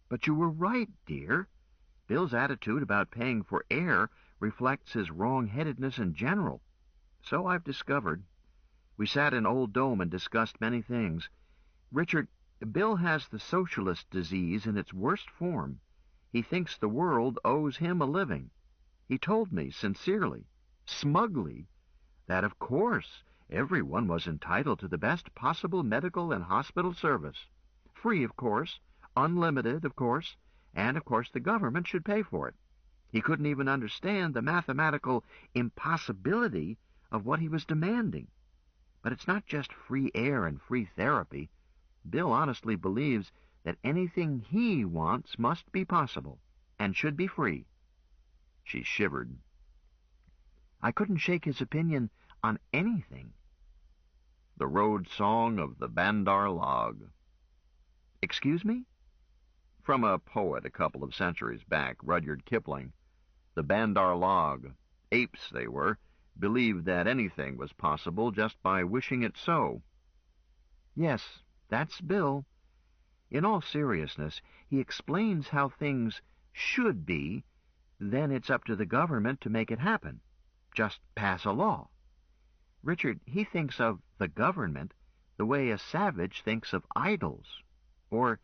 But you were right, dear. Bill's attitude about paying for air reflects his wrong-headedness in general. So I've discovered. We sat in Old Dome and discussed many things. Richard, Bill has the socialist disease in its worst form. He thinks the world owes him a living. He told me sincerely, smugly, that of course everyone was entitled to the best possible medical and hospital service. Free, of course, unlimited, of course, and of course the government should pay for it. He couldn't even understand the mathematical impossibility of what he was demanding. But it's not just free air and free therapy. Bill honestly believes that anything he wants must be possible and should be free. She shivered. I couldn't shake his opinion on anything. The road song of the Bandar Log. Excuse me? From a poet a couple of centuries back, Rudyard Kipling. The Bandar Log, apes they were, believed that anything was possible just by wishing it so. Yes, that's Bill. In all seriousness, he explains how things should be, then it's up to the government to make it happen. Just pass a law. Richard, he thinks of the government the way a savage thinks of idols. Or,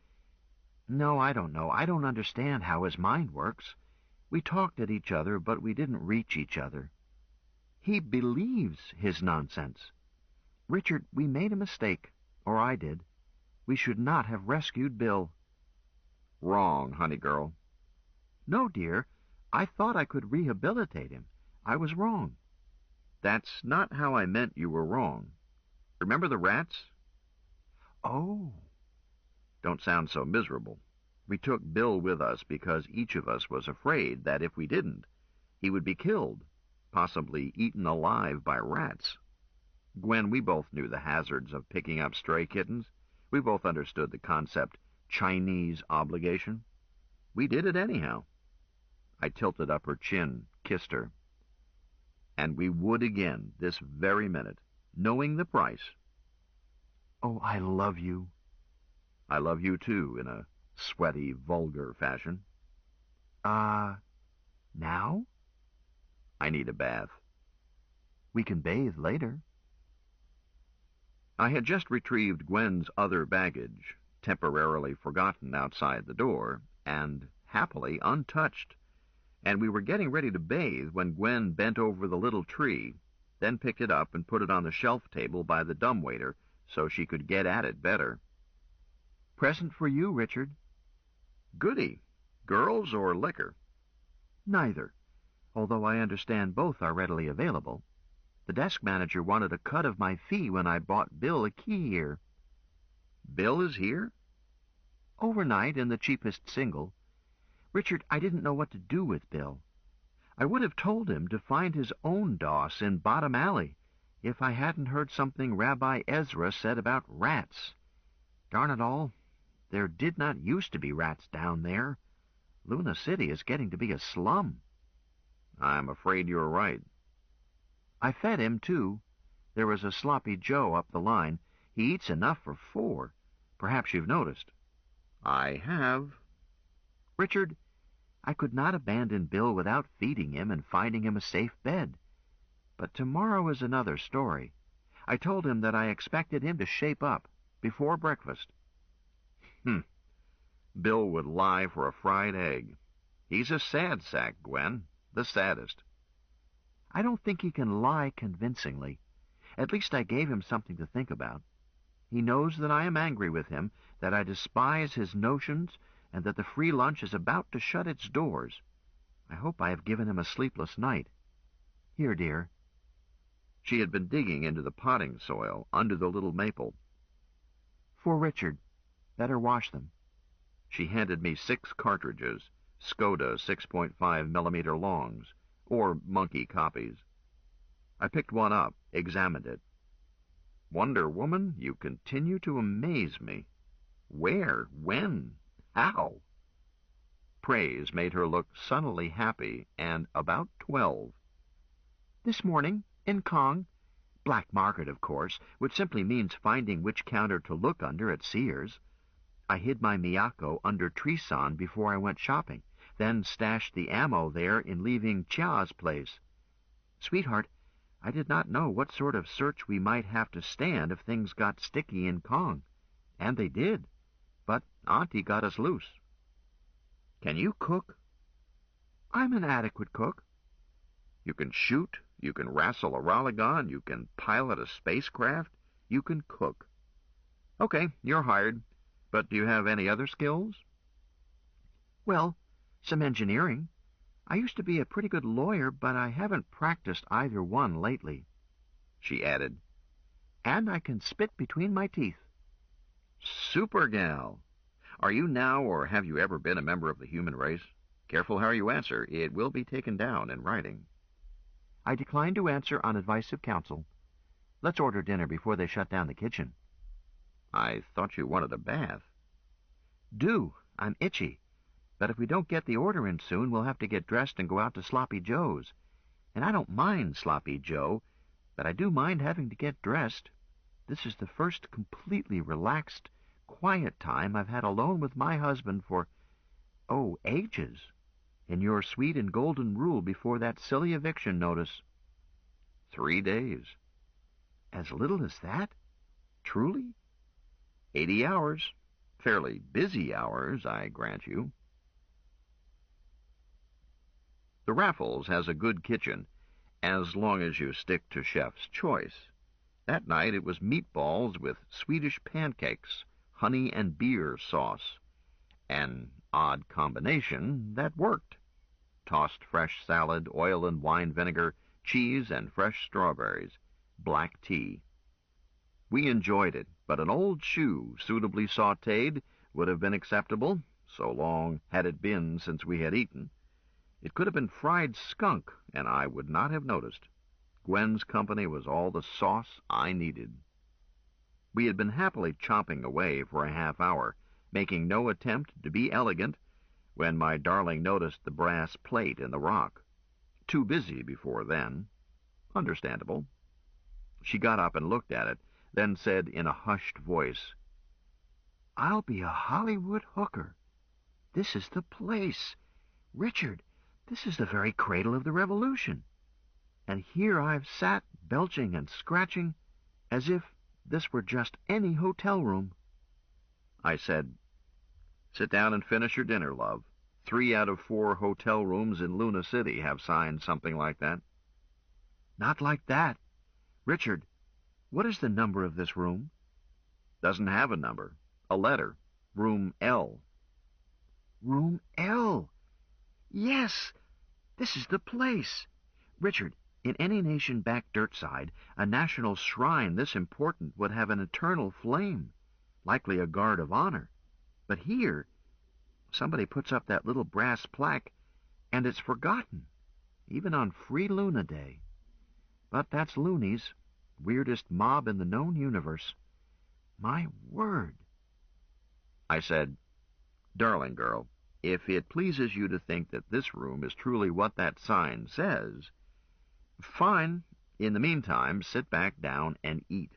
no, I don't know. I don't understand how his mind works. We talked at each other, but we didn't reach each other. He believes his nonsense. Richard, we made a mistake, or I did. We should not have rescued Bill. Wrong, honey girl. No, dear. I thought I could rehabilitate him. I was wrong. That's not how I meant you were wrong. Remember the rats? Oh. Don't sound so miserable. We took Bill with us because each of us was afraid that if we didn't, he would be killed, possibly eaten alive by rats. Gwen, we both knew the hazards of picking up stray kittens. We both understood the concept Chinese obligation. We did it anyhow. I tilted up her chin, kissed her. And we would again this very minute, knowing the price. Oh, I love you. I love you too, in a sweaty, vulgar fashion. Now? I need a bath. We can bathe later. I had just retrieved Gwen's other baggage, temporarily forgotten outside the door, and happily untouched, and we were getting ready to bathe when Gwen bent over the little tree, then picked it up and put it on the shelf table by the dumbwaiter so she could get at it better. Present for you, Richard. Goody. Girls or liquor? Neither, although I understand both are readily available. The desk manager wanted a cut of my fee when I bought Bill a key here. Bill is here? Overnight in the cheapest single. Richard, I didn't know what to do with Bill. I would have told him to find his own doss in Bottom Alley if I hadn't heard something Rabbi Ezra said about rats. Darn it all, there did not used to be rats down there. Luna City is getting to be a slum. I'm afraid you're right. I fed him, too. There was a sloppy Joe up the line. He eats enough for 4. Perhaps you've noticed. I have. Richard, I could not abandon Bill without feeding him and finding him a safe bed. But tomorrow is another story. I told him that I expected him to shape up before breakfast. Bill would lie for a fried egg. He's a sad sack, Gwen, the saddest. I don't think he can lie convincingly. At least I gave him something to think about. He knows that I am angry with him, that I despise his notions, and that the free lunch is about to shut its doors. I hope I have given him a sleepless night. Here, dear. She had been digging into the potting soil under the little maple. For Richard. Better wash them. She handed me 6 cartridges, Skoda 6.5mm longs, or monkey copies. I picked one up, examined it. Wonder Woman, you continue to amaze me. Where? When? How? Praise made her look sunnily happy and about 12. This morning, in Kong. Black market, of course, which simply means finding which counter to look under at Sears. I hid my Miyako under Treeson before I went shopping, then stashed the ammo there in leaving Chia's place. Sweetheart, I did not know what sort of search we might have to stand if things got sticky in Kong. And they did. But Auntie got us loose. Can you cook? I'm an adequate cook. You can shoot, you can wrestle a Raleigh, you can pilot a spacecraft, you can cook. Okay, you're hired. But do you have any other skills? Well, some engineering. I used to be a pretty good lawyer, but I haven't practiced either one lately. She added, and I can spit between my teeth. Super gal. Are you now or have you ever been a member of the human race? Careful how you answer. It will be taken down in writing. I decline to answer on advice of counsel. Let's order dinner before they shut down the kitchen. I thought you wanted a bath. Do. I'm itchy. But if we don't get the order in soon, we'll have to get dressed and go out to Sloppy Joe's. And I don't mind Sloppy Joe, but I do mind having to get dressed. This is the first completely relaxed, quiet time I've had alone with my husband for, ages. In your sweet and golden rule before that silly eviction notice. 3 days. As little as that? Truly? 80 hours. Fairly busy hours, I grant you. The Raffles has a good kitchen, as long as you stick to chef's choice. That night it was meatballs with Swedish pancakes, honey and beer sauce. An odd combination that worked. Tossed fresh salad, oil and wine vinegar, cheese and fresh strawberries, black tea. We enjoyed it, but an old shoe, suitably sautéed, would have been acceptable, so long had it been since we had eaten. It could have been fried skunk, and I would not have noticed. Gwen's company was all the sauce I needed. We had been happily chomping away for a half hour, making no attempt to be elegant, when my darling noticed the brass plate in the rock. Too busy before then. Understandable. She got up and looked at it, then said in a hushed voice, I'll be a Hollywood hooker. This is the place. Richard, this is the very cradle of the revolution. And here I've sat belching and scratching as if this were just any hotel room. I said, Sit down and finish your dinner, love. 3 out of 4 hotel rooms in Luna City have signed something like that. Not like that. Richard, what is the number of this room? Doesn't have a number. A letter. Room L. Room L. Yes, this is the place. Richard, in any nation back dirt side, a national shrine this important would have an eternal flame, likely a guard of honor. But here, somebody puts up that little brass plaque, and it's forgotten, even on Free Luna Day. But that's Loonies, weirdest mob in the known universe. My word. I said, Darling girl, if it pleases you to think that this room is truly what that sign says, fine. In the meantime, sit back down and eat.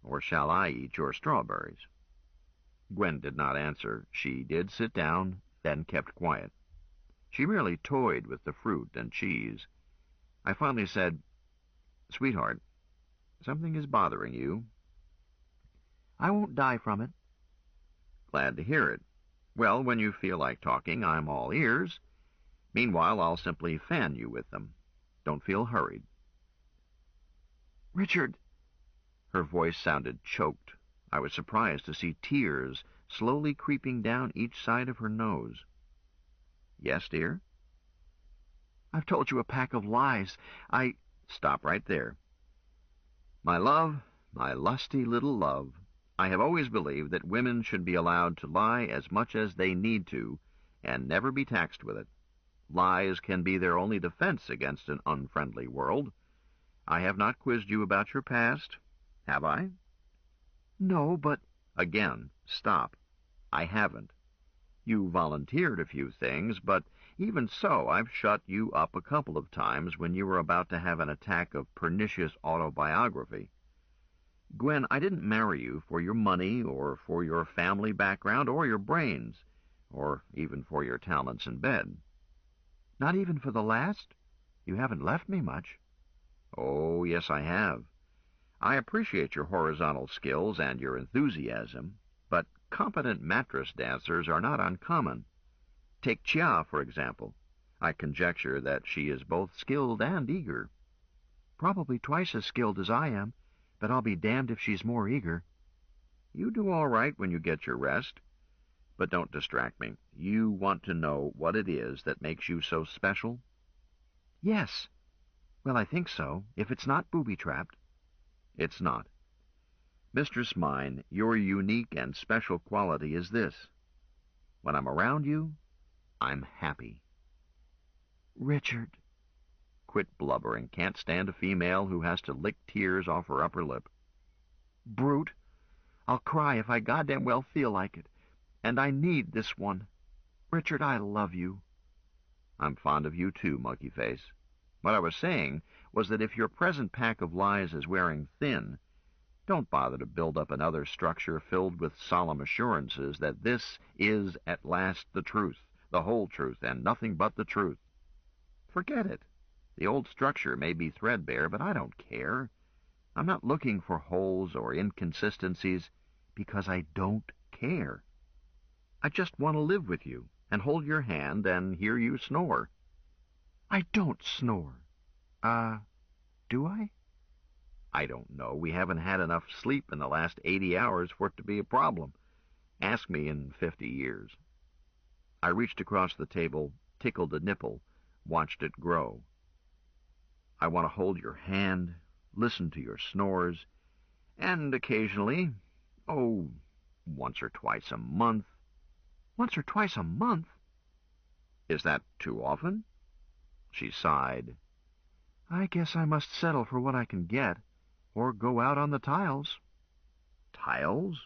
Or shall I eat your strawberries? Gwen did not answer. She did sit down, then kept quiet. She merely toyed with the fruit and cheese. I finally said, Sweetheart, something is bothering you. I won't die from it. Glad to hear it. Well, when you feel like talking, I'm all ears. Meanwhile, I'll simply fan you with them. Don't feel hurried. Richard! Her voice sounded choked. I was surprised to see tears slowly creeping down each side of her nose. Yes, dear? I've told you a pack of lies. Stop right there. My love, my lusty little love, I have always believed that women should be allowed to lie as much as they need to, and never be taxed with it. Lies can be their only defense against an unfriendly world. I have not quizzed you about your past, have I? No, but... Again, stop. I haven't. You volunteered a few things, but even so, I've shut you up a couple of times when you were about to have an attack of pernicious autobiography. Gwen, I didn't marry you for your money or for your family background or your brains, or even for your talents in bed. Not even for the last? You haven't left me much. Oh, yes, I have. I appreciate your horizontal skills and your enthusiasm, but competent mattress dancers are not uncommon. Take Chia, for example. I conjecture that she is both skilled and eager. Probably twice as skilled as I am, but I'll be damned if she's more eager. You do all right when you get your rest. But don't distract me. You want to know what it is that makes you so special? Yes. Well, I think so, if it's not booby-trapped. It's not. Mistress mine, your unique and special quality is this. When I'm around you, I'm happy. Richard. Quit blubbering. Can't stand a female who has to lick tears off her upper lip. Brute. I'll cry if I goddamn well feel like it. And I need this one. Richard, I love you. I'm fond of you too, monkey face. What I was saying was that if your present pack of lies is wearing thin, don't bother to build up another structure filled with solemn assurances that this is at last the truth, the whole truth, and nothing but the truth. Forget it. The old structure may be threadbare, but I don't care. I'm not looking for holes or inconsistencies because I don't care. I just want to live with you and hold your hand and hear you snore. I don't snore. Do I? I don't know. We haven't had enough sleep in the last 80 hours for it to be a problem. Ask me in 50 years. I reached across the table, tickled a nipple, watched it grow. I want to hold your hand, listen to your snores, and occasionally, once or twice a month. Once or twice a month? Is that too often? She sighed. I guess I must settle for what I can get, or go out on the tiles. Tiles?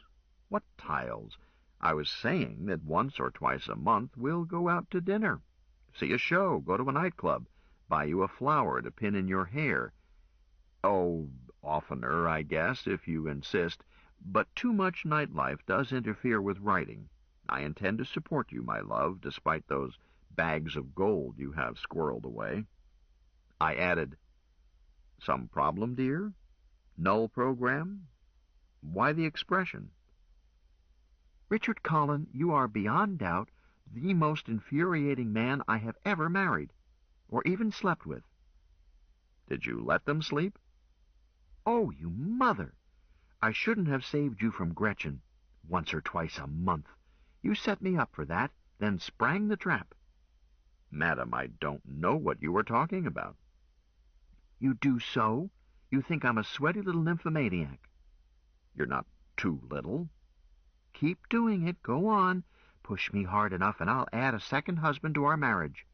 What tiles? I was saying that once or twice a month we'll go out to dinner, see a show, go to a nightclub, buy you a flower to pin in your hair. Oh, oftener, I guess, if you insist, but too much nightlife does interfere with writing. I intend to support you, my love, despite those bags of gold you have squirreled away. I added, some problem, dear? Null program? Why the expression? Richard Collin, you are beyond doubt the most infuriating man I have ever married, or even slept with. Did you let them sleep? Oh, you mother! I shouldn't have saved you from Gretchen. Once or twice a month. You set me up for that, then sprang the trap. Madam, I don't know what you are talking about. You do so? You think I'm a sweaty little nymphomaniac. You're not too little. Keep doing it. Go on. Push me hard enough, and I'll add a second husband to our marriage.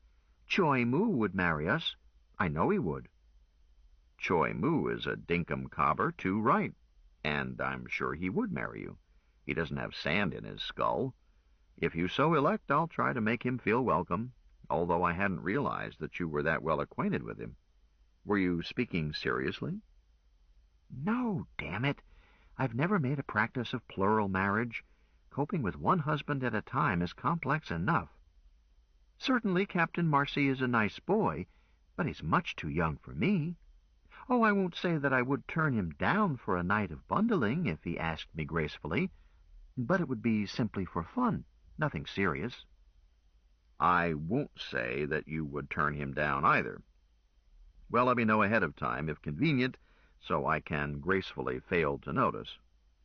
Choi Moo would marry us. I know he would. Choi Moo is a dinkum cobber too right, and I'm sure he would marry you. He doesn't have sand in his skull. If you so elect, I'll try to make him feel welcome, although I hadn't realized that you were that well acquainted with him. Were you speaking seriously? No, damn it. I've never made a practice of plural marriage. Coping with one husband at a time is complex enough. Certainly Captain Marcy is a nice boy, but he's much too young for me. Oh, I won't say that I would turn him down for a night of bundling if he asked me gracefully, but it would be simply for fun, nothing serious. I won't say that you would turn him down either. Well, let me know ahead of time, if convenient, so I can gracefully fail to notice.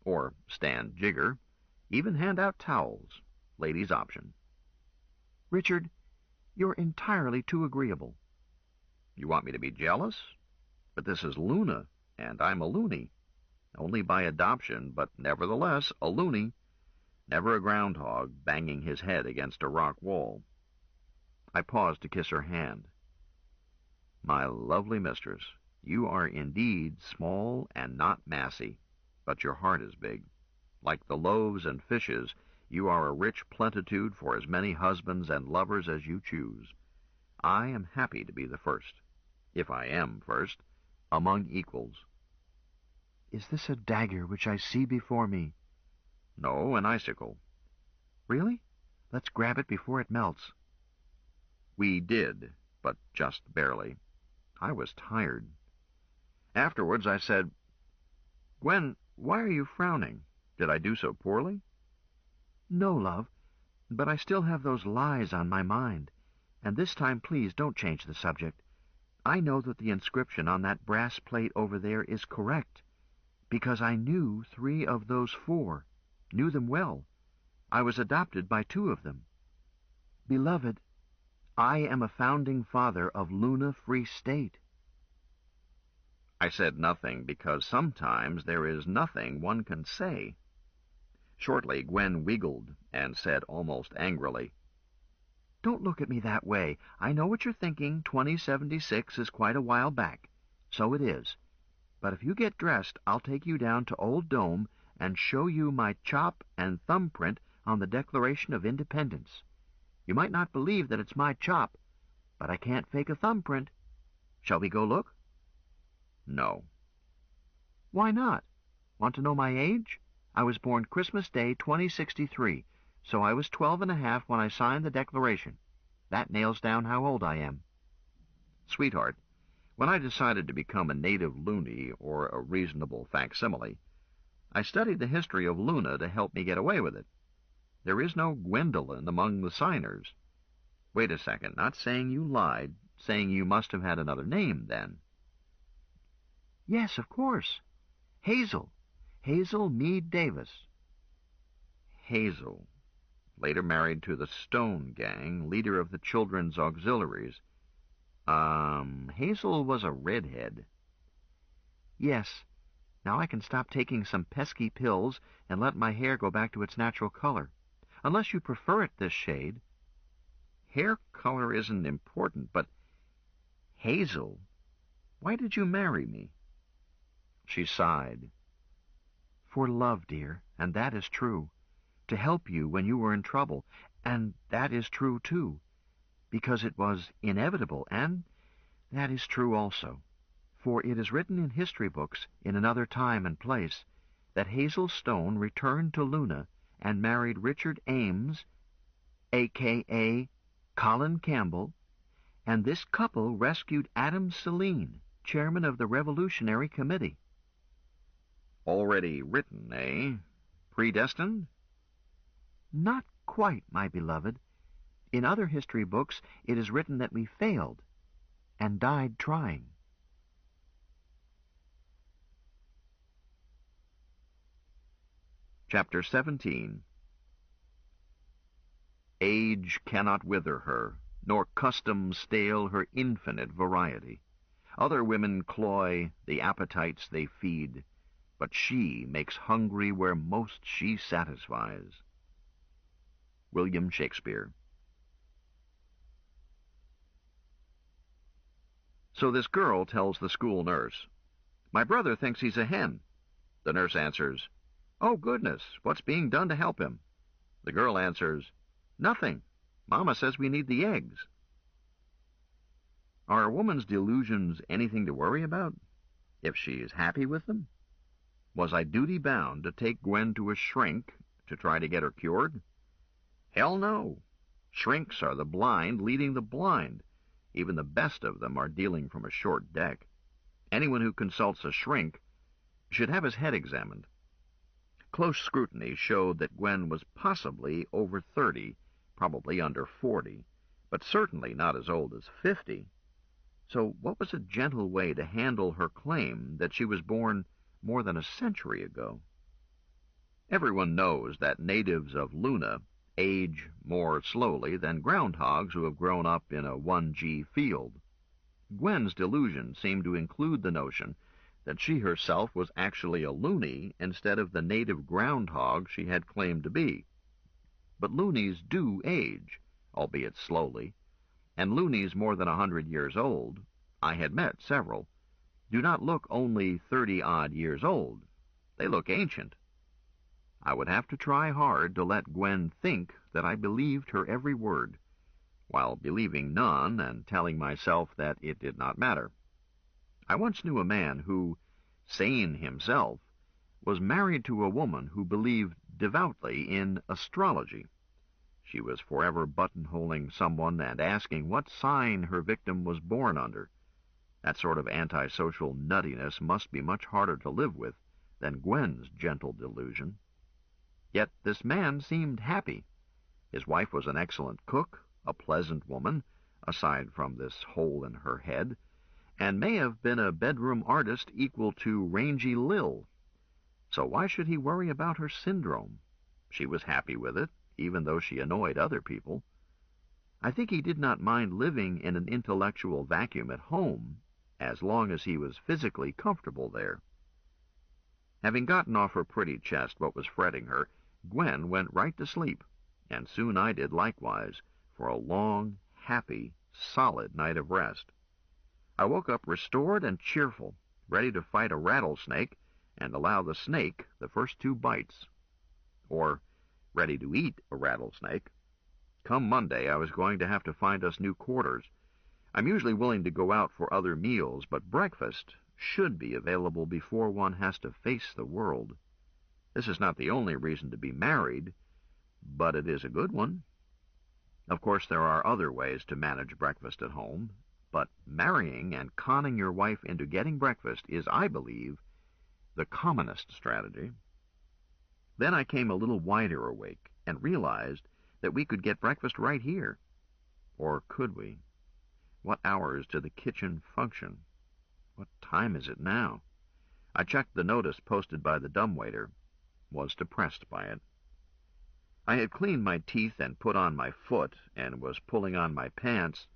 Or stand jigger. Even hand out towels. Ladies' option. Richard, you're entirely too agreeable. You want me to be jealous? But this is Luna, and I'm a loony. Only by adoption, but nevertheless a loony. Never a groundhog banging his head against a rock wall. I paused to kiss her hand. My lovely mistress, you are indeed small and not massy, but your heart is big. Like the loaves and fishes, you are a rich plenitude for as many husbands and lovers as you choose. I am happy to be the first, if I am first, among equals. Is this a dagger which I see before me? No, an icicle. Really? Let's grab it before it melts. We did, but just barely. I was tired. Afterwards I said, Gwen, why are you frowning? Did I do so poorly? No, love, but I still have those lies on my mind. And this time, please, don't change the subject. I know that the inscription on that brass plate over there is correct, because I knew 3 of those 4, knew them well. I was adopted by 2 of them. Beloved, I am a founding father of Luna Free State. I said nothing because sometimes there is nothing one can say. Shortly, Gwen wiggled and said almost angrily, Don't look at me that way. I know what you're thinking. 2076 is quite a while back. So it is. But if you get dressed, I'll take you down to Old Dome and show you my chop and thumbprint on the Declaration of Independence. You might not believe that it's my chop, but I can't fake a thumbprint. Shall we go look? No. Why not? Want to know my age? I was born Christmas Day, 2063, so I was 12 and a half when I signed the Declaration. That nails down how old I am. Sweetheart, when I decided to become a native loony or a reasonable facsimile, I studied the history of Luna to help me get away with it. There is no Gwendolyn among the signers. Wait a second, not saying you lied, saying you must have had another name then. Yes, of course. Hazel. Hazel Meade Davis. Hazel, later married to the Stone Gang, leader of the Children's Auxiliaries. Hazel was a redhead. Yes. Now I can stop taking some pesky pills and let my hair go back to its natural color. Unless you prefer it this shade. Hair color isn't important, but Hazel, why did you marry me? She sighed. For love, dear, and that is true. To help you when you were in trouble, and that is true too, because it was inevitable, and that is true also. For it is written in history books in another time and place that Hazel Stone returned to Luna and married Richard Ames, a.k.a. Colin Campbell, and this couple rescued Adam Saline, chairman of the Revolutionary Committee. Already written, eh? Predestined? Not quite, my beloved. In other history books, it is written that we failed and died trying. Chapter 17. Age cannot wither her, nor custom stale her infinite variety. Other women cloy the appetites they feed, but she makes hungry where most she satisfies. William Shakespeare. So this girl tells the school nurse, "My brother thinks he's a hen." The nurse answers, "Oh, goodness, what's being done to help him?" The girl answers, "Nothing. Mama says we need the eggs." Are a woman's delusions anything to worry about, if she is happy with them? Was I duty-bound to take Gwen to a shrink to try to get her cured? Hell no. Shrinks are the blind leading the blind. Even the best of them are dealing from a short deck. Anyone who consults a shrink should have his head examined. Close scrutiny showed that Gwen was possibly over 30, probably under 40, but certainly not as old as 50. So what was a gentle way to handle her claim that she was born more than a century ago? Everyone knows that natives of Luna age more slowly than groundhogs who have grown up in a 1G field. Gwen's delusion seemed to include the notion that she herself was actually a loony instead of the native groundhog she had claimed to be. But loonies do age, albeit slowly, and loonies more than 100 years old, I had met several, do not look only 30-odd years old. They look ancient. I would have to try hard to let Gwen think that I believed her every word, while believing none and telling myself that it did not matter. I once knew a man who, sane himself, was married to a woman who believed devoutly in astrology. She was forever buttonholing someone and asking what sign her victim was born under. That sort of antisocial nuttiness must be much harder to live with than Gwen's gentle delusion. Yet this man seemed happy. His wife was an excellent cook, a pleasant woman, aside from this hole in her head, and may have been a bedroom artist equal to Rangy Lil. So why should he worry about her syndrome? She was happy with it, even though she annoyed other people. I think he did not mind living in an intellectual vacuum at home, as long as he was physically comfortable there. Having gotten off her pretty chest what was fretting her, Gwen went right to sleep, and soon I did likewise, for a long, happy, solid night of rest. I woke up restored and cheerful, ready to fight a rattlesnake and allow the snake the first 2 bites. Or ready to eat a rattlesnake. Come Monday, I was going to have to find us new quarters. I'm usually willing to go out for other meals, but breakfast should be available before one has to face the world. This is not the only reason to be married, but it is a good one. Of course, there are other ways to manage breakfast at home, but marrying and conning your wife into getting breakfast is, I believe, the commonest strategy. Then I came a little wider awake and realized that we could get breakfast right here. Or could we? What hours do the kitchen function? What time is it now? I checked the notice posted by the dumbwaiter, was depressed by it. I had cleaned my teeth and put on my foot, and was pulling on my pants,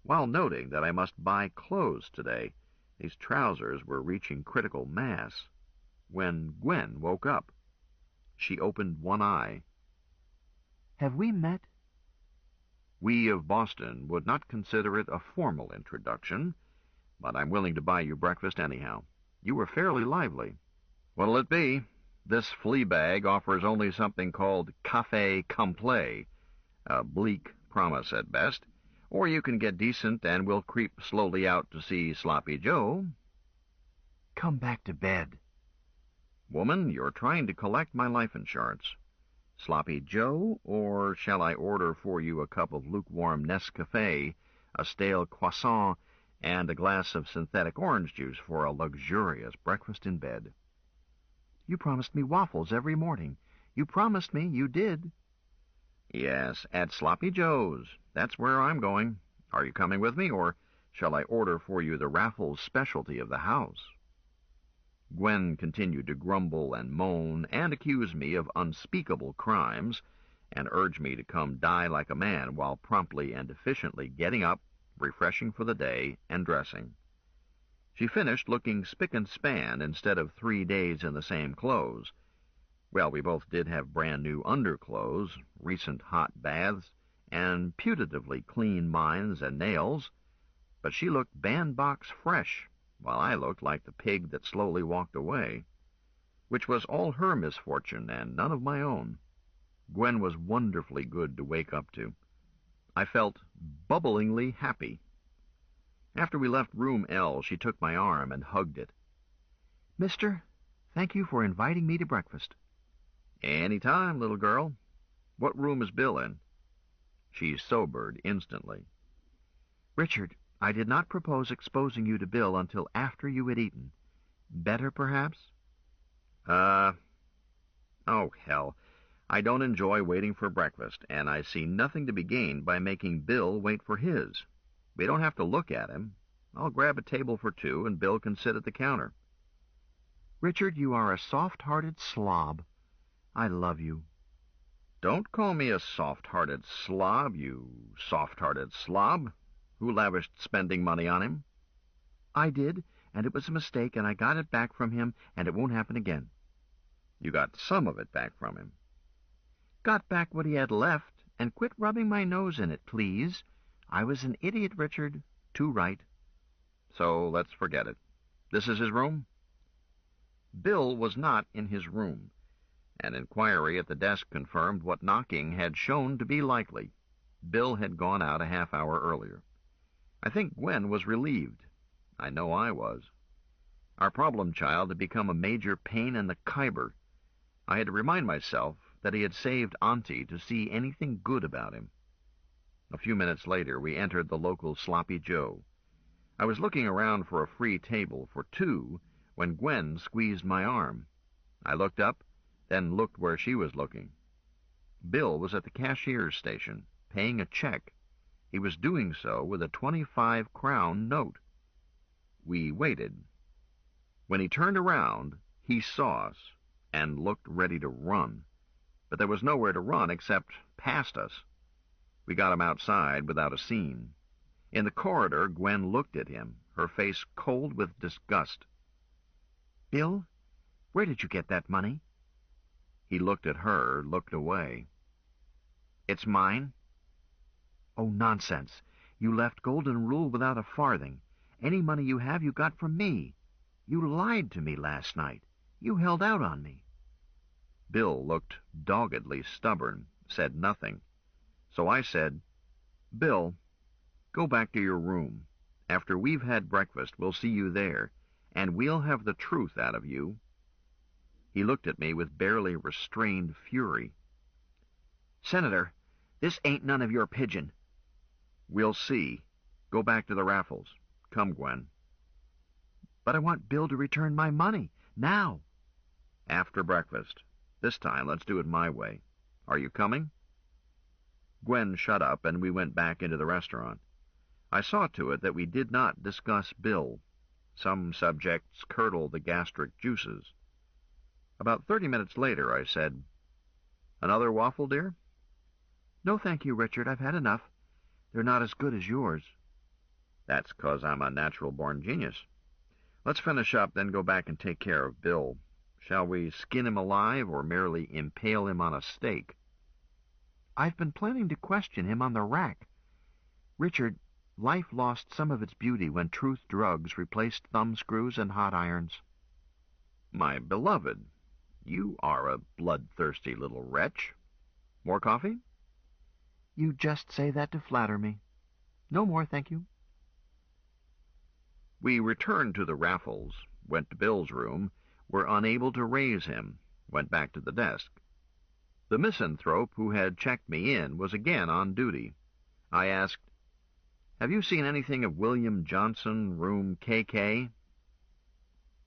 while noting that I must buy clothes today. These trousers were reaching critical mass, when Gwen woke up. She opened one eye. Have we met? We of Boston would not consider it a formal introduction, but I'm willing to buy you breakfast anyhow. You were fairly lively. What'll it be? This flea bag offers only something called café complet, a bleak promise at best, or you can get decent and we'll creep slowly out to see Sloppy Joe. Come back to bed. Woman, you're trying to collect my life insurance. Sloppy Joe, or shall I order for you a cup of lukewarm Nescafé, a stale croissant, and a glass of synthetic orange juice for a luxurious breakfast in bed? You promised me waffles every morning. You promised me, you did. Yes, at Sloppy Joe's. That's where I'm going. Are you coming with me, or shall I order for you the Raffles specialty of the house? Gwen continued to grumble and moan and accuse me of unspeakable crimes and urge me to come die like a man while promptly and efficiently getting up, refreshing for the day, and dressing. She finished looking spick and span instead of 3 days in the same clothes. Well, we both did have brand-new underclothes, recent hot baths, and putatively clean minds and nails, but she looked bandbox fresh, while I looked like the pig that slowly walked away, which was all her misfortune and none of my own. Gwen was wonderfully good to wake up to. I felt bubblingly happy. After we left room L, she took my arm and hugged it. Mister, thank you for inviting me to breakfast. Any time, little girl. What room is Bill in? She sobered instantly. Richard, I did not propose exposing you to Bill until after you had eaten. Better, perhaps? Oh, hell. I don't enjoy waiting for breakfast, and I see nothing to be gained by making Bill wait for his. We don't have to look at him. I'll grab a table for 2, and Bill can sit at the counter. Richard, you are a soft-hearted slob. I love you. Don't call me a soft-hearted slob, you soft-hearted slob. Who lavished spending money on him? I did, and it was a mistake, and I got it back from him, and it won't happen again. You got some of it back from him. Got back what he had left, and quit rubbing my nose in it, please. I was an idiot, Richard. Too right. So let's forget it. This is his room? Bill was not in his room. An inquiry at the desk confirmed what knocking had shown to be likely. Bill had gone out a half-hour earlier. I think Gwen was relieved. I know I was. Our problem child had become a major pain in the Khyber. I had to remind myself that he had saved Auntie to see anything good about him. A few minutes later, we entered the local Sloppy Joe. I was looking around for a free table for two when Gwen squeezed my arm. I looked up, then looked where she was looking. Bill was at the cashier's station, paying a check. He was doing so with a 25-crown note. We waited. When he turned around, he saw us and looked ready to run. But there was nowhere to run except past us. We got him outside without a scene. In the corridor, Gwen looked at him, her face cold with disgust. Bill, where did you get that money? He looked at her, looked away. It's mine. Oh, nonsense. You left Golden Rule without a farthing. Any money you have you got from me. You lied to me last night. You held out on me. Bill looked doggedly stubborn, said nothing. So I said, Bill, go back to your room. After we've had breakfast, we'll see you there, and we'll have the truth out of you. He looked at me with barely restrained fury. Senator, this ain't none of your pigeon. We'll see. Go back to the Raffles. Come, Gwen. But I want Bill to return my money, now. After breakfast. This time, let's do it my way. Are you coming? Gwen shut up, and we went back into the restaurant. I saw to it that we did not discuss Bill. Some subjects curdle the gastric juices. About 30 minutes later, I said, Another waffle, dear? No, thank you, Richard. I've had enough. They're not as good as yours. That's 'cause I'm a natural-born genius. Let's finish up, then go back and take care of Bill. Shall we skin him alive or merely impale him on a stake? I've been planning to question him on the rack. Richard, life lost some of its beauty when truth drugs replaced thumbscrews and hot irons. My beloved, you are a bloodthirsty little wretch. More coffee? You just say that to flatter me. No more, thank you. We returned to the Raffles, went to Bill's room, were unable to raise him, went back to the desk. The misanthrope who had checked me in was again on duty. I asked, Have you seen anything of William Johnson, room KK?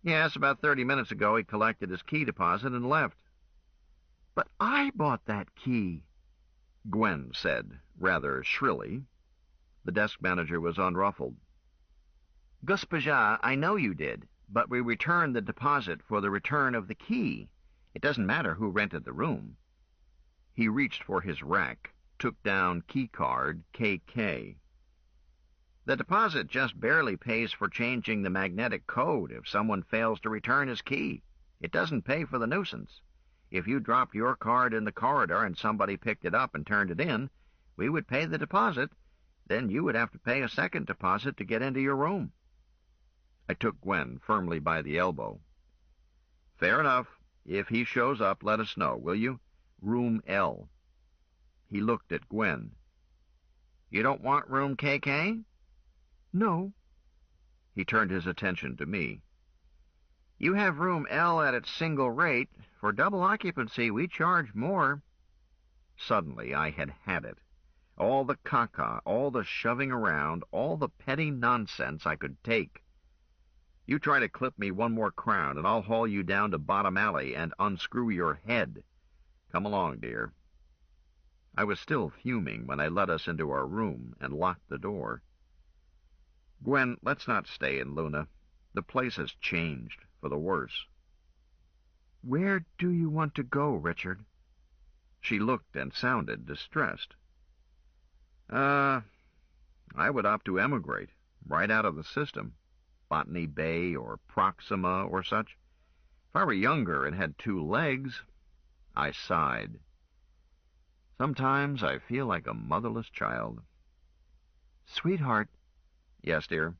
Yes, about 30 minutes ago he collected his key deposit and left. But I bought that key, Gwen said, rather shrilly. The desk manager was unruffled. Guspaja, I know you did, but we returned the deposit for the return of the key. It doesn't matter who rented the room. He reached for his rack, took down key card KK. The deposit just barely pays for changing the magnetic code if someone fails to return his key. It doesn't pay for the nuisance. If you dropped your card in the corridor and somebody picked it up and turned it in, we would pay the deposit. Then you would have to pay a second deposit to get into your room. I took Gwen firmly by the elbow. Fair enough. If he shows up, let us know, will you? Room L. He looked at Gwen. You don't want room KK? No. He turned his attention to me. You have room L at its single rate. For double occupancy, we charge more. Suddenly I had had it. All the caca, all the shoving around, all the petty nonsense I could take. You try to clip me one more crown, and I'll haul you down to Bottom Alley and unscrew your head. Come along, dear. I was still fuming when I led us into our room and locked the door. Gwen, let's not stay in Luna. The place has changed for the worse. Where do you want to go, Richard? She looked and sounded distressed. I would opt to emigrate, right out of the system. Botany Bay or Proxima or such. If I were younger and had two legs, I sighed. Sometimes I feel like a motherless child. Sweetheart. Yes, dear?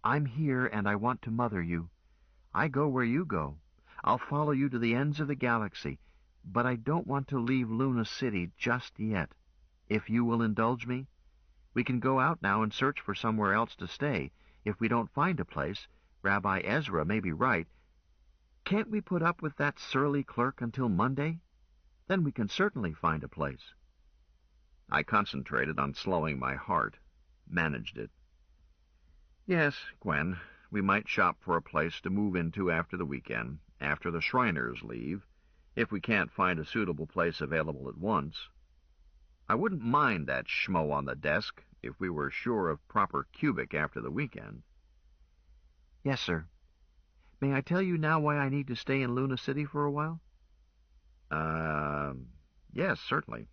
I'm here and I want to mother you. I go where you go. I'll follow you to the ends of the galaxy, but I don't want to leave Luna City just yet. If you will indulge me, we can go out now and search for somewhere else to stay. If we don't find a place, Rabbi Ezra may be right. Can't we put up with that surly clerk until Monday? Then we can certainly find a place. I concentrated on slowing my heart, managed it. Yes, Gwen, we might shop for a place to move into after the weekend, after the Shriners leave, if we can't find a suitable place available at once. I wouldn't mind that schmo on the desk if we were sure of proper cubic after the weekend. Yes, sir. May I tell you now why I need to stay in Luna City for a while? Yes, certainly.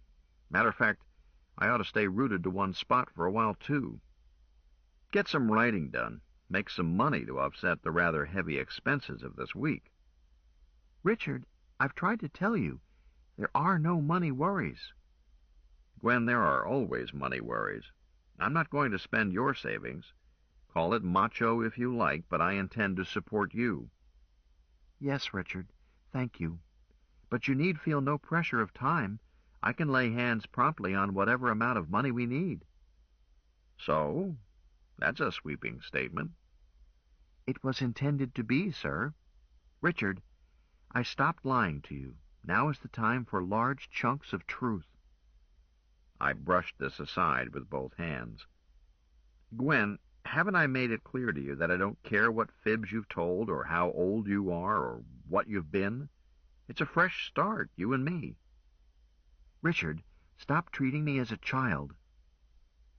Matter of fact, I ought to stay rooted to one spot for a while, too. Get some writing done. Make some money to offset the rather heavy expenses of this week. Richard, I've tried to tell you, there are no money worries. Gwen, there are always money worries. I'm not going to spend your savings. Call it macho if you like, but I intend to support you. Yes, Richard, thank you. But you need feel no pressure of time. I can lay hands promptly on whatever amount of money we need. So, that's a sweeping statement. It was intended to be, sir. Richard, I stopped lying to you. Now is the time for large chunks of truth. I brushed this aside with both hands. Gwen, haven't I made it clear to you that I don't care what fibs you've told or how old you are or what you've been? It's a fresh start, you and me. Richard, stop treating me as a child.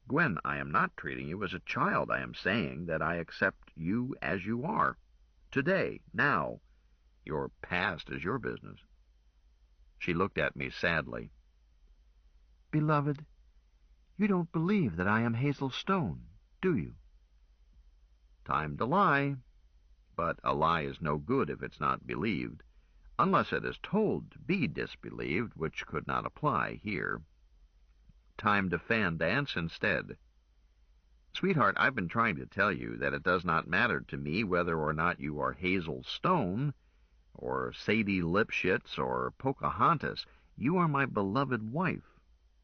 Gwen, I am not treating you as a child. I am saying that I accept you as you are. Today, now. Your past is your business. She looked at me sadly. Beloved, you don't believe that I am Hazel Stone, do you? Time to lie. But a lie is no good if it's not believed, unless it is told to be disbelieved, which could not apply here. Time to fan dance instead. Sweetheart, I've been trying to tell you that it does not matter to me whether or not you are Hazel Stone, or Sadie Lipschitz, or Pocahontas. You are my beloved wife.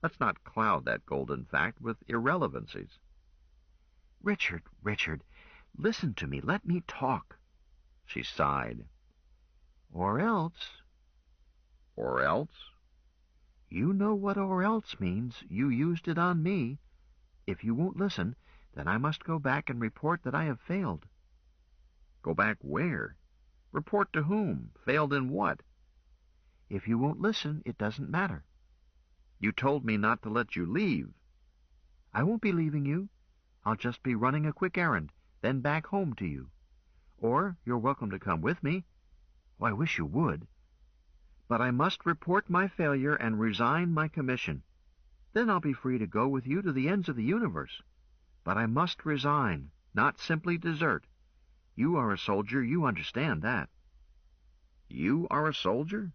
Let's not cloud that golden fact with irrelevancies. Richard, listen to me. Let me talk. She sighed. Or else... Or else? You know what or else means. You used it on me. If you won't listen, then I must go back and report that I have failed. Go back where? Report to whom? Failed in what? If you won't listen, it doesn't matter. You told me not to let you leave. I won't be leaving you. I'll just be running a quick errand, then back home to you. Or you're welcome to come with me. Oh, I wish you would. But I must report my failure and resign my commission. Then I'll be free to go with you to the ends of the universe. But I must resign, not simply desert. You are a soldier, you understand that. You are a soldier?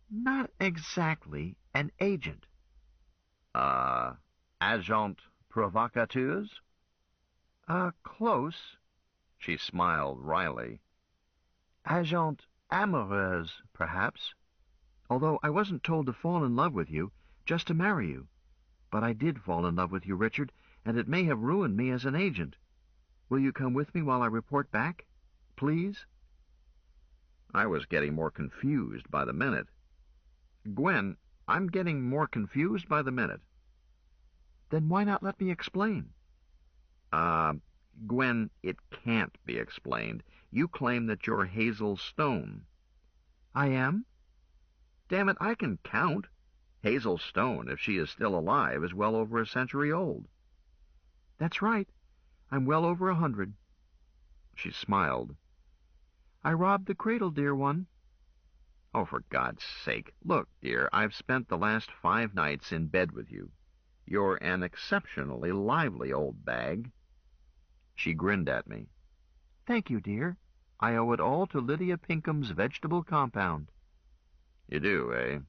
Not exactly an agent. Agent provocateuse? Close. She smiled wryly. Agent amoureuse, perhaps. Although I wasn't told to fall in love with you, just to marry you. But I did fall in love with you, Richard, and it may have ruined me as an agent. Will you come with me while I report back? Please? I was getting more confused by the minute. Gwen, I'm getting more confused by the minute. Then why not let me explain? Gwen, it can't be explained. You claim that you're Hazel Stone. I am? Damn it, I can count. Hazel Stone, if she is still alive, is well over a century old. That's right. I'm well over 100. She smiled. I robbed the cradle, dear one. Oh, for God's sake. Look, dear, I've spent the last 5 nights in bed with you. You're an exceptionally lively old bag. She grinned at me. Thank you, dear. I owe it all to Lydia Pinkham's vegetable compound. You do, eh?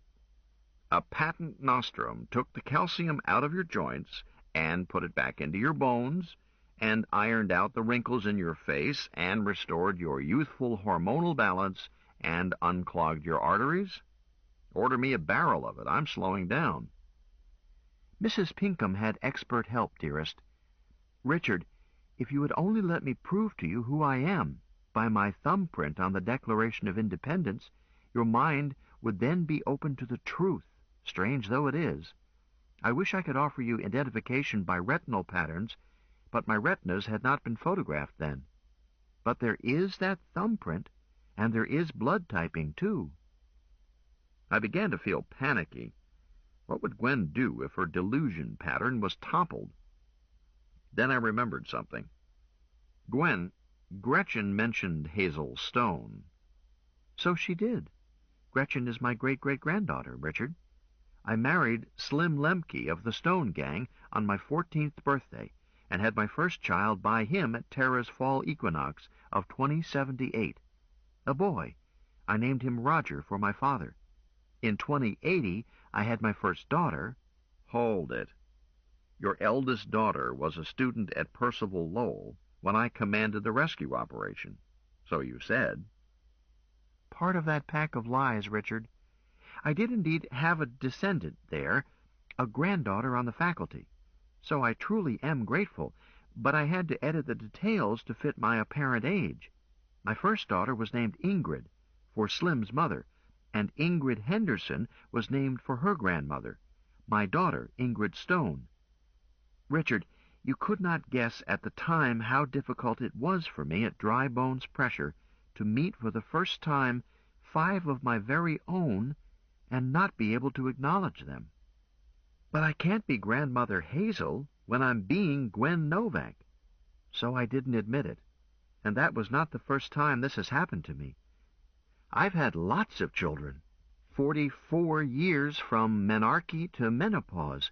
A patent nostrum took the calcium out of your joints and put it back into your bones, and ironed out the wrinkles in your face, and restored your youthful hormonal balance, and unclogged your arteries? Order me a barrel of it. I'm slowing down. Mrs. Pinkham had expert help, dearest. Richard, If you would only let me prove to you who I am by my thumbprint on the Declaration of Independence, your mind would then be open to the truth, strange though it is. I wish I could offer you identification by retinal patterns, but my retinas had not been photographed then. But there is that thumbprint, and there is blood typing, too. I began to feel panicky. What would Gwen do if her delusion pattern was toppled? Then I remembered something. Gretchen mentioned Hazel Stone. So she did. Gretchen is my great-great-granddaughter, Richard. I married Slim Lemke of the Stone Gang on my 14th birthday, and had my first child by him at Terra's fall equinox of 2078. A boy. I named him Roger for my father. In 2080, I had my first daughter. Hold it. Your eldest daughter was a student at Percival Lowell when I commanded the rescue operation. So you said. Part of that pack of lies, Richard. I did indeed have a descendant there, a granddaughter on the faculty. So I truly am grateful, but I had to edit the details to fit my apparent age. My first daughter was named Ingrid, for Slim's mother, and Ingrid Henderson was named for her grandmother, my daughter, Ingrid Stone. Richard, you could not guess at the time how difficult it was for me at Dry Bones Pressure to meet for the first time 5 of my very own and not be able to acknowledge them. But I can't be Grandmother Hazel when I'm being Gwen Novak. So I didn't admit it, and that was not the first time this has happened to me. I've had lots of children, 44 years from menarche to menopause,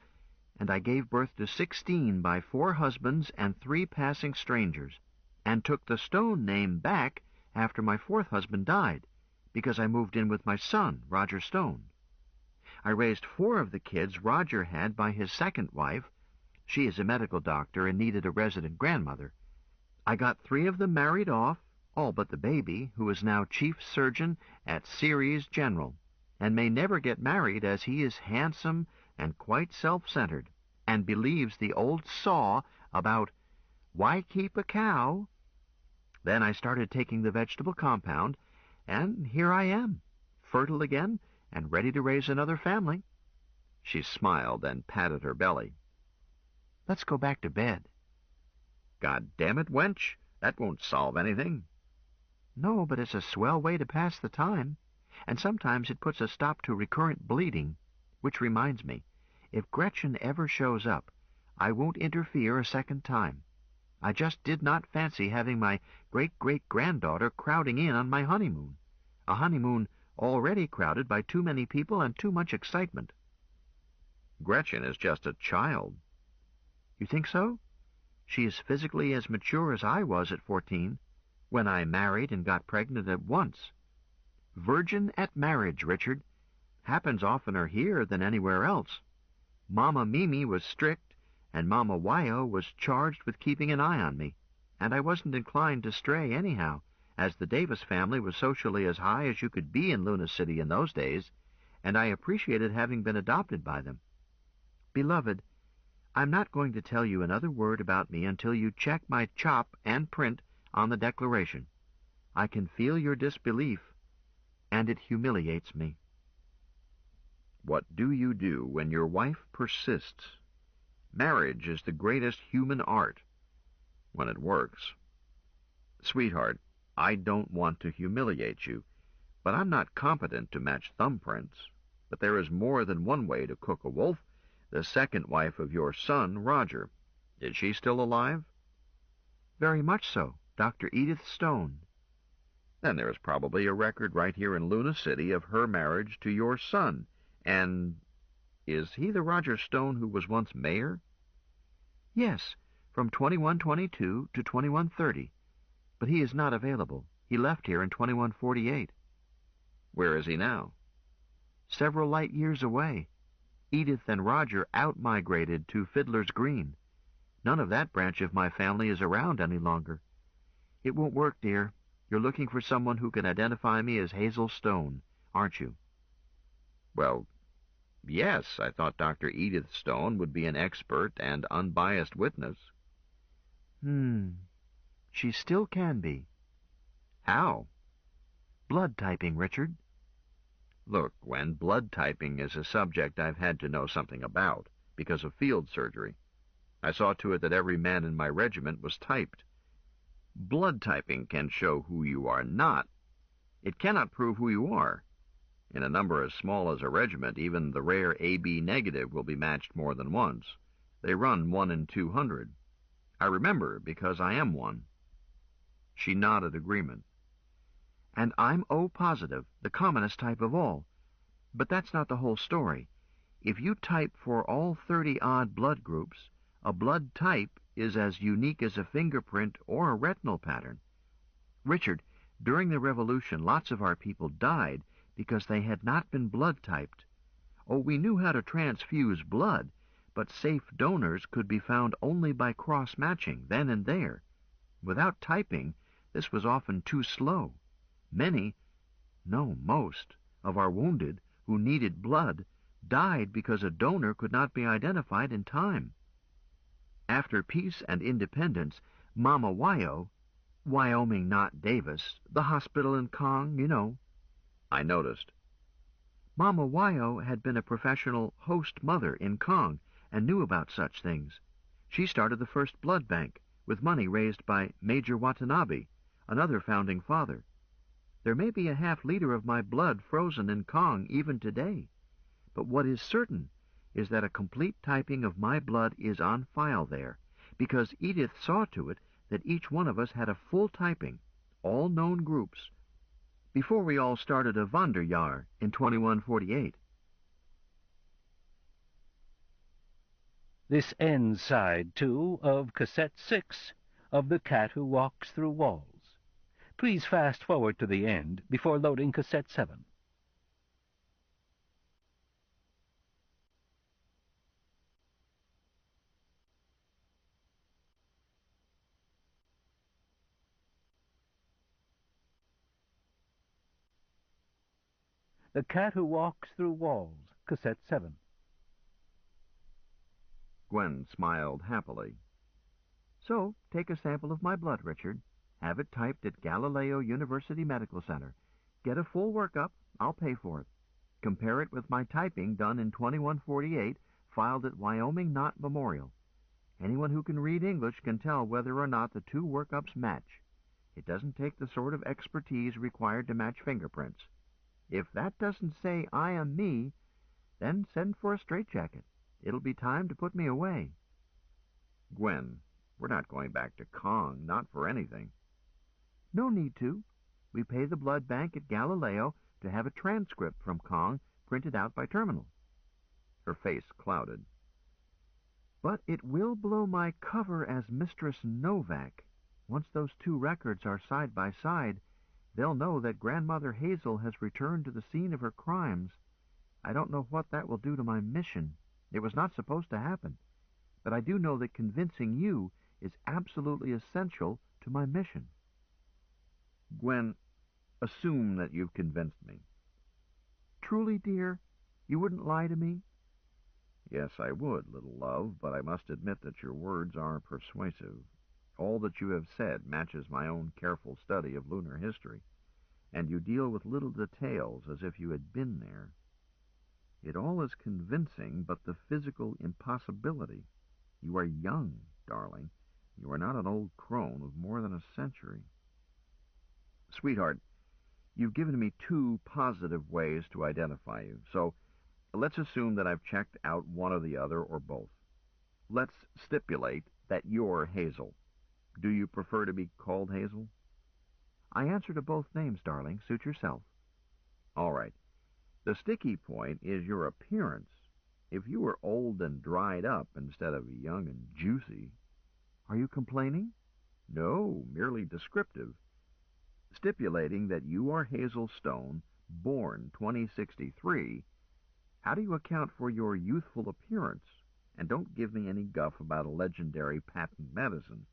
and I gave birth to 16 by 4 husbands and 3 passing strangers, and took the Stone name back after my 4th husband died, because I moved in with my son, Roger Stone. I raised 4 of the kids Roger had by his second wife. She is a medical doctor and needed a resident grandmother. I got 3 of them married off, all but the baby, who is now chief surgeon at Ceres General, and may never get married as he is handsome and quite self-centered, and believes the old saw about, why keep a cow? Then I started taking the vegetable compound, and here I am, fertile again, and ready to raise another family. She smiled and patted her belly. Let's go back to bed. God damn it, wench, that won't solve anything. No, but it's a swell way to pass the time, and sometimes it puts a stop to recurrent bleeding, which reminds me, if Gretchen ever shows up, I won't interfere a second time. I just did not fancy having my great-great-granddaughter crowding in on my honeymoon, a honeymoon already crowded by too many people and too much excitement. Gretchen is just a child. You think so? She is physically as mature as I was at 14, when I married and got pregnant at once. Virgin at marriage, Richard. Happens oftener here than anywhere else. Mama Mimi was strict, and Mama Wyo was charged with keeping an eye on me, and I wasn't inclined to stray anyhow, as the Davis family was socially as high as you could be in Luna City in those days, and I appreciated having been adopted by them. Beloved, I'm not going to tell you another word about me until you check my chop and print on the Declaration. I can feel your disbelief, and it humiliates me. What do you do when your wife persists? Marriage is the greatest human art, when it works. Sweetheart, I don't want to humiliate you, but I'm not competent to match thumbprints. But there is more than one way to cook a wolf. The second wife of your son, Roger. Is she still alive? Very much so, Dr. Edith Stone. Then there is probably a record right here in Luna City of her marriage to your son. And is he the Roger Stone who was once mayor? Yes, from 2122 to 2130. But he is not available. He left here in 2148. Where is he now? Several light years away. Edith and Roger out-migrated to Fiddler's Green. None of that branch of my family is around any longer. It won't work, dear. You're looking for someone who can identify me as Hazel Stone, aren't you? Well, yes, I thought Dr. Edith Stone would be an expert and unbiased witness. She still can be. How? Blood typing, Richard. Look, Gwen, blood typing is a subject I've had to know something about, because of field surgery. I saw to it that every man in my regiment was typed. Blood typing can show who you are not. It cannot prove who you are. In a number as small as a regiment, even the rare AB negative will be matched more than once. They run 1 in 200. I remember, because I am one. She nodded agreement. And I'm O positive, the commonest type of all. But that's not the whole story. If you type for all 30-odd blood groups, a blood type is as unique as a fingerprint or a retinal pattern. Richard, during the Revolution, lots of our people died because they had not been blood typed. Oh, we knew how to transfuse blood, but safe donors could be found only by cross-matching, then and there. Without typing, this was often too slow. Most, of our wounded who needed blood died because a donor could not be identified in time. After peace and independence, Mama Wyo, Wyoming Not Davis, the hospital in Kong, you know. I noticed. Mama Wyo had been a professional host mother in Kong and knew about such things. She started the first blood bank with money raised by Major Watanabe, another founding father. There may be a half-liter of my blood frozen in Kong even today, but what is certain is that a complete typing of my blood is on file there, because Edith saw to it that each one of us had a full typing, all known groups, before we all started a Wanderjahr in 2148. This ends side 2 of cassette 6 of The Cat Who Walks Through Walls. Please fast forward to the end before loading cassette 7. The Cat Who Walks Through Walls, cassette 7. Gwen smiled happily. So, take a sample of my blood, Richard. Have it typed at Galileo University Medical Center. Get a full workup. I'll pay for it. Compare it with my typing done in 2148, filed at Wyoming Knott Memorial. Anyone who can read English can tell whether or not the two workups match. It doesn't take the sort of expertise required to match fingerprints. If that doesn't say I am me, then send for a straitjacket. It'll be time to put me away. Gwen, we're not going back to Kong, not for anything. No need to. We pay the blood bank at Galileo to have a transcript from Kong printed out by terminal. Her face clouded. But it will blow my cover as Mistress Novak. Once those two records are side by side, they'll know that Grandmother Hazel has returned to the scene of her crimes. I don't know what that will do to my mission. It was not supposed to happen. But I do know that convincing you is absolutely essential to my mission. Gwen, assume that you've convinced me. Truly, dear? You wouldn't lie to me? Yes, I would, little love, but I must admit that your words are persuasive. All that you have said matches my own careful study of lunar history, and you deal with little details as if you had been there. It all is convincing, but the physical impossibility. You are young, darling. You are not an old crone of more than a century. Sweetheart, you've given me two positive ways to identify you, so let's assume that I've checked out one or the other or both. Let's stipulate that you're Hazel. Do you prefer to be called Hazel? I answer to both names, darling. Suit yourself. All right. The sticky point is your appearance. If you were old and dried up instead of young and juicy... Are you complaining? No, merely descriptive. Stipulating that you are Hazel Stone, born 2063, how do you account for your youthful appearance? And don't give me any guff about a legendary patent medicine.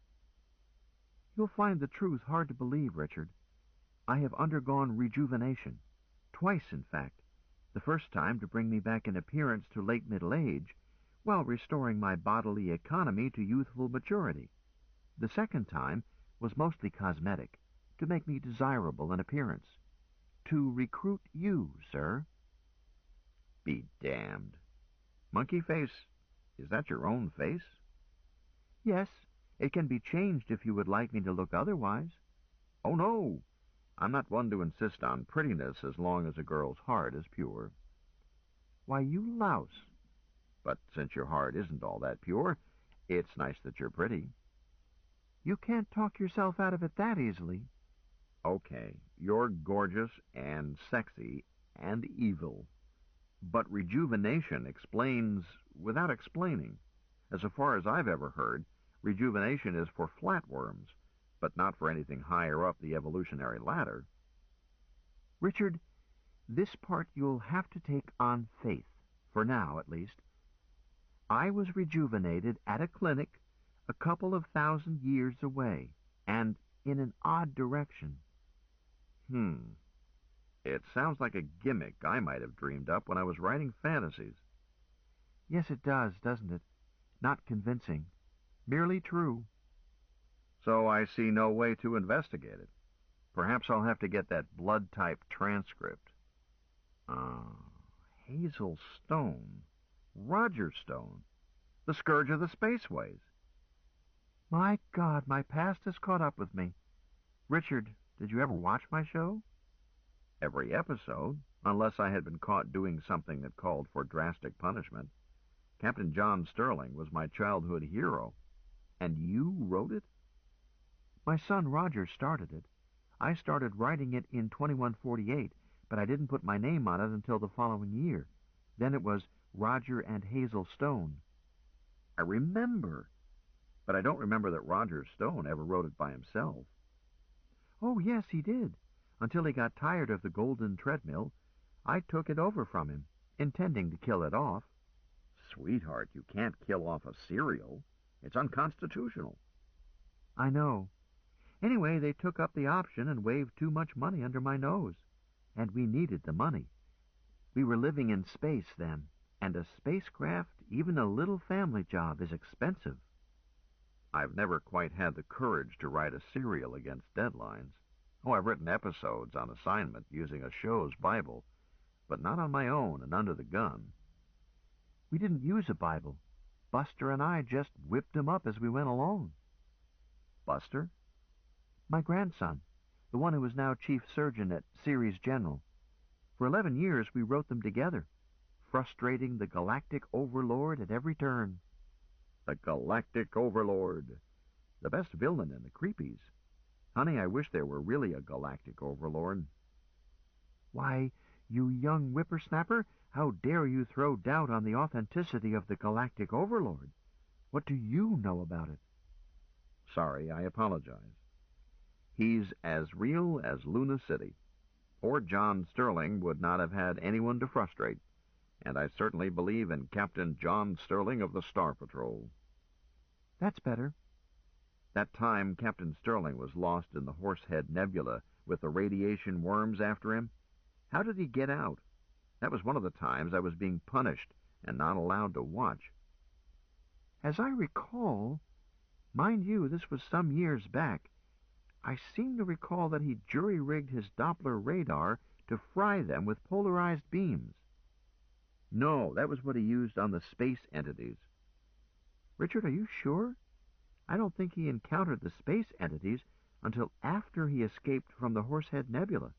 You'll find the truth hard to believe, Richard. I have undergone rejuvenation. Twice, in fact. The first time to bring me back in appearance to late middle age, while restoring my bodily economy to youthful maturity. The second time was mostly cosmetic, to make me desirable in appearance. To recruit you, sir. Be damned. Monkey face, is that your own face? Yes, it can be changed if you would like me to look otherwise. Oh, no. I'm not one to insist on prettiness as long as a girl's heart is pure. Why, you louse. But since your heart isn't all that pure, it's nice that you're pretty. You can't talk yourself out of it that easily. Okay, you're gorgeous and sexy and evil. But rejuvenation explains without explaining. As far as I've ever heard, rejuvenation is for flatworms, but not for anything higher up the evolutionary ladder. Richard, this part you'll have to take on faith, for now at least. I was rejuvenated at a clinic a couple of 1,000 years away, and in an odd direction. It sounds like a gimmick I might have dreamed up when I was writing fantasies. Yes, it does, doesn't it? Not convincing. Merely true. So I see no way to investigate it. Perhaps I'll have to get that blood-type transcript. Hazel Stone. Roger Stone. The scourge of the spaceways. My God, my past has caught up with me. Richard, did you ever watch my show? Every episode, unless I had been caught doing something that called for drastic punishment. Captain John Sterling was my childhood hero. And you wrote it? My son Roger started it. I started writing it in 2148, but I didn't put my name on it until the following year. Then it was Roger and Hazel Stone. I remember. But I don't remember that Roger Stone ever wrote it by himself. Oh, yes, he did. Until he got tired of the golden treadmill, I took it over from him, intending to kill it off. Sweetheart, you can't kill off a serial. It's unconstitutional. I know. Anyway, they took up the option and waved too much money under my nose. And we needed the money. We were living in space then, and a spacecraft, even a little family job, is expensive. I've never quite had the courage to write a serial against deadlines. Oh, I've written episodes on assignment using a show's Bible, but not on my own and under the gun. We didn't use a Bible. Buster and I just whipped him up as we went along. Buster? My grandson, the one who is now chief surgeon at Ceres General. For 11 years we wrote them together, frustrating the galactic overlord at every turn. The Galactic Overlord. The best villain in the Creepies. Honey, I wish there were really a Galactic Overlord. Why, you young whippersnapper, how dare you throw doubt on the authenticity of the Galactic Overlord? What do you know about it? Sorry, I apologize. He's as real as Luna City. Poor John Sterling would not have had anyone to frustrate. And I certainly believe in Captain John Sterling of the Star Patrol. That's better. That time Captain Sterling was lost in the Horsehead Nebula with the radiation worms after him. How did he get out? That was one of the times I was being punished and not allowed to watch. As I recall, mind you, this was some years back, I seem to recall that he jury-rigged his Doppler radar to fry them with polarized beams. No, that was what he used on the space entities. Richard, are you sure? I don't think he encountered the space entities until after he escaped from the Horsehead Nebula,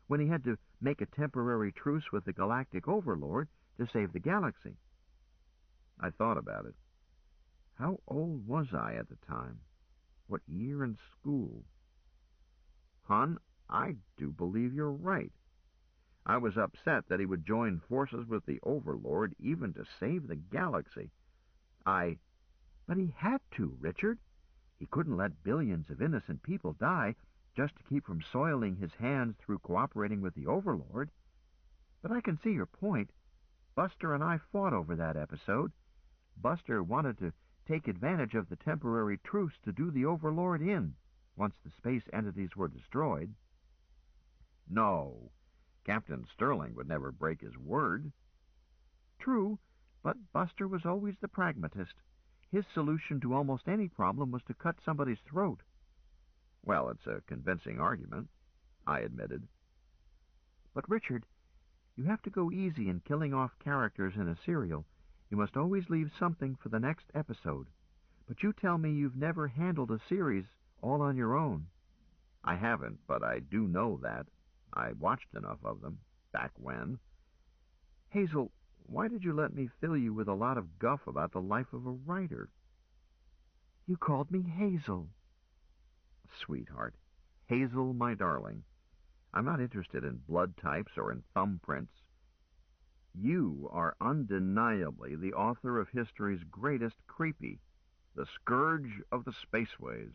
when he had to make a temporary truce with the Galactic Overlord to save the galaxy. I thought about it. How old was I at the time? What year in school? Hon, I do believe you're right. I was upset that he would join forces with the Overlord even to save the galaxy. But he had to, Richard. He couldn't let billions of innocent people die just to keep from soiling his hands through cooperating with the Overlord. But I can see your point. Buster and I fought over that episode. Buster wanted to take advantage of the temporary truce to do the Overlord in, once the space entities were destroyed. No, Captain Sterling would never break his word. True, but Buster was always the pragmatist. His solution to almost any problem was to cut somebody's throat. Well, it's a convincing argument, I admitted. But, Richard, you have to go easy in killing off characters in a serial. You must always leave something for the next episode. But you tell me you've never handled a series all on your own. I haven't, but I do know that. I watched enough of them, back when. Hazel, why did you let me fill you with a lot of guff about the life of a writer? You called me Hazel. Sweetheart. Hazel, my darling. I'm not interested in blood types or in thumbprints. You are undeniably the author of history's greatest creepy, the scourge of the spaceways.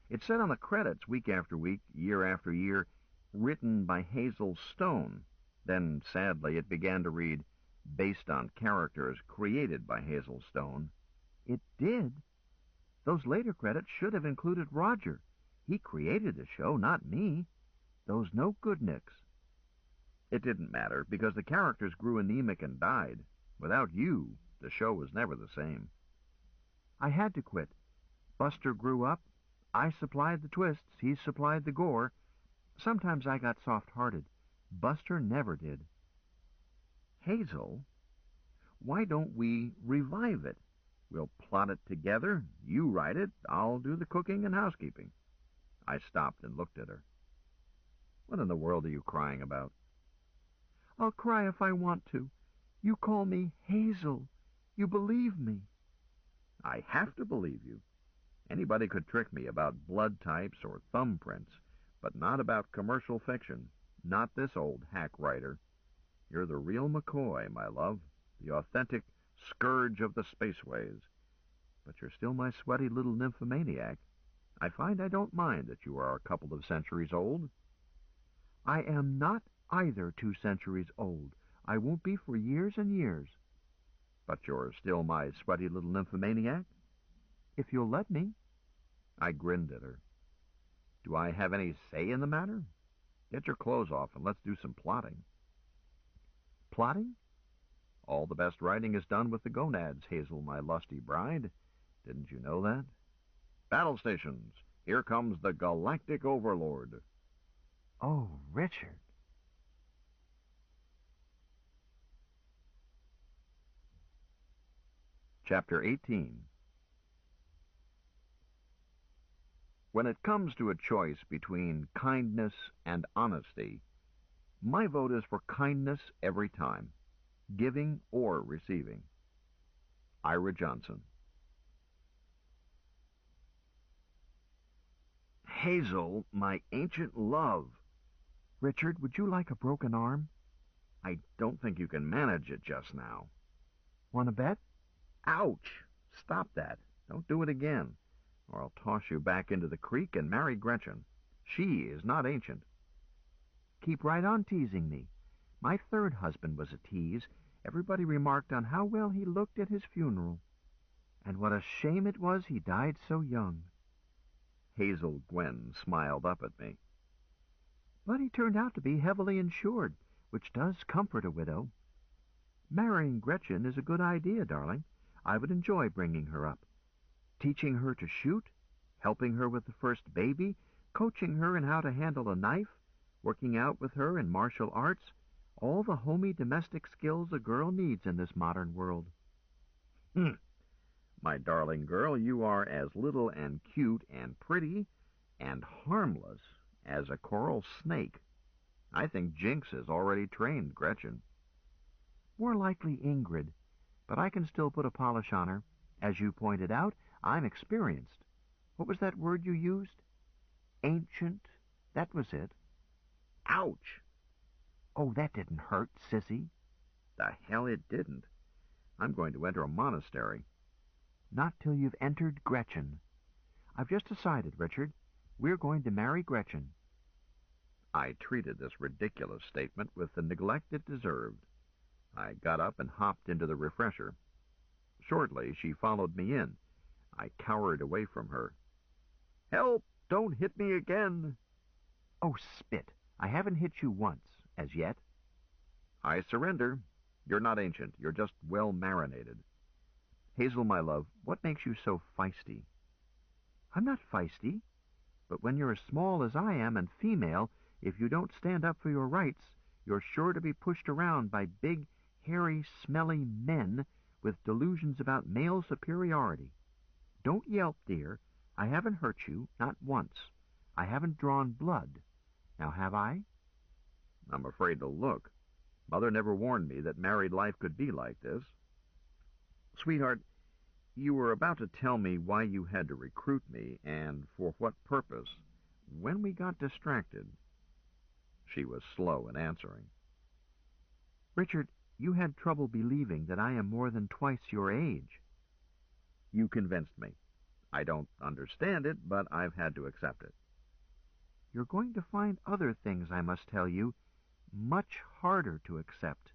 It said on the credits week after week, year after year, written by Hazel Stone. Then, sadly, it began to read, based on characters created by Hazel Stone. It did? Those later credits should have included Roger. He created the show, not me. Those no-good-nicks. It didn't matter, because the characters grew anemic and died. Without you, the show was never the same. I had to quit. Buster grew up. I supplied the twists. He supplied the gore. Sometimes I got soft-hearted. Buster never did. Hazel, why don't we revive it? We'll plot it together. You write it. I'll do the cooking and housekeeping. I stopped and looked at her. What in the world are you crying about? I'll cry if I want to. You call me Hazel. You believe me. I have to believe you. Anybody could trick me about blood types or thumbprints, but not about commercial fiction. Not this old hack writer. You're the real McCoy, my love, the authentic scourge of the spaceways. But you're still my sweaty little nymphomaniac. I find I don't mind that you are a couple of centuries old. I am not either 2 centuries old. I won't be for years and years. But you're still my sweaty little nymphomaniac? If you'll let me. I grinned at her. Do I have any say in the matter? Get your clothes off and let's do some plotting. Plotting? All the best writing is done with the gonads, Hazel, my lusty bride. Didn't you know that? Battle stations, here comes the Galactic Overlord. Oh, Richard. Chapter 18. When it comes to a choice between kindness and honesty, my vote is for kindness every time, giving or receiving. Ira Johnson. Hazel, my ancient love. Richard, would you like a broken arm? I don't think you can manage it just now. Want to bet? Ouch! Stop that. Don't do it again, or I'll toss you back into the creek and marry Gretchen. She is not ancient. Keep right on teasing me. My third husband was a tease. Everybody remarked on how well he looked at his funeral. And what a shame it was he died so young. Hazel Gwen smiled up at me. But he turned out to be heavily insured, which does comfort a widow. Marrying Gretchen is a good idea, darling. I would enjoy bringing her up. Teaching her to shoot, helping her with the first baby, coaching her in how to handle a knife, working out with her in martial arts, all the homey domestic skills a girl needs in this modern world. My darling girl, you are as little and cute and pretty and harmless as a coral snake. I think Jinx has already trained Gretchen. More likely Ingrid, but I can still put a polish on her. As you pointed out, I'm experienced. What was that word you used? Ancient. That was it. Ouch! Oh, that didn't hurt, sissy. The hell it didn't. I'm going to enter a monastery. Not till you've entered Gretchen. I've just decided, Richard. We're going to marry Gretchen. I treated this ridiculous statement with the neglect it deserved. I got up and hopped into the refresher. Shortly, she followed me in. I cowered away from her. Help! Don't hit me again! Oh, spit. I haven't hit you once, as yet. I surrender. You're not ancient. You're just well marinated. Hazel, my love, what makes you so feisty? I'm not feisty, but when you're as small as I am and female, if you don't stand up for your rights, you're sure to be pushed around by big, hairy, smelly men with delusions about male superiority. Don't yelp, dear. I haven't hurt you, not once. I haven't drawn blood. Now, have I? I'm afraid to look. Mother never warned me that married life could be like this. Sweetheart, you were about to tell me why you had to recruit me and for what purpose when we got distracted. She was slow in answering. Richard, you had trouble believing that I am more than twice your age. You convinced me. I don't understand it, but I've had to accept it. You're going to find other things, I must tell you, much harder to accept.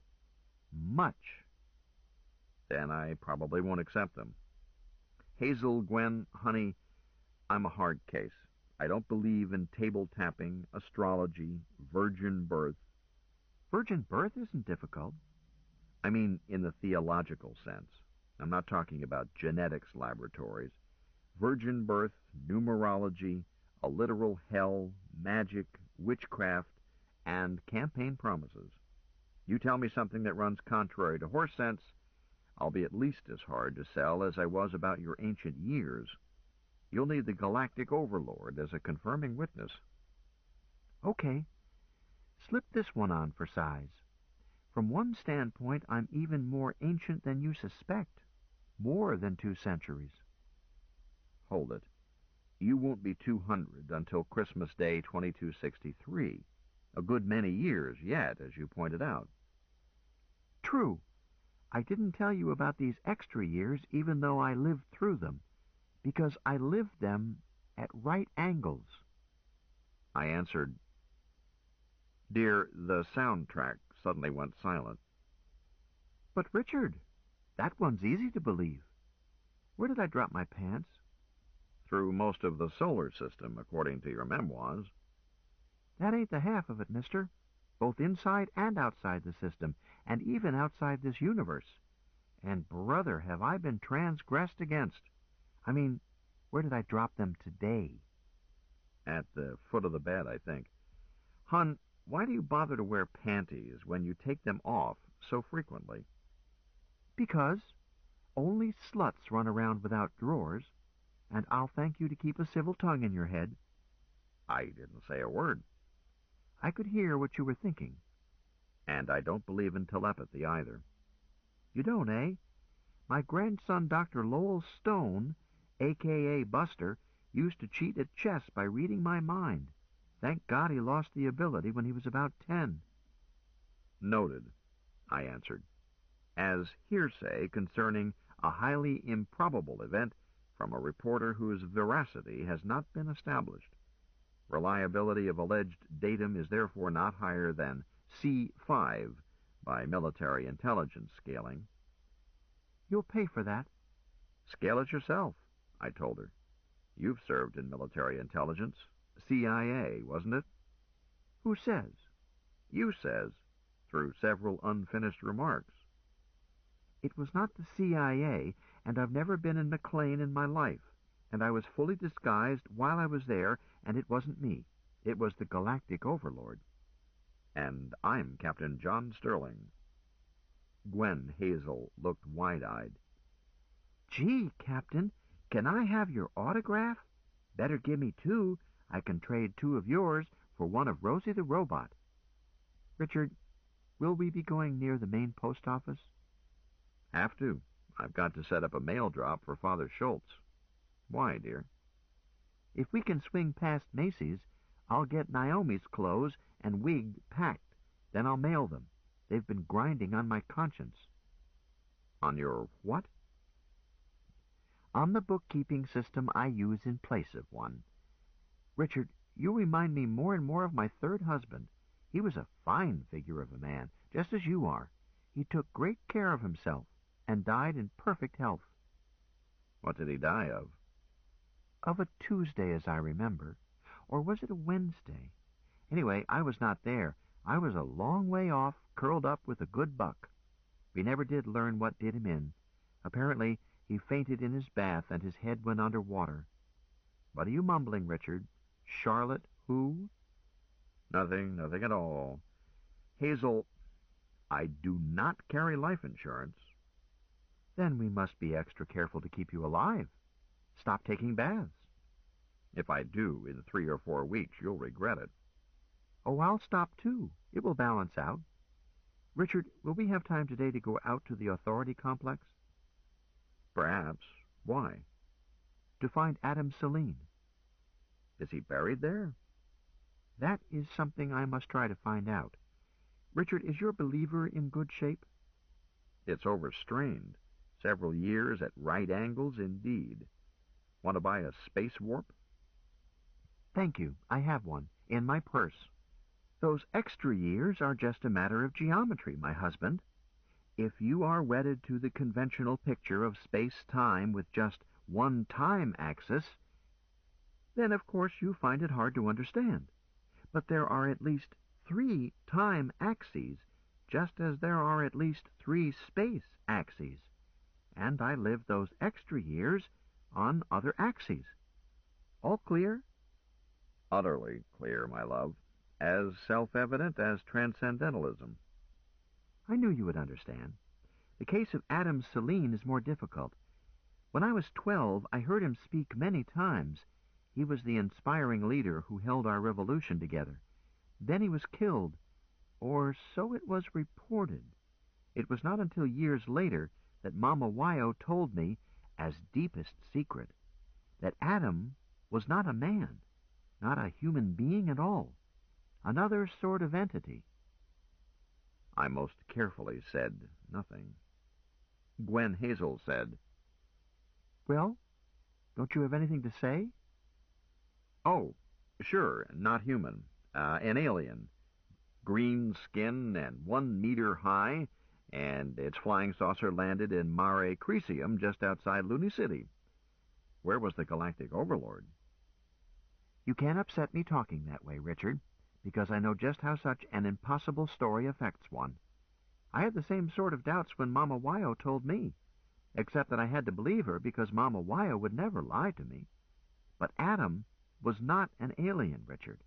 Much. Then I probably won't accept them. Hazel, Gwen, honey, I'm a hard case. I don't believe in table tapping, astrology, virgin birth. Virgin birth isn't difficult. I mean in the theological sense. I'm not talking about genetics laboratories. Virgin birth, numerology, a literal hell, magic, witchcraft, and campaign promises. You tell me something that runs contrary to horse sense, I'll be at least as hard to sell as I was about your ancient years. You'll need the galactic overlord as a confirming witness. Okay. Slip this one on for size. From one standpoint, I'm even more ancient than you suspect. More than 2 centuries. Hold it. You won't be 200 until Christmas Day 2263. A good many years yet, as you pointed out. True. I didn't tell you about these extra years even though I lived through them, because I lived them at right angles. I answered, Dear, the soundtrack suddenly went silent. But Richard, that one's easy to believe. Where did I drop my pants? Through most of the solar system, according to your memoirs. That ain't the half of it, mister. Both inside and outside the system, and even outside this universe. And, brother, have I been transgressed against. I mean, where did I drop them today? At the foot of the bed, I think. Hun, why do you bother to wear panties when you take them off so frequently? Because only sluts run around without drawers, and I'll thank you to keep a civil tongue in your head. I didn't say a word. I could hear what you were thinking. And I don't believe in telepathy either. You don't, eh? My grandson, Dr. Lowell Stone, a.k.a. Buster, used to cheat at chess by reading my mind. Thank God he lost the ability when he was about 10. Noted, I answered, as hearsay concerning a highly improbable event from a reporter whose veracity has not been established. Reliability of alleged datum is therefore not higher than C5 by military intelligence scaling. You'll pay for that. Scale it yourself, I told her. You've served in military intelligence. CIA, wasn't it? Who says? You says, through several unfinished remarks. It was not the CIA, and I've never been in McLean in my life. And I was fully disguised while I was there, and it wasn't me. It was the Galactic Overlord. And I'm Captain John Sterling. Gwen Hazel looked wide-eyed. Gee, Captain, can I have your autograph? Better give me 2. I can trade 2 of yours for 1 of Rosie the Robot. Richard, will we be going near the main post office? Have to. I've got to set up a mail drop for Father Schultz. Why, dear? If we can swing past Macy's, I'll get Naomi's clothes and wig packed. Then I'll mail them. They've been grinding on my conscience. On your what? On the bookkeeping system I use in place of one. Richard, you remind me more and more of my 3rd husband. He was a fine figure of a man, just as you are. He took great care of himself and died in perfect health. What did he die of? Of a Tuesday, as I remember. Or was it a Wednesday? Anyway, I was not there. I was a long way off, curled up with a good buck. We never did learn what did him in. Apparently, He fainted in his bath, and his head went under water. What are you mumbling, Richard? Charlotte who? Nothing at all. Hazel, I do not carry life insurance. Then we must be extra careful to keep you alive. Stop taking baths. If I do, in 3 or 4 weeks, you'll regret it. Oh, I'll stop too. It will balance out. Richard, will we have time today to go out to the authority complex? Perhaps. Why? To find Adam Celine. Is he buried there? That is something I must try to find out. Richard, is your believer in good shape? It's overstrained. Several years at right angles indeed. Want to buy a space warp? Thank you. I have one. In my purse. Those extra years are just a matter of geometry, my husband. If you are wedded to the conventional picture of space-time with just one time axis, then of course you find it hard to understand. But there are at least 3 time axes, just as there are at least 3 space axes. And I live those extra years on other axes. All clear? Utterly clear, my love. As self-evident as transcendentalism. I knew you would understand. The case of Adam Celine is more difficult. When I was 12, I heard him speak many times. He was the inspiring leader who held our revolution together. Then he was killed, or so it was reported. It was not until years later that Mama Wyo told me, as deepest secret, that Adam was not a man, not a human being at all, another sort of entity. I most carefully said nothing. Gwen Hazel said, Well, don't you have anything to say? Oh, sure, not human. An alien. Green skin and 1 meter high, and its flying saucer landed in Mare Crisium just outside Looney City. Where was the galactic overlord? You can't upset me talking that way, Richard, because I know just how such an impossible story affects one. I had the same sort of doubts when Mama Wyo told me, except that I had to believe her because Mama Wyo would never lie to me. But Adam was not an alien, Richard.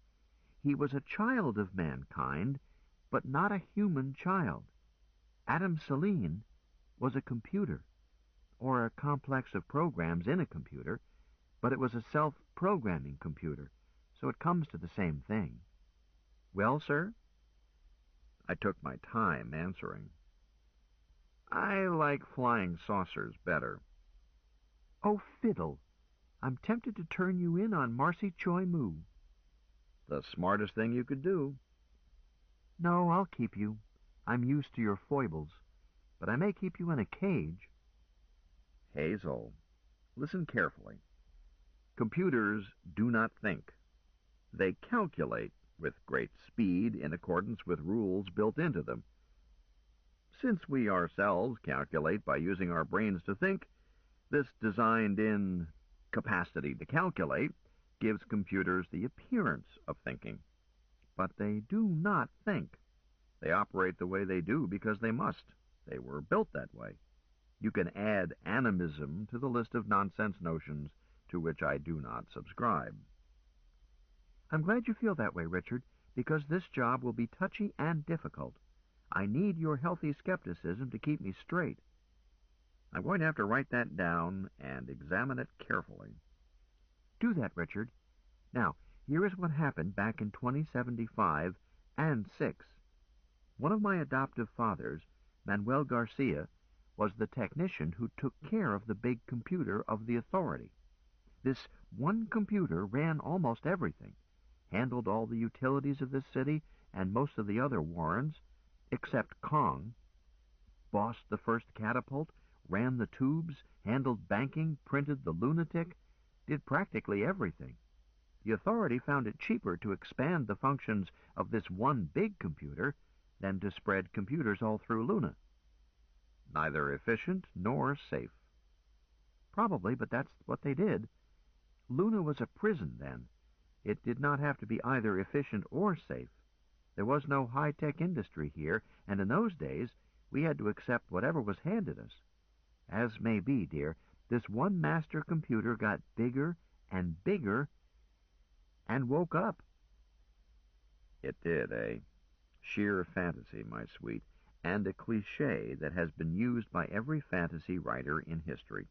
He was a child of mankind, but not a human child. Adam Celine was a computer, or a complex of programs in a computer, but it was a self-programming computer, so it comes to the same thing. Well, sir? I took my time answering. I like flying saucers better. Oh, fiddle! I'm tempted to turn you in on Marcy Choi Moo. The smartest thing you could do. No, I'll keep you. I'm used to your foibles, but I may keep you in a cage. Hazel, listen carefully. Computers do not think. They calculate with great speed in accordance with rules built into them. Since we ourselves calculate by using our brains to think, this designed-in capacity to calculate gives computers the appearance of thinking. But they do not think. They operate the way they do because they must. They were built that way. You can add animism to the list of nonsense notions to which I do not subscribe. I'm glad you feel that way, Richard, because this job will be touchy and difficult. I need your healthy skepticism to keep me straight. I'm going to have to write that down and examine it carefully. Do that, Richard. Now, here is what happened back in 2075 and 6. One of my adoptive fathers, Manuel Garcia, was the technician who took care of the big computer of the authority. This one computer ran almost everything, handled all the utilities of this city and most of the other warrens, except Kong, bossed the first catapult, ran the tubes, handled banking, printed the lunatic, did practically everything. The authority found it cheaper to expand the functions of this one big computer than to spread computers all through Luna. Neither efficient nor safe. Probably, but that's what they did. Luna was a prison then. It did not have to be either efficient or safe. There was no high-tech industry here, and in those days we had to accept whatever was handed us. As may be, dear, This one master computer got bigger and bigger and woke up. It did, eh? Sheer fantasy, my sweet, and a cliché that has been used by every fantasy writer in history.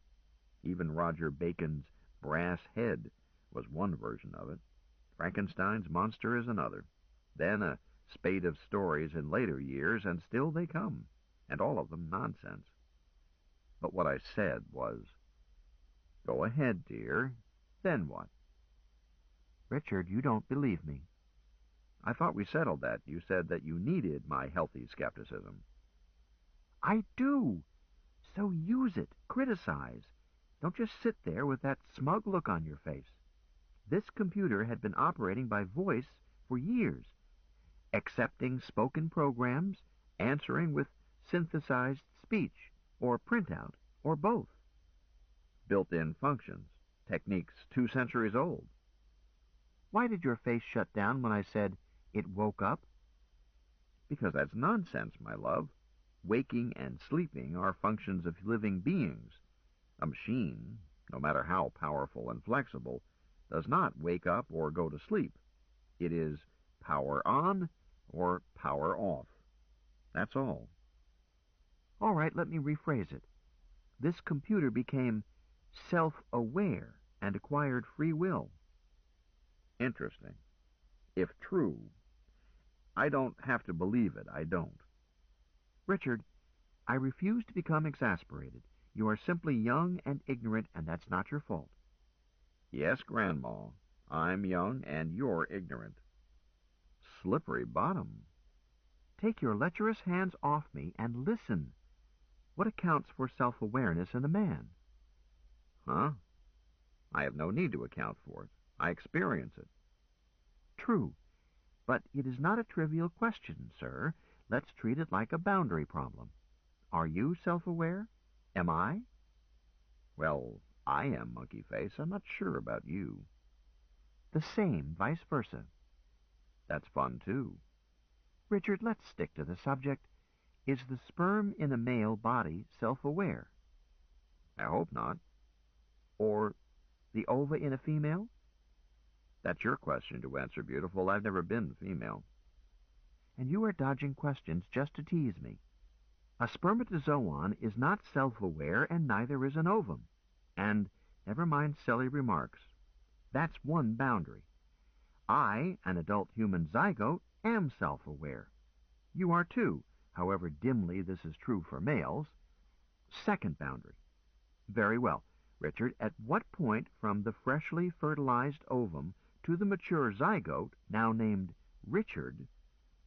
Even Roger Bacon's brass head was one version of it. Frankenstein's monster is another. Then a spate of stories in later years, and still they come, and all of them nonsense. But what I said was, go ahead, dear. Then what? Richard, you don't believe me. I thought we settled that. You said that you needed my healthy skepticism. I do. So use it. Criticize. Don't just sit there with that smug look on your face. This computer had been operating by voice for years, accepting spoken programs, answering with synthesized speech, or printout, or both. Built-in functions, techniques 2 centuries old. Why did your face shut down when I said it woke up? Because that's nonsense, my love. Waking and sleeping are functions of living beings. A machine, no matter how powerful and flexible, does not wake up or go to sleep. It is power on or power off. That's all. All right, let me rephrase it. This computer became self-aware and acquired free will. Interesting. If true, I don't have to believe it. I don't. Richard, I refuse to become exasperated. You are simply young and ignorant, and that's not your fault. Yes, Grandma, I'm young and you're ignorant. Slippery bottom. Take your lecherous hands off me and listen. What accounts for self-awareness in a man? Huh? I have no need to account for it. I experience it. True, but it is not a trivial question, sir. Let's treat it like a boundary problem. Are you self-aware? Am I? Well, I am, Monkey Face. I'm not sure about you. The same, vice versa. That's fun, too. Richard, let's stick to the subject. Is the sperm in a male body self-aware? I hope not. Or the ova in a female? That's your question to answer, beautiful. I've never been female. And you are dodging questions just to tease me. A spermatozoon is not self-aware, and neither is an ovum. And never mind silly remarks. That's one boundary. I, an adult human zygote, am self-aware. You are too, however dimly this is true for males. Second boundary. Very well. Richard, at what point from the freshly fertilized ovum to the mature zygote, now named Richard,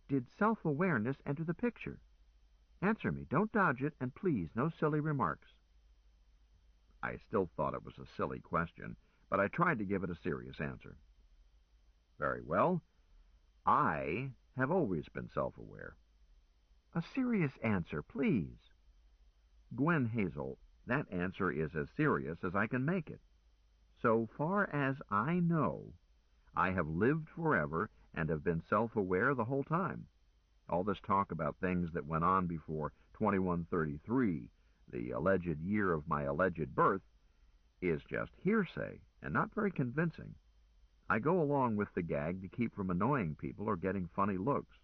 did self-awareness enter the picture? Answer me. Don't dodge it, and please, no silly remarks. I still thought it was a silly question, but I tried to give it a serious answer. Very well. I have always been self-aware. A serious answer, please. Gwen Hazel, that answer is as serious as I can make it. So far as I know, I have lived forever and have been self-aware the whole time. All this talk about things that went on before 2133, the alleged year of my alleged birth, is just hearsay and not very convincing. I go along with the gag to keep from annoying people or getting funny looks.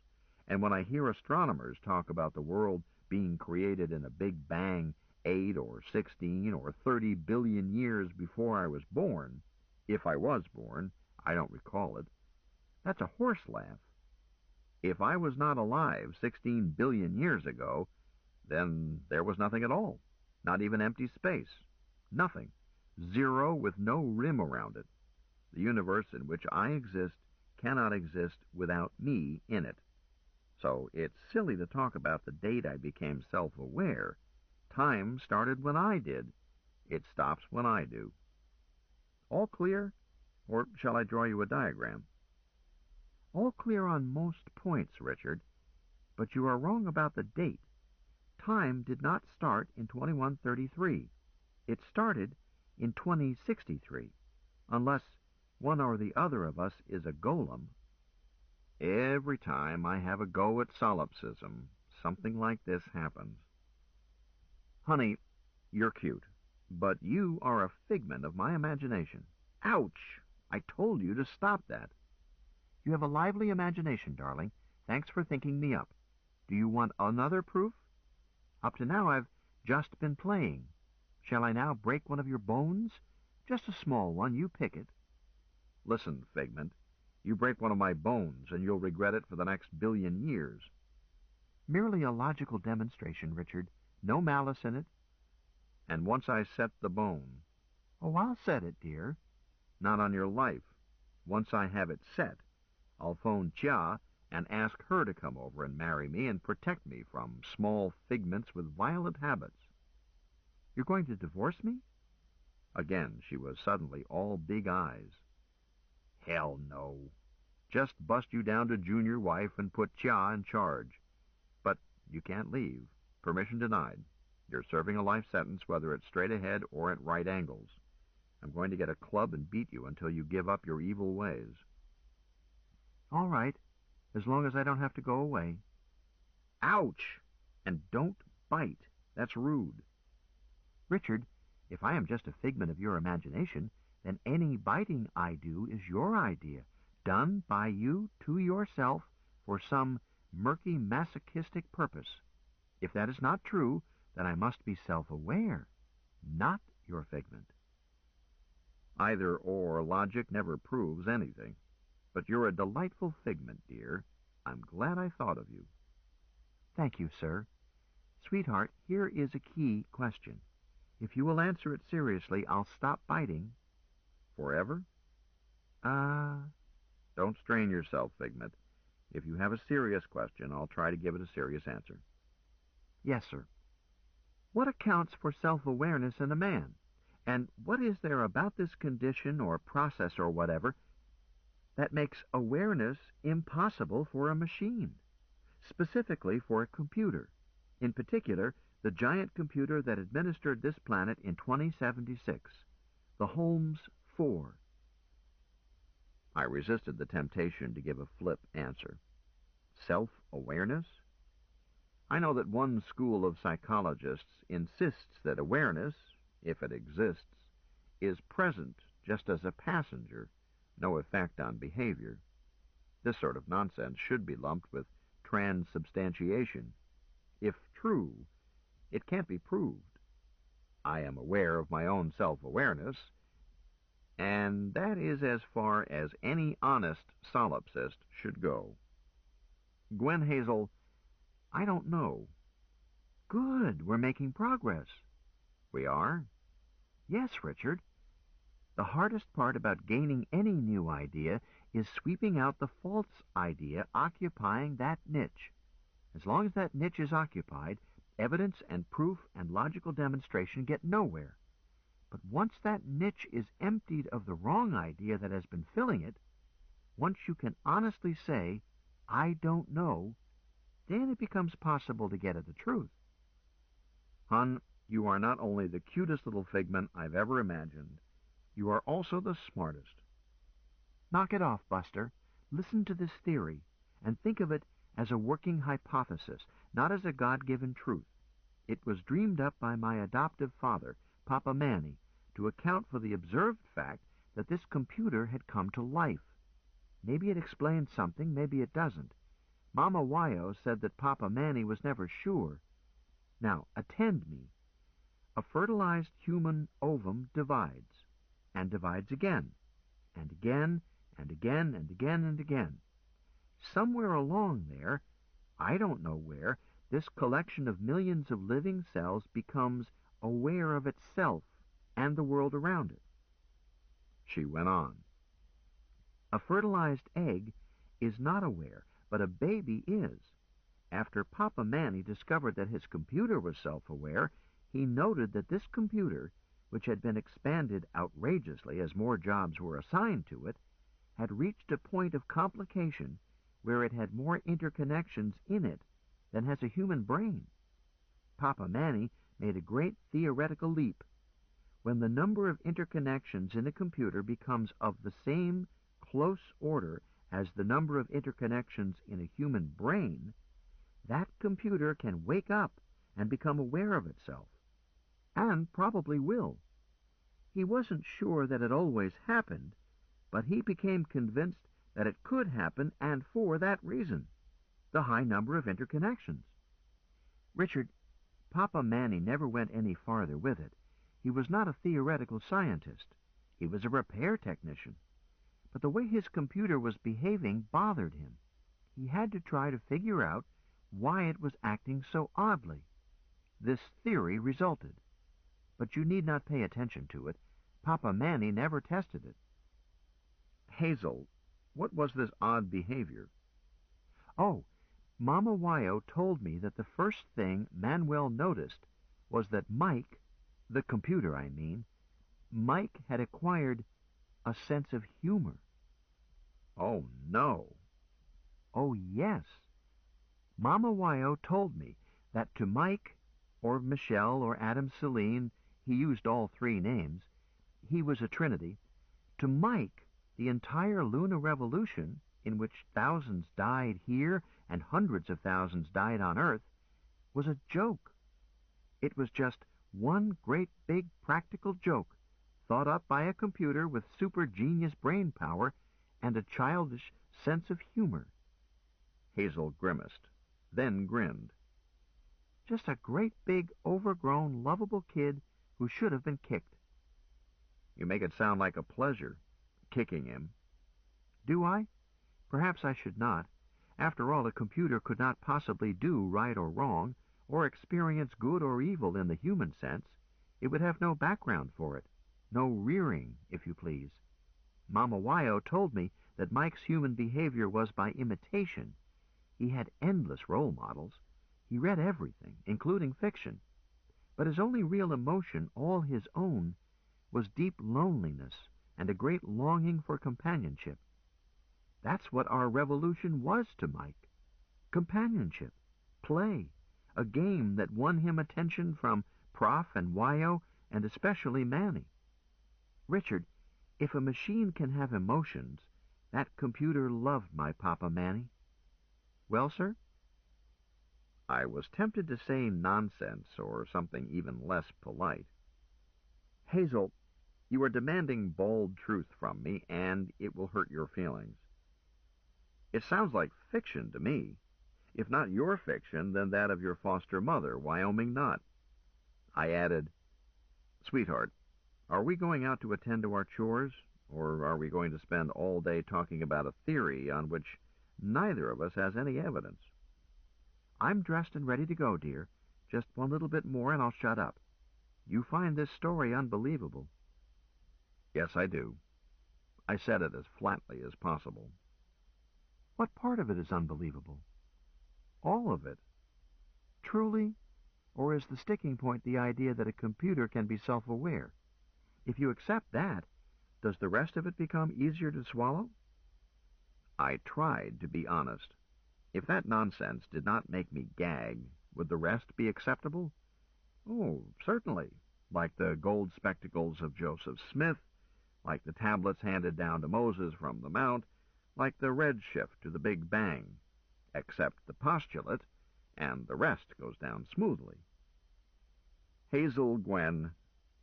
And when I hear astronomers talk about the world being created in a big bang 8 or 16 or 30 billion years before I was born, if I was born, I don't recall it, that's a horse laugh. If I was not alive 16 billion years ago, then there was nothing at all. Not even empty space. Nothing. Zero with no rim around it. The universe in which I exist cannot exist without me in it. So it's silly to talk about the date I became self-aware. Time started when I did. It stops when I do. All clear? Or shall I draw you a diagram? All clear on most points, Richard, but you are wrong about the date. Time did not start in 2133. It started in 2063, unless one or the other of us is a golem. Every time I have a go at solipsism, something like this happens. Honey, you're cute. But you are a figment of my imagination. Ouch! I told you to stop that. You have a lively imagination, darling. Thanks for thinking me up. Do you want another proof? Up to now I've just been playing. Shall I now break one of your bones? Just a small one, you pick it. Listen, Figment, you break one of my bones and you'll regret it for the next billion years. Merely a logical demonstration, Richard. No malice in it. And once I set the bone... Oh, I'll set it, dear. Not on your life. Once I have it set, I'll phone Chia and ask her to come over and marry me and protect me from small figments with violent habits. You're going to divorce me? Again, she was suddenly all big eyes. Hell no. Just bust you down to junior wife and put Chia in charge. But you can't leave. Permission denied. You're serving a life sentence, whether it's straight ahead or at right angles. I'm going to get a club and beat you until you give up your evil ways. All right, as long as I don't have to go away. Ouch! And don't bite. That's rude. Richard, if I am just a figment of your imagination, then any biting I do is your idea, done by you to yourself for some murky masochistic purpose. If that is not true, then I must be self-aware, not your figment. Either or logic never proves anything. But you're a delightful figment, dear. I'm glad I thought of you. Thank you, sir. Sweetheart, here is a key question. If you will answer it seriously, I'll stop biting. Forever? Don't strain yourself, Figment. If you have a serious question, I'll try to give it a serious answer. Yes, sir. What accounts for self-awareness in a man? And what is there about this condition or process or whatever that makes awareness impossible for a machine, specifically for a computer, in particular, the giant computer that administered this planet in 2076, the Holmes 4? I resisted the temptation to give a flip answer. Self-awareness? I know that one school of psychologists insists that awareness, if it exists, is present just as a passenger, no effect on behavior. This sort of nonsense should be lumped with transubstantiation. If true, it can't be proved. I am aware of my own self-awareness, and that is as far as any honest solipsist should go. Gwen Hazel, I don't know. Good, we're making progress. We are? Yes, Richard. The hardest part about gaining any new idea is sweeping out the false idea occupying that niche. As long as that niche is occupied, evidence and proof and logical demonstration get nowhere. But once that niche is emptied of the wrong idea that has been filling it, once you can honestly say, I don't know, then it becomes possible to get at the truth. Hon, you are not only the cutest little figment I've ever imagined, you are also the smartest. Knock it off, Buster. Listen to this theory, and think of it as a working hypothesis, not as a God-given truth. It was dreamed up by my adoptive father, Papa Manny, to account for the observed fact that this computer had come to life. Maybe it explains something, maybe it doesn't. Mama Wyo said that Papa Manny was never sure. Now, attend me. A fertilized human ovum divides, and divides again, and again, and again, and again, and again. Somewhere along there, I don't know where, this collection of millions of living cells becomes aware of itself and the world around it. She went on. A fertilized egg is not aware, but a baby is. After Papa Manny discovered that his computer was self-aware, he noted that this computer, which had been expanded outrageously as more jobs were assigned to it, had reached a point of complication where it had more interconnections in it than has a human brain. Papa Manny made a great theoretical leap. When the number of interconnections in a computer becomes of the same close order as the number of interconnections in a human brain, that computer can wake up and become aware of itself. and probably will. He wasn't sure that it always happened, but he became convinced that it could happen, and for that reason, the high number of interconnections. Richard, Papa Manny never went any farther with it. He was not a theoretical scientist. He was a repair technician. But the way his computer was behaving bothered him. He had to try to figure out why it was acting so oddly. This theory resulted. But you need not pay attention to it. Papa Manny never tested it. Hazel, what was this odd behavior? Oh, Mama Wyo told me that the first thing Manuel noticed was that Mike, the computer I mean, Mike had acquired a sense of humor. Oh, no. Oh, yes. Mama Wyo told me that to Mike, or Michelle, or Adam Celine, he used all three names, he was a trinity, to Mike, the entire lunar revolution, in which thousands died here and hundreds of thousands died on Earth, was a joke. It was just one great big practical joke, thought up by a computer with super genius brain power and a childish sense of humor. Hazel grimaced, then grinned. Just a great big overgrown lovable kid who should have been kicked. You make it sound like a pleasure, kicking him. Do I? Perhaps I should not. After all, a computer could not possibly do right or wrong, or experience good or evil in the human sense. It would have no background for it. No rearing, if you please. Mama Wyo told me that Mike's human behavior was by imitation. He had endless role models. He read everything, including fiction. But his only real emotion, all his own, was deep loneliness and a great longing for companionship. That's what our revolution was to Mike. Companionship, play, a game that won him attention from Prof and Wyo, and especially Manny. Richard, if a machine can have emotions, that computer loved my Papa Manny. Well, sir? I was tempted to say nonsense or something even less polite. Hazel, you are demanding bald truth from me, and it will hurt your feelings. It sounds like fiction to me. If not your fiction, then that of your foster mother, Wyoming Knott. I added, Sweetheart, are we going out to attend to our chores, or are we going to spend all day talking about a theory on which neither of us has any evidence? I'm dressed and ready to go, dear. Just one little bit more and I'll shut up. You find this story unbelievable. Yes, I do. I said it as flatly as possible. What part of it is unbelievable? All of it. Truly? Or is the sticking point the idea that a computer can be self-aware? If you accept that, does the rest of it become easier to swallow? I tried to be honest. If that nonsense did not make me gag, would the rest be acceptable? Oh, certainly. Like the gold spectacles of Joseph Smith, like the tablets handed down to Moses from the Mount, like the redshift to the Big Bang, except the postulate, and the rest goes down smoothly. Hazel Gwen,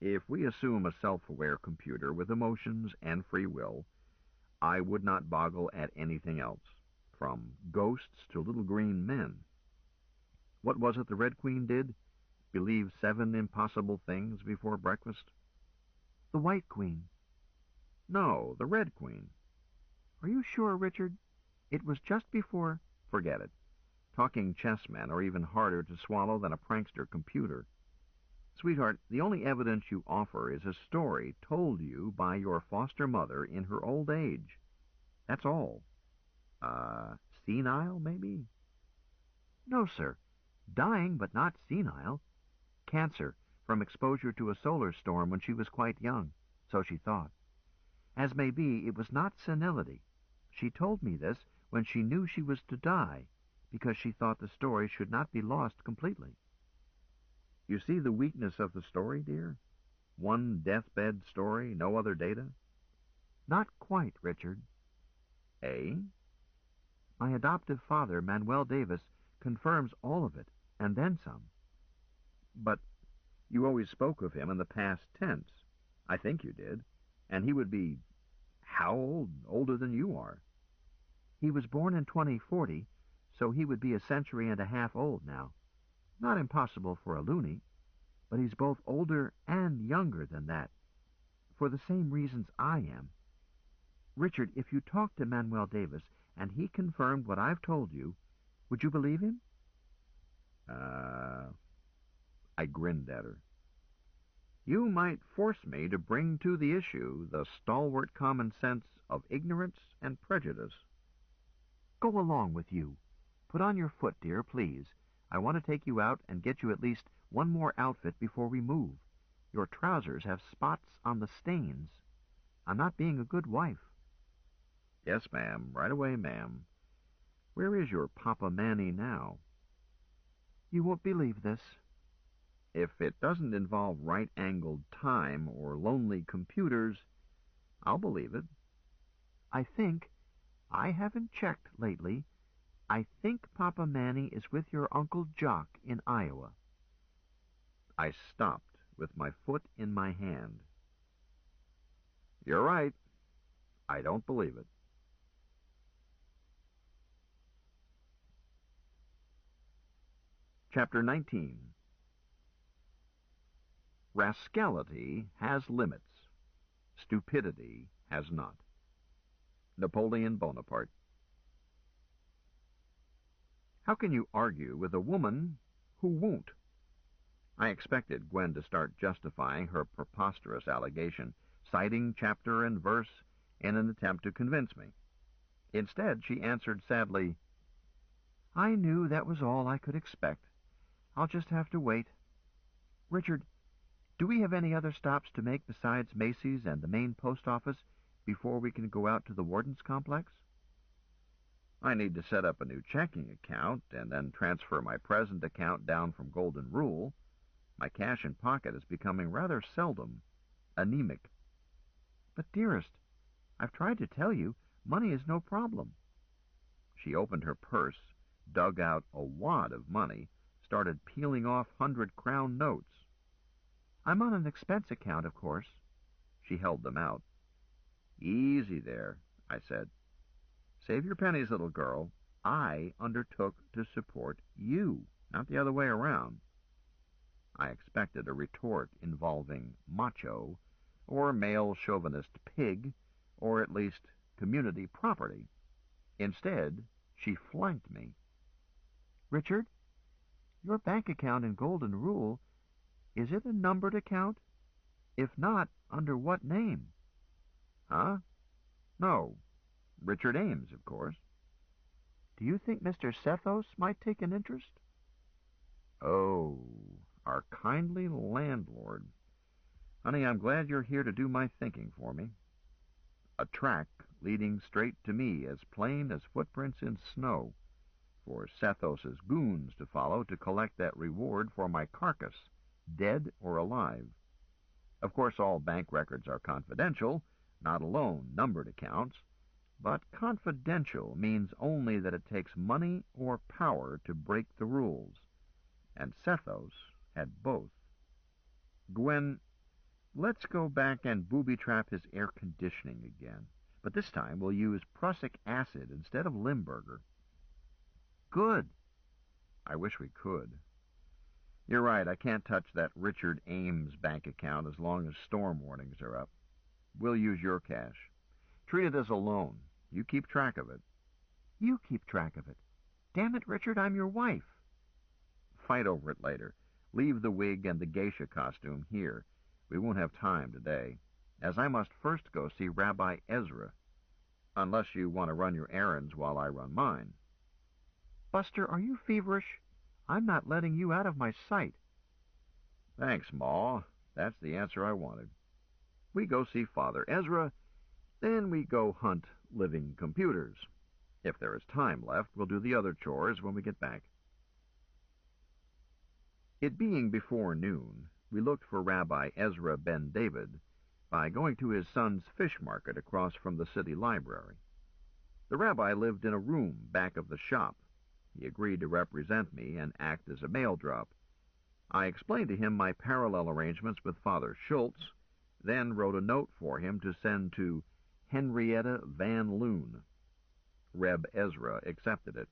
if we assume a self-aware computer with emotions and free will, I would not boggle at anything else, from ghosts to little green men. What was it the Red Queen did? Believe 7 impossible things before breakfast? The White Queen. No, the Red Queen. Are you sure, Richard? It was just before... Forget it. Talking chessmen are even harder to swallow than a prankster computer. Sweetheart, the only evidence you offer is a story told you by your foster mother in her old age. That's all. Senile, maybe? No, sir. Dying, but not senile. Cancer, from exposure to a solar storm when she was quite young, so she thought. As may be, it was not senility. She told me this when she knew she was to die, because she thought the story should not be lost completely. You see the weakness of the story, dear? One deathbed story, no other data? Not quite, Richard. Eh? My adoptive father, Manuel Davis, confirms all of it, and then some. But You always spoke of him in the past tense. I think you did. And he would be how old? Older than you are. He was born in 2040, so he would be a century and a half old now. Not impossible for a loony, but he's both older and younger than that, for the same reasons I am. Richard, if you talked to Manuel Davis and he confirmed what I've told you, would you believe him? I grinned at her. You might force me to bring to the issue the stalwart common sense of ignorance and prejudice. Go along with you. Put on your foot, dear, please. I want to take you out and get you at least one more outfit before we move. Your trousers have spots on the stains. I'm not being a good wife. Yes, ma'am. Right away, ma'am. Where is your Papa Manny now? You won't believe this. If it doesn't involve right-angled time or lonely computers, I'll believe it. I haven't checked lately, I think Papa Manny is with your Uncle Jock in Iowa. I stopped with my foot in my hand. You're right. I don't believe it. Chapter 19. Rascality has limits. Stupidity has not. Napoleon Bonaparte. How can you argue with a woman who won't? I expected Gwen to start justifying her preposterous allegation, citing chapter and verse in an attempt to convince me. Instead, she answered sadly, I knew that was all I could expect. I'll just have to wait. Richard, do we have any other stops to make besides Macy's and the main post office before we can go out to the Warden's complex? I need to set up a new checking account and then transfer my present account down from Golden Rule. My cash in pocket is becoming rather seldom anemic. But, dearest, I've tried to tell you, money is no problem. She opened her purse, dug out a wad of money, started peeling off 100-crown notes. I'm on an expense account, of course. She held them out. Easy there, I said. Save your pennies, little girl. I undertook to support you, not the other way around. I expected a retort involving macho, or male chauvinist pig, or at least community property. Instead, she flanked me. Richard, your bank account in Golden Rule, is it a numbered account? If not, under what name? Huh? No. Richard Ames, of course. Do you think Mr. Sethos might take an interest? Oh, our kindly landlord. Honey, I'm glad you're here to do my thinking for me. A track leading straight to me, as plain as footprints in snow, for Sethos's goons to follow to collect that reward for my carcass, dead or alive. Of course, all bank records are confidential, not alone numbered accounts, but confidential means only that it takes money or power to break the rules, and Sethos had both. Gwen, let's go back and booby-trap his air conditioning again, but this time we'll use prussic acid instead of Limburger. Good. I wish we could. You're right, I can't touch that Richard Ames bank account as long as storm warnings are up. We'll use your cash. Treat it as a loan. You keep track of it. You keep track of it. Damn it, Richard, I'm your wife. Fight over it later. Leave the wig and the geisha costume here. We won't have time today, as I must first go see Rabbi Ezra, unless you want to run your errands while I run mine. Buster, are you feverish? I'm not letting you out of my sight. Thanks, Ma. That's the answer I wanted. We go see Father Ezra, then we go hunt living computers. If there is time left, we'll do the other chores when we get back. It being before noon, we looked for Rabbi Ezra Ben David by going to his son's fish market across from the city library. The rabbi lived in a room back of the shop. He agreed to represent me and act as a mail drop. I explained to him my parallel arrangements with Father Schultz, then wrote a note for him to send to Henrietta Van Loon. Reb Ezra accepted it.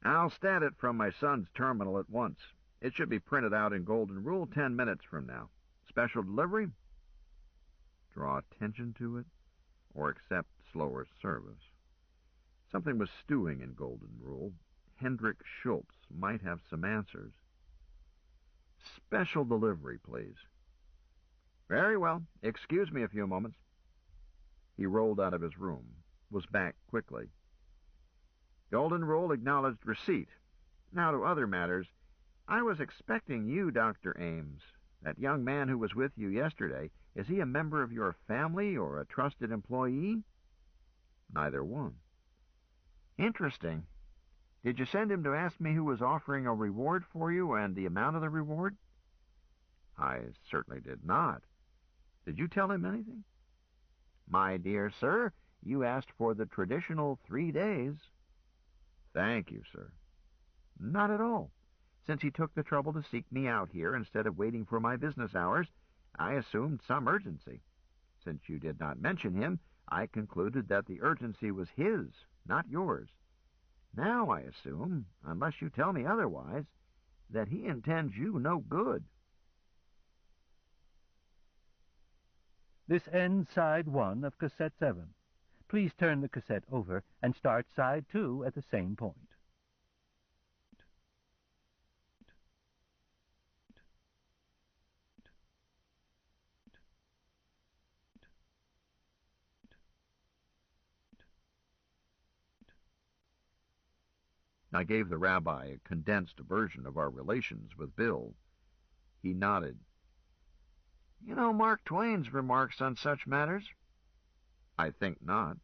I'll stat it from my son's terminal at once. It should be printed out in Golden Rule 10 minutes from now. Special delivery? Draw attention to it, or accept slower service. Something was stewing in Golden Rule. Hendrik Schultz might have some answers. Special delivery, please. Very well. Excuse me a few moments. He rolled out of his room, was back quickly. Golden Rule acknowledged receipt. Now to other matters. I was expecting you, Dr. Ames. That young man who was with you yesterday, is he a member of your family or a trusted employee? Neither one. Interesting. Did you send him to ask me who was offering a reward for you and the amount of the reward? I certainly did not. Did you tell him anything? My dear sir, you asked for the traditional 3 days. Thank you, sir. Not at all. Since he took the trouble to seek me out here instead of waiting for my business hours, I assumed some urgency. Since you did not mention him, I concluded that the urgency was his, not yours. Now I assume, unless you tell me otherwise, that he intends you no good. This ends side 1 of cassette 7. Please turn the cassette over and start side 2 at the same point. I gave the rabbi a condensed version of our relations with Bill. He nodded. You know Mark Twain's remarks on such matters? I think not.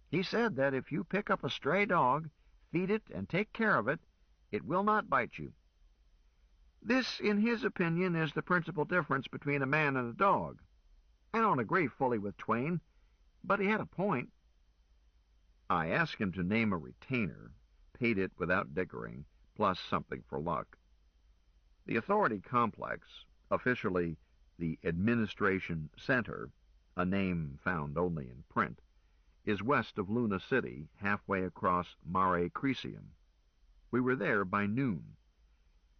He said that if you pick up a stray dog, feed it, and take care of it, it will not bite you. This, in his opinion, is the principal difference between a man and a dog. I don't agree fully with Twain, but he had a point. I asked him to name a retainer, paid it without dickering, plus something for luck. The authority complex, officially the Administration Center, a name found only in print, is west of Luna City, halfway across Mare Crisium. We were there by noon.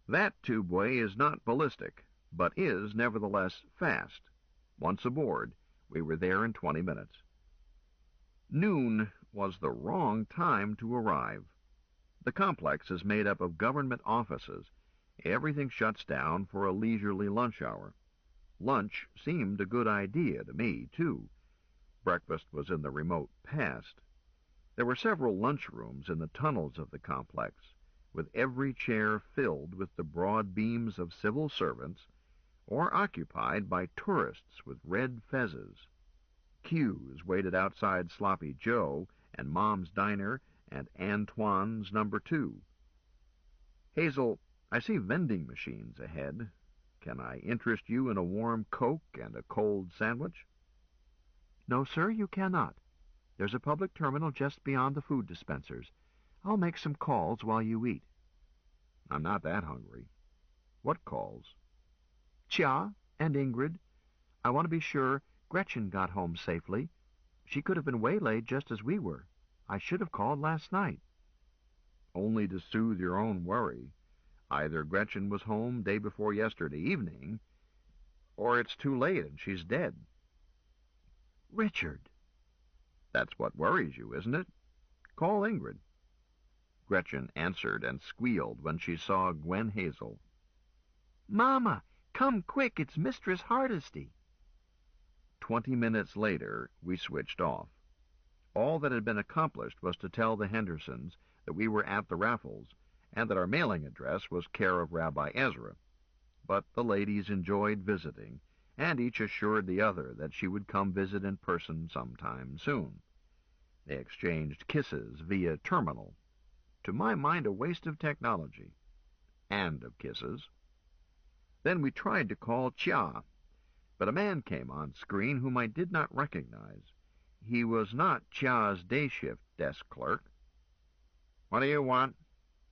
That tubeway is not ballistic, but is nevertheless fast. Once aboard, we were there in 20 minutes. Noon was the wrong time to arrive. The complex is made up of government offices. Everything shuts down for a leisurely lunch hour. Lunch seemed a good idea to me, too. Breakfast was in the remote past. There were several lunchrooms in the tunnels of the complex, with every chair filled with the broad beams of civil servants or occupied by tourists with red fezzes. Queues waited outside Sloppy Joe and Mom's Diner and Antoine's Number 2. Hazel, I see vending machines ahead. Can I interest you in a warm Coke and a cold sandwich? No, sir, you cannot. There's a public terminal just beyond the food dispensers. I'll make some calls while you eat. I'm not that hungry. What calls? Chia and Ingrid. I want to be sure Gretchen got home safely. She could have been waylaid just as we were. I should have called last night. Only to soothe your own worry. Either Gretchen was home day before yesterday evening, or it's too late and she's dead. Richard. That's what worries you, isn't it? Call Ingrid. Gretchen answered and squealed when she saw Gwen Hazel. Mama, come quick, it's Mistress Hardesty. 20 minutes later, we switched off. All that had been accomplished was to tell the Hendersons that we were at the raffles, and that our mailing address was care of Rabbi Ezra. But the ladies enjoyed visiting, and each assured the other that she would come visit in person sometime soon. They exchanged kisses via terminal. To my mind, a waste of technology. And of kisses. Then we tried to call Chia, but a man came on screen whom I did not recognize. He was not Chia's day shift desk clerk. What do you want?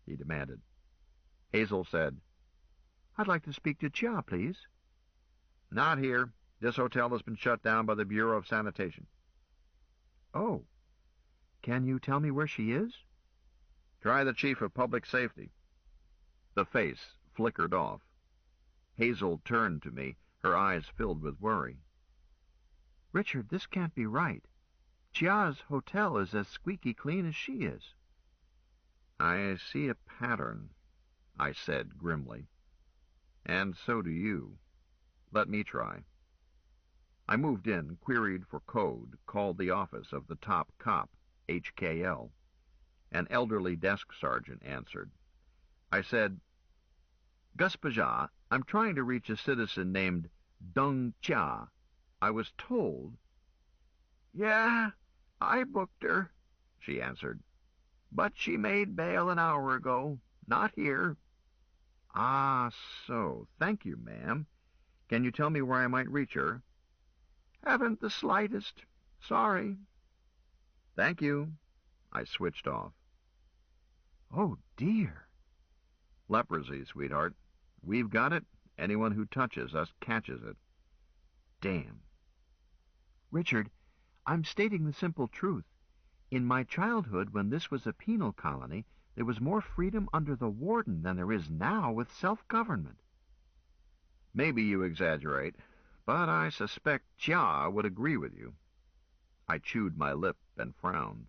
He demanded. Hazel said, I'd like to speak to Chia, please. Not here. This hotel has been shut down by the Bureau of Sanitation. Oh. Can you tell me where she is? Try the Chief of Public Safety. The face flickered off. Hazel turned to me, her eyes filled with worry. Richard, this can't be right. Chia's hotel is as squeaky clean as she is. I see a pattern, I said grimly. And so do you. Let me try. I moved in, queried for code, called the office of the top cop, HKL. An elderly desk sergeant answered. I said, Gaspaja, I'm trying to reach a citizen named Deng Chia. I was told... Yeah, I booked her, she answered. But she made bail an hour ago. Not here. Ah, so. Thank you, ma'am. Can you tell me where I might reach her? Haven't the slightest. Sorry. Thank you. I switched off. Oh, dear. Leprosy, sweetheart. We've got it. Anyone who touches us catches it. Damn. Richard, I'm stating the simple truth. In my childhood, when this was a penal colony, there was more freedom under the warden than there is now with self-government. Maybe you exaggerate, but I suspect Chia would agree with you. I chewed my lip and frowned.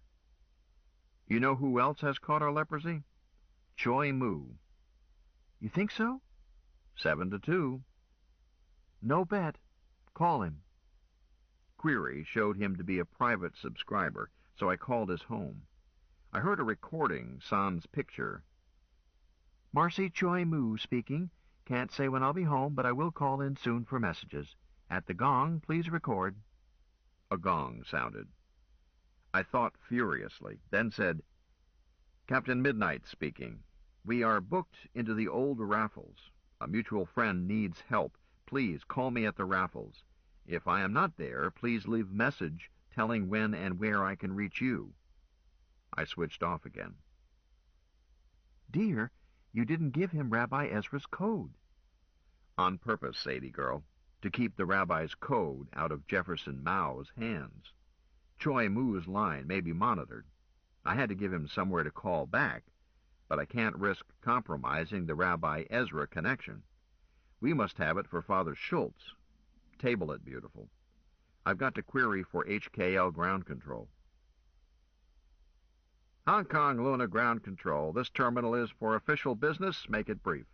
You know who else has caught our leprosy? Choi Moo. You think so? 7-2. No bet. Call him. Query showed him to be a private subscriber, so I called his home. I heard a recording, sans picture. Marcy Choi Moo speaking. Can't say when I'll be home, but I will call in soon for messages. At the gong, please record. A gong sounded. I thought furiously, then said, Captain Midnight speaking. We are booked into the old Raffles. A mutual friend needs help. Please call me at the Raffles. If I am not there, please leave message telling when and where I can reach you. I switched off again. Dear, you didn't give him Rabbi Ezra's code. On purpose, Sadie girl, to keep the rabbi's code out of Jefferson Mao's hands. Choi Moo's line may be monitored. I had to give him somewhere to call back, but I can't risk compromising the Rabbi Ezra connection. We must have it for Father Schultz. Table it, beautiful. I've got to query for HKL ground control. Hong Kong Luna ground control. This terminal is for official business. Make it brief.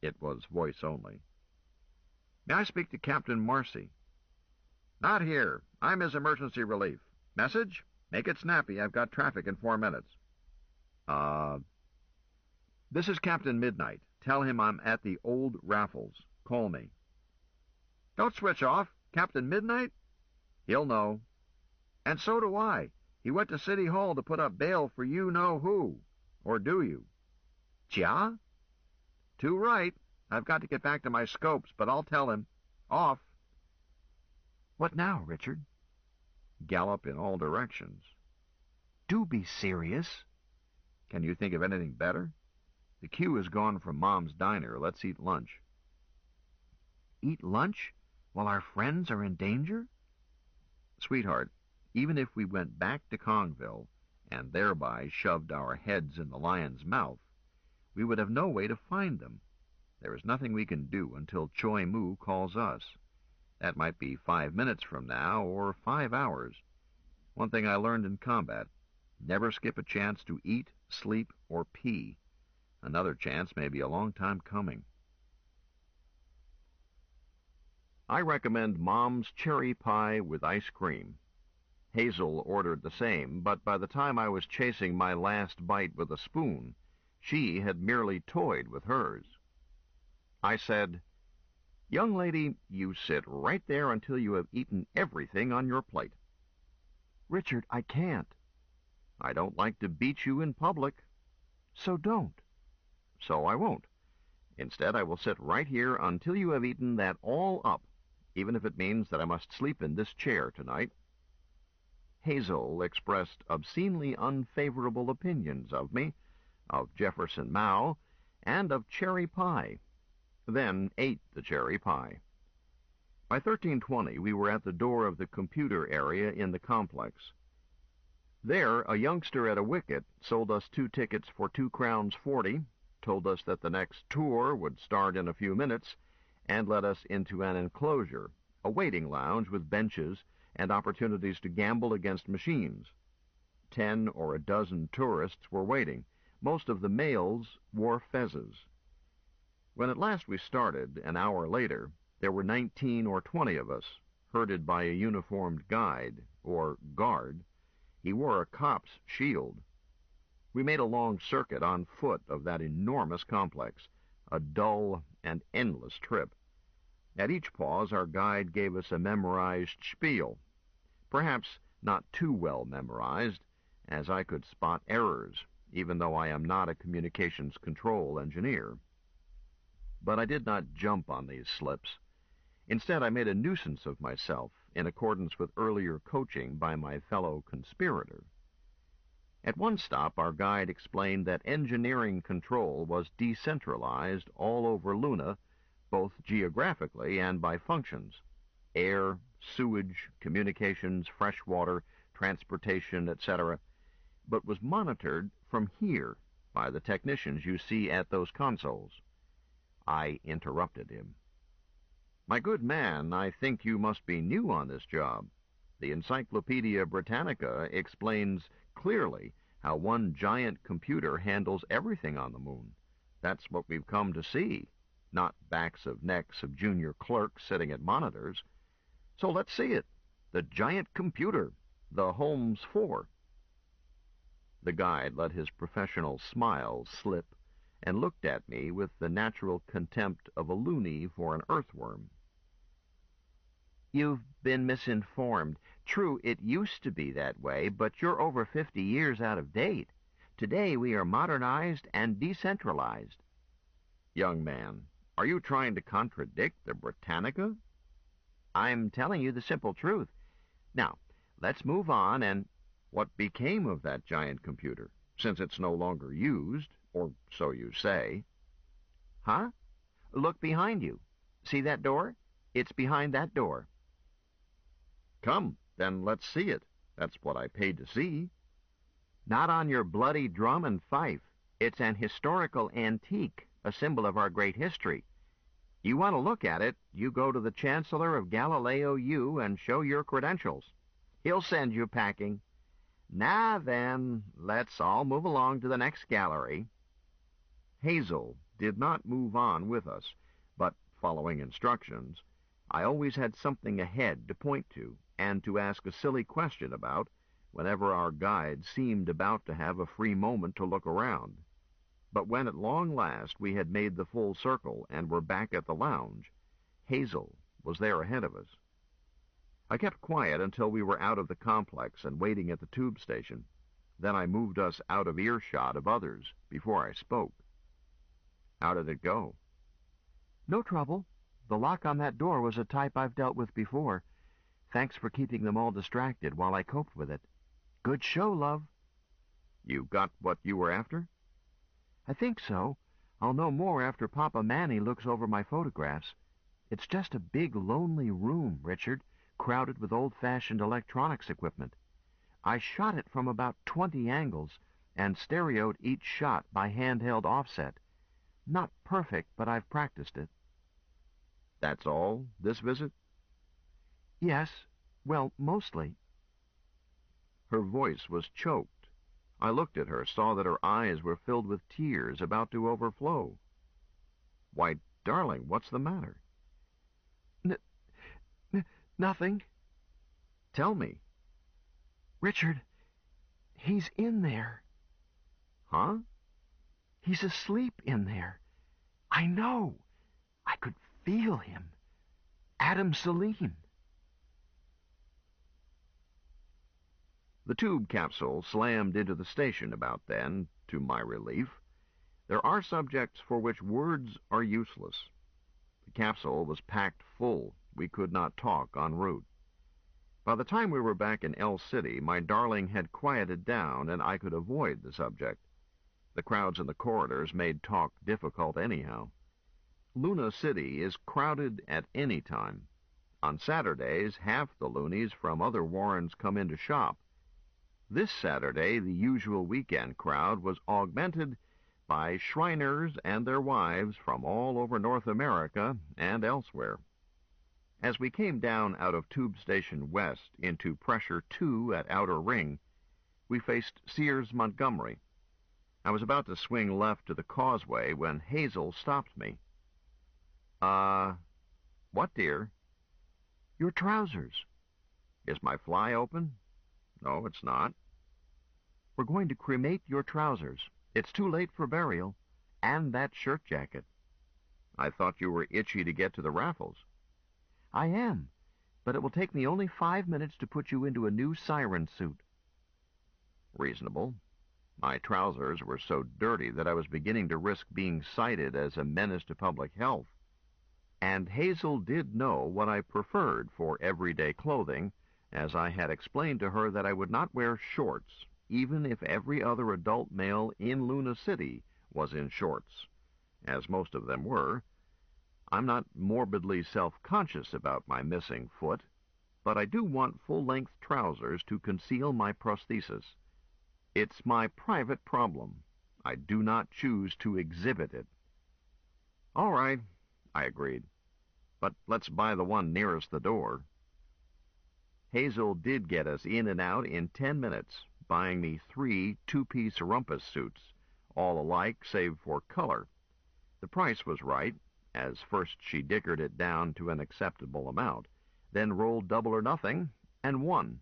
It was voice only. May I speak to Captain Marcy? Not here. I'm his emergency relief. Message? Make it snappy. I've got traffic in 4 minutes. This is Captain Midnight. Tell him I'm at the old Raffles. Call me. Don't switch off. Captain Midnight? He'll know. And so do I. He went to City Hall to put up bail for you-know-who. Or do you? Chia? Too right. I've got to get back to my scopes, but I'll tell him. Off. What now, Richard? Gallop in all directions. Do be serious. Can you think of anything better? The queue is gone from Mom's diner. Let's eat lunch. Eat lunch while our friends are in danger? Sweetheart, even if we went back to Kongville and thereby shoved our heads in the lion's mouth, we would have no way to find them. There is nothing we can do until Choi Moo calls us. That might be 5 minutes from now or 5 hours. One thing I learned in combat, never skip a chance to eat, sleep, or pee. Another chance may be a long time coming. I recommend Mom's cherry pie with ice cream. Hazel ordered the same, but by the time I was chasing my last bite with a spoon, she had merely toyed with hers. I said, Young lady, you sit right there until you have eaten everything on your plate. Richard, I can't. I don't like to beat you in public. So don't. So I won't. Instead, I will sit right here until you have eaten that all up, even if it means that I must sleep in this chair tonight. Hazel expressed obscenely unfavorable opinions of me, of Jefferson Mao, and of cherry pie. then ate the cherry pie. By 1320, we were at the door of the computer area in the complex. There, a youngster at a wicket sold us 2 tickets for 2 crowns 40, told us that the next tour would start in a few minutes, and led us into an enclosure, a waiting lounge with benches and opportunities to gamble against machines. 10 or a dozen tourists were waiting. Most of the males wore fezzes. When at last we started, an hour later, there were 19 or 20 of us, herded by a uniformed guide, or guard. He wore a cop's shield. We made a long circuit on foot of that enormous complex, a dull and endless trip. At each pause, our guide gave us a memorized spiel, perhaps not too well memorized, as I could spot errors, even though I am not a communications control engineer. But I did not jump on these slips. Instead, I made a nuisance of myself, in accordance with earlier coaching by my fellow conspirator. At one stop, our guide explained that engineering control was decentralized all over Luna, both geographically and by functions: air, sewage, communications, fresh water, transportation, etc., but was monitored from here by the technicians you see at those consoles. I interrupted him. "My good man, I think you must be new on this job. The Encyclopedia Britannica explains clearly how one giant computer handles everything on the moon. That's what we've come to see, not backs of necks of junior clerks sitting at monitors. So let's see it. The giant computer, the Holmes 4. The guide let his professional smile slip and looked at me with the natural contempt of a loony for an earthworm. "You've been misinformed. True, it used to be that way, but you're over 50 years out of date. Today we are modernized and decentralized." "Young man, are you trying to contradict the Britannica?" "I'm telling you the simple truth. Now, let's move on and—" "What became of that giant computer, since it's no longer used, or so you say?" "Huh? Look behind you. See that door? It's behind that door." "Come, then let's see it. That's what I paid to see." "Not on your bloody drum and fife. It's an historical antique, a symbol of our great history. You want to look at it, you go to the Chancellor of Galileo U and show your credentials. He'll send you packing. Now then, let's all move along to the next gallery." Hazel did not move on with us, but, following instructions, I always had something ahead to point to and to ask a silly question about whenever our guide seemed about to have a free moment to look around. But when at long last we had made the full circle and were back at the lounge, Hazel was there ahead of us. I kept quiet until we were out of the complex and waiting at the tube station. Then I moved us out of earshot of others before I spoke. "How did it go?" "No trouble. The lock on that door was a type I've dealt with before. Thanks for keeping them all distracted while I coped with it. Good show, love." "You got what you were after?" "I think so. I'll know more after Papa Manny looks over my photographs. It's just a big, lonely room, Richard, crowded with old-fashioned electronics equipment. I shot it from about 20 angles and stereoed each shot by handheld offset. Not perfect, but I've practiced it." "That's all, this visit?" "Yes. Well, mostly." Her voice was choked. I looked at her, saw that her eyes were filled with tears about to overflow. "Why, darling, what's the matter?" Nothing." "Tell me." "Richard, he's in there." "Huh?" "He's asleep in there. I know. I could feel him. Adam Saline." The tube capsule slammed into the station about then, to my relief. There are subjects for which words are useless. The capsule was packed full. We could not talk en route. By the time we were back in El City, my darling had quieted down, and I could avoid the subject. The crowds in the corridors made talk difficult anyhow. Luna City is crowded at any time. On Saturdays, half the loonies from other warrens come in to shop. This Saturday, the usual weekend crowd was augmented by Shriners and their wives from all over North America and elsewhere. As we came down out of Tube Station West into Pressure 2 at Outer Ring, we faced Sears Montgomery. I was about to swing left to the causeway when Hazel stopped me. What, dear? Your trousers. Is my fly open? No, it's not. We're going to cremate your trousers. It's too late for burial. And that shirt jacket. I thought you were itchy to get to the raffles. I am, but it will take me only 5 minutes to put you into a new siren suit. Reasonable. My trousers were so dirty that I was beginning to risk being cited as a menace to public health. And Hazel did know what I preferred for everyday clothing, as I had explained to her that I would not wear shorts, even if every other adult male in Luna City was in shorts, as most of them were. I'm not morbidly self-conscious about my missing foot, but I do want full-length trousers to conceal my prosthesis. It's my private problem. I do not choose to exhibit it. All right, I agreed, but let's buy the one nearest the door. Hazel did get us in and out in 10 minutes, buying me 3 two-piece rumpus suits, all alike save for color. The price was right, as first she dickered it down to an acceptable amount, then rolled double or nothing, and won.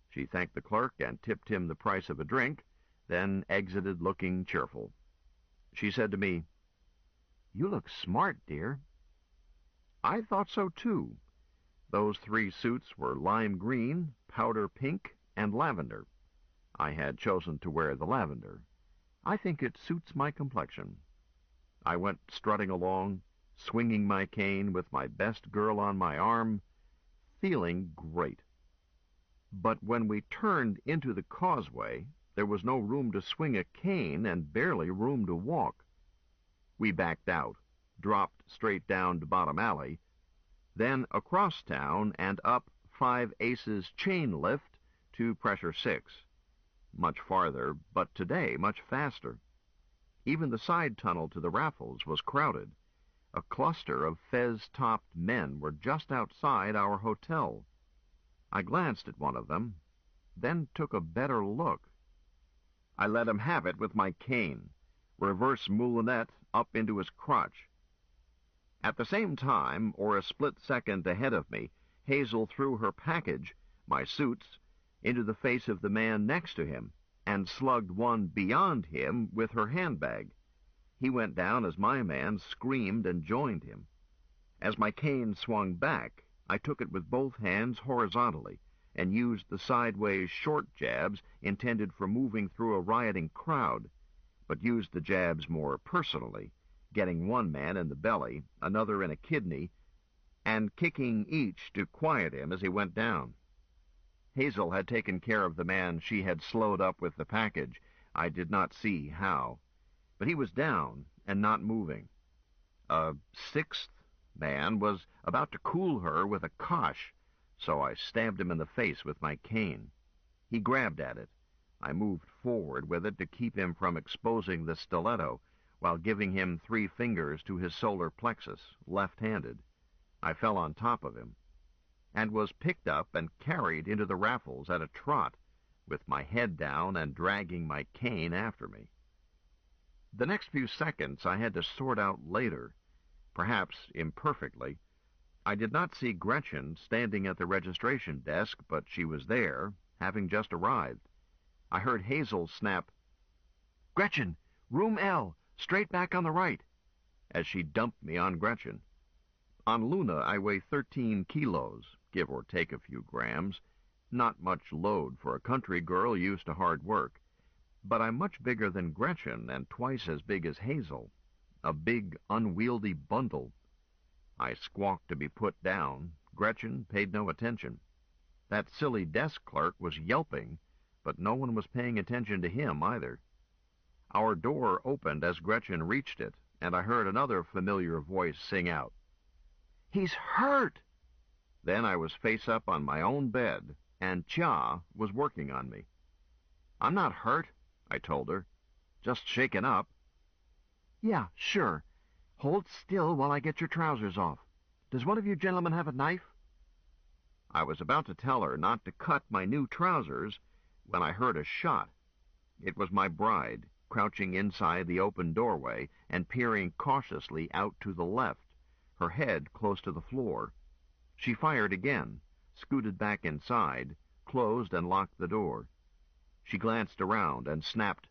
She thanked the clerk and tipped him the price of a drink, then exited looking cheerful. She said to me, "You look smart, dear." I thought so, too. Those 3 suits were lime green, powder pink, and lavender. I had chosen to wear the lavender. I think it suits my complexion. I went strutting along, swinging my cane with my best girl on my arm, feeling great. But when we turned into the causeway, there was no room to swing a cane and barely room to walk. We backed out, dropped straight down to Bottom Alley, then across town and up 5 Aces chain lift to Pressure 6. Much farther, but today much faster. Even the side tunnel to the raffles was crowded. A cluster of fez-topped men were just outside our hotel. I glanced at one of them, then took a better look. I let him have it with my cane, reverse moulinette up into his crotch. At the same time, or a split second ahead of me, Hazel threw her package, my suits, into the face of the man next to him, and slugged one beyond him with her handbag. He went down as my man screamed and joined him. As my cane swung back, I took it with both hands horizontally and used the sideways short jabs intended for moving through a rioting crowd, but used the jabs more personally, getting one man in the belly, another in a kidney, and kicking each to quiet him as he went down. Hazel had taken care of the man she had slowed up with the package. I did not see how, but he was down and not moving. A 6th man was about to cool her with a kosh, so I stabbed him in the face with my cane. He grabbed at it. I moved forward with it to keep him from exposing the stiletto, while giving him 3 fingers to his solar plexus, left-handed. I fell on top of him, and was picked up and carried into the raffles at a trot, with my head down and dragging my cane after me. The next few seconds I had to sort out later, perhaps imperfectly. I did not see Gretchen standing at the registration desk, but she was there, having just arrived. I heard Hazel snap, "Gretchen, room L, straight back on the right," as she dumped me on Gretchen. On Luna, I weigh 13 kilos, give or take a few grams. Not much load for a country girl used to hard work. But I'm much bigger than Gretchen and twice as big as Hazel. A big, unwieldy bundle. I squawked to be put down. Gretchen paid no attention. That silly desk clerk was yelping, but no one was paying attention to him either. Our door opened as Gretchen reached it, and I heard another familiar voice sing out, "He's hurt!" Then I was face up on my own bed, and Chia was working on me. "I'm not hurt," I told her. "Just shaken up." "Yeah, sure. Hold still while I get your trousers off. Does one of you gentlemen have a knife?" I was about to tell her not to cut my new trousers when I heard a shot. It was my bride, crouching inside the open doorway and peering cautiously out to the left, her head close to the floor. She fired again, scooted back inside, closed and locked the door. She glanced around and snapped,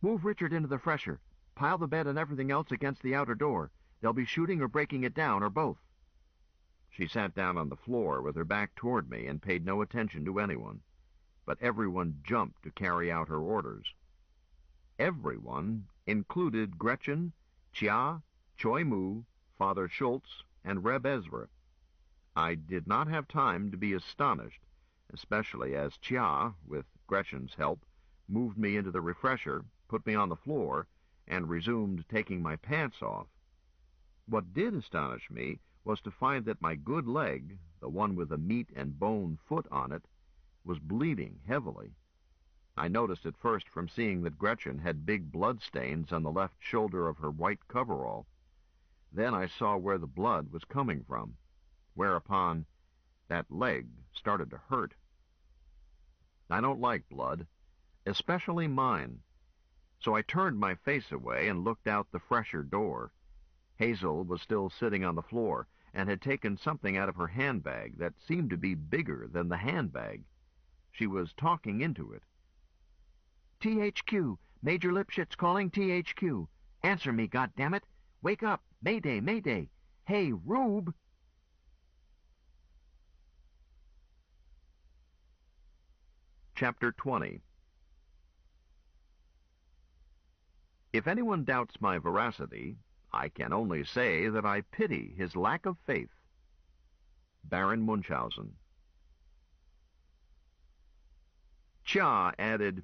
"Move Richard into the fresher. Pile the bed and everything else against the outer door. They'll be shooting or breaking it down, or both." She sat down on the floor with her back toward me and paid no attention to anyone, but everyone jumped to carry out her orders. Everyone included Gretchen, Chia, Choi Mu, Father Schultz, and Reb Ezra. I did not have time to be astonished, especially as Chia, with Gretchen's help, moved me into the refresher, put me on the floor, and resumed taking my pants off. What did astonish me was to find that my good leg, the one with the meat and bone foot on it, was bleeding heavily. I noticed it first from seeing that Gretchen had big blood stains on the left shoulder of her white coverall. Then I saw where the blood was coming from, whereupon that leg started to hurt. I don't like blood, especially mine, so I turned my face away and looked out the fresher door. Hazel was still sitting on the floor and had taken something out of her handbag that seemed to be bigger than the handbag. She was talking into it. "THQ, Major Lipschitz calling THQ. Answer me, goddammit! Wake up! Mayday, mayday! Hey, Rube!" Chapter 20. If anyone doubts my veracity, I can only say that I pity his lack of faith. Baron Munchausen. Chia added,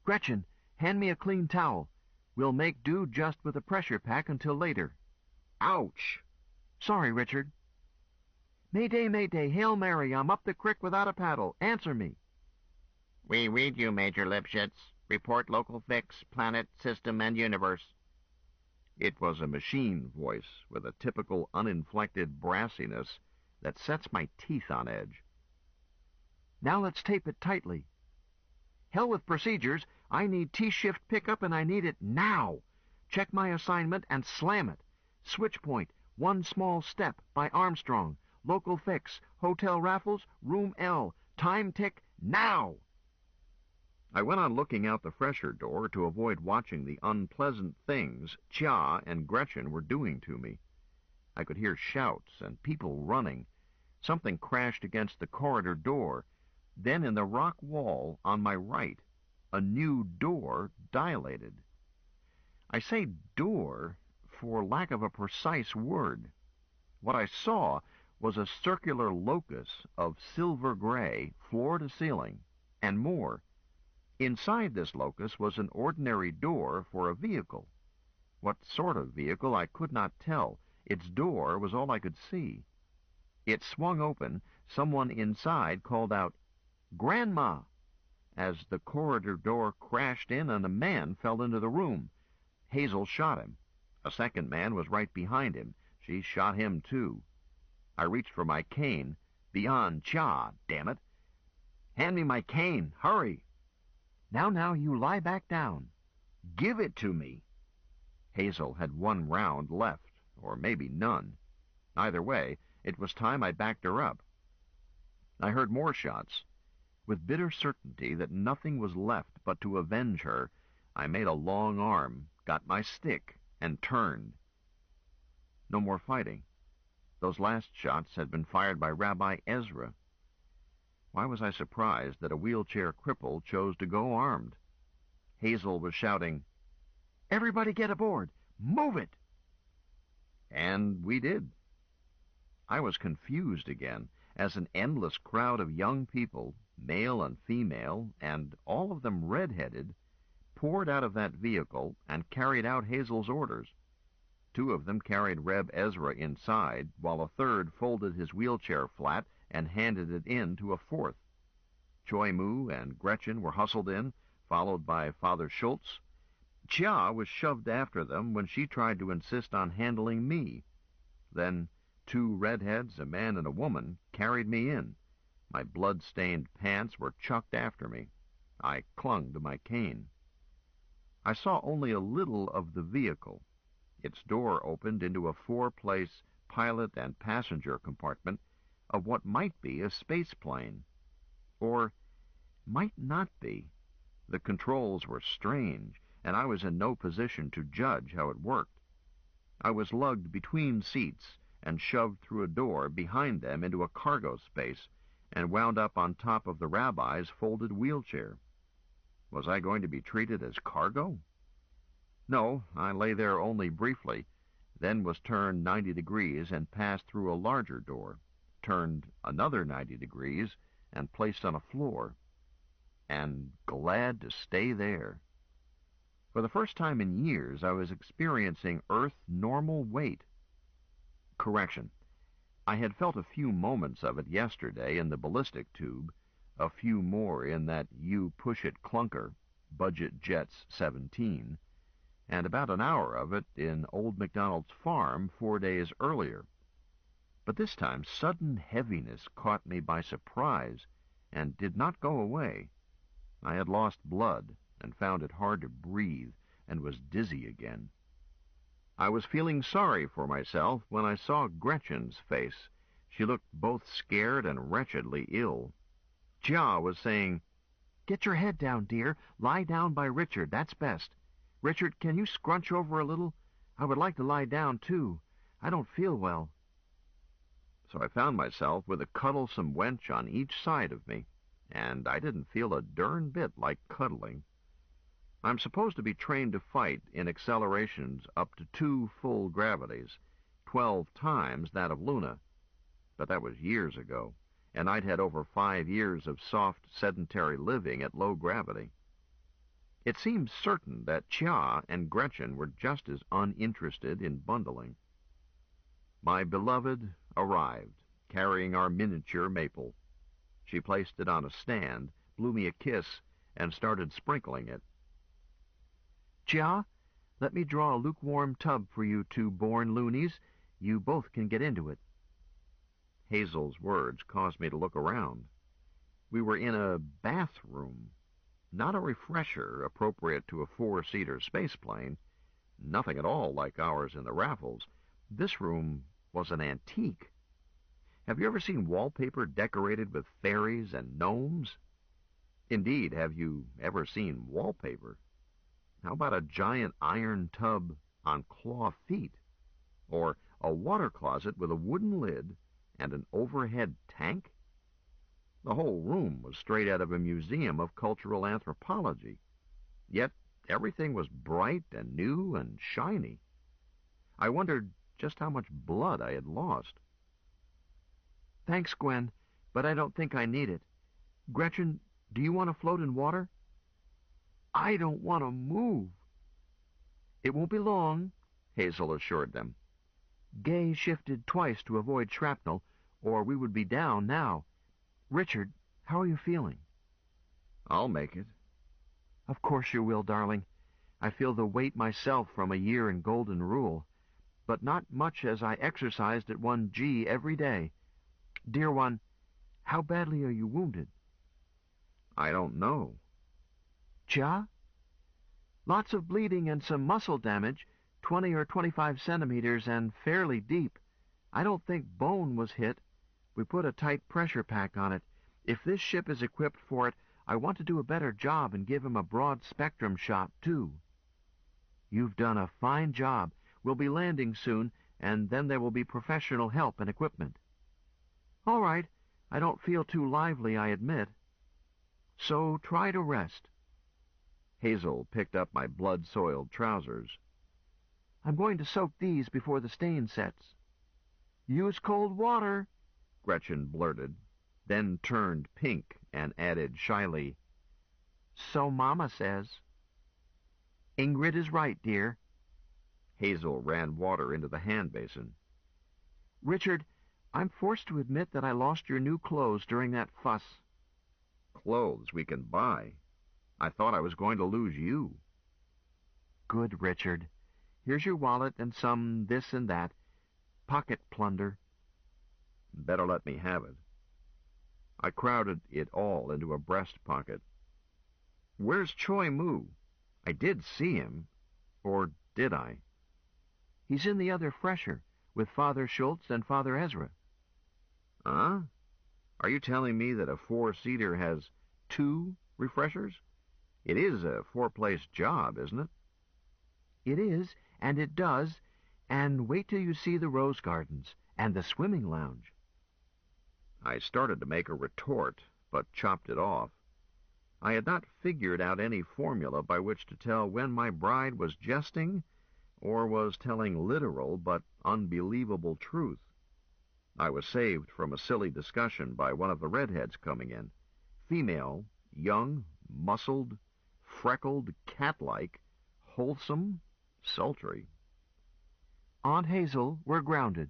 "Gretchen, hand me a clean towel. We'll make do just with a pressure pack until later." "Ouch!" "Sorry, Richard." "Mayday, mayday, Hail Mary, I'm up the crick without a paddle. Answer me." "We read you, Major Lipschitz. Report local fix, planet, system, and universe." It was a machine voice with a typical uninflected brassiness that sets my teeth on edge. "Now let's tape it tightly." "Hell with procedures. I need T-shift pickup and I need it now. Check my assignment and slam it. Switch point, One Small Step by Armstrong. Local fix, Hotel Raffles, Room L. Time tick now." I went on looking out the fresher door to avoid watching the unpleasant things Chia and Gretchen were doing to me. I could hear shouts and people running. Something crashed against the corridor door. Then in the rock wall on my right, a new door dilated. I say door for lack of a precise word. What I saw was a circular locus of silver gray, floor to ceiling, and more. Inside this locus was an ordinary door for a vehicle. What sort of vehicle I could not tell. Its door was all I could see. It swung open. Someone inside called out, "Grandma!" as the corridor door crashed in and a man fell into the room. Hazel shot him. A second man was right behind him. She shot him too. I reached for my cane. Beyond Chia, damn it. "Hand me my cane. Hurry." Now, you lie back down." "Give it to me." Hazel had one round left, or maybe none. Either way, it was time I backed her up. I heard more shots. With bitter certainty that nothing was left but to avenge her, I made a long arm, got my stick, and turned. No more fighting. Those last shots had been fired by Rabbi Ezra. Why was I surprised that a wheelchair cripple chose to go armed? Hazel was shouting, "Everybody get aboard! Move it!" And we did. I was confused again, as an endless crowd of young people, male and female, and all of them red-headed, poured out of that vehicle and carried out Hazel's orders. Two of them carried Reb Ezra inside, while a third folded his wheelchair flat and handed it in to a fourth. Choi Moo and Gretchen were hustled in, followed by Father Schultz. Chia was shoved after them when she tried to insist on handling me. Then two redheads, a man and a woman, carried me in. My blood-stained pants were chucked after me. I clung to my cane. I saw only a little of the vehicle. Its door opened into a four-place pilot and passenger compartment of what might be a space plane. Or might not be. The controls were strange, and I was in no position to judge how it worked. I was lugged between seats and shoved through a door behind them into a cargo space and wound up on top of the rabbi's folded wheelchair. Was I going to be treated as cargo? No, I lay there only briefly, then was turned 90 degrees and passed through a larger door, turned another 90 degrees and placed on a floor, and glad to stay there. For the first time in years, I was experiencing Earth normal weight. Correction. I had felt a few moments of it yesterday in the ballistic tube, a few more in that You-Push-It clunker, Budget Jets 17, and about an hour of it in Old MacDonald's farm 4 days earlier. But this time sudden heaviness caught me by surprise and did not go away. I had lost blood and found it hard to breathe and was dizzy again. I was feeling sorry for myself when I saw Gretchen's face. She looked both scared and wretchedly ill. Chia was saying, "Get your head down, dear. Lie down by Richard. That's best. Richard, can you scrunch over a little? I would like to lie down, too. I don't feel well." So I found myself with a cuddlesome wench on each side of me, and I didn't feel a darn bit like cuddling. I'm supposed to be trained to fight in accelerations up to 2 full gravities, 12 times that of Luna. But that was years ago, and I'd had over 5 years of soft, sedentary living at low gravity. It seemed certain that Chia and Gretchen were just as uninterested in bundling. My beloved arrived, carrying our miniature maple. She placed it on a stand, blew me a kiss, and started sprinkling it. "Chia, let me draw a lukewarm tub for you two born loonies. You both can get into it." Hazel's words caused me to look around. We were in a bathroom. Not a refresher appropriate to a 4-seater spaceplane. Nothing at all like ours in the Raffles. This room was an antique. Have you ever seen wallpaper decorated with fairies and gnomes? Indeed, have you ever seen wallpaper? How about a giant iron tub on claw feet? Or a water closet with a wooden lid and an overhead tank? The whole room was straight out of a museum of cultural anthropology. Yet everything was bright and new and shiny. I wondered just how much blood I had lost. "Thanks, Gwen, but I don't think I need it. Gretchen, do you want to float in water?" "I don't want to move." "It won't be long," Hazel assured them. "Gay shifted twice to avoid shrapnel, or we would be down now. Richard, how are you feeling?" "I'll make it." "Of course you will, darling. I feel the weight myself from a year in Golden Rule, but not much as I exercised at 1G every day. Dear one, how badly are you wounded?" "I don't know." "Chia?" "Lots of bleeding and some muscle damage, 20 or 25 centimeters and fairly deep. I don't think bone was hit. We put a tight pressure pack on it. If this ship is equipped for it, I want to do a better job and give him a broad-spectrum shot, too." "You've done a fine job. We'll be landing soon, and then there will be professional help and equipment." "All right. I don't feel too lively, I admit." "So try to rest." Hazel picked up my blood-soiled trousers. "I'm going to soak these before the stain sets." "Use cold water," Gretchen blurted, then turned pink and added shyly, "So Mama says." Ingrid is right, dear. Hazel ran water into the hand basin. Richard, I'm forced to admit that I lost your new clothes during that fuss. Clothes we can buy. I thought I was going to lose you. Good, Richard. Here's your wallet and some this and that. Pocket plunder. Better let me have it. I crowded it all into a breast pocket. Where's Choi Moo? I did see him. Or did I? He's in the other fresher, with Father Schultz and Father Ezra. Huh? Are you telling me that a four-seater has 2 refreshers? It is a 4-place job, isn't it? It is, and it does, and wait till you see the rose gardens and the swimming lounge. I started to make a retort, but chopped it off. I had not figured out any formula by which to tell when my bride was jesting or was telling literal but unbelievable truth. I was saved from a silly discussion by one of the redheads coming in. Female, young, muscled, freckled, cat-like, wholesome, sultry. Aunt Hazel, we're grounded.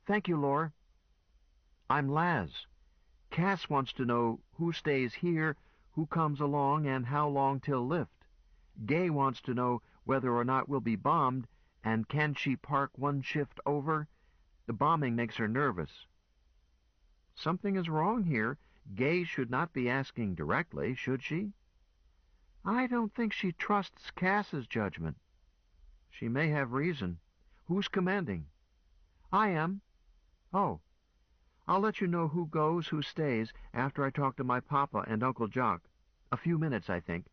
Thank you, Laura. I'm Laz. Cass wants to know who stays here, who comes along, and how long till lift. Gay wants to know whether or not we'll be bombed, and can she park one shift over? The bombing makes her nervous. Something is wrong here. Gay should not be asking directly, should she? I don't think she trusts Cass's judgment. She may have reason. Who's commanding? I am. Oh. I'll let you know who goes, who stays, after I talk to my papa and Uncle Jock. A few minutes, I think.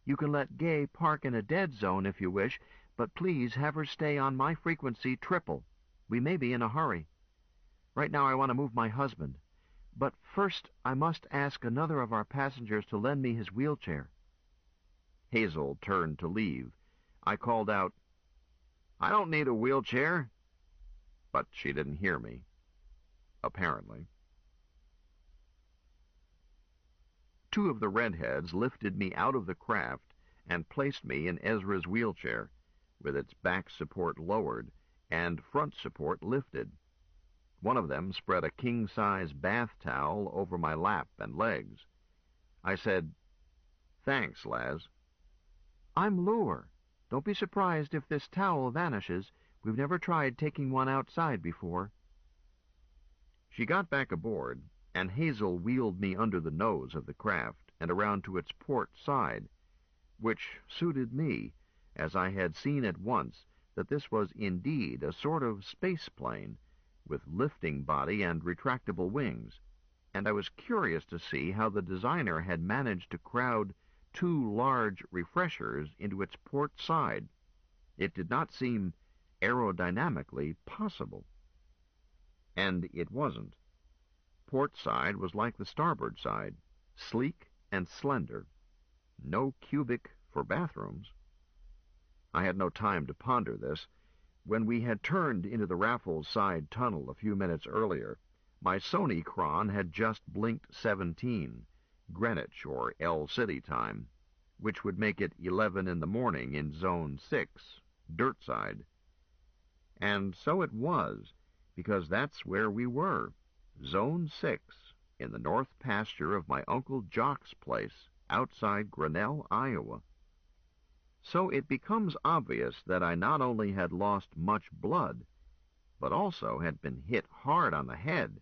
You can let Gay park in a dead zone if you wish, but please have her stay on my frequency triple. We may be in a hurry. Right now I want to move my husband. But first I must ask another of our passengers to lend me his wheelchair. Hazel turned to leave. I called out, "I don't need a wheelchair." But she didn't hear me. Apparently. 2 of the redheads lifted me out of the craft and placed me in Ezra's wheelchair, with its back support lowered and front support lifted. One of them spread a king-size bath towel over my lap and legs. I said, "Thanks, Laz." I'm Lure. Don't be surprised if this towel vanishes. We've never tried taking one outside before. She got back aboard, and Hazel wheeled me under the nose of the craft and around to its port side, which suited me, as I had seen at once that this was indeed a sort of space plane, with lifting body and retractable wings, and I was curious to see how the designer had managed to crowd 2 large refreshers into its port side. It did not seem aerodynamically possible. And it wasn't. Port side was like the starboard side, sleek and slender. No cubic for bathrooms. I had no time to ponder this. When we had turned into the Raffles side tunnel a few minutes earlier, my Sony chron had just blinked 17, Greenwich or L City time, which would make it 11 in the morning in Zone 6, dirt side. And so it was, because that's where we were, Zone 6, in the north pasture of my Uncle Jock's place, outside Grinnell, Iowa. So it becomes obvious that I not only had lost much blood, but also had been hit hard on the head,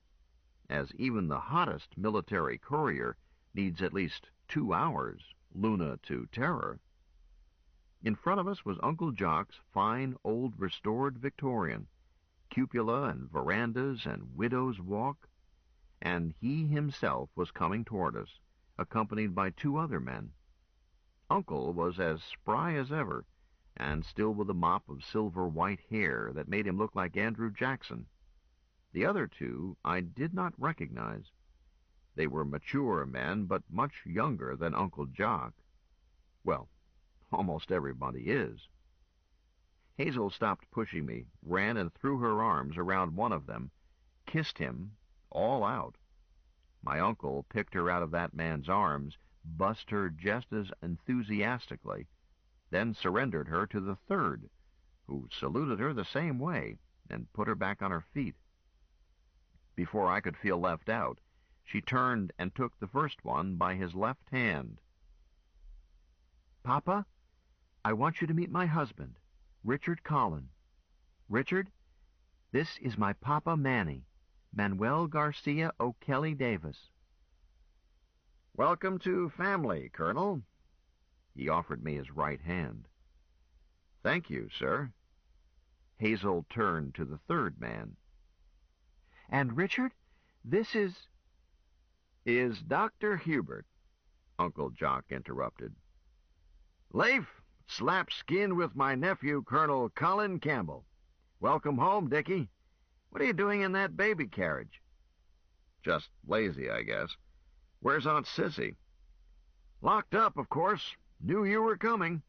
as even the hottest military courier needs at least 2 hours, Luna to Terror. In front of us was Uncle Jock's fine old restored Victorian, cupola and verandas and widow's walk, and he himself was coming toward us, accompanied by 2 other men. Uncle was as spry as ever, and still with a mop of silver-white hair that made him look like Andrew Jackson. The other 2 I did not recognize. They were mature men, but much younger than Uncle Jock. Well, almost everybody is. Hazel stopped pushing me, ran and threw her arms around one of them, kissed him, all out. My uncle picked her out of that man's arms, bussed her just as enthusiastically, then surrendered her to the third, who saluted her the same way and put her back on her feet. Before I could feel left out, she turned and took the first one by his left hand. "Papa, I want you to meet my husband, Richard Collin. Richard, this is my Papa Manny, Manuel Garcia O'Kelly Davis." "Welcome to family, Colonel." He offered me his right hand. "Thank you, sir." Hazel turned to the third man. "And Richard, this is—" "Is Dr. Hubert," Uncle Jock interrupted. "Leif, slap skin with my nephew, Colonel Colin Campbell. Welcome home, Dickie. What are you doing in that baby carriage?" "Just lazy, I guess. Where's Aunt Sissy?" "Locked up, of course. Knew you were coming.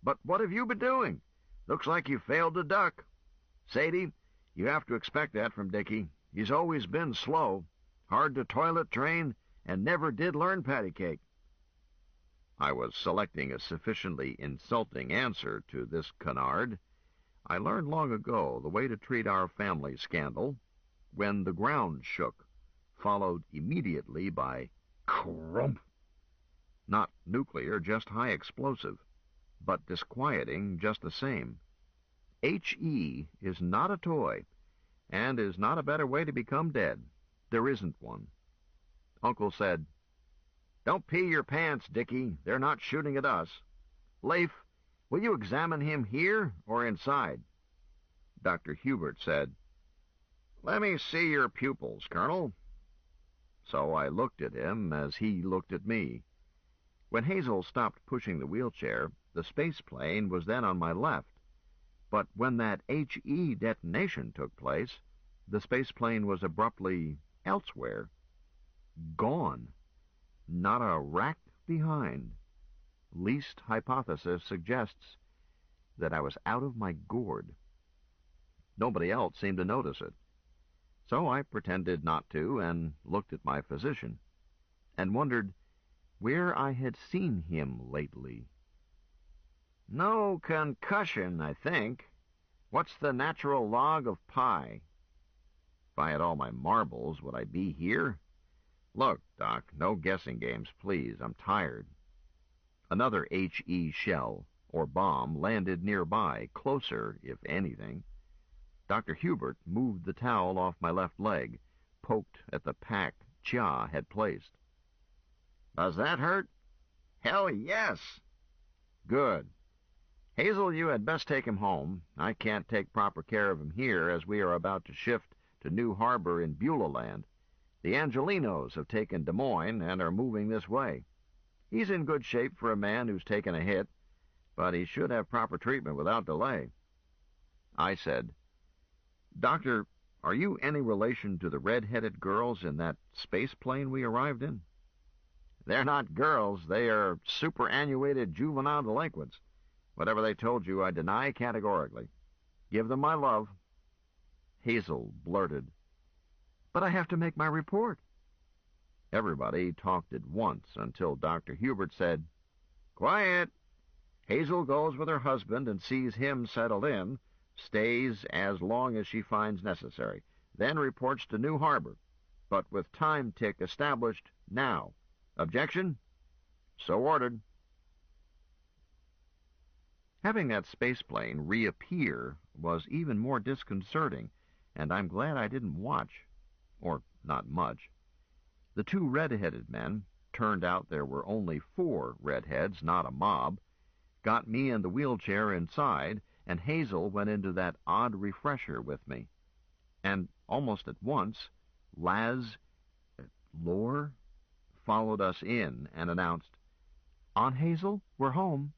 But what have you been doing? Looks like you failed to duck. Sadie, you have to expect that from Dickie. He's always been slow, hard to toilet train, and never did learn patty cake." I was selecting a sufficiently insulting answer to this canard. I learned long ago the way to treat our family scandal when the ground shook, followed immediately by crump. Not nuclear, just high explosive, but disquieting just the same. H.E. is not a toy, and is not a better way to become dead. There isn't one. Uncle said, "Don't pee your pants, Dickie. They're not shooting at us. Leif, will you examine him here or inside?" Dr. Hubert said, "Let me see your pupils, Colonel." So I looked at him as he looked at me. When Hazel stopped pushing the wheelchair, the space plane was then on my left. But when that H.E. detonation took place, the space plane was abruptly elsewhere. Gone. Not a rack behind. Least hypothesis suggests that I was out of my gourd. Nobody else seemed to notice it. So I pretended not to and looked at my physician, and wondered where I had seen him lately. "No concussion, I think. What's the natural log of pi?" If I had all my marbles, would I be here? Look, Doc, no guessing games, please. I'm tired. Another H.E. shell, or bomb, landed nearby, closer, if anything. Dr. Hubert moved the towel off my left leg, poked at the pack Chia had placed. "Does that hurt?" "Hell, yes." "Good. Hazel, you had best take him home. I can't take proper care of him here, as we are about to shift to New Harbor in Beulah Land. The Angelinos have taken Des Moines and are moving this way. He's in good shape for a man who's taken a hit, but he should have proper treatment without delay." I said, "Doctor, are you any relation to the red-headed girls in that space plane we arrived in?" "They're not girls. They are superannuated juvenile delinquents. Whatever they told you, I deny categorically. Give them my love." Hazel blurted, "But I have to make my report." Everybody talked at once until Dr. Hubert said, "Quiet. Hazel goes with her husband and sees him settled in, stays as long as she finds necessary, then reports to New Harbor, but with time tick established now. Objection? So ordered." Having that space plane reappear was even more disconcerting, and I'm glad I didn't watch. Or not much. The two red-headed men, turned out there were only 4 redheads, not a mob, got me and the wheelchair inside, and Hazel went into that odd refresher with me. And almost at once, Lore followed us in and announced, "Aunt Hazel, we're home."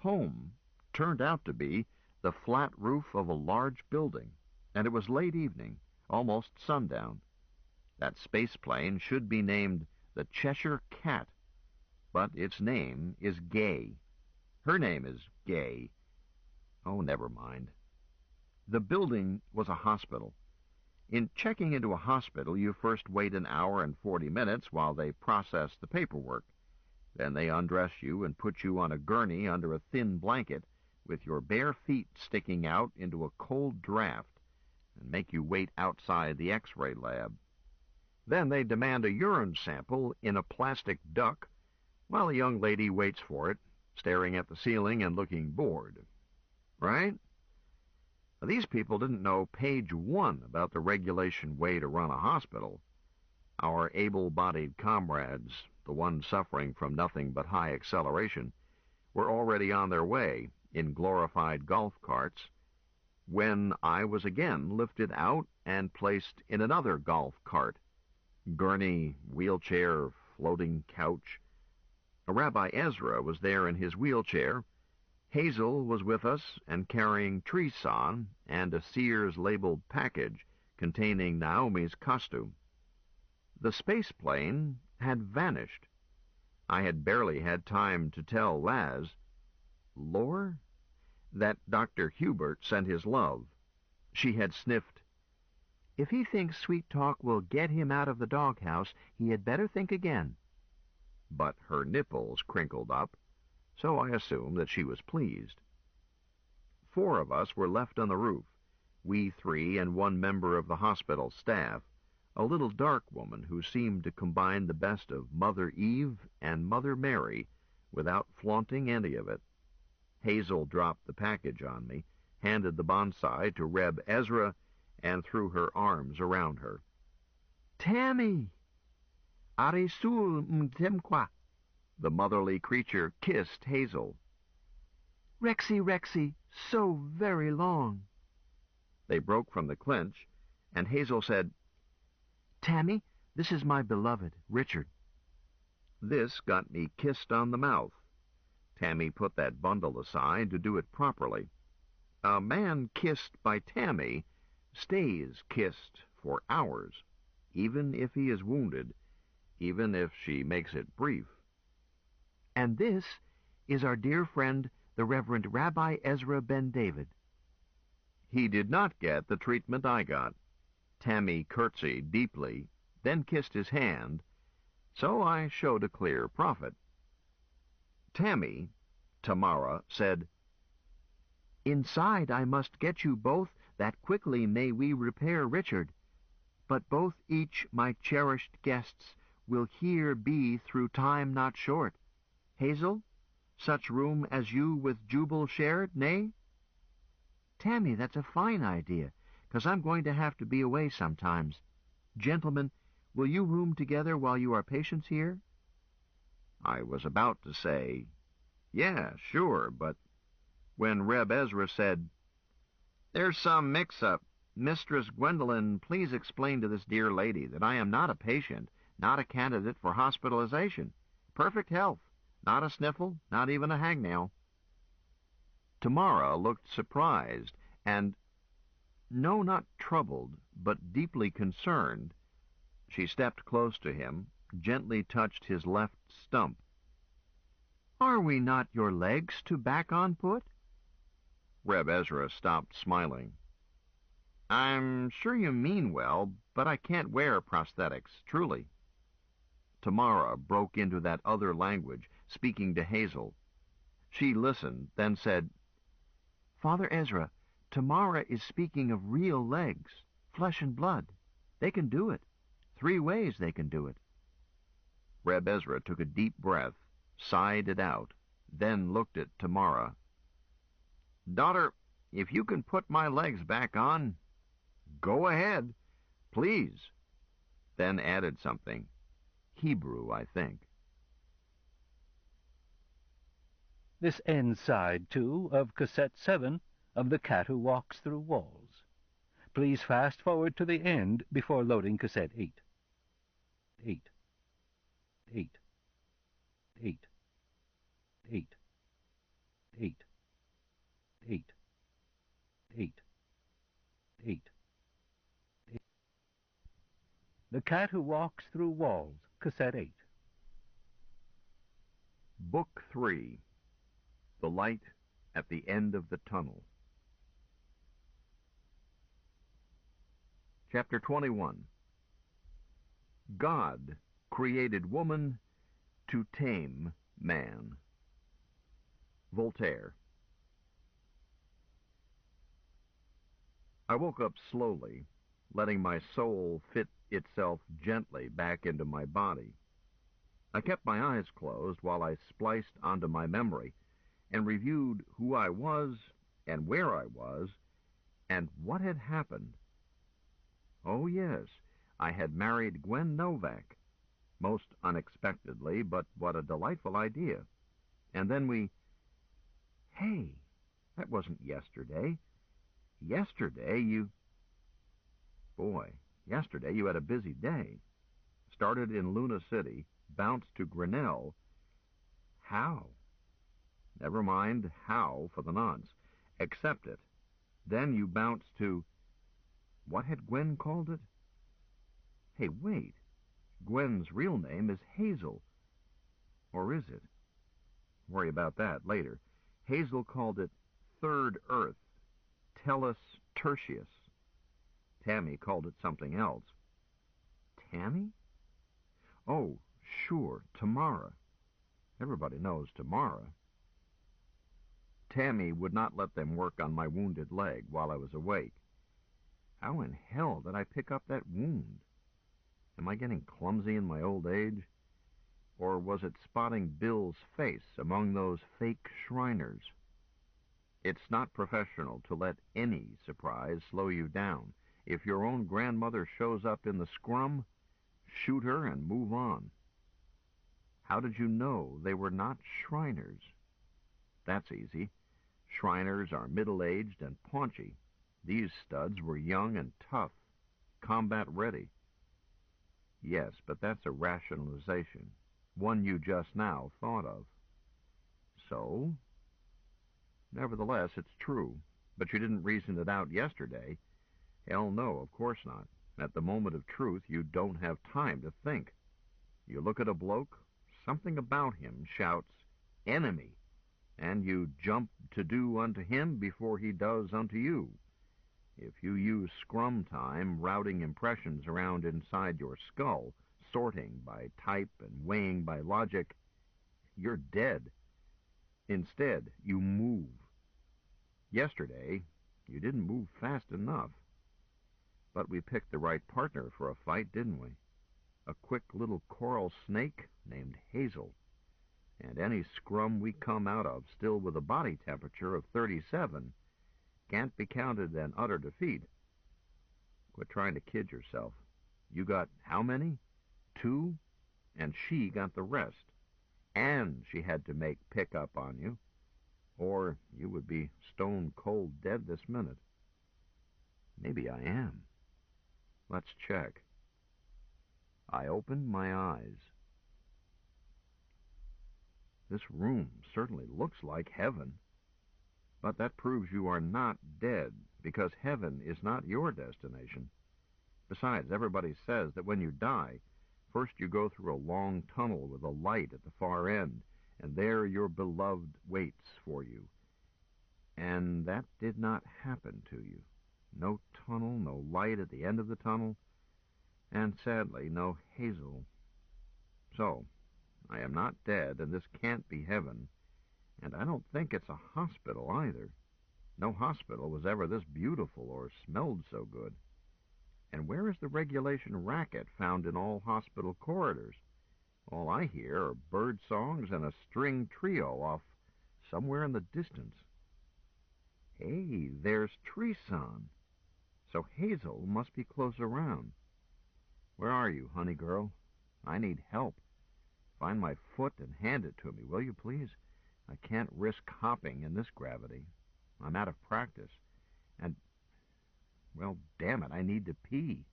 Home turned out to be the flat roof of a large building, and it was late evening, almost sundown. That space plane should be named the Cheshire Cat, but its name is Gay. Her name is Gay. Oh, never mind. The building was a hospital. In checking into a hospital, you first wait an hour and 40 minutes while they process the paperwork. Then they undress you and put you on a gurney under a thin blanket with your bare feet sticking out into a cold draft and make you wait outside the X-ray lab. Then they demand a urine sample in a plastic duck while a young lady waits for it, staring at the ceiling and looking bored. Right? These people didn't know page 1 about the regulation way to run a hospital. Our able-bodied comrades, the ones suffering from nothing but high acceleration, were already on their way in glorified golf carts when I was again lifted out and placed in another golf cart. Gurney, wheelchair, floating couch. Rabbi Ezra was there in his wheelchair. Hazel was with us and carrying Treeson and a Sears-labeled package containing Naomi's costume. The space plane had vanished. I had barely had time to tell Laz, Lore, that Dr. Hubert sent his love. She had sniffed, "If he thinks sweet talk will get him out of the doghouse, he had better think again." But her nipples crinkled up, so I assumed that she was pleased. 4 of us were left on the roof, we 3 and 1 member of the hospital staff, a little dark woman who seemed to combine the best of Mother Eve and Mother Mary without flaunting any of it. Hazel dropped the package on me, handed the bonsai to Reb Ezra, and threw her arms around her. "Tammy! Arisul mtemqua!" The motherly creature kissed Hazel. "Rexy, Rexy, so very long." They broke from the clinch, and Hazel said, "Tammy, this is my beloved, Richard." This got me kissed on the mouth. Tammy put that bundle aside to do it properly. A man kissed by Tammy stays kissed for hours, even if he is wounded, even if she makes it brief. "And this is our dear friend, the Reverend Rabbi Ezra Ben David." He did not get the treatment I got. Tammy curtsied deeply, then kissed his hand, so I showed a clear profit. Tammy, Tamara, said, "Inside I must get you both, that quickly may we repair Richard. But both each my cherished guests will here be through time not short. Hazel, such room as you with Jubal shared, nay?" "Tammy, that's a fine idea, 'cause I'm going to have to be away sometimes. Gentlemen, will you room together while you are patients here?" I was about to say, yeah, sure, but when Reb Ezra said, "There's some mix-up. Mistress Gwendolen, please explain to this dear lady that I am not a patient, not a candidate for hospitalization. Perfect health, not a sniffle, not even a hangnail." Tamara looked surprised and, no, not troubled, but deeply concerned. She stepped close to him, gently touched his left stump. "Are we not your legs to back on put?" Reb Ezra stopped smiling. "I'm sure you mean well, but I can't wear prosthetics, truly." Tamara broke into that other language, speaking to Hazel. She listened, then said, "Father Ezra, Tamara is speaking of real legs, flesh and blood. They can do it. 3 ways they can do it." Reb Ezra took a deep breath, sighed it out, then looked at Tamara. "Daughter, if you can put my legs back on, go ahead, please." Then added something. Hebrew, I think. This ends side 2 of cassette 7 of The Cat Who Walks Through Walls. Please fast forward to the end before loading cassette 8. 8. 8. 8. 8. 8. 8. 8. 8. The Cat Who Walks Through Walls, cassette 8. Book 3. The Light at the End of the Tunnel. Chapter 21. God created woman to tame Man. Voltaire. I woke up slowly, letting my soul fit itself gently back into my body. I kept my eyes closed while I spliced onto my memory and reviewed who I was and where I was and what had happened. Oh, yes, I had married Gwen Novak. Most unexpectedly, but what a delightful idea. And then Hey, that wasn't yesterday. Yesterday you had a busy day. Started in Luna City, bounced to Grinnell. How? Never mind how for the nonce. Accept it. Then you bounced to... What had Gwen called it? Hey, wait. Gwen's real name is Hazel. Or is it? Worry about that later. Hazel called it Third Earth, Tellus Tertius. Tammy called it something else. Tammy? Oh, sure, Tamara. Everybody knows Tamara. Tammy would not let them work on my wounded leg while I was awake. How in hell did I pick up that wound? Am I getting clumsy in my old age? Or was it spotting Bill's face among those fake Shriners? It's not professional to let any surprise slow you down. If your own grandmother shows up in the scrum, shoot her and move on. How did you know they were not Shriners? That's easy. Shriners are middle-aged and paunchy. These studs were young and tough, combat-ready. Yes, but that's a rationalization, one you just now thought of. So? Nevertheless, it's true, but you didn't reason it out yesterday. Hell no, of course not. At the moment of truth, you don't have time to think. You look at a bloke, something about him shouts, enemy, and you jump to do unto him before he does unto you. If you use scrum time routing impressions around inside your skull, sorting by type and weighing by logic, you're dead. Instead, you move. Yesterday, you didn't move fast enough. But we picked the right partner for a fight, didn't we? A quick little coral snake named Hazel. And any scrum we come out of still with a body temperature of 37 can't be counted an utter defeat. Quit trying to kid yourself. You got how many? 2? And she got the rest. And she had to make pick-up on you, or you would be stone cold dead this minute. Maybe I am. Let's check. I opened my eyes. This room certainly looks like heaven. But that proves you are not dead, because heaven is not your destination. Besides, everybody says that when you die, first you go through a long tunnel with a light at the far end, and there your beloved waits for you. And that did not happen to you. No tunnel, no light at the end of the tunnel, and sadly, no Hazel. So, I am not dead, and this can't be heaven, and I don't think it's a hospital either. No hospital was ever this beautiful or smelled so good. And where is the regulation racket found in all hospital corridors? All I hear are bird songs and a string trio off somewhere in the distance. Hey, there's Treeson. So Hazel must be close around. Where are you, honey girl? I need help. Find my foot and hand it to me, will you, please? I can't risk hopping in this gravity. I'm out of practice. And, well, damn it, I need to pee.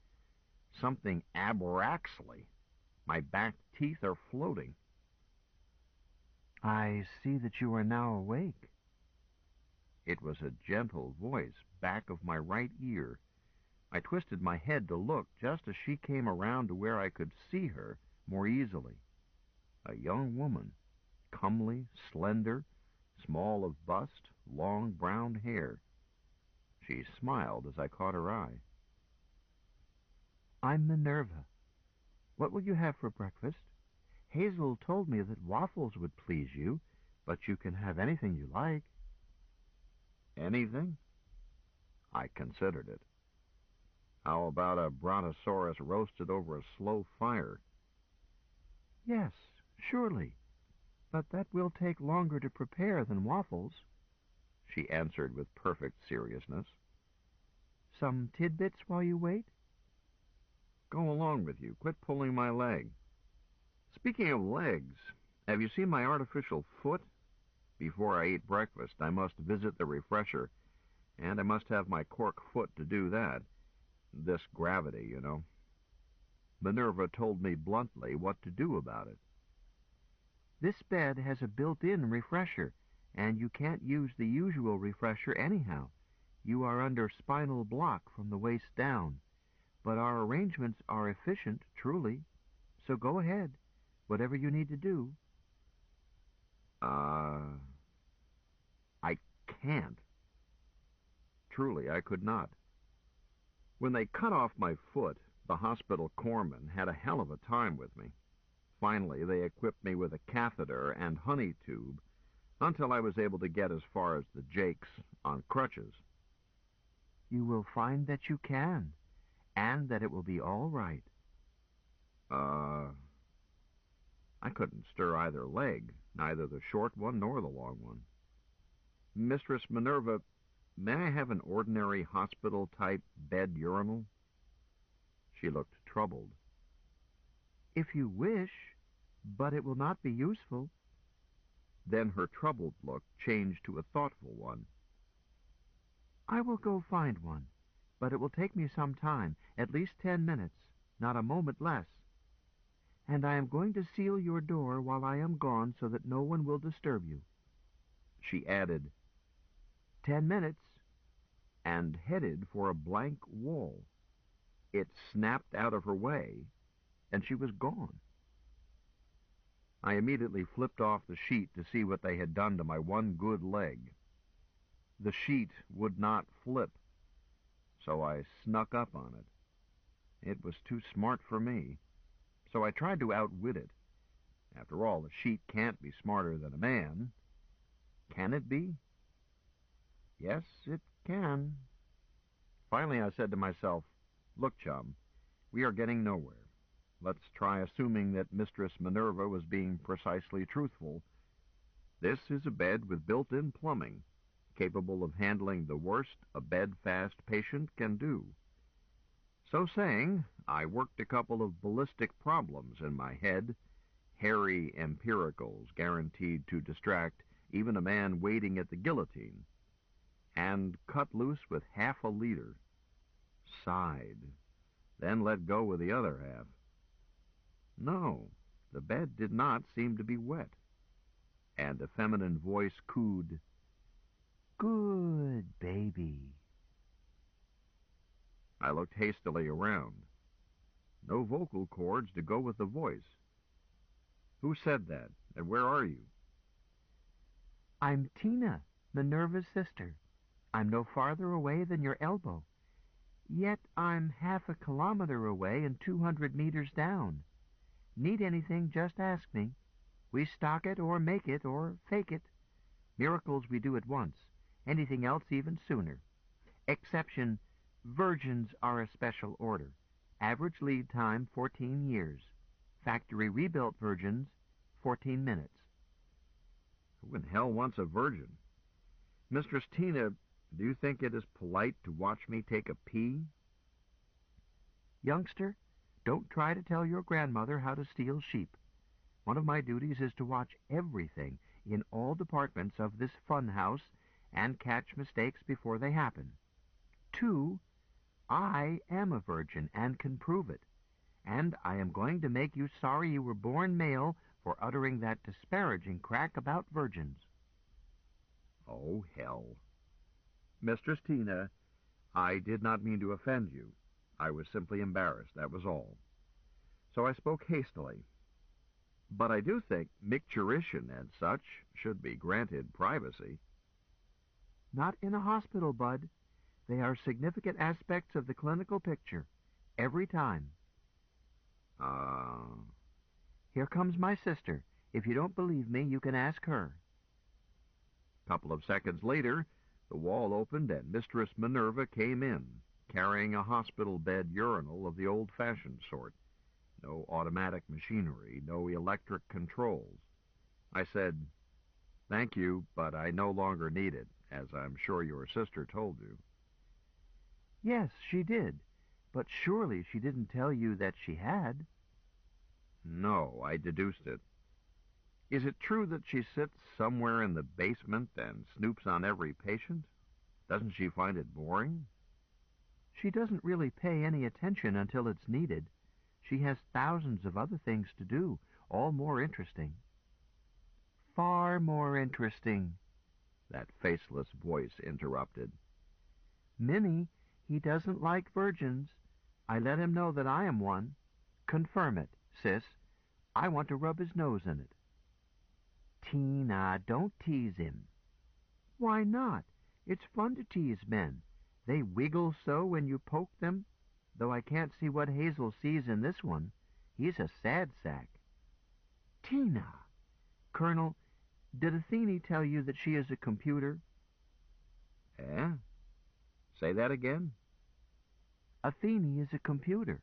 Something abraxly. My back teeth are floating. I see that you are now awake. It was a gentle voice back of my right ear. I twisted my head to look just as she came around to where I could see her more easily. A young woman, comely, slender, small of bust, long brown hair. She smiled as I caught her eye. I'm Minerva. What will you have for breakfast? Hazel told me that waffles would please you, but you can have anything you like. Anything? I considered it. How about a brontosaurus roasted over a slow fire? Yes, surely, but that will take longer to prepare than waffles, She answered with perfect seriousness. Some tidbits while you wait? Go along with you. Quit pulling my leg. Speaking of legs, have you seen my artificial foot? Before I eat breakfast, I must visit the refresher, and I must have my cork foot to do that. This gravity, you know. Minerva told me bluntly what to do about it. This bed has a built-in refresher, and you can't use the usual refresher anyhow. You are under spinal block from the waist down. But our arrangements are efficient, truly. So go ahead, whatever you need to do. I can't. Truly, I could not. When they cut off my foot, the hospital corpsman had a hell of a time with me. Finally, they equipped me with a catheter and honey tube until I was able to get as far as the Jakes on crutches. You will find that you can, and that it will be all right. I couldn't stir either leg, neither the short one nor the long one. Mistress Minerva, may I have an ordinary hospital-type bed urinal? She looked troubled. If you wish, but it will not be useful. Then her troubled look changed to a thoughtful one. I will go find one, but it will take me some time, at least 10 minutes, not a moment less. And I am going to seal your door while I am gone so that no one will disturb you. She added, 10 minutes. and headed for a blank wall. It snapped out of her way, and she was gone. I immediately flipped off the sheet to see what they had done to my one good leg. The sheet would not flip, so I snuck up on it. It was too smart for me, so I tried to outwit it. After all, the sheet can't be smarter than a man. Can it be? Yes, it can. Finally, I said to myself, look, chum, we are getting nowhere. Let's try assuming that Mistress Minerva was being precisely truthful. This is a bed with built-in plumbing, capable of handling the worst a bed-fast patient can do. So saying, I worked a couple of ballistic problems in my head, hairy empiricals guaranteed to distract even a man waiting at the guillotine, and cut loose with half a liter. Sighed, then let go with the other half. No, the bed did not seem to be wet, and a feminine voice cooed, Good baby. I looked hastily around. No vocal cords to go with the voice. Who said that, and where are you? I'm Tina, Minerva's sister. I'm no farther away than your elbow. Yet I'm half a kilometer away and 200 meters down. Need anything, just ask me. We stock it or make it or fake it. Miracles we do at once. Anything else even sooner. Exception, virgins are a special order. Average lead time, 14 years. Factory rebuilt virgins, 14 minutes. Who in hell wants a virgin? Mistress Tina, do you think it is polite to watch me take a pee? Youngster, don't try to tell your grandmother how to steal sheep. One of my duties is to watch everything in all departments of this fun house and catch mistakes before they happen. 2, I am a virgin and can prove it, and I am going to make you sorry you were born male for uttering that disparaging crack about virgins. Oh, hell. Mistress Tina, I did not mean to offend you. I was simply embarrassed, that was all. So I spoke hastily. But I do think micturition and such should be granted privacy. Not in a hospital, Bud. They are significant aspects of the clinical picture, every time. Here comes my sister. If you don't believe me, you can ask her. A couple of seconds later, the wall opened and Mistress Minerva came in, carrying a hospital bed urinal of the old-fashioned sort. No automatic machinery, no electric controls. I said, "Thank you, but I no longer need it, as I'm sure your sister told you." Yes, she did. But surely she didn't tell you that she had. No, I deduced it. Is it true that she sits somewhere in the basement and snoops on every patient? Doesn't she find it boring? She doesn't really pay any attention until it's needed. She has thousands of other things to do, all more interesting. Far more interesting, that faceless voice interrupted. Minnie, he doesn't like virgins. I let him know that I am one. Confirm it, sis. I want to rub his nose in it. Tina, don't tease him. Why not? It's fun to tease men. They wiggle so when you poke them, though I can't see what Hazel sees in this one. He's a sad sack. Tina! Colonel, did Athene tell you that she is a computer? Eh? Say that again? Athene is a computer.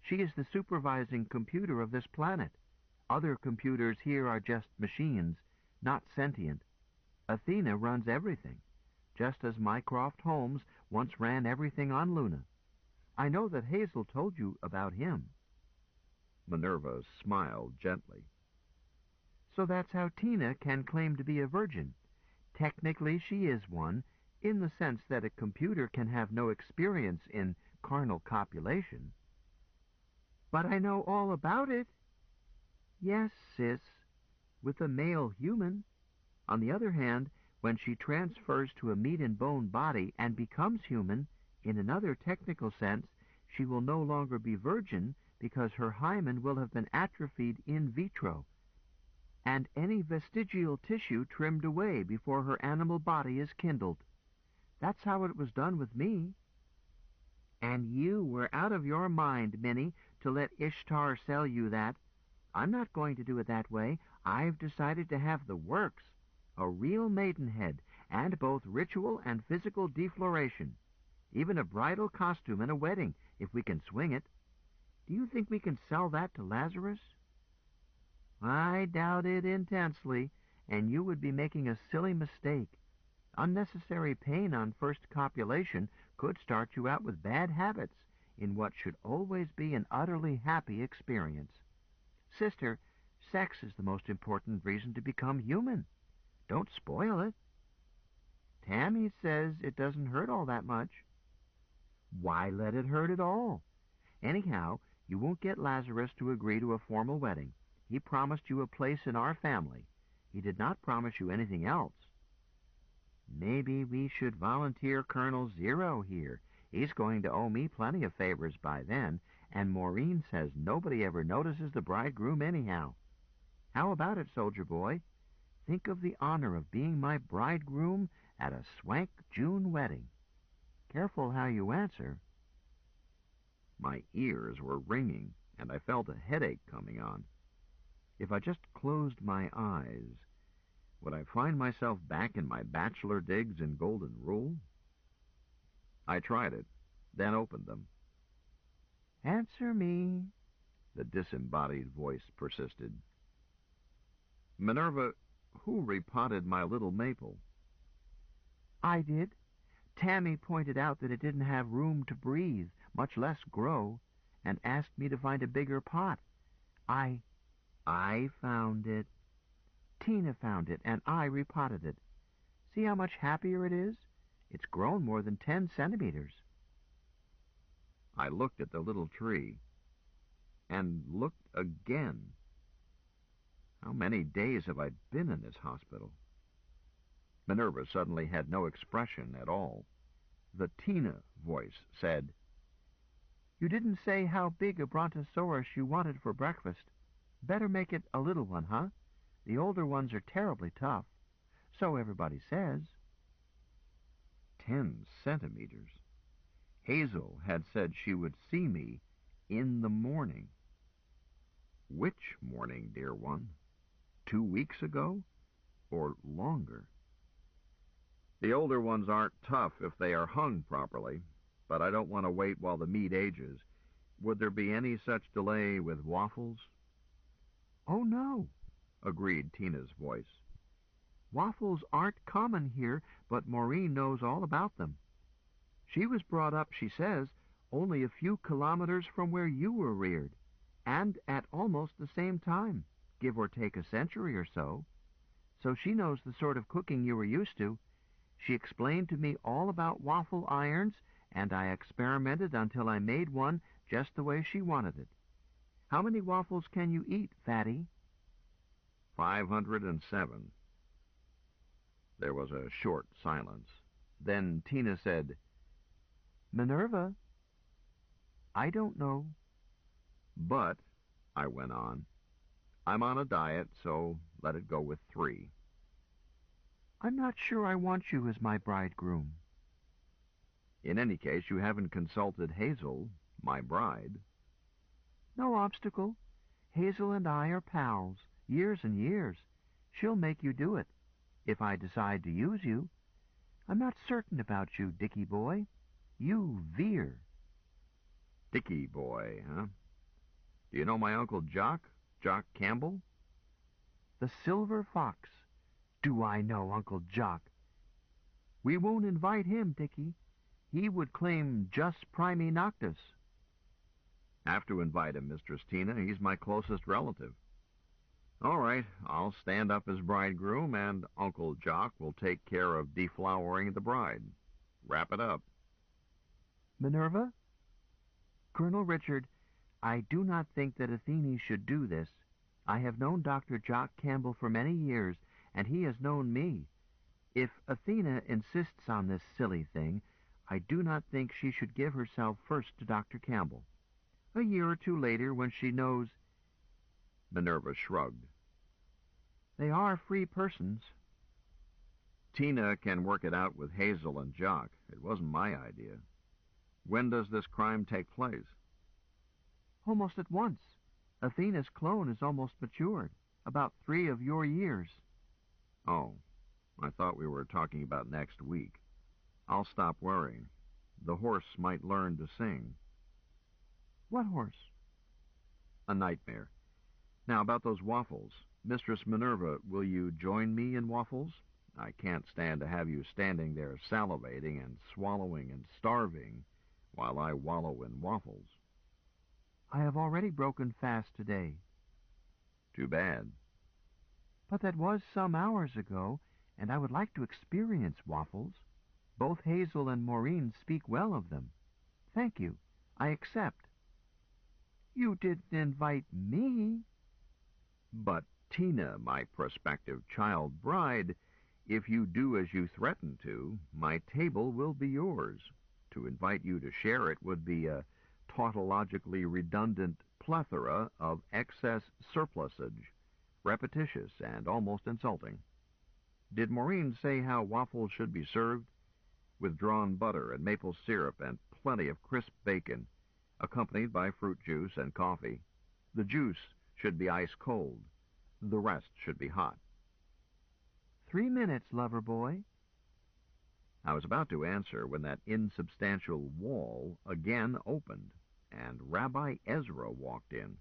She is the supervising computer of this planet. Other computers here are just machines, not sentient. Athena runs everything, just as Mycroft Holmes once ran everything on Luna. I know that Hazel told you about him. Minerva smiled gently. So that's how Tina can claim to be a virgin. Technically she is one, in the sense that a computer can have no experience in carnal copulation. But I know all about it. Yes, sis, with a male human. On the other hand, when she transfers to a meat-and-bone body and becomes human, in another technical sense, she will no longer be virgin because her hymen will have been atrophied in vitro, and any vestigial tissue trimmed away before her animal body is kindled. That's how it was done with me. And you were out of your mind, Minnie, to let Ishtar sell you that. I'm not going to do it that way. I've decided to have the works, a real maidenhead, and both ritual and physical defloration. Even a bridal costume and a wedding, if we can swing it. Do you think we can sell that to Lazarus? I doubt it intensely, and you would be making a silly mistake. Unnecessary pain on first copulation could start you out with bad habits in what should always be an utterly happy experience. Sister, sex is the most important reason to become human. Don't spoil it. Tammy says it doesn't hurt all that much. Why let it hurt at all? Anyhow, you won't get Lazarus to agree to a formal wedding. He promised you a place in our family. He did not promise you anything else. Maybe we should volunteer Colonel Zero here. He's going to owe me plenty of favors by then, and Maureen says nobody ever notices the bridegroom anyhow. How about it, soldier boy? Think of the honor of being my bridegroom at a swank June wedding. Careful how you answer. My ears were ringing, and I felt a headache coming on. If I just closed my eyes, would I find myself back in my bachelor digs in Golden Rule? I tried it, then opened them. Answer me, the disembodied voice persisted. Minerva, who repotted my little maple? I did. Tammy pointed out that it didn't have room to breathe, much less grow, and asked me to find a bigger pot. I found it. Tina found it, and I repotted it. See how much happier it is? It's grown more than 10 centimeters. I looked at the little tree, and looked again. How many days have I been in this hospital? Minerva suddenly had no expression at all. The Tina voice said, You didn't say how big a brontosaurus you wanted for breakfast. Better make it a little one, huh? The older ones are terribly tough. So everybody says. 10 centimeters. Hazel had said she would see me in the morning. Which morning, dear one? 2 weeks ago? Or longer? The older ones aren't tough if they are hung properly, but I don't want to wait while the meat ages. Would there be any such delay with waffles? Oh, no, agreed Tina's voice. Waffles aren't common here, but Maureen knows all about them. She was brought up, she says, only a few kilometers from where you were reared, and at almost the same time, give or take a century or so. So she knows the sort of cooking you were used to. She explained to me all about waffle irons, and I experimented until I made one just the way she wanted it. How many waffles can you eat, Fatty? 507. There was a short silence. Then Tina said, Minerva? I don't know. But, I went on, I'm on a diet, so let it go with 3. I'm not sure I want you as my bridegroom. In any case, you haven't consulted Hazel, my bride. No obstacle. Hazel and I are pals, years and years. She'll make you do it, if I decide to use you. I'm not certain about you, Dickie boy. You veer. Dickie boy, huh? Do you know my Uncle Jock? Jock Campbell? The Silver Fox. Do I know Uncle Jock? We won't invite him, Dickie. He would claim jus prime noctis. Have to invite him, Mistress Tina. He's my closest relative. All right, I'll stand up as bridegroom, and Uncle Jock will take care of deflowering the bride. Wrap it up. Minerva? Colonel Richard, I do not think that Athene should do this. I have known Dr. Jock Campbell for many years, and he has known me. If Athena insists on this silly thing, I do not think she should give herself first to Dr. Campbell. A year or 2 later, when she knows... Minerva shrugged. They are free persons. Tina can work it out with Hazel and Jock. It wasn't my idea. When does this crime take place? Almost at once. Athena's clone is almost matured, about 3 of your years. Oh, I thought we were talking about next week. I'll stop worrying. The horse might learn to sing. What horse? A nightmare. Now, about those waffles. Mistress Minerva, will you join me in waffles? I can't stand to have you standing there salivating and swallowing and starving while I wallow in waffles. I have already broken fast today. Too bad. But that was some hours ago, and I would like to experience waffles. Both Hazel and Maureen speak well of them. Thank you. I accept. You didn't invite me. But Tina, my prospective child bride, if you do as you threaten to, my table will be yours. To invite you to share it would be a tautologically redundant plethora of excess surplusage, repetitious and almost insulting. Did Maureen say how waffles should be served? With drawn butter and maple syrup and plenty of crisp bacon, accompanied by fruit juice and coffee. The juice should be ice cold. The rest should be hot. 3 minutes, lover boy. I was about to answer when that insubstantial wall again opened, and Rabbi Ezra walked in.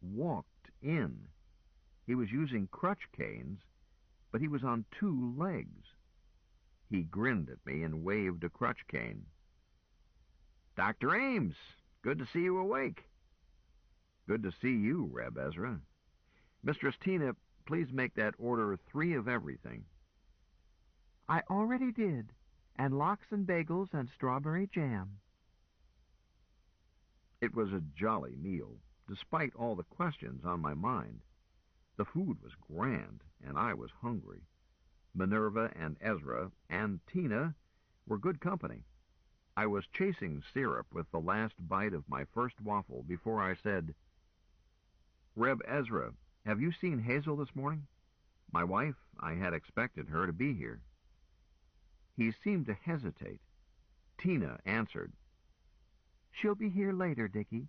Walked in. He was using crutch canes, but he was on 2 legs. He grinned at me and waved a crutch cane. "Dr. Ames, good to see you awake." "Good to see you, Reb Ezra. Mistress Tina, please make that order 3 of everything." I already did, and lox and bagels and strawberry jam. It was a jolly meal, despite all the questions on my mind. The food was grand, and I was hungry. Minerva and Ezra and Tina were good company. I was chasing syrup with the last bite of my first waffle before I said, "Reb Ezra, have you seen Hazel this morning? My wife, I had expected her to be here." He seemed to hesitate. Tina answered, She'll be here later, Dickie.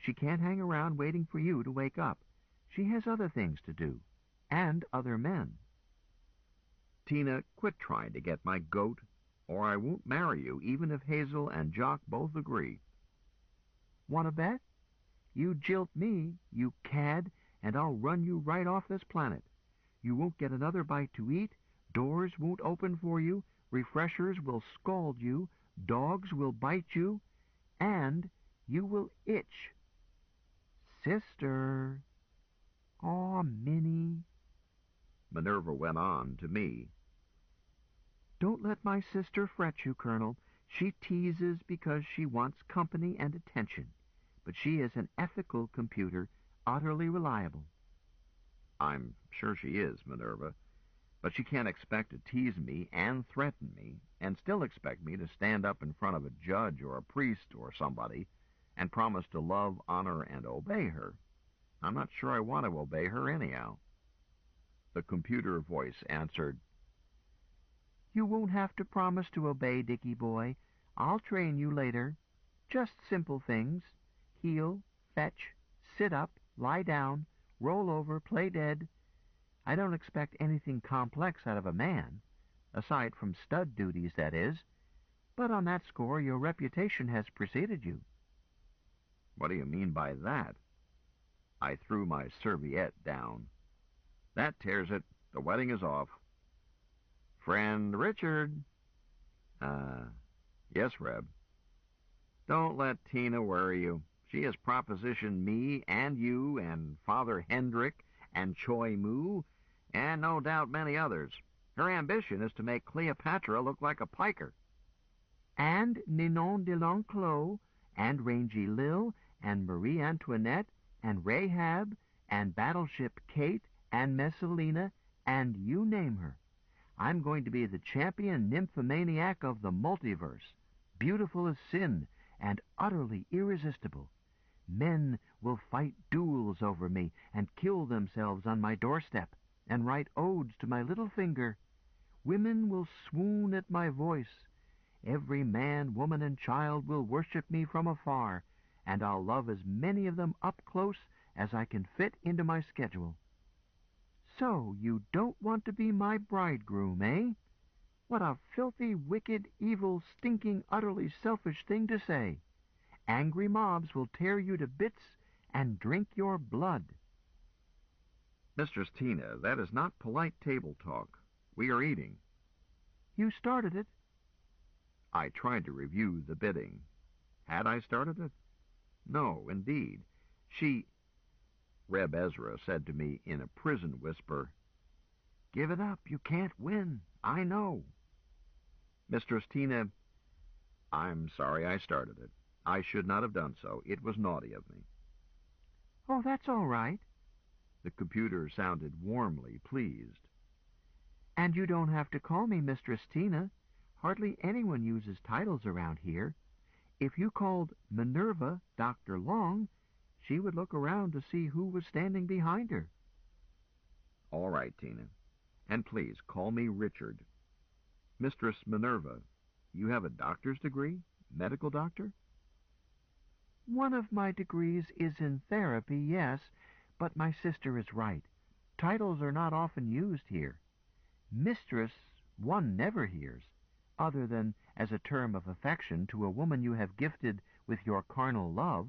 She can't hang around waiting for you to wake up. She has other things to do. And other men. Tina, quit trying to get my goat, or I won't marry you, even if Hazel and Jock both agree. Want to bet? You jilt me, you cad, and I'll run you right off this planet. You won't get another bite to eat, doors won't open for you, refreshers will scald you, dogs will bite you, and you will itch. Sister. Aw, Minnie. Minerva went on to me. Don't let my sister fret you, Colonel. She teases because she wants company and attention. But she is an ethical computer, utterly reliable. I'm sure she is, Minerva, but she can't expect to tease me and threaten me, and still expect me to stand up in front of a judge or a priest or somebody and promise to love, honor, and obey her. I'm not sure I want to obey her anyhow. The computer voice answered, You won't have to promise to obey, Dickie boy. I'll train you later. Just simple things. Heel, fetch, sit up, lie down, roll over, play dead. I don't expect anything complex out of a man, aside from stud duties, that is. But on that score, your reputation has preceded you. What do you mean by that? I threw my serviette down. That tears it. The wedding is off. Friend Richard. Yes, Reb. Don't let Tina worry you. She has propositioned me and you and Father Hendrick and Choi Moo and no doubt many others. Her ambition is to make Cleopatra look like a piker. And Ninon de l'Enclos, and Rangy Lil, and Marie Antoinette, and Rahab, and Battleship Kate, and Messalina, and you name her. I'm going to be the champion nymphomaniac of the multiverse, beautiful as sin, and utterly irresistible. Men will fight duels over me, and kill themselves on my doorstep, and write odes to my little finger. Women will swoon at my voice. Every man, woman, and child will worship me from afar, and I'll love as many of them up close as I can fit into my schedule. So, you don't want to be my bridegroom, eh? What a filthy, wicked, evil, stinking, utterly selfish thing to say. Angry mobs will tear you to bits and drink your blood. Mistress Tina, that is not polite table talk. We are eating. You started it. I tried to review the bidding. Had I started it? No, indeed. Reb Ezra said to me in a prison whisper, Give it up. You can't win. I know. Mistress Tina, I'm sorry I started it. I should not have done so. It was naughty of me. Oh, that's all right. The computer sounded warmly pleased. And you don't have to call me Mistress Tina. Hardly anyone uses titles around here. If you called Minerva Dr. Long, she would look around to see who was standing behind her. All right, Tina. And please, call me Richard. Mistress Minerva, you have a doctor's degree? Medical doctor? One of my degrees is in therapy, yes, but my sister is right. Titles are not often used here. Mistress one never hears, other than as a term of affection to a woman you have gifted with your carnal love.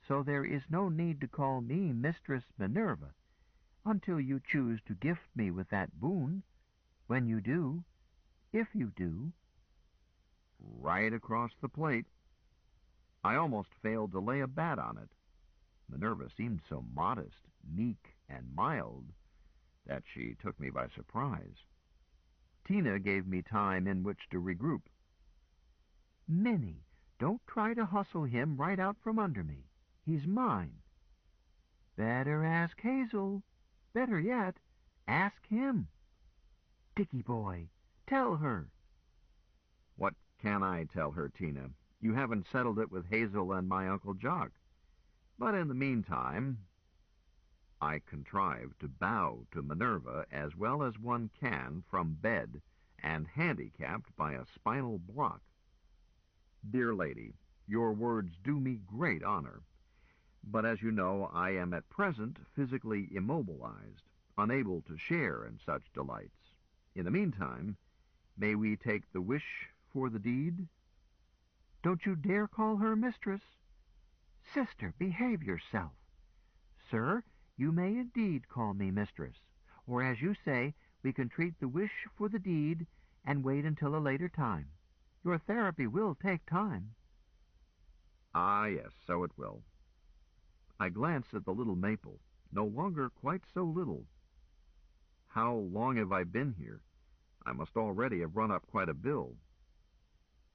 So there is no need to call me Mistress Minerva, until you choose to gift me with that boon. When you do, if you do. Right across the plate. I almost failed to lay a bat on it. Minerva seemed so modest, meek, and mild that she took me by surprise. Tina gave me time in which to regroup. Minnie, don't try to hustle him right out from under me. He's mine. Better ask Hazel. Better yet, ask him. Dickie boy, tell her. What can I tell her, Tina? You haven't settled it with Hazel and my Uncle Jock. But in the meantime, I contrived to bow to Minerva as well as one can from bed and handicapped by a spinal block. Dear lady, your words do me great honor. But as you know, I am at present physically immobilized, unable to share in such delights. In the meantime, may we take the wish for the deed? Don't you dare call her mistress. Sister, behave yourself. Sir, you may indeed call me mistress, or as you say, we can treat the wish for the deed and wait until a later time. Your therapy will take time. Ah, yes, so it will. I glanced at the little maple, no longer quite so little. How long have I been here? I must already have run up quite a bill.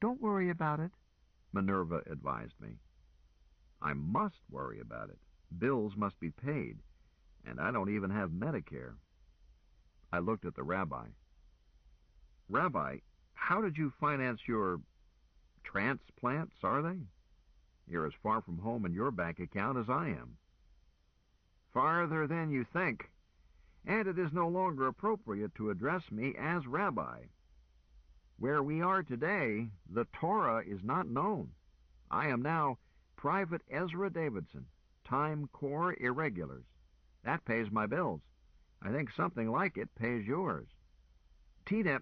Don't worry about it, Minerva advised me. I must worry about it. Bills must be paid, and I don't even have Medicare. I looked at the rabbi. Rabbi, how did you finance your transplants, are they? You're as far from home in your bank account as I am. Farther than you think, and it is no longer appropriate to address me as rabbi. Where we are today, the Torah is not known. I am now Private Ezra Davidson, Time Corps Irregulars. That pays my bills. I think something like it pays yours. Tina,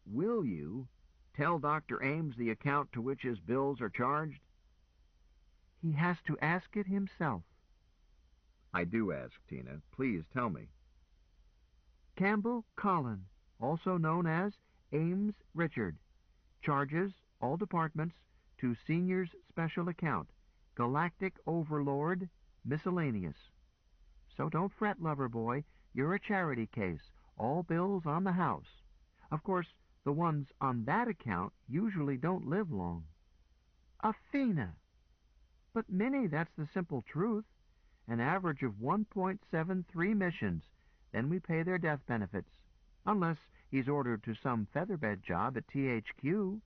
will you tell Dr. Ames the account to which his bills are charged? He has to ask it himself. I do ask, Tina. Please tell me. Campbell Colin, also known as Ames Richard, charges all departments to Senior's Special Account, Galactic Overlord, Miscellaneous. So don't fret, lover boy. You're a charity case. All bills on the house. Of course, the ones on that account usually don't live long. Athena! But, Minnie, that's the simple truth. An average of 1.73 missions. Then we pay their death benefits. Unless he's ordered to some featherbed job at THQ.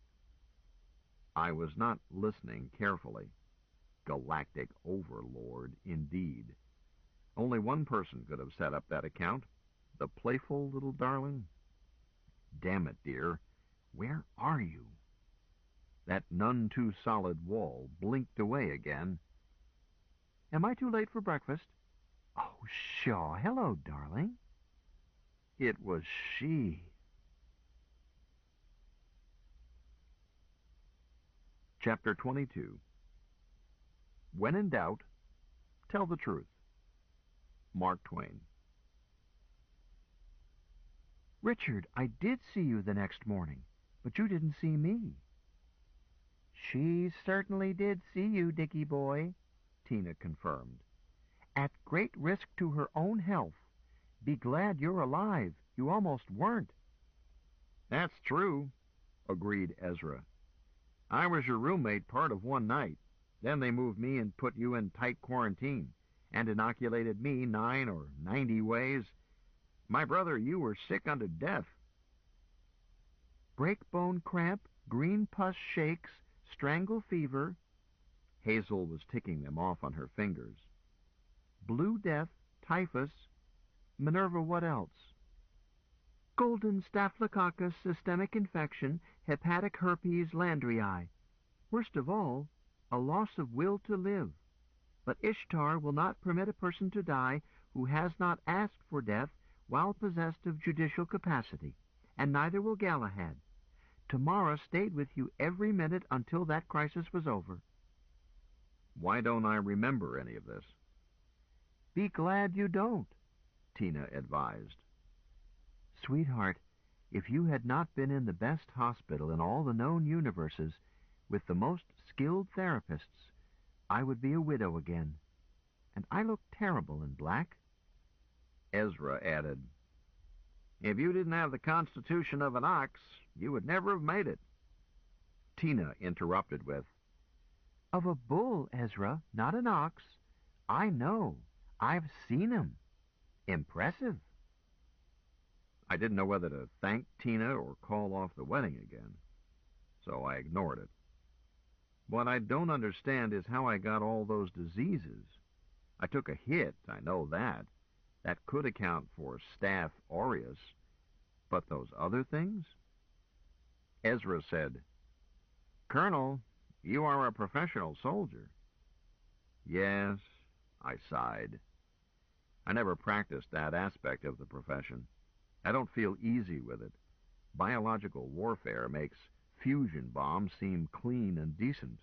I was not listening carefully. Galactic Overlord, indeed. Only one person could have set up that account. The playful little darling. Damn it, dear. Where are you? That none-too-solid wall blinked away again. Am I too late for breakfast? Oh, Shaw, hello, darling. It was she. Chapter 22. When in doubt, tell the truth. Mark Twain. Richard, I did see you the next morning, but you didn't see me. She certainly did see you, Dickie boy, Tina confirmed. At great risk to her own health. Be glad you're alive. You almost weren't. That's true, agreed Ezra. I was your roommate part of one night. Then they moved me and put you in tight quarantine and inoculated me 9 or 90 ways. My brother, you were sick unto death. Breakbone cramp, green pus shakes, strangle fever. Hazel was ticking them off on her fingers. Blue death, typhus. Minerva, what else? Golden staphylococcus, systemic infection, hepatic herpes landrii. Worst of all, a loss of will to live. But Ishtar will not permit a person to die who has not asked for death while possessed of judicial capacity, and neither will Galahad. Tamara stayed with you every minute until that crisis was over. Why don't I remember any of this? Be glad you don't, Tina advised. Sweetheart, if you had not been in the best hospital in all the known universes, with the most skilled therapists, I would be a widow again. And I look terrible in black. Ezra added, If you didn't have the constitution of an ox, you would never have made it. Tina interrupted with, Of a bull, Ezra, not an ox. I know. I've seen 'em. Impressive. I didn't know whether to thank Tina or call off the wedding again, so I ignored it. What I don't understand is how I got all those diseases. I took a hit, I know that. That could account for Staph aureus. But those other things? Ezra said, Colonel, you are a professional soldier. Yes, I sighed. I never practiced that aspect of the profession. I don't feel easy with it. Biological warfare makes fusion bombs seem clean and decent.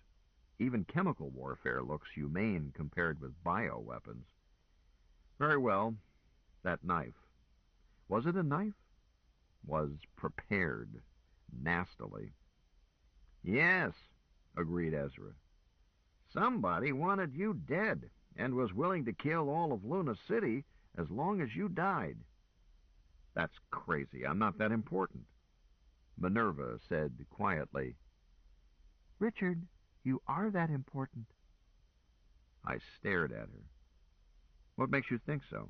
Even chemical warfare looks humane compared with bioweapons. Very well, that knife. Was it a knife? Was prepared nastily. Yes, agreed Ezra. Somebody wanted you dead and was willing to kill all of Luna City as long as you died. That's crazy. I'm not that important. Minerva said quietly, Richard, you are that important. I stared at her. What makes you think so?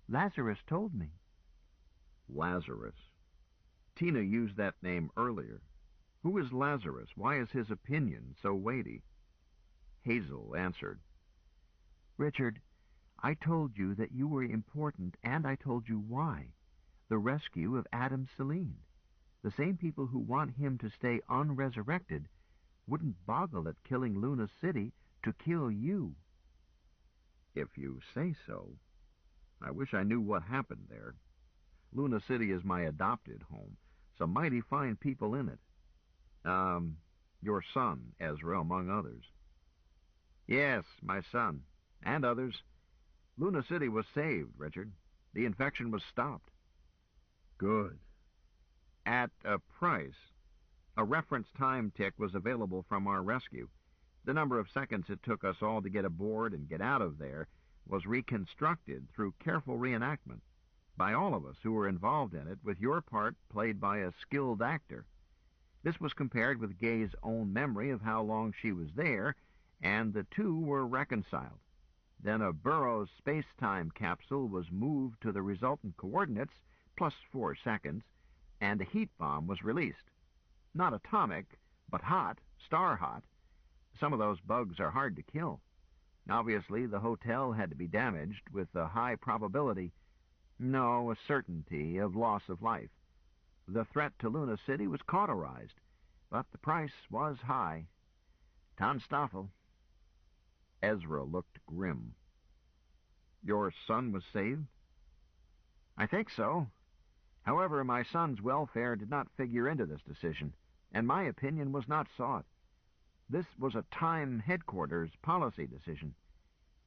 Lazarus told me. Lazarus. Tina used that name earlier. Who is Lazarus? Why is his opinion so weighty? Hazel answered. Richard, I told you that you were important, and I told you why. The rescue of Adam Selene. The same people who want him to stay unresurrected wouldn't boggle at killing Luna City to kill you. If you say so. I wish I knew what happened there. Luna City is my adopted home. Some mighty fine people in it. Your son, Ezra, among others. Yes, my son. And others. Luna City was saved, Richard. The infection was stopped. Good. At a price. A reference time tick was available from our rescue. The number of seconds it took us all to get aboard and get out of there was reconstructed through careful reenactment by all of us who were involved in it, with your part played by a skilled actor. This was compared with Gay's own memory of how long she was there, and the two were reconciled. Then a Burroughs space-time capsule was moved to the resultant coordinates, plus 4 seconds, and a heat bomb was released. Not atomic, but hot, star-hot. Some of those bugs are hard to kill. Obviously, the hotel had to be damaged with a high probability, no, a certainty of loss of life. The threat to Luna City was cauterized, but the price was high. Tanstoffel. Ezra looked grim. Your son was saved? I think so. However, my son's welfare did not figure into this decision, and my opinion was not sought. This was a Time Headquarters policy decision.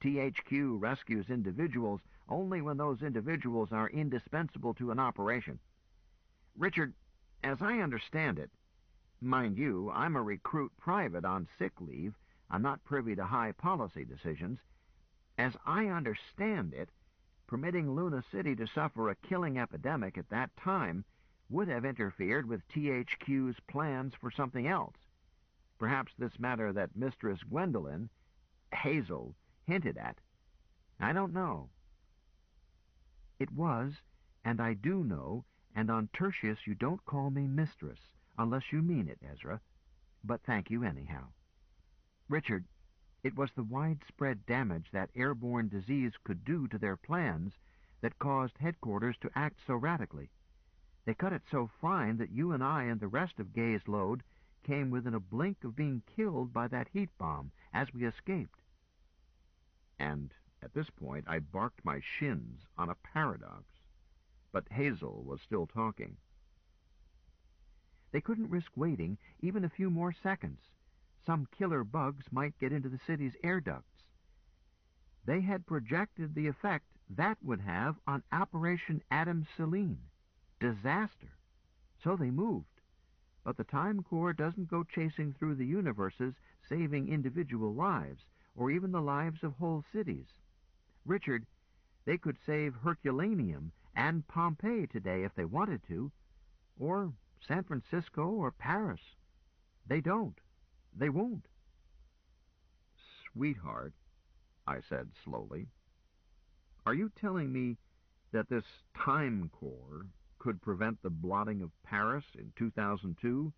THQ rescues individuals only when those individuals are indispensable to an operation. Richard, as I understand it, mind you, I'm a recruit private on sick leave. I'm not privy to high policy decisions. As I understand it, permitting Luna City to suffer a killing epidemic at that time would have interfered with THQ's plans for something else. Perhaps this matter that Mistress Gwendolen, Hazel, hinted at. I don't know. It was, and I do know, and on Tertius you don't call me mistress, unless you mean it, Ezra. But thank you anyhow. Richard, it was the widespread damage that airborne disease could do to their plans that caused headquarters to act so radically. They cut it so fine that you and I and the rest of Gay's load came within a blink of being killed by that heat bomb as we escaped. And at this point I barked my shins on a paradox. But Hazel was still talking. They couldn't risk waiting even a few more seconds. Some killer bugs might get into the city's air ducts. They had projected the effect that would have on Operation Adam Selene. Disaster. So they moved. But the Time Corps doesn't go chasing through the universes, saving individual lives, or even the lives of whole cities. Richard, they could save Herculaneum and Pompeii today if they wanted to, or San Francisco or Paris. They don't. They won't. Sweetheart, I said slowly, are you telling me that this Time Corps could prevent the blotting of Paris in 2002,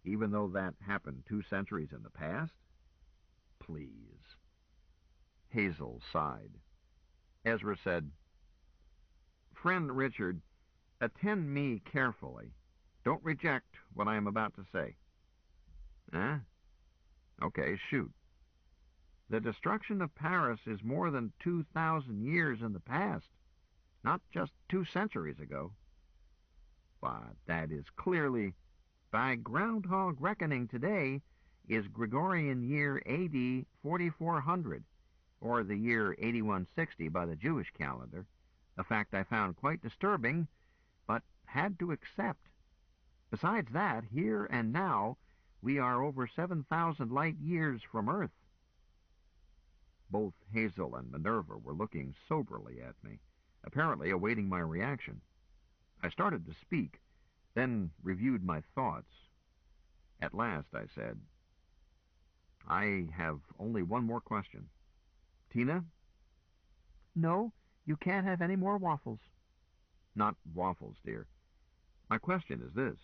even though that happened 2 centuries in the past? Please. Hazel sighed. Ezra said, Friend Richard, attend me carefully. Don't reject what I am about to say. Okay, shoot. The destruction of Paris is more than 2,000 years in the past, not just 2 centuries ago. But that is clearly, by groundhog reckoning today, is Gregorian year AD 4400, or the year 8160 by the Jewish calendar, a fact I found quite disturbing, but had to accept. Besides that, here and now, we are over 7,000 light years from Earth. Both Hazel and Minerva were looking soberly at me, apparently awaiting my reaction. I started to speak, then reviewed my thoughts. At last I said, I have only one more question. Tina? No, you can't have any more waffles. Not waffles, dear. My question is this.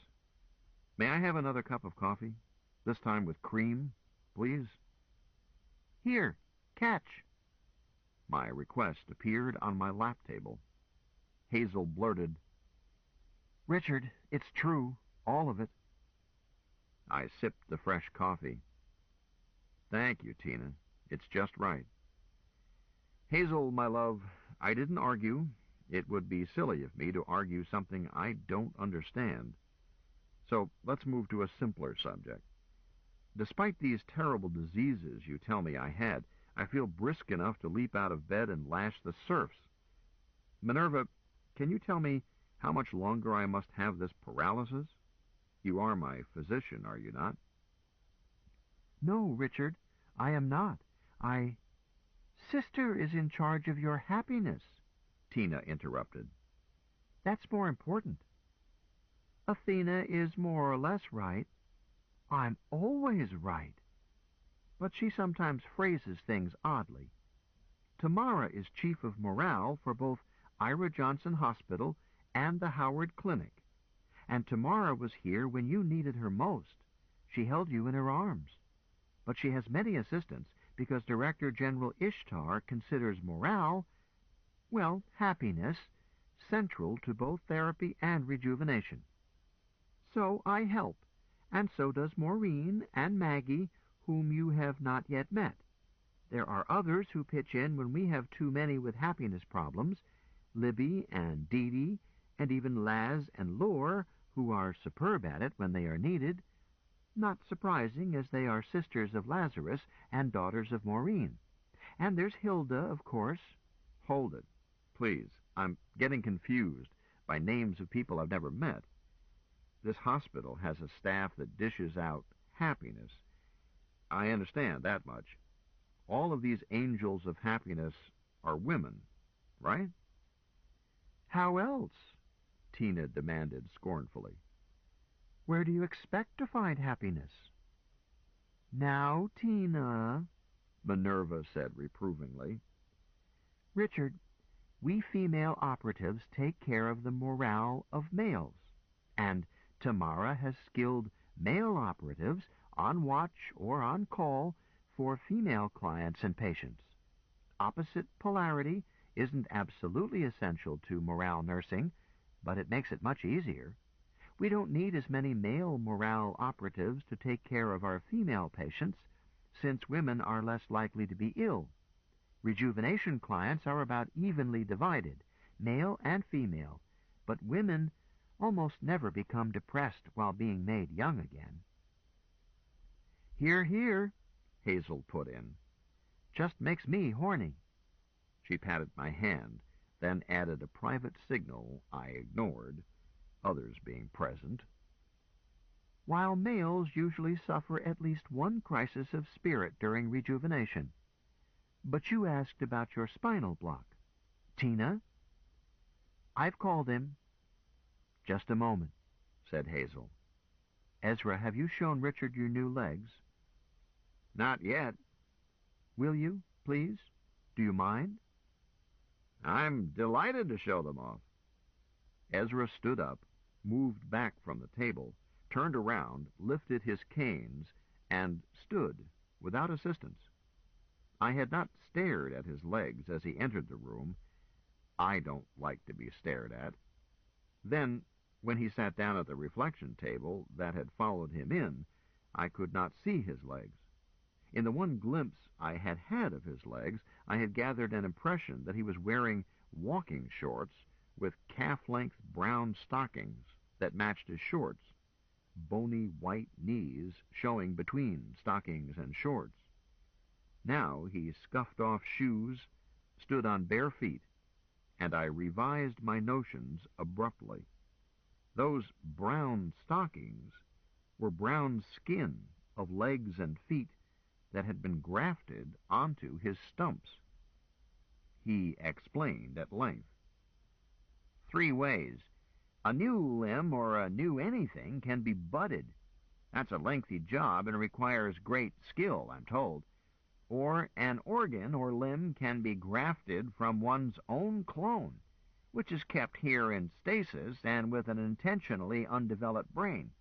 May I have another cup of coffee? This time with cream, please? Here, catch. My request appeared on my lap table. Hazel blurted, Richard, it's true, all of it. I sipped the fresh coffee. Thank you, Tina. It's just right. Hazel, my love, I didn't argue. It would be silly of me to argue something I don't understand. So let's move to a simpler subject. Despite these terrible diseases you tell me I had, I feel brisk enough to leap out of bed and lash the serfs. Minerva, can you tell me how much longer I must have this paralysis? You are my physician, are you not? No, Richard, I am not. Sister is in charge of your happiness, Tina interrupted. That's more important. Athena is more or less right. I'm always right. But she sometimes phrases things oddly. Tamara is chief of morale for both Ira Johnson Hospital and the Howard Clinic. And Tamara was here when you needed her most. She held you in her arms. But she has many assistants because Director General Ishtar considers morale, well, happiness, central to both therapy and rejuvenation. So I help, and so does Maureen and Maggie, whom you have not yet met. There are others who pitch in when we have too many with happiness problems, Libby and Dee Dee, and even Laz and Lore, who are superb at it when they are needed, not surprising as they are sisters of Lazarus and daughters of Maureen. And there's Hilda, of course. Hold it, please. I'm getting confused by names of people I've never met. This hospital has a staff that dishes out happiness. I understand that much. All of these angels of happiness are women, right? How else? Tina demanded scornfully. Where do you expect to find happiness? Now, Tina, Minerva said reprovingly. Richard, we female operatives take care of the morale of males, and Tamara has skilled male operatives on watch or on call for female clients and patients. Opposite polarity isn't absolutely essential to morale nursing, but it makes it much easier. We don't need as many male morale operatives to take care of our female patients, since women are less likely to be ill. Rejuvenation clients are about evenly divided, male and female, but women almost never become depressed while being made young again. Hear, hear, Hazel put in. Just makes me horny. She patted my hand, then added a private signal I ignored, others being present. While males usually suffer at least one crisis of spirit during rejuvenation. But you asked about your spinal block. Tina? I've called him. Just a moment, said Hazel. Ezra, have you shown Richard your new legs? Not yet. Will you, please? Do you mind? I'm delighted to show them off. Ezra stood up, moved back from the table, turned around, lifted his canes, and stood without assistance. I had not stared at his legs as he entered the room. I don't like to be stared at. Then, when he sat down at the reflection table that had followed him in, I could not see his legs. In the one glimpse I had had of his legs, I had gathered an impression that he was wearing walking shorts with calf-length brown stockings that matched his shorts, bony white knees showing between stockings and shorts. Now he scuffed off shoes, stood on bare feet, and I revised my notions abruptly. Those brown stockings were brown skin of legs and feet that had been grafted onto his stumps. He explained at length. 3 ways. A new limb or a new anything can be budded. That's a lengthy job and requires great skill, I'm told. Or an organ or limb can be grafted from one's own clone, which is kept here in stasis and with an intentionally undeveloped brain.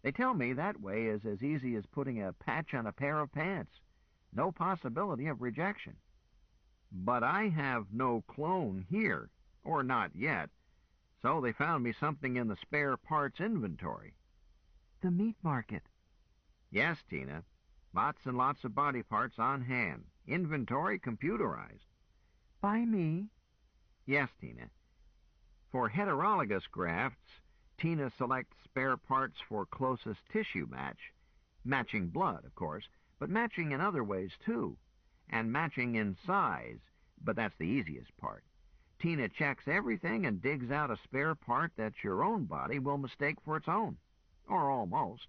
They tell me that way is as easy as putting a patch on a pair of pants. No possibility of rejection. But I have no clone here, or not yet, so they found me something in the spare parts inventory. The meat market. Yes, Tina. Lots and lots of body parts on hand. Inventory computerized. By me? Yes, Tina. For heterologous grafts, Tina selects spare parts for closest tissue match. Matching blood, of course, but matching in other ways, too. And matching in size, but that's the easiest part. Tina checks everything and digs out a spare part that your own body will mistake for its own. Or almost.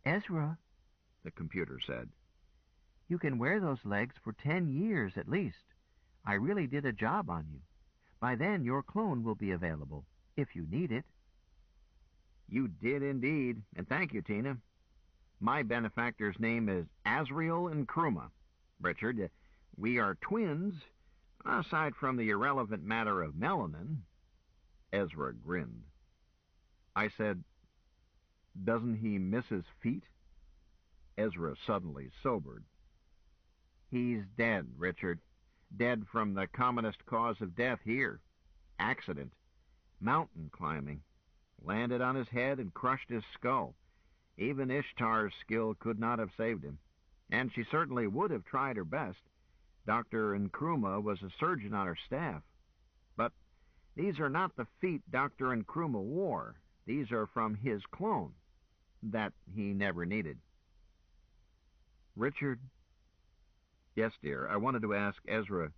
Ezra, the computer said. You can wear those legs for 10 years at least. I really did a job on you. By then your clone will be available, if you need it. You did indeed, and thank you, Tina. My benefactor's name is Azrael Nkrumah. Richard, we are twins, aside from the irrelevant matter of melanin. Ezra grinned. I said, doesn't he miss his feet? Ezra suddenly sobered. He's dead, Richard. Dead from the commonest cause of death here. Accident. Mountain climbing. Landed on his head and crushed his skull. Even Ishtar's skill could not have saved him. And she certainly would have tried her best. Dr. Nkrumah was a surgeon on her staff. But these are not the feet Dr. Nkrumah wore. These are from his clone. That he never needed. Richard. Yes, dear, I wanted to ask Ezra.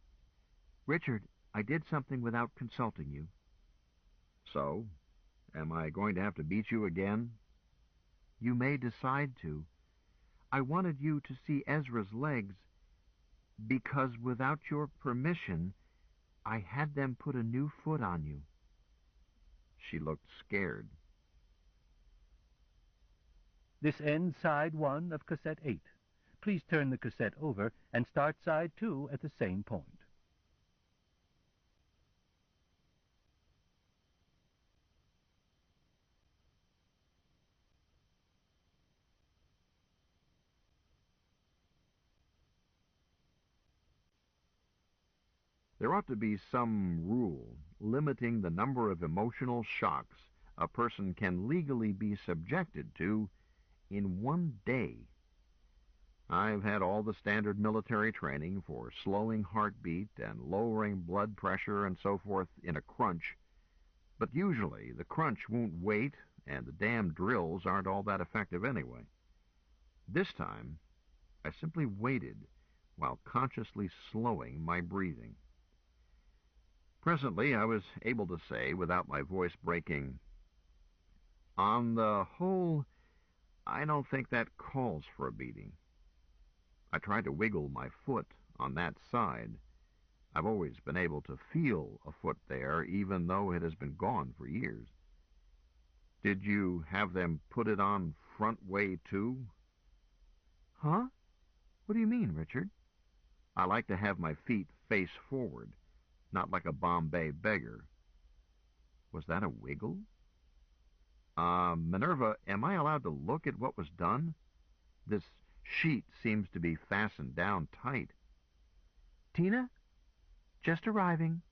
Richard, I did something without consulting you. So? Am I going to have to beat you again? You may decide to. I wanted you to see Ezra's legs because without your permission, I had them put a new foot on you. She looked scared. This ends side 1 of cassette 8. Please turn the cassette over and start side 2 at the same point. There ought to be some rule limiting the number of emotional shocks a person can legally be subjected to in one day. I've had all the standard military training for slowing heartbeat and lowering blood pressure and so forth in a crunch, but usually the crunch won't wait and the damn drills aren't all that effective anyway. This time, I simply waited while consciously slowing my breathing. Presently, I was able to say, without my voice breaking, on the whole, I don't think that calls for a beating. I tried to wiggle my foot on that side. I've always been able to feel a foot there, even though it has been gone for years. Did you have them put it on front way, too? Huh? What do you mean, Richard? I like to have my feet face forward, not like a Bombay beggar. Was that a wiggle? Minerva, am I allowed to look at what was done? This sheet seems to be fastened down tight. Tina? Just arriving.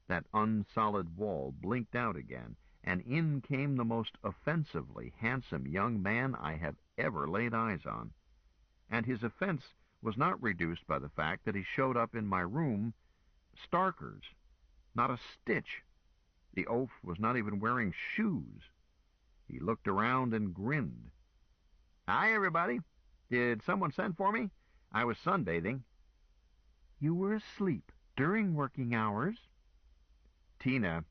That unsolid wall blinked out again, and in came the most offensively handsome young man I have ever laid eyes on. and his offense was not reduced by the fact that he showed up in my room starkers, not a stitch. The oaf was not even wearing shoes. He looked around and grinned. "Hi, everybody. Did someone send for me? I was sunbathing." "You were asleep during working hours." "Tina,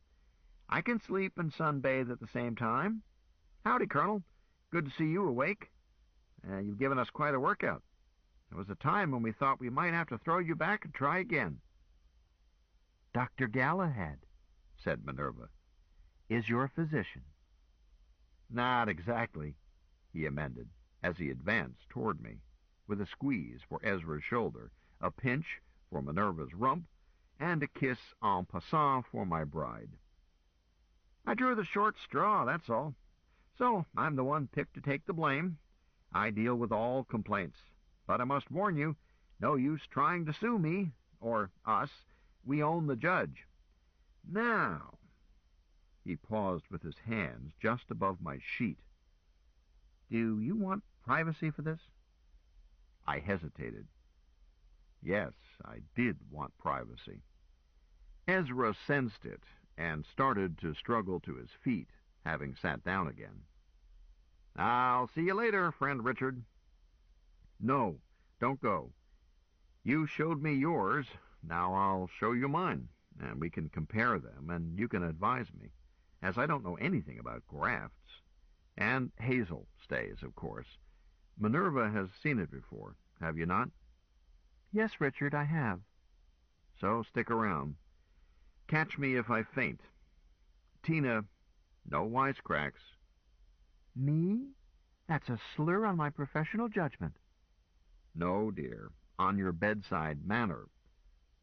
I can sleep and sunbathe at the same time. Howdy, Colonel. Good to see you awake. You've given us quite a workout. There was a time when we thought we might have to throw you back and try again." "Dr. Galahad," said Minerva, "is your physician." "Not exactly," he amended, as he advanced toward me, with a squeeze for Ezra's shoulder, a pinch for Minerva's rump, and a kiss en passant for my bride. "I drew the short straw, that's all. So I'm the one picked to take the blame. I deal with all complaints. But I must warn you, no use trying to sue me, or us. We own the judge. Now," he paused with his hands just above my sheet, "do you want privacy for this?" I hesitated. Yes, I did want privacy. Ezra sensed it and started to struggle to his feet, having sat down again. "I'll see you later, friend Richard." "No, don't go. You showed me yours. Now I'll show you mine, and we can compare them, and you can advise me, as I don't know anything about grafts. And Hazel stays, of course. Minerva has seen it before, have you not?" "Yes, Richard, I have." "So stick around. Catch me if I faint. Tina, no wisecracks." "Me? That's a slur on my professional judgment." "No, dear, on your bedside manner,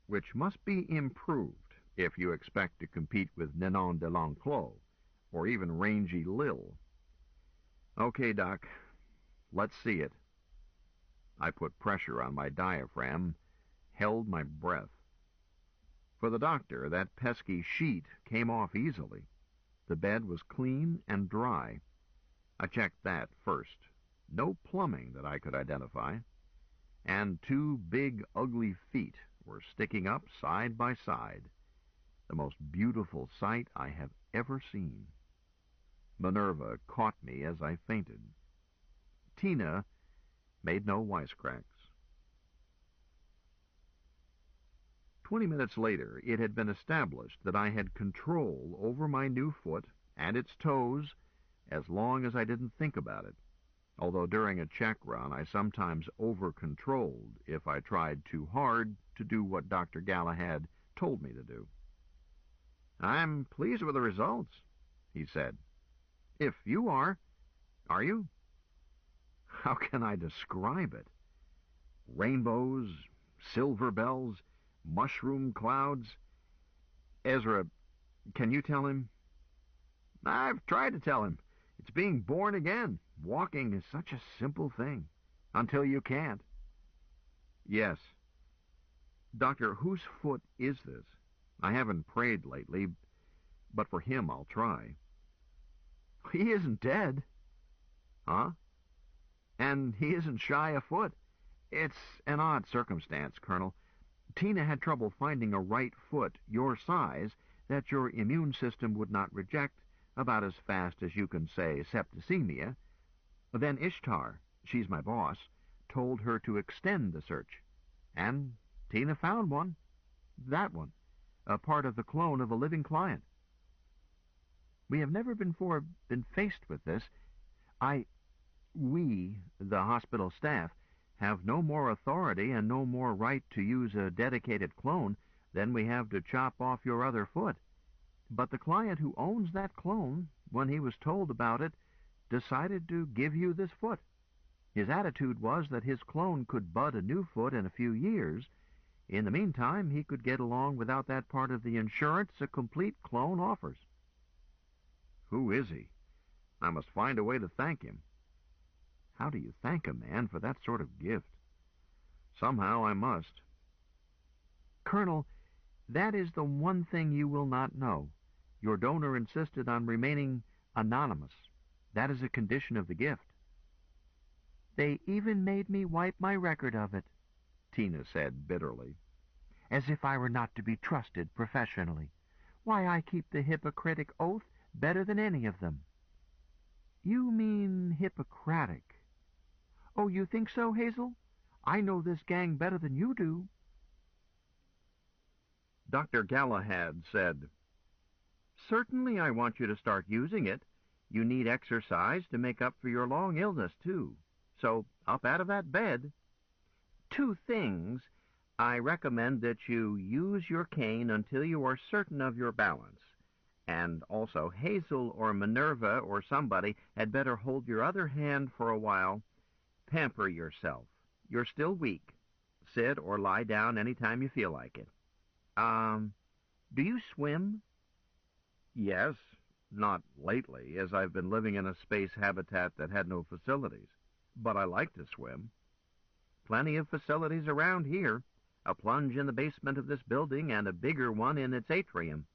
which must be improved if you expect to compete with Ninon de l'Enclos, or even Rangy Lil. Okay, Doc, let's see it." I put pressure on my diaphragm, held my breath. For the doctor, that pesky sheet came off easily. The bed was clean and dry. I checked that first. No plumbing that I could identify. And two big, ugly feet were sticking up side by side. The most beautiful sight I have ever seen. Minerva caught me as I fainted. Tina made no wisecracks. 20 minutes later, it had been established that I had control over my new foot and its toes as long as I didn't think about it, although during a check run I sometimes over-controlled if I tried too hard to do what Dr. Galahad told me to do. "I'm pleased with the results," he said. "If you are you?" How can I describe it? Rainbows, silver bells, mushroom clouds. Ezra, can you tell him? "I've tried to tell him. It's being born again. Walking is such a simple thing. Until you can't." "Yes. Doctor, whose foot is this? I haven't prayed lately, but for him I'll try." "He isn't dead." "Huh? And he isn't shy a foot. It's an odd circumstance, Colonel. Tina had trouble finding a right foot your size that your immune system would not reject about as fast as you can say septicemia. Then Ishtar, she's my boss, told her to extend the search. And Tina found one. That one. A part of the clone of a living client. We have never before been faced with this. We, the hospital staff, have no more authority and no more right to use a dedicated clone than we have to chop off your other foot. But the client who owns that clone, when he was told about it, decided to give you this foot. His attitude was that his clone could bud a new foot in a few years. In the meantime, he could get along without that part of the insurance a complete clone offers." "Who is he? I must find a way to thank him." "How do you thank a man for that sort of gift?" "Somehow I must." "Colonel, that is the one thing you will not know. Your donor insisted on remaining anonymous. That is a condition of the gift." They even made me wipe my record of it, Tina said bitterly. as if I were not to be trusted professionally. Why, I keep the Hippocratic Oath better than any of them. You mean Hippocratic? Oh, you think so, Hazel? I know this gang better than you do. Dr. Galahad said, "Certainly I want you to start using it. You need exercise to make up for your long illness, too. So up out of that bed. 2 things. I recommend that you use your cane until you are certain of your balance. And also, Hazel or Minerva or somebody had better hold your other hand for a while. Pamper yourself. You're still weak. Sit or lie down any time you feel like it. Do you swim?" "Yes, not lately, as I've been living in a space habitat that had no facilities. But I like to swim." "Plenty of facilities around here. A plunge in the basement of this building and a bigger one in its atrium.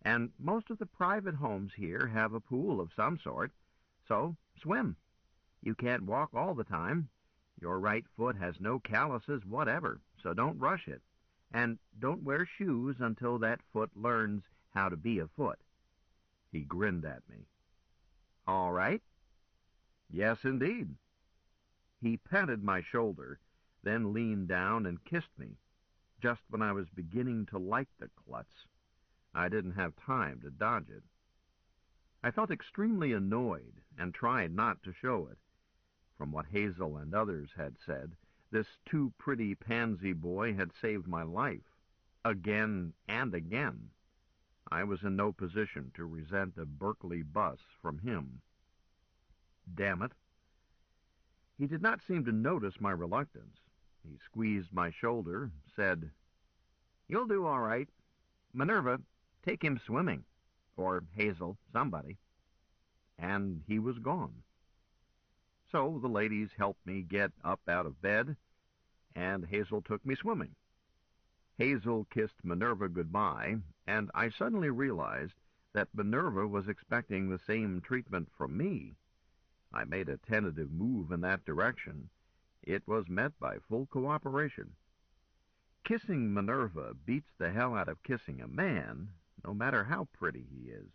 And most of the private homes here have a pool of some sort. So, swim. You can't walk all the time. Your right foot has no calluses whatever, so don't rush it. And don't wear shoes until that foot learns how to be a foot." He grinned at me. "All right?" "Yes, indeed." He patted my shoulder, then leaned down and kissed me, just when I was beginning to like the klutz. I didn't have time to dodge it. I felt extremely annoyed and tried not to show it. From what Hazel and others had said, this too pretty pansy boy had saved my life, again and again. I was in no position to resent a Berkeley bus from him. Damn it. He did not seem to notice my reluctance. He squeezed my shoulder, said, "You'll do all right. Minerva, take him swimming. Or Hazel, somebody." And he was gone. So the ladies helped me get up out of bed, and Hazel took me swimming. Hazel kissed Minerva goodbye, and I suddenly realized that Minerva was expecting the same treatment from me. I made a tentative move in that direction. It was met by full cooperation. Kissing Minerva beats the hell out of kissing a man, no matter how pretty he is.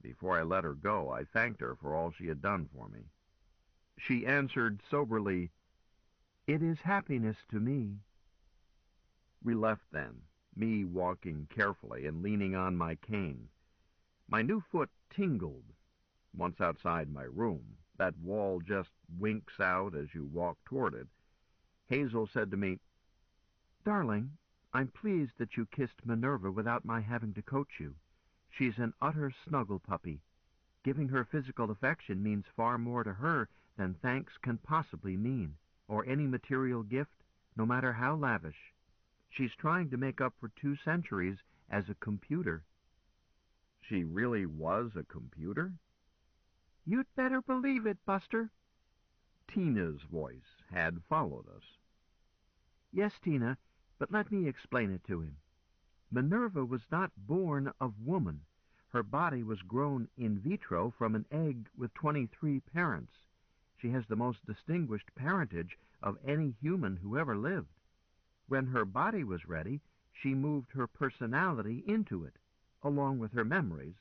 Before I let her go, I thanked her for all she had done for me. She answered soberly, "It is happiness to me." We left then, me walking carefully and leaning on my cane. My new foot tingled. Once outside my room, that wall just winks out as you walk toward it. Hazel said to me, "Darling, I'm pleased that you kissed Minerva without my having to coach you. She's an utter snuggle puppy. Giving her physical affection means far more to her than thanks can possibly mean, or any material gift, no matter how lavish. She's trying to make up for 2 centuries as a computer." She really was a computer? "You'd better believe it, Buster." Tina's voice had followed us. "Yes, Tina, but let me explain it to him. Minerva was not born of woman. Her body was grown in vitro from an egg with 23 parents. She has the most distinguished parentage of any human who ever lived. When her body was ready, she moved her personality into it, along with her memories."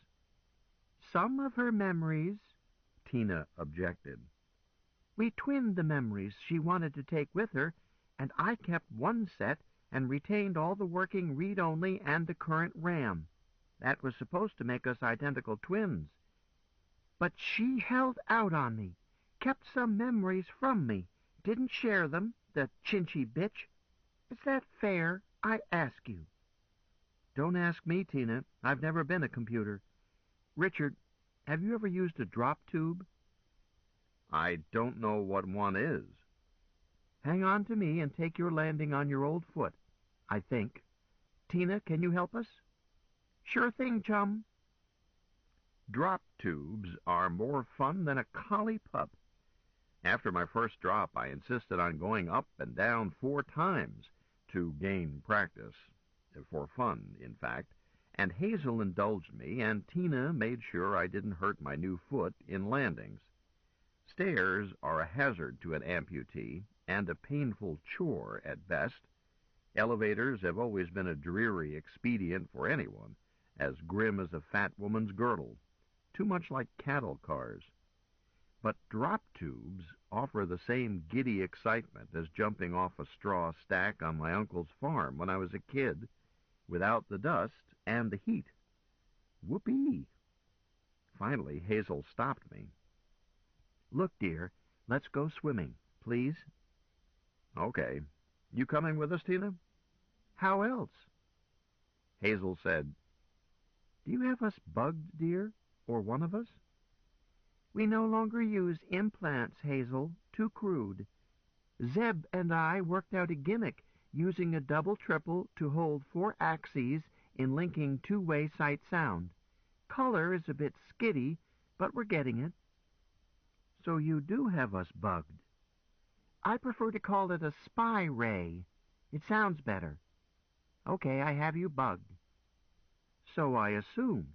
"Some of her memories," Tina objected. "We twinned the memories she wanted to take with her, and I kept one set and retained all the working read-only and the current RAM. That was supposed to make us identical twins. But she held out on me, kept some memories from me, didn't share them, the chinchy bitch. Is that fair, I ask you?" "Don't ask me, Tina. I've never been a computer. Richard, have you ever used a drop tube?" "I don't know what one is." "Hang on to me and take your landing on your old foot, I think. Tina, can you help us?" "Sure thing, chum." Drop tubes are more fun than a collie pup. After my first drop, I insisted on going up and down 4 times to gain practice, for fun, in fact, and Hazel indulged me, and Tina made sure I didn't hurt my new foot in landings. Stairs are a hazard to an amputee and a painful chore at best. Elevators have always been a dreary expedient for anyone, as grim as a fat woman's girdle, too much like cattle cars. But drop tubes offer the same giddy excitement as jumping off a straw stack on my uncle's farm when I was a kid, without the dust and the heat. Whoopee! Finally, Hazel stopped me. Look, dear, let's go swimming, please. Okay. You coming with us, Tina? How else? Hazel said, Do you have us bugged, dear, or one of us? We no longer use implants, Hazel. Too crude. Zeb and I worked out a gimmick using a double-triple to hold 4 axes in linking two-way sight sound. Color is a bit skitty, but we're getting it. So you do have us bugged. I prefer to call it a spy ray. It sounds better. Okay, I have you bugged. So I assumed.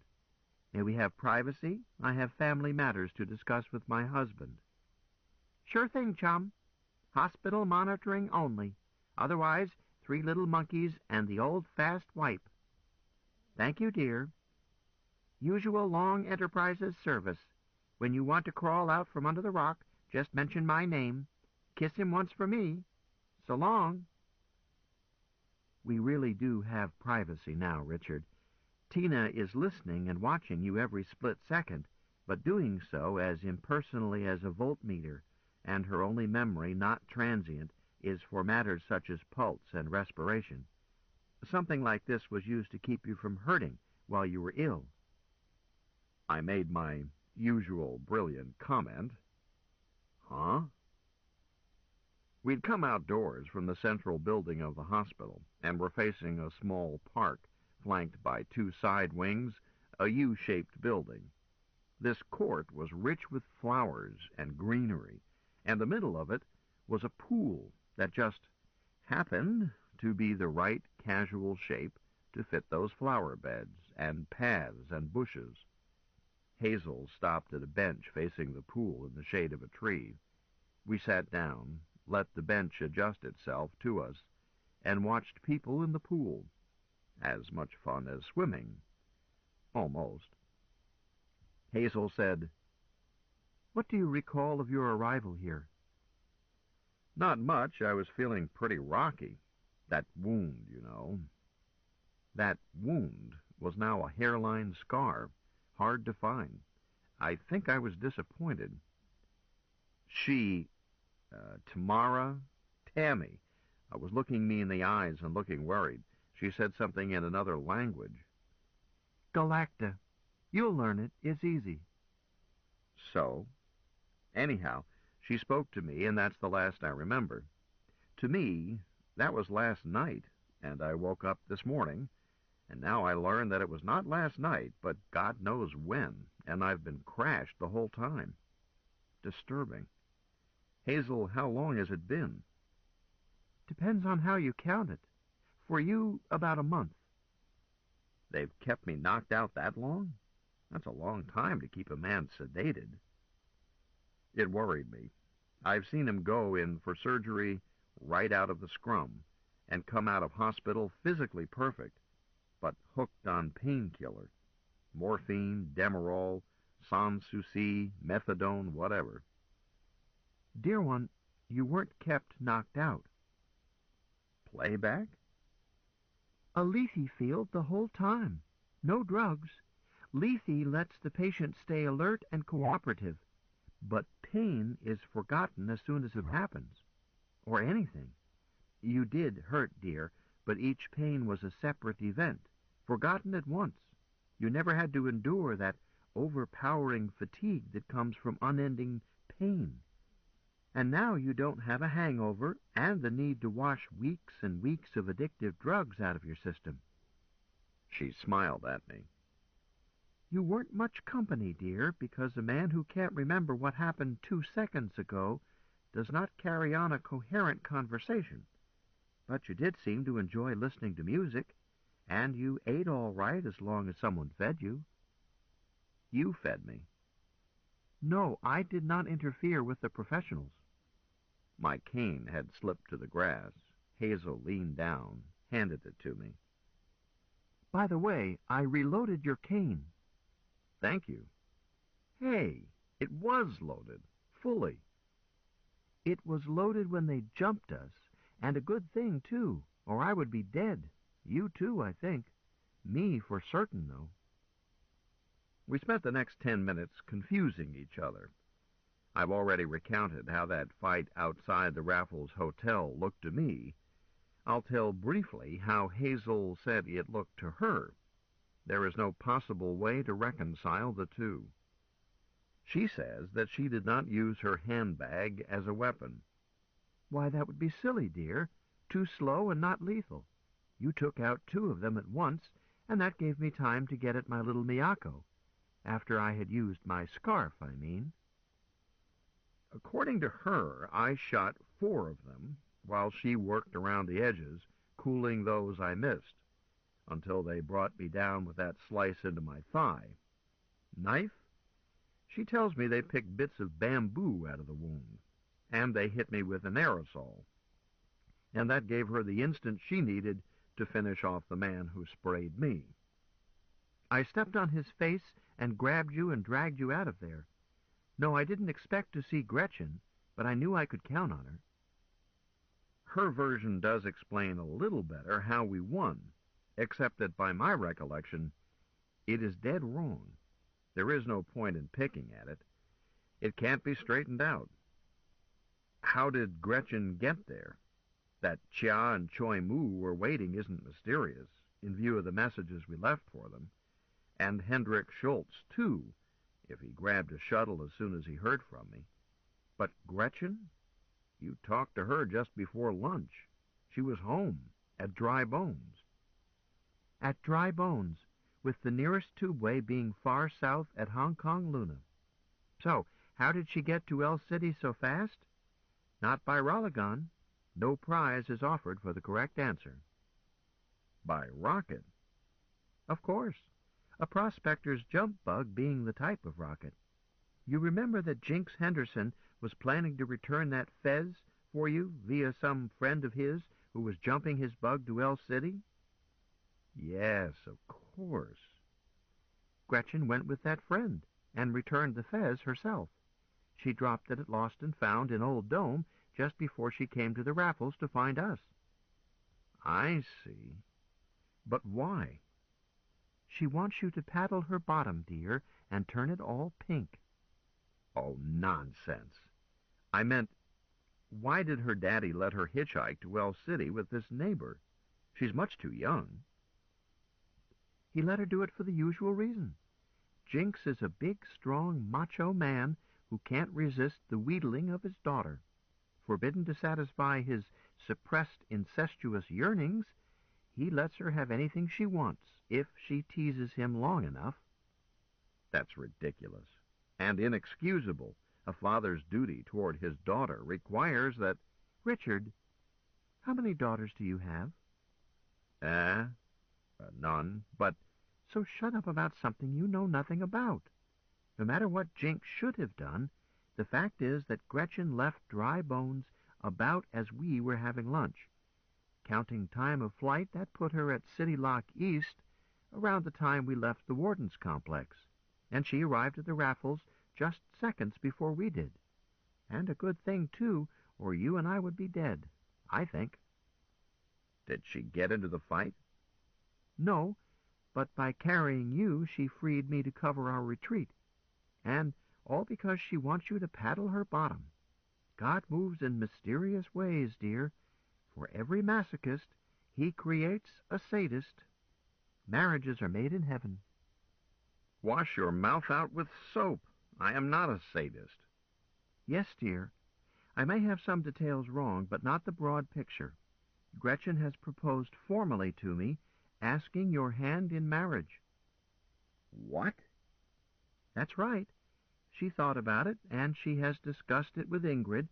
May we have privacy? I have family matters to discuss with my husband. Sure thing, chum. Hospital monitoring only. Otherwise, 3 little monkeys and the old fast wipe. Thank you, dear. Usual Long Enterprises service. When you want to crawl out from under the rock, just mention my name. Kiss him once for me. So long. We really do have privacy now, Richard. Tina is listening and watching you every split second, but doing so as impersonally as a voltmeter, and her only memory, not transient, is for matters such as pulse and respiration. Something like this was used to keep you from hurting while you were ill. I made my usual brilliant comment. Huh? We'd come outdoors from the central building of the hospital and were facing a small park flanked by 2 side wings, a U-shaped building. This court was rich with flowers and greenery, and the middle of it was a pool that just happened to be the right casual shape to fit those flower beds and paths and bushes. Hazel stopped at a bench facing the pool in the shade of a tree. We sat down, let the bench adjust itself to us, and watched people in the pool. As much fun as swimming. Almost. Hazel said, What do you recall of your arrival here? Not much. I was feeling pretty rocky. That wound, you know. That wound was now a hairline scar, hard to find. I think I was disappointed. Tammy, was looking me in the eyes and looking worried. She said something in another language. Galacta. You'll learn it. It's easy. So? Anyhow, she spoke to me, and that's the last I remember. To me, that was last night, and I woke up this morning, and now I learn that it was not last night, but God knows when, and I've been crashed the whole time. Disturbing. Hazel, how long has it been? Depends on how you count it. For you, about a month. They've kept me knocked out that long? That's a long time to keep a man sedated. It worried me. I've seen him go in for surgery right out of the scrum and come out of hospital physically perfect, but hooked on painkiller. Morphine, Demerol, Sanssouci, methadone, whatever. Dear one, you weren't kept knocked out. Playback? A lethe field the whole time. No drugs. Lethe lets the patient stay alert and cooperative, but pain is forgotten as soon as it happens. Or anything. You did hurt, dear, but each pain was a separate event, forgotten at once. You never had to endure that overpowering fatigue that comes from unending pain. And now you don't have a hangover and the need to wash weeks and weeks of addictive drugs out of your system. She smiled at me. You weren't much company, dear, because a man who can't remember what happened 2 seconds ago does not carry on a coherent conversation. But you did seem to enjoy listening to music, and you ate all right as long as someone fed you. You fed me. No, I did not interfere with the professionals. My cane had slipped to the grass. Hazel leaned down, handed it to me. By the way, I reloaded your cane. Thank you. Hey, it was loaded, fully. It was loaded when they jumped us, and a good thing, too, or I would be dead. You, too, I think. Me for certain, though. We spent the next 10 minutes confusing each other. I've already recounted how that fight outside the Raffles Hotel looked to me. I'll tell briefly how Hazel said it looked to her. There is no possible way to reconcile the two. She says that she did not use her handbag as a weapon. Why, that would be silly, dear. Too slow and not lethal. You took out 2 of them at once, and that gave me time to get at my little Miyako. After I had used my scarf, I mean. According to her, I shot 4 of them, while she worked around the edges, cooling those I missed, until they brought me down with that slice into my thigh. Knife? She tells me they picked bits of bamboo out of the wound, and they hit me with an aerosol. And that gave her the instant she needed to finish off the man who sprayed me. I stepped on his face and grabbed you and dragged you out of there. No, I didn't expect to see Gretchen, but I knew I could count on her. Her version does explain a little better how we won, except that by my recollection, it is dead wrong. There is no point in picking at it. It can't be straightened out. How did Gretchen get there? That Chia and Choi Mu were waiting isn't mysterious, in view of the messages we left for them. And Hendrik Schultz, too, if he grabbed a shuttle as soon as he heard from me. But Gretchen? You talked to her just before lunch. She was home, at Dry Bones. At Dry Bones, with the nearest tubeway being far south at Hong Kong Luna. So, how did she get to El City so fast? Not by Raleigh. No prize is offered for the correct answer. By rocket? Of course. A prospector's jump bug being the type of rocket. You remember that Jinx Henderson was planning to return that fez for you via some friend of his who was jumping his bug to El City? Yes, of course. Gretchen went with that friend and returned the fez herself. She dropped it at Lost and Found in Old Dome just before she came to the Raffles to find us. I see. But why? She wants you to paddle her bottom, dear, and turn it all pink. Oh, nonsense. I meant, why did her daddy let her hitchhike to El City with this neighbor? She's much too young. He let her do it for the usual reason. Jinx is a big, strong, macho man who can't resist the wheedling of his daughter. Forbidden to satisfy his suppressed incestuous yearnings, he lets her have anything she wants, if she teases him long enough. That's ridiculous and inexcusable. A father's duty toward his daughter requires that... Richard, how many daughters do you have? None, but... So shut up about something you know nothing about. No matter what Jinx should have done, the fact is that Gretchen left Dry Bones about as we were having lunch. Counting time of flight, that put her at City Lock East around the time we left the Warden's complex, and she arrived at the Raffles just seconds before we did. And a good thing, too, or you and I would be dead, I think. Did she get into the fight? No, but by carrying you, she freed me to cover our retreat. And all because she wants you to paddle her bottom. God moves in mysterious ways, dear. For every masochist, he creates a sadist. Marriages are made in heaven. Wash your mouth out with soap. I am not a sadist. Yes, dear. I may have some details wrong, but not the broad picture. Gretchen has proposed formally to me, asking your hand in marriage. What? That's right. She thought about it, and she has discussed it with Ingrid.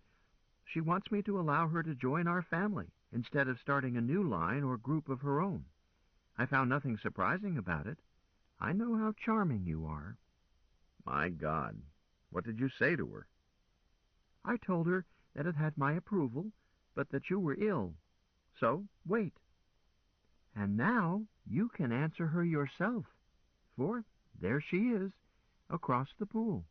She wants me to allow her to join our family, instead of starting a new line or group of her own. I found nothing surprising about it. I know how charming you are. My God, What did you say to her? I told her that it had my approval, but that you were ill. So, wait. And now you can answer her yourself, for there she is, across the pool.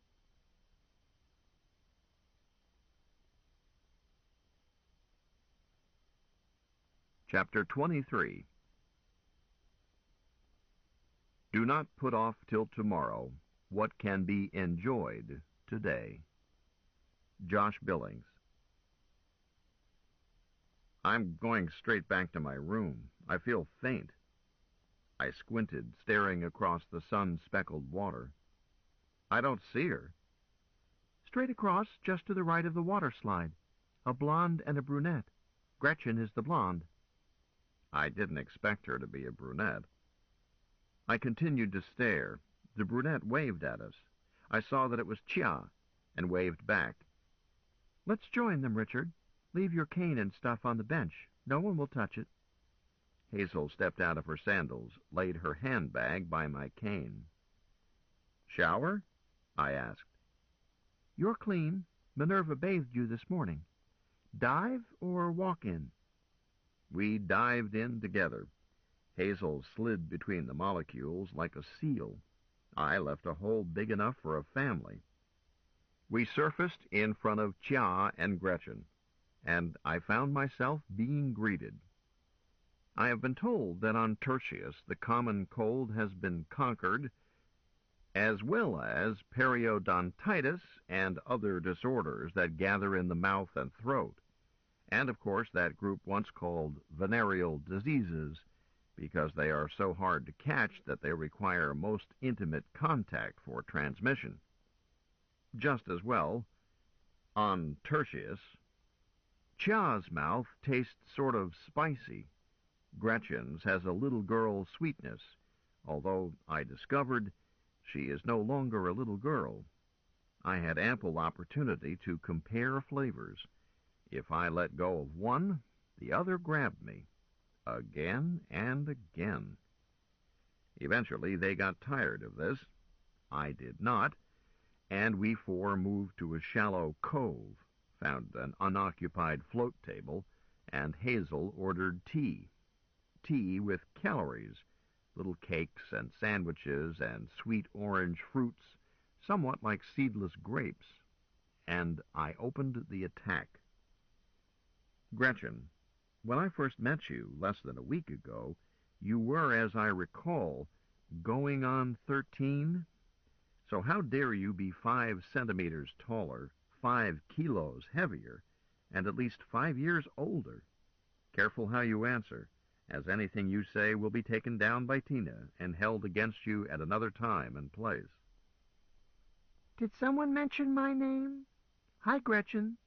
Chapter 23. Do not put off till tomorrow what can be enjoyed today. Josh Billings. I'm going straight back to my room. I feel faint. I squinted, staring across the sun-speckled water. I don't see her. Straight across, just to the right of the water slide. A blonde and a brunette. Gretchen is the blonde. I didn't expect her to be a brunette. I continued to stare. The brunette waved at us. I saw that it was Chia, and waved back. Let's join them, Richard. Leave your cane and stuff on the bench. No one will touch it. Hazel stepped out of her sandals, laid her handbag by my cane. Shower? I asked. You're clean. Minerva bathed you this morning. Dive or walk in? We dived in together. Hazel slid between the molecules like a seal. I left a hole big enough for a family. We surfaced in front of Chia and Gretchen, and I found myself being greeted. I have been told that on Tertius the common cold has been conquered, as well as periodontitis and other disorders that gather in the mouth and throat, and of course that group once called venereal diseases, because they are so hard to catch that they require most intimate contact for transmission. Just as well, on Tertius, Chia's mouth tastes sort of spicy. Gretchen's has a little girl sweetness, although I discovered she is no longer a little girl. I had ample opportunity to compare flavors. If I let go of one, the other grabbed me, again and again. Eventually they got tired of this. I did not, and we four moved to a shallow cove, found an unoccupied float table, and Hazel ordered tea. Tea with calories, little cakes and sandwiches and sweet orange fruits, somewhat like seedless grapes, and I opened the attack. Gretchen, when I first met you less than a week ago, you were, as I recall, going on 13. So how dare you be 5 centimeters taller, 5 kilos heavier, and at least 5 years older? Careful how you answer, as anything you say will be taken down by Tina and held against you at another time and place. Did someone mention my name? Hi, Gretchen.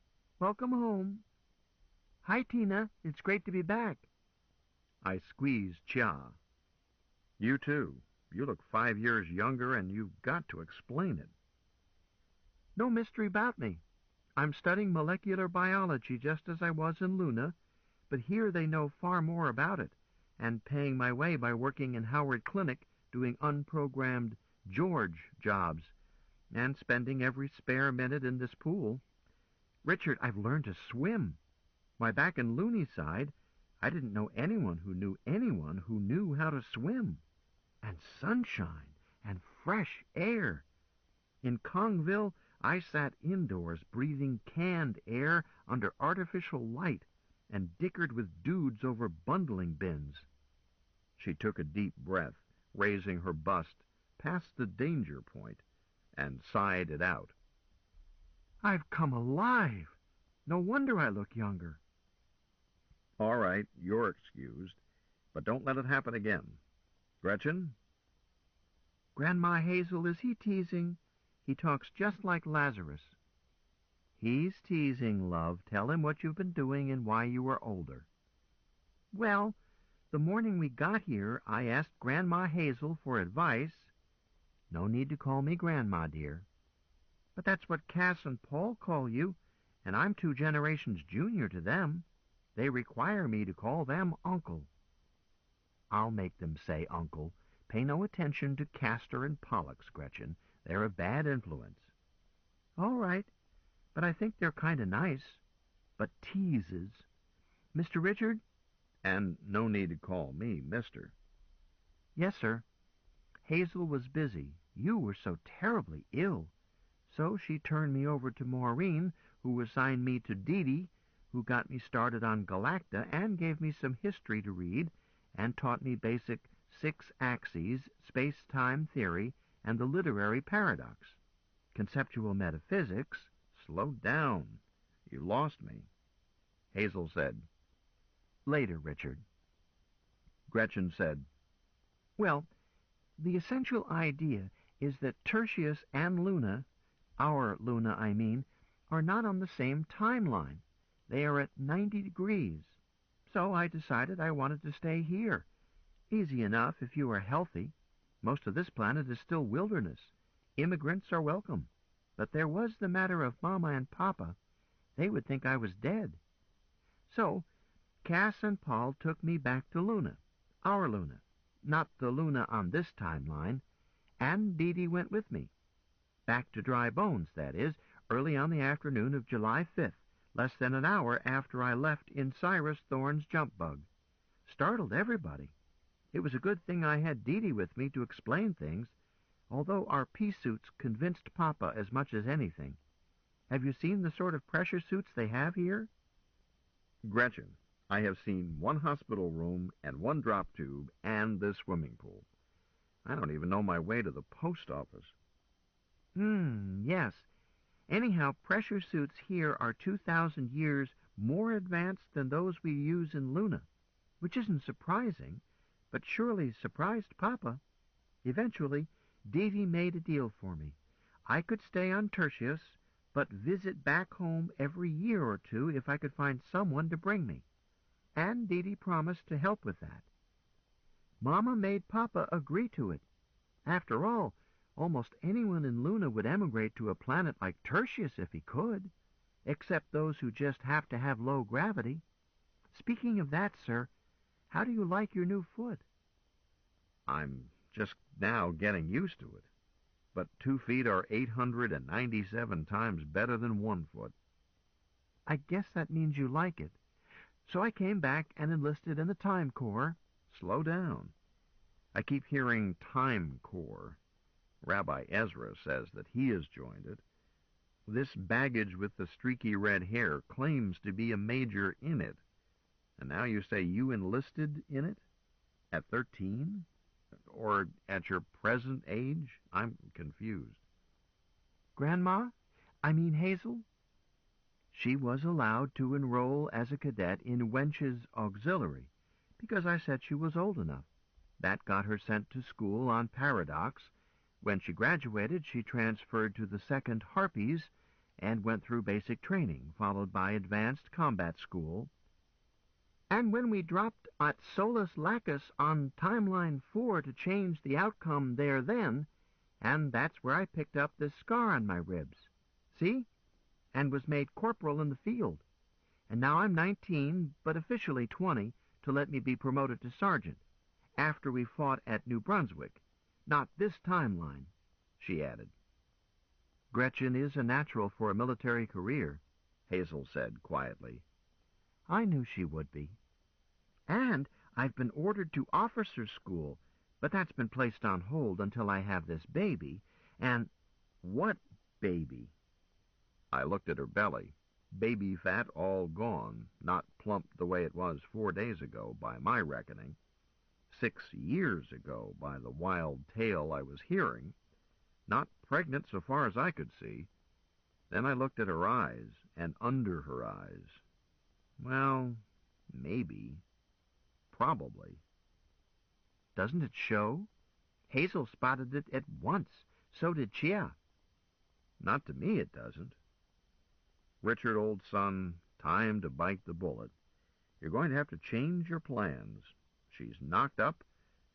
Welcome home. Hi, Tina. It's great to be back. I squeezed Chia. You too. You look 5 years younger, and you've got to explain it. No mystery about me. I'm studying molecular biology just as I was in Luna, but here they know far more about it, and paying my way by working in Howard Clinic doing unprogrammed George jobs, and spending every spare minute in this pool. Richard, I've learned to swim. Why, back in Looney Side, I didn't know anyone who knew how to swim. And sunshine, and fresh air. In Kongville, I sat indoors breathing canned air under artificial light and dickered with dudes over bundling bins. She took a deep breath, raising her bust past the danger point, and sighed it out. I've come alive. No wonder I look younger. All right, you're excused, but don't let it happen again. Gretchen? Grandma Hazel, is he teasing? He talks just like Lazarus. He's teasing, love. Tell him what you've been doing and why you were older. Well, the morning we got here, I asked Grandma Hazel for advice. No need to call me Grandma, dear. But that's what Cass and Paul call you, and I'm 2 generations junior to them. They require me to call them Uncle. I'll make them say Uncle. Pay no attention to Castor and Pollux, Gretchen. They're a bad influence. All right, but I think they're kind of nice. But teases. Mr. Richard? And no need to call me mister. Yes, sir. Hazel was busy. You were so terribly ill. So she turned me over to Maureen, who assigned me to Dee Dee, who got me started on Galacta and gave me some history to read and taught me basic six-axes, space-time theory, and the literary paradox. Conceptual metaphysics. Slow down. You lost me. Hazel said. Later, Richard. Gretchen said. Well, the essential idea is that Tertius and Luna, our Luna, I mean, are not on the same timeline. They are at 90 degrees. So I decided I wanted to stay here. Easy enough if you are healthy. Most of this planet is still wilderness. Immigrants are welcome. But there was the matter of Mama and Papa. They would think I was dead. So Cass and Paul took me back to Luna, our Luna, not the Luna on this timeline, and Dee Dee went with me. Back to Dry Bones, that is, early on the afternoon of July 5th, less than an hour after I left in Cyrus Thorne's jump bug. Startled everybody. It was a good thing I had Dee Dee with me to explain things, although our pea suits convinced Papa as much as anything. Have you seen the sort of pressure suits they have here? Gretchen, I have seen one hospital room and one drop tube and this swimming pool. I don't even know my way to the post office. Yes. Anyhow, pressure suits here are 2,000 years more advanced than those we use in Luna, which isn't surprising, but surely surprised Papa. Eventually, Dee Dee made a deal for me. I could stay on Tertius, but visit back home every year or two if I could find someone to bring me. And Dee Dee promised to help with that. Mama made Papa agree to it. After all, almost anyone in Luna would emigrate to a planet like Tertius if he could, except those who just have to have low gravity. Speaking of that, sir, how do you like your new foot? I'm just now getting used to it. But 2 feet are 897 times better than 1 foot. I guess that means you like it. So I came back and enlisted in the Time Corps. Slow down. I keep hearing Time Corps. Rabbi Ezra says that he has joined it. This baggage with the streaky red hair claims to be a major in it. And now you say you enlisted in it? At 13? Or at your present age? I'm confused. Grandma? I mean Hazel? She was allowed to enroll as a cadet in Wench's auxiliary, because I said she was old enough. That got her sent to school on Paradox. When she graduated, she transferred to the 2nd Harpies and went through basic training, followed by advanced combat school. And when we dropped at Solus Lacus on Timeline 4 to change the outcome there then, and that's where I picked up this scar on my ribs. See? And was made corporal in the field. And now I'm 19, but officially 20, to let me be promoted to sergeant, after we fought at New Brunswick. Not this timeline, she added. Gretchen is a natural for a military career, Hazel said quietly. I knew she would be. And I've been ordered to officer's school, but that's been placed on hold until I have this baby, and... What baby? I looked at her belly. Baby fat all gone, not plump the way it was 4 days ago by my reckoning. 6 years ago by the wild tale I was hearing. Not pregnant so far as I could see. Then I looked at her eyes, and under her eyes. Well, maybe. Probably. Doesn't it show? Hazel spotted it at once. So did Chia. Not to me it doesn't. Richard, old son, time to bite the bullet. You're going to have to change your plans. She's knocked up,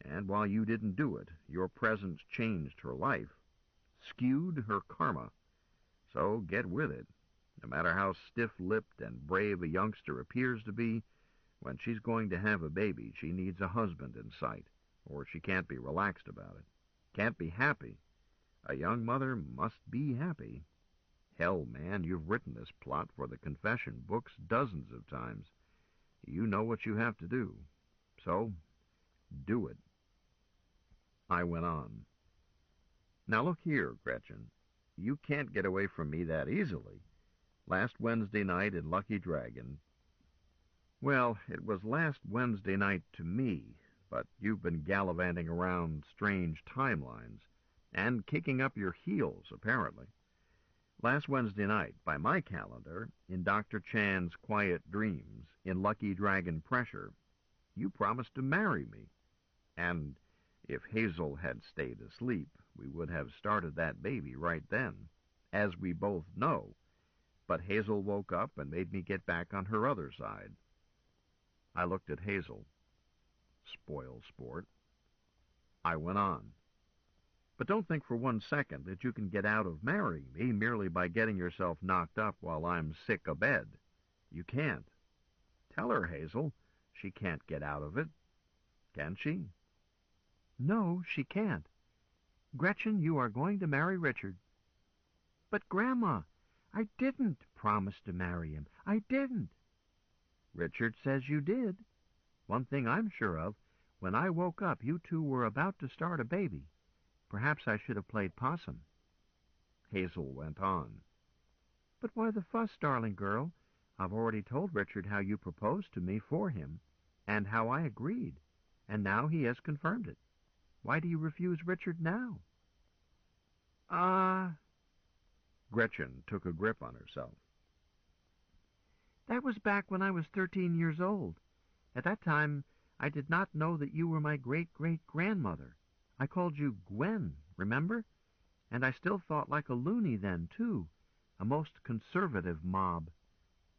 and while you didn't do it, your presence changed her life, skewed her karma. So get with it. No matter how stiff-lipped and brave a youngster appears to be, when she's going to have a baby, she needs a husband in sight, or she can't be relaxed about it. Can't be happy. A young mother must be happy. Hell, man, you've written this plot for the confession books dozens of times. You know what you have to do. So, do it. I went on. Now look here, Gretchen. You can't get away from me that easily. Last Wednesday night in Lucky Dragon. Well, it was last Wednesday night to me, but you've been gallivanting around strange timelines, and kicking up your heels, apparently. Last Wednesday night, by my calendar, in Dr. Chan's Quiet Dreams, in Lucky Dragon Pressure, you promised to marry me. And if Hazel had stayed asleep, we would have started that baby right then, as we both know. But Hazel woke up and made me get back on her other side. I looked at Hazel. Spoil sport. I went on. But don't think for 1 second that you can get out of marrying me merely by getting yourself knocked up while I'm sick abed. You can't. Tell her, Hazel, she can't get out of it. Can she? No, she can't. Gretchen, you are going to marry Richard. But, Grandma, I didn't promise to marry him. I didn't. Richard says you did. One thing I'm sure of, when I woke up, you two were about to start a baby. Perhaps I should have played possum. Hazel went on. But why the fuss, darling girl? I've already told Richard how you proposed to me for him, and how I agreed, and now he has confirmed it. Why do you refuse Richard now? Gretchen took a grip on herself. That was back when I was 13 years old. At that time, I did not know that you were my great-great-grandmother. I called you Gwen, remember? And I still thought like a loony then, too, a most conservative mob.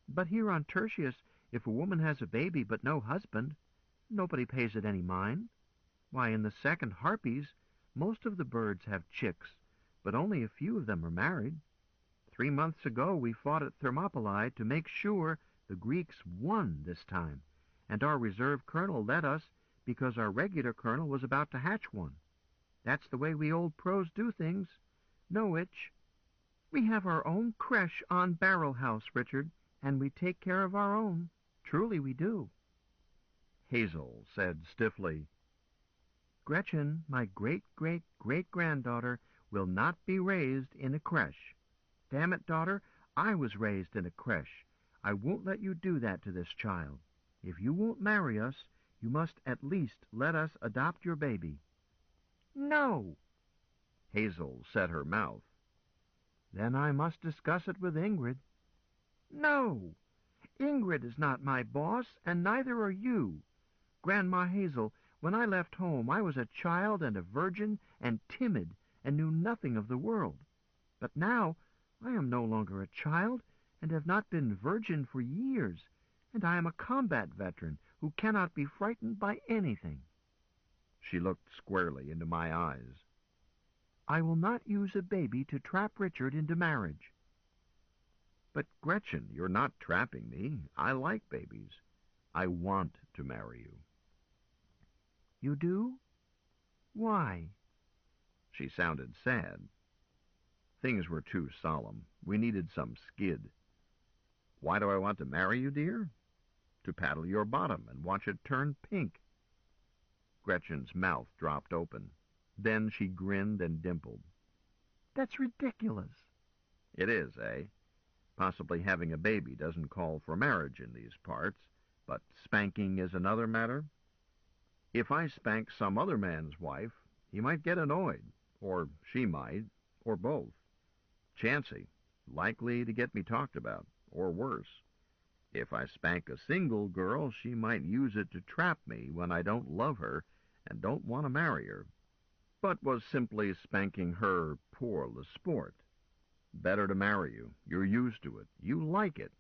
But here on Tertius, if a woman has a baby but no husband, nobody pays it any mind. Why, in the second Harpies, most of the birds have chicks, but only a few of them are married. 3 months ago we fought at Thermopylae to make sure the Greeks won this time, and our reserve colonel led us because our regular colonel was about to hatch one. That's the way we old pros do things. No itch. We have our own creche on Barrel House, Richard, and we take care of our own. Truly we do. Hazel said stiffly, Gretchen, my great-great-great-granddaughter, will not be raised in a creche. Damn it, daughter, I was raised in a creche. I won't let you do that to this child. If you won't marry us, you must at least let us adopt your baby. No! Hazel set her mouth. Then I must discuss it with Ingrid. No! Ingrid is not my boss, and neither are you. Grandma Hazel, when I left home, I was a child and a virgin and timid and knew nothing of the world. But now I am no longer a child and have not been virgin for years, and I am a combat veteran who cannot be frightened by anything. She looked squarely into my eyes. I will not use a baby to trap Richard into marriage. But, Gretchen, you're not trapping me. I like babies. I want to marry you. You do? Why? She sounded sad. Things were too solemn. We needed some skid. Why do I want to marry you, dear? To paddle your bottom and watch it turn pink. Gretchen's mouth dropped open. Then she grinned and dimpled. That's ridiculous. It is, eh? Possibly having a baby doesn't call for marriage in these parts, but spanking is another matter. If I spank some other man's wife, he might get annoyed, or she might, or both. Chancy, likely to get me talked about, or worse. If I spank a single girl, she might use it to trap me when I don't love her and don't want to marry her, but was simply spanking her pour le sport. Better to marry you. You're used to it. You like it.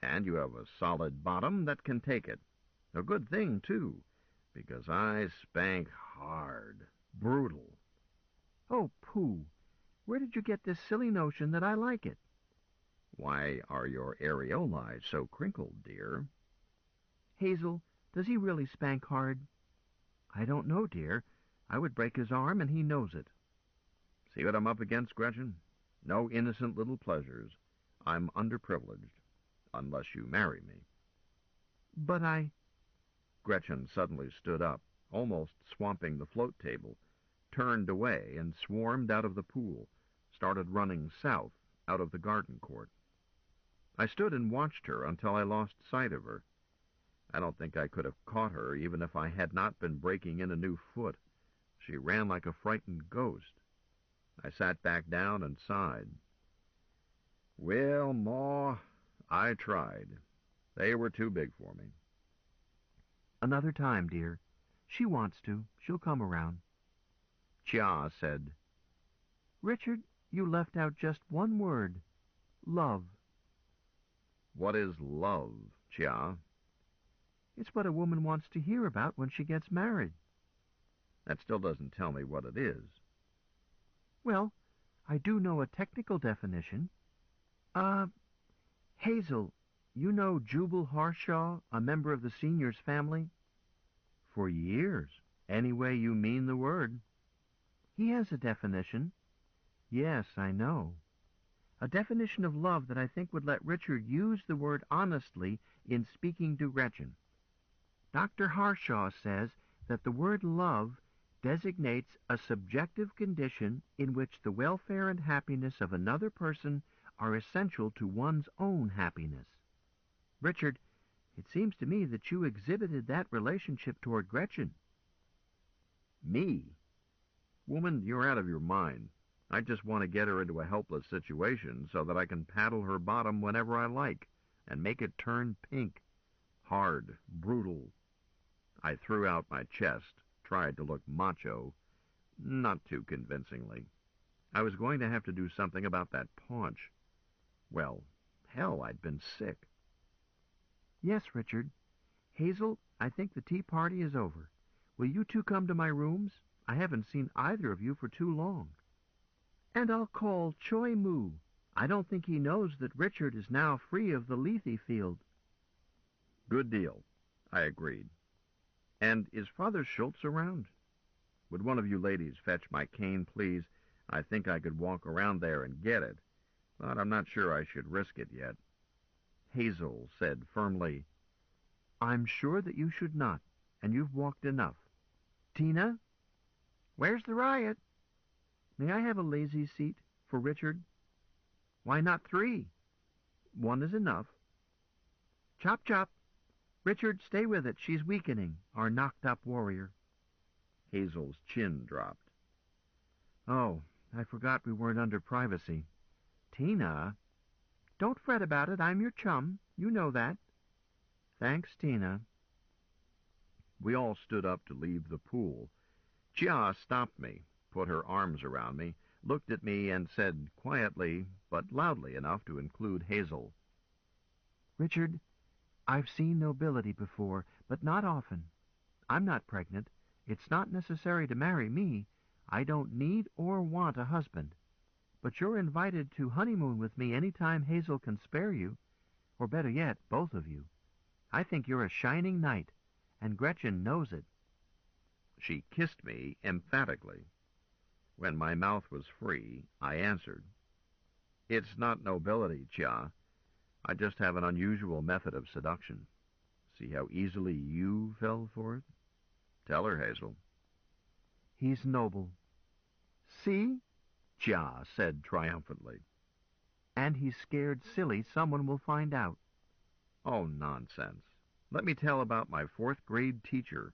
And you have a solid bottom that can take it. A good thing, too, because I spank hard. Brutal. Oh, pooh. Where did you get this silly notion that I like it? Why are your areolae so crinkled, dear? Hazel, does he really spank hard? I don't know, dear. I would break his arm, and he knows it. See what I'm up against, Gretchen? No innocent little pleasures. I'm underprivileged, unless you marry me. But Gretchen suddenly stood up, almost swamping the float table, turned away and swarmed out of the pool, started running south out of the garden court. I stood and watched her until I lost sight of her. I don't think I could have caught her even if I had not been breaking in a new foot. She ran like a frightened ghost. I sat back down and sighed. Well, Ma, I tried. They were too big for me. another time, dear. She wants to. She'll come around. Chia said, Richard, you left out just one word. Love. What is love, Chia? It's what a woman wants to hear about when she gets married. That still doesn't tell me what it is. Well, I do know a technical definition. Hazel, you know Jubal Harshaw, a member of the seniors family? For years. Any way you mean the word. He has a definition. Yes, I know. A definition of love that I think would let Richard use the word honestly in speaking to Gretchen. Dr. Harshaw says that the word love designates a subjective condition in which the welfare and happiness of another person are essential to one's own happiness. Richard, it seems to me that you exhibited that relationship toward Gretchen. Me? Woman, you're out of your mind. I just want to get her into a helpless situation so that I can paddle her bottom whenever I like and make it turn pink. Hard, brutal. I threw out my chest, tried to look macho, not too convincingly. I was going to have to do something about that paunch. Well, hell, I'd been sick. Yes, Richard. Hazel, I think the tea party is over. Will you two come to my rooms? I haven't seen either of you for too long. And I'll call Choi Moo. I don't think he knows that Richard is now free of the Lethe field. Good deal, I agreed. And is Father Schultz around? Would one of you ladies fetch my cane, please? I think I could walk around there and get it, but I'm not sure I should risk it yet. Hazel said firmly, I'm sure that you should not, and you've walked enough. Tina? Where's the riot? May I have a lazy seat for Richard? Why not 3? 1 is enough. Chop, chop. Richard, stay with it. She's weakening, our knocked-up warrior. Hazel's chin dropped. Oh, I forgot we weren't under privacy. Tina? Don't fret about it. I'm your chum. You know that. Thanks, Tina. We all stood up to leave the pool. Chia stopped me, put her arms around me, looked at me, and said quietly, but loudly enough to include Hazel, Richard, I've seen nobility before, but not often. I'm not pregnant. It's not necessary to marry me. I don't need or want a husband. But you're invited to honeymoon with me any time Hazel can spare you, or better yet, both of you. I think you're a shining knight, and Gretchen knows it. She kissed me emphatically. When my mouth was free, I answered, It's not nobility, Chia. I just have an unusual method of seduction. See how easily you fell for it? Tell her, Hazel. He's noble. See? Chia said triumphantly. And he's scared silly someone will find out. Oh, nonsense. Let me tell about my 4th grade teacher.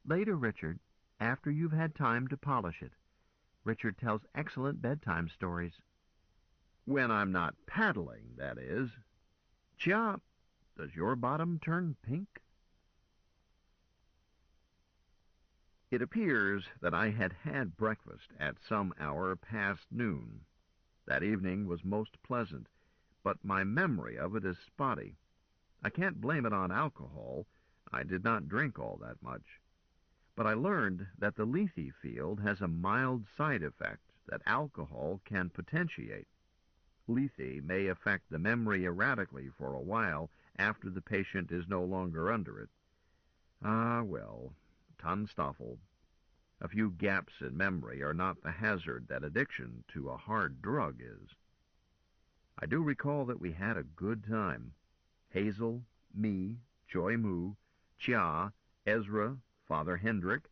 Later, Richard, after you've had time to polish it. Richard tells excellent bedtime stories. When I'm not paddling, that is. Chia, does your bottom turn pink? It appears that I had had breakfast at some hour past noon. That evening was most pleasant, but my memory of it is spotty. I can't blame it on alcohol. I did not drink all that much. But I learned that the Lethe field has a mild side effect that alcohol can potentiate. Lethe may affect the memory erratically for a while after the patient is no longer under it. Ah, well, Tunstoffel. A few gaps in memory are not the hazard that addiction to a hard drug is. I do recall that we had a good time. Hazel, me, Joy Moo, Chia, Ezra, Father Hendrick,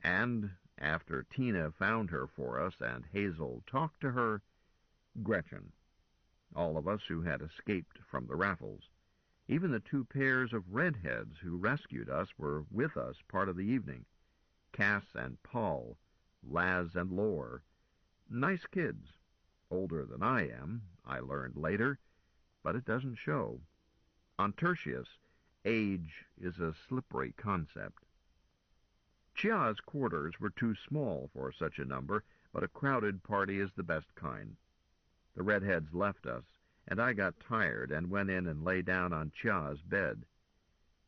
and, after Tina found her for us and Hazel talked to her, Gretchen. All of us who had escaped from the raffles. Even the 2 pairs of redheads who rescued us were with us part of the evening. Cass and Paul, Laz and Lore. Nice kids. Older than I am, I learned later, but it doesn't show. On Tertius, age is a slippery concept. Chia's quarters were too small for such a number, but a crowded party is the best kind. The redheads left us, and I got tired and went in and lay down on Chia's bed.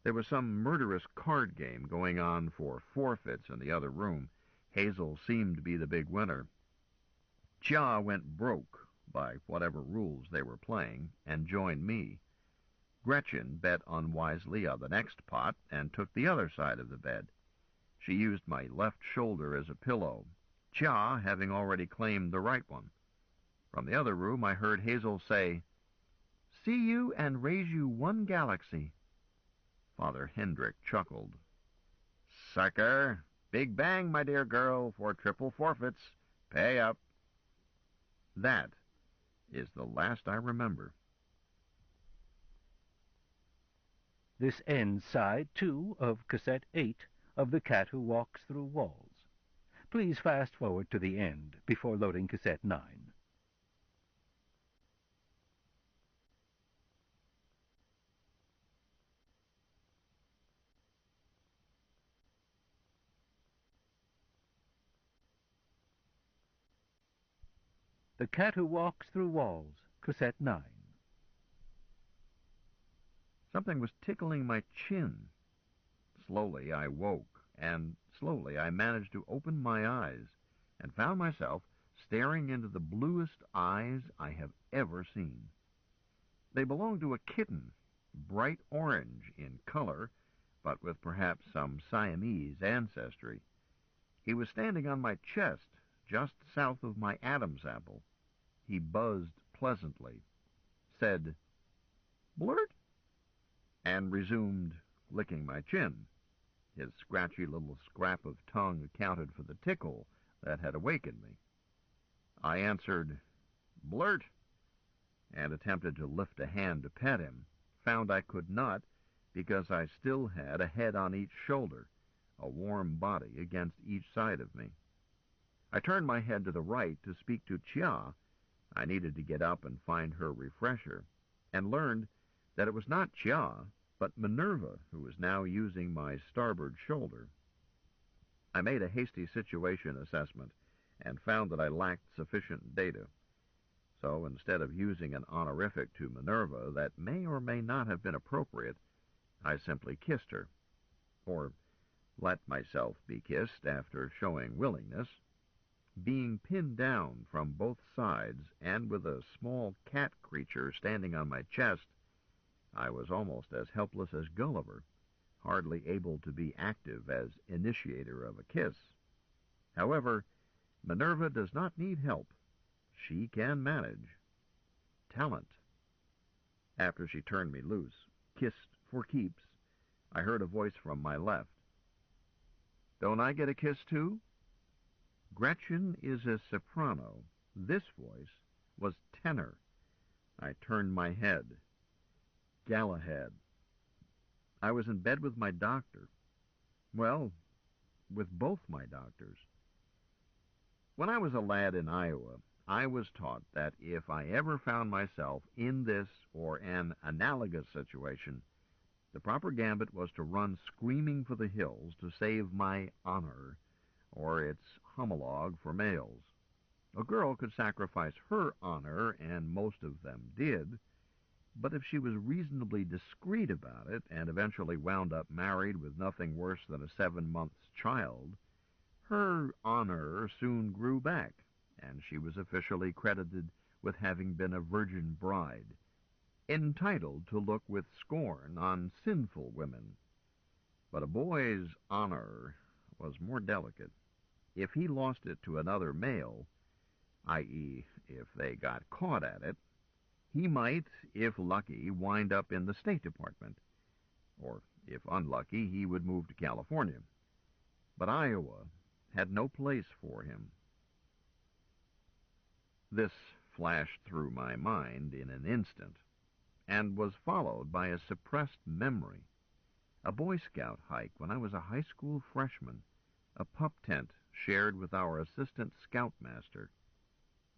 There was some murderous card game going on for forfeits in the other room. Hazel seemed to be the big winner. Chia went broke, by whatever rules they were playing, and joined me. Gretchen bet unwisely on the next pot and took the other side of the bed. She used my left shoulder as a pillow, Chia having already claimed the right one. From the other room I heard Hazel say, "See you and raise you 1 galaxy." Father Hendrick chuckled. "Sucker! Big bang, my dear girl, for triple forfeits. Pay up." That is the last I remember. This ends Side 2 of Cassette 8 of The Cat Who Walks Through Walls. Please fast forward to the end before loading Cassette 9. The Cat Who Walks Through Walls, Cassette 9. Something was tickling my chin. Slowly I woke, and slowly I managed to open my eyes, and found myself staring into the bluest eyes I have ever seen. They belonged to a kitten, bright orange in color, but with perhaps some Siamese ancestry. He was standing on my chest, just south of my Adam's apple. He buzzed pleasantly, said, "Blurt," and resumed licking my chin. His scratchy little scrap of tongue accounted for the tickle that had awakened me. I answered, "Blurt," and attempted to lift a hand to pet him, found I could not because I still had a head on each shoulder, a warm body against each side of me. I turned my head to the right to speak to Chia. I needed to get up and find her refresher, and learned that it was not Chia, but Minerva who was now using my starboard shoulder. I made a hasty situation assessment and found that I lacked sufficient data. So instead of using an honorific to Minerva that may or may not have been appropriate, I simply kissed her, or let myself be kissed after showing willingness. Being pinned down from both sides and with a small cat creature standing on my chest, I was almost as helpless as Gulliver, hardly able to be active as initiator of a kiss. However, Minerva does not need help. She can manage. Talent. After she turned me loose, kissed for keeps, I heard a voice from my left. "Don't I get a kiss too?" Gretchen is a soprano. This voice was tenor. I turned my head. Galahad. I was in bed with my doctor. Well, with both my doctors. When I was a lad in Iowa, I was taught that if I ever found myself in this or an analogous situation, the proper gambit was to run screaming for the hills to save my honor, or its homologue for males. A girl could sacrifice her honor, and most of them did, but if she was reasonably discreet about it and eventually wound up married with nothing worse than a 7-month child, her honor soon grew back, and she was officially credited with having been a virgin bride, entitled to look with scorn on sinful women. But a boy's honor was more delicate. If he lost it to another male, i.e., if they got caught at it, He might, if lucky, wind up in the State Department, or if unlucky, he would move to California. But Iowa had no place for him. This flashed through my mind in an instant, and was followed by a suppressed memory. A Boy Scout hike when I was a high school freshman, a pup tent shared with our assistant scoutmaster.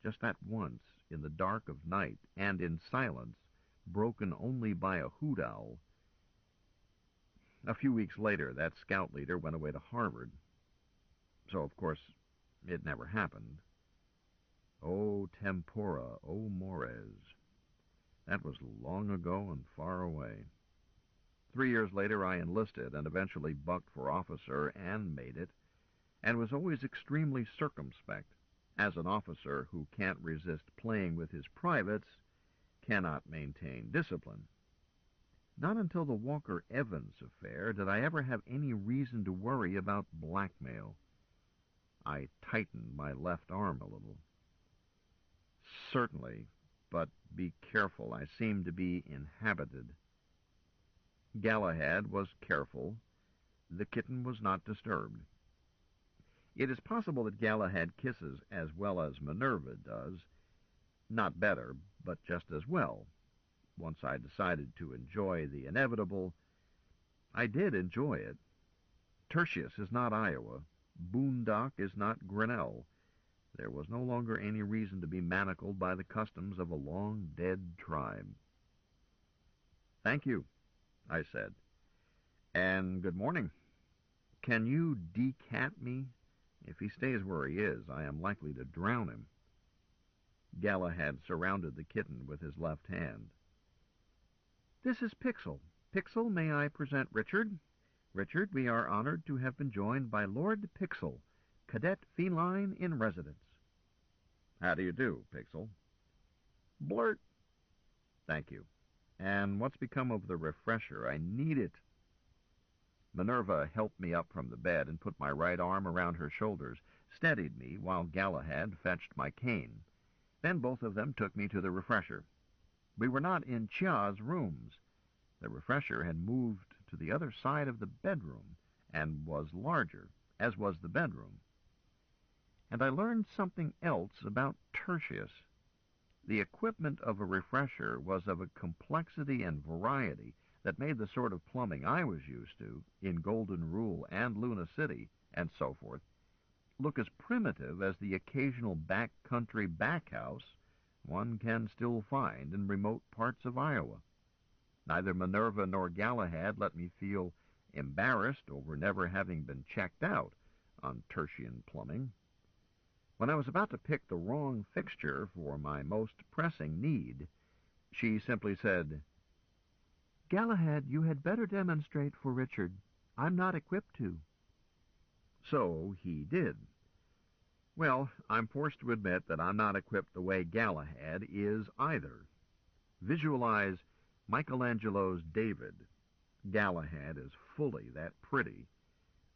Just that once, in the dark of night and in silence, broken only by a hoot owl. A few weeks later, that scout leader went away to Harvard. So, of course, it never happened. O tempora, o mores. That was long ago and far away. 3 years later, I enlisted and eventually bucked for officer and made it, and was always extremely circumspect. As an officer who can't resist playing with his privates cannot maintain discipline. Not until the Walker-Evans affair did I ever have any reason to worry about blackmail. I tightened my left arm a little. Certainly, but be careful, I seem to be inhabited. Galahad was careful. The kitten was not disturbed. It is possible that Galahad kisses as well as Minerva does. Not better, but just as well. Once I decided to enjoy the inevitable, I did enjoy it. Tertius is not Iowa. Boondock is not Grinnell. There was no longer any reason to be manacled by the customs of a long-dead tribe. "Thank you," I said. "And good morning. Can you decat me? If he stays where he is, I am likely to drown him." Galahad surrounded the kitten with his left hand. "This is Pixel. Pixel, may I present Richard? Richard, we are honored to have been joined by Lord Pixel, Cadet Feline in Residence." "How do you do, Pixel?" "Blurt." "Thank you. And what's become of the refresher? I need it." Minerva helped me up from the bed and put my right arm around her shoulders, steadied me while Galahad fetched my cane. Then both of them took me to the refresher. We were not in Chia's rooms. The refresher had moved to the other side of the bedroom and was larger, as was the bedroom. And I learned something else about Tertius. The equipment of a refresher was of a complexity and variety that made the sort of plumbing I was used to, in Golden Rule and Luna City, and so forth, look as primitive as the occasional backcountry backhouse one can still find in remote parts of Iowa. Neither Minerva nor Galahad let me feel embarrassed over never having been checked out on Tertian plumbing. When I was about to pick the wrong fixture for my most pressing need, she simply said, "Galahad, you had better demonstrate for Richard. I'm not equipped to." So he did. Well, I'm forced to admit that I'm not equipped the way Galahad is either. Visualize Michelangelo's David. Galahad is fully that pretty.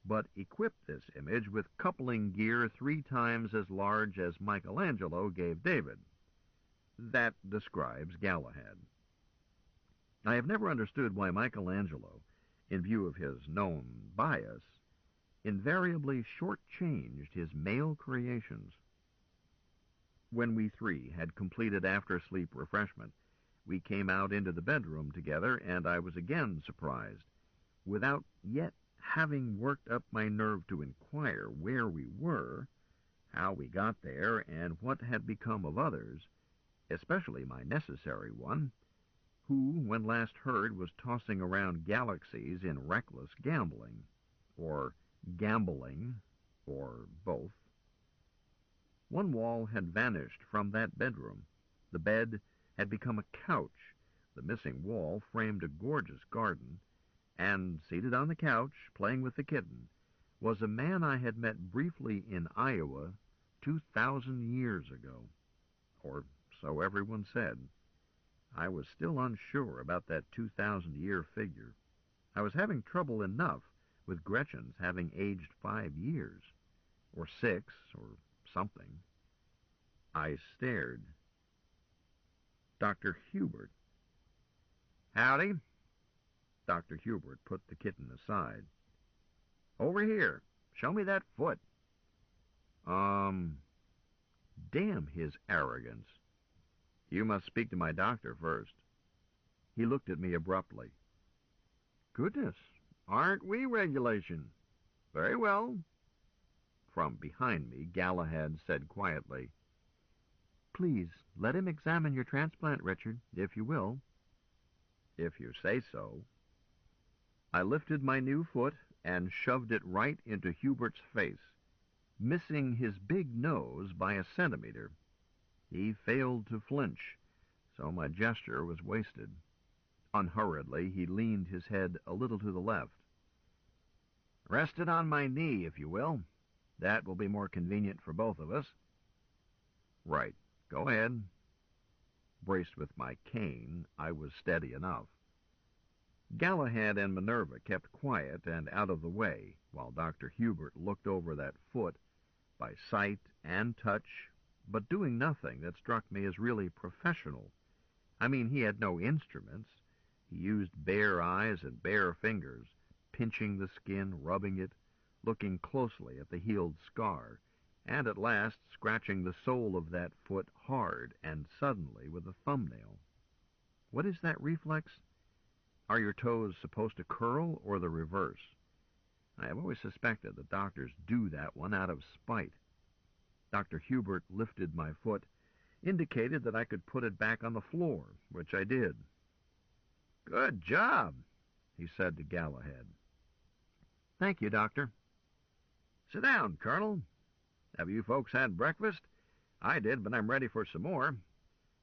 But equip this image with coupling gear 3 times as large as Michelangelo gave David. That describes Galahad. I have never understood why Michelangelo, in view of his known bias, invariably shortchanged his male creations. When we 3 had completed after-sleep refreshment, we came out into the bedroom together, and I was again surprised. Without yet having worked up my nerve to inquire where we were, how we got there, and what had become of others, especially my necessary one, who, when last heard, was tossing around galaxies in reckless gambling, or gambling, or both. One wall had vanished from that bedroom. The bed had become a couch. The missing wall framed a gorgeous garden, and seated on the couch, playing with the kitten, was a man I had met briefly in Iowa 2,000 years ago. Or so everyone said. I was still unsure about that 2,000-year figure. I was having trouble enough with Gretchen's having aged 5 years, or 6, or something. I stared. Dr. Hubert. Howdy. Dr. Hubert put the kitten aside. Over here. Show me that foot. Damn his arrogance. You must speak to my doctor first. He looked at me abruptly. Goodness, aren't we regulation? Very well. From behind me, Galahad said quietly, Please, let him examine your transplant, Richard, if you will. If you say so. I lifted my new foot and shoved it right into Hubert's face, missing his big nose by a centimeter. He failed to flinch, so my gesture was wasted. Unhurriedly, he leaned his head a little to the left. Rest it on my knee, if you will. That will be more convenient for both of us. Right. Go ahead. Braced with my cane, I was steady enough. Galahad and Minerva kept quiet and out of the way, while Dr. Hubert looked over that foot by sight and touch, but doing nothing that struck me as really professional. I mean, he had no instruments. He used bare eyes and bare fingers, pinching the skin, rubbing it, looking closely at the healed scar, and at last scratching the sole of that foot hard and suddenly with a thumbnail. What is that reflex? Are your toes supposed to curl or the reverse? I have always suspected that doctors do that one out of spite. Dr. Hubert lifted my foot, indicated that I could put it back on the floor, which I did. Good job, he said to Galahad. Thank you, Doctor. Sit down, Colonel. Have you folks had breakfast? I did, but I'm ready for some more.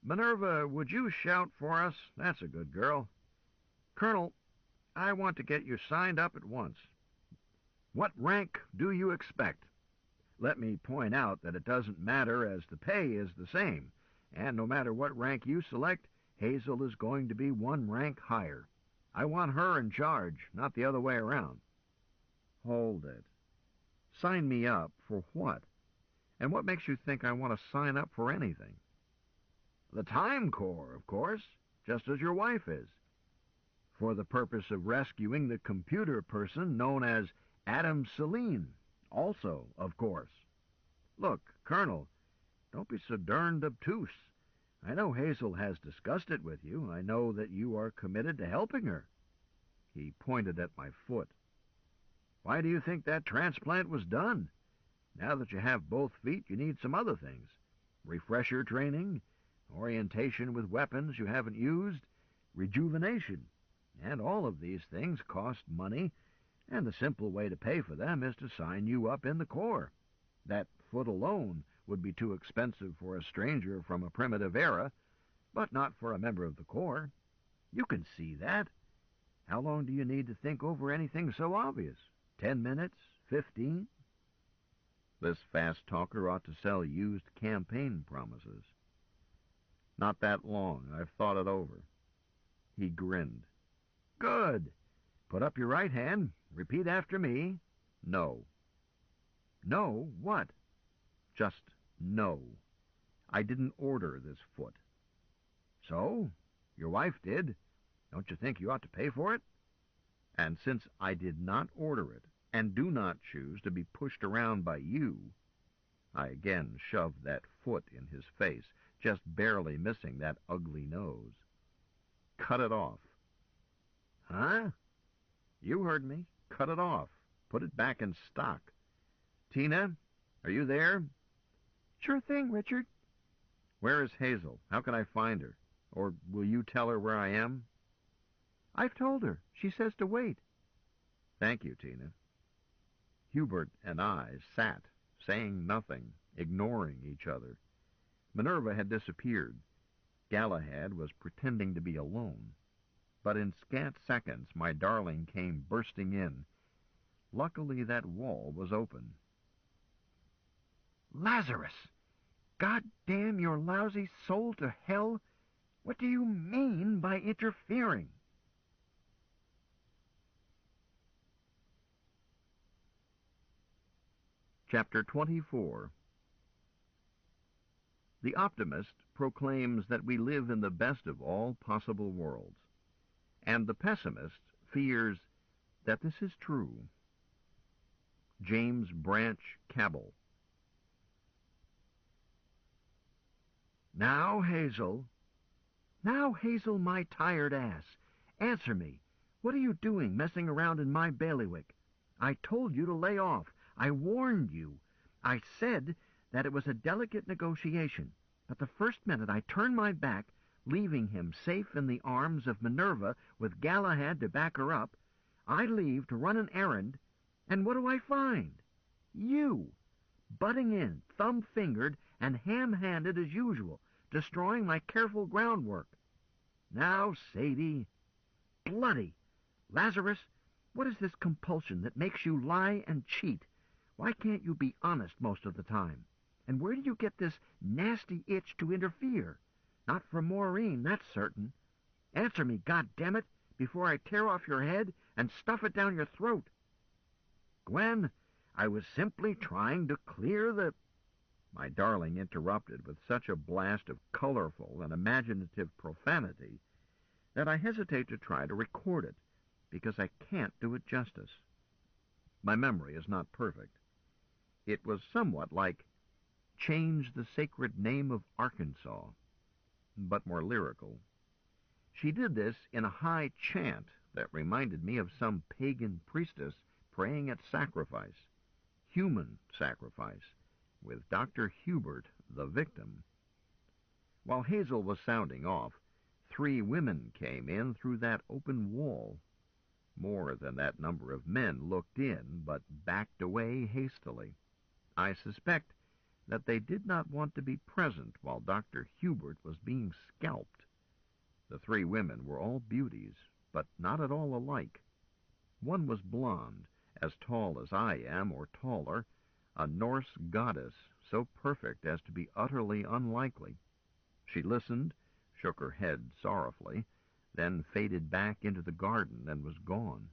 Minerva, would you shout for us? That's a good girl. Colonel, I want to get you signed up at once. What rank do you expect? Let me point out that it doesn't matter, as the pay is the same, and no matter what rank you select, Hazel is going to be one rank higher. I want her in charge, not the other way around. Hold it. Sign me up for what? And what makes you think I want to sign up for anything? The Time Corps, of course, just as your wife is. For the purpose of rescuing the computer person known as Adam Celine, also, of course. Look, Colonel, don't be so darned obtuse. I know Hazel has discussed it with you. I know that you are committed to helping her. He pointed at my foot. Why do you think that transplant was done? Now that you have both feet, you need some other things. Refresher training, orientation with weapons you haven't used, rejuvenation. And all of these things cost money, and the simple way to pay for them is to sign you up in the Corps. That foot alone would be too expensive for a stranger from a primitive era, but not for a member of the Corps. You can see that. How long do you need to think over anything so obvious? 10 minutes? 15? This fast talker ought to sell used campaign promises. Not that long. I've thought it over. He grinned. Good. Put up your right hand. Repeat after me. No. No? What? Just no. I didn't order this foot. So? Your wife did. Don't you think you ought to pay for it? And since I did not order it, and do not choose to be pushed around by you, I again shoved that foot in his face, just barely missing that ugly nose. Cut it off. Huh? You heard me. Cut it off. Put it back in stock. Tina, are you there? Sure thing, Richard. Where is Hazel? How can I find her? Or will you tell her where I am? I've told her. She says to wait. Thank you, Tina. Hubert and I sat, saying nothing, ignoring each other. Minerva had disappeared. Galahad was pretending to be alone. But in scant seconds my darling came bursting in. Luckily that wall was open. Lazarus! God damn your lousy soul to hell! What do you mean by interfering? Chapter 24. The optimist proclaims that we live in the best of all possible worlds, and the pessimist fears that this is true. James Branch Cabell. Now, Hazel, my tired ass. Answer me. What are you doing messing around in my bailiwick? I told you to lay off. I warned you. I said that it was a delicate negotiation, but the first minute I turned my back, leaving him safe in the arms of Minerva with Galahad to back her up, I leave to run an errand, and what do I find? You, butting in, thumb-fingered and ham-handed as usual, destroying my careful groundwork. Now, Sadie, bloody! Lazarus, what is this compulsion that makes you lie and cheat? Why can't you be honest most of the time? And where do you get this nasty itch to interfere? Not from Maureen, that's certain. Answer me, goddammit, before I tear off your head and stuff it down your throat. Gwen, I was simply trying to clear the... My darling interrupted with such a blast of colorful and imaginative profanity that I hesitate to try to record it, because I can't do it justice. My memory is not perfect. It was somewhat like Change the Sacred Name of Arkansas, but more lyrical. She did this in a high chant that reminded me of some pagan priestess praying at sacrifice, human sacrifice, with Dr. Hubert the victim. While Hazel was sounding off, 3 women came in through that open wall. More than that number of men looked in, but backed away hastily. I suspect that they did not want to be present while Dr. Hubert was being scalped. The 3 women were all beauties, but not at all alike. One was blonde, as tall as I am, or taller, a Norse goddess, so perfect as to be utterly unlikely. She listened, shook her head sorrowfully, then faded back into the garden and was gone.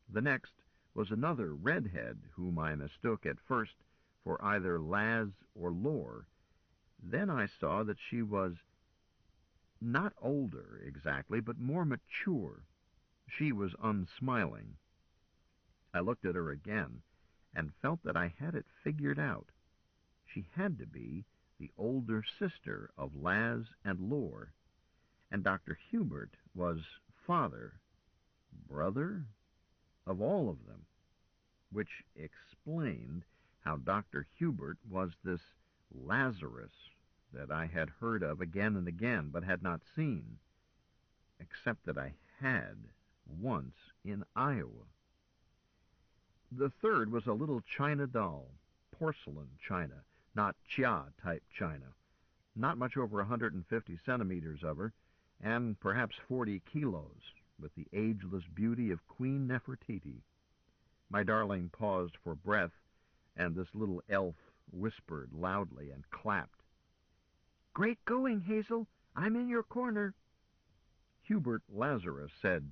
The next was another redhead, whom I mistook at first for either Laz or Lore. Then I saw that she was not older exactly, but more mature. She was unsmiling. I looked at her again and felt that I had it figured out. She had to be the older sister of Laz and Lore, and Dr. Hubert was father, brother, of all of them, which explained how Dr. Hubert was this Lazarus that I had heard of again and again, but had not seen, except that I had once in Iowa. The third was a little china doll, porcelain china, not Chia-type china, not much over 150 centimeters of her, and perhaps 40 kilos, with the ageless beauty of Queen Nefertiti. My darling paused for breath, and this little elf whispered loudly and clapped. "Great going, Hazel! I'm in your corner." Hubert Lazarus said,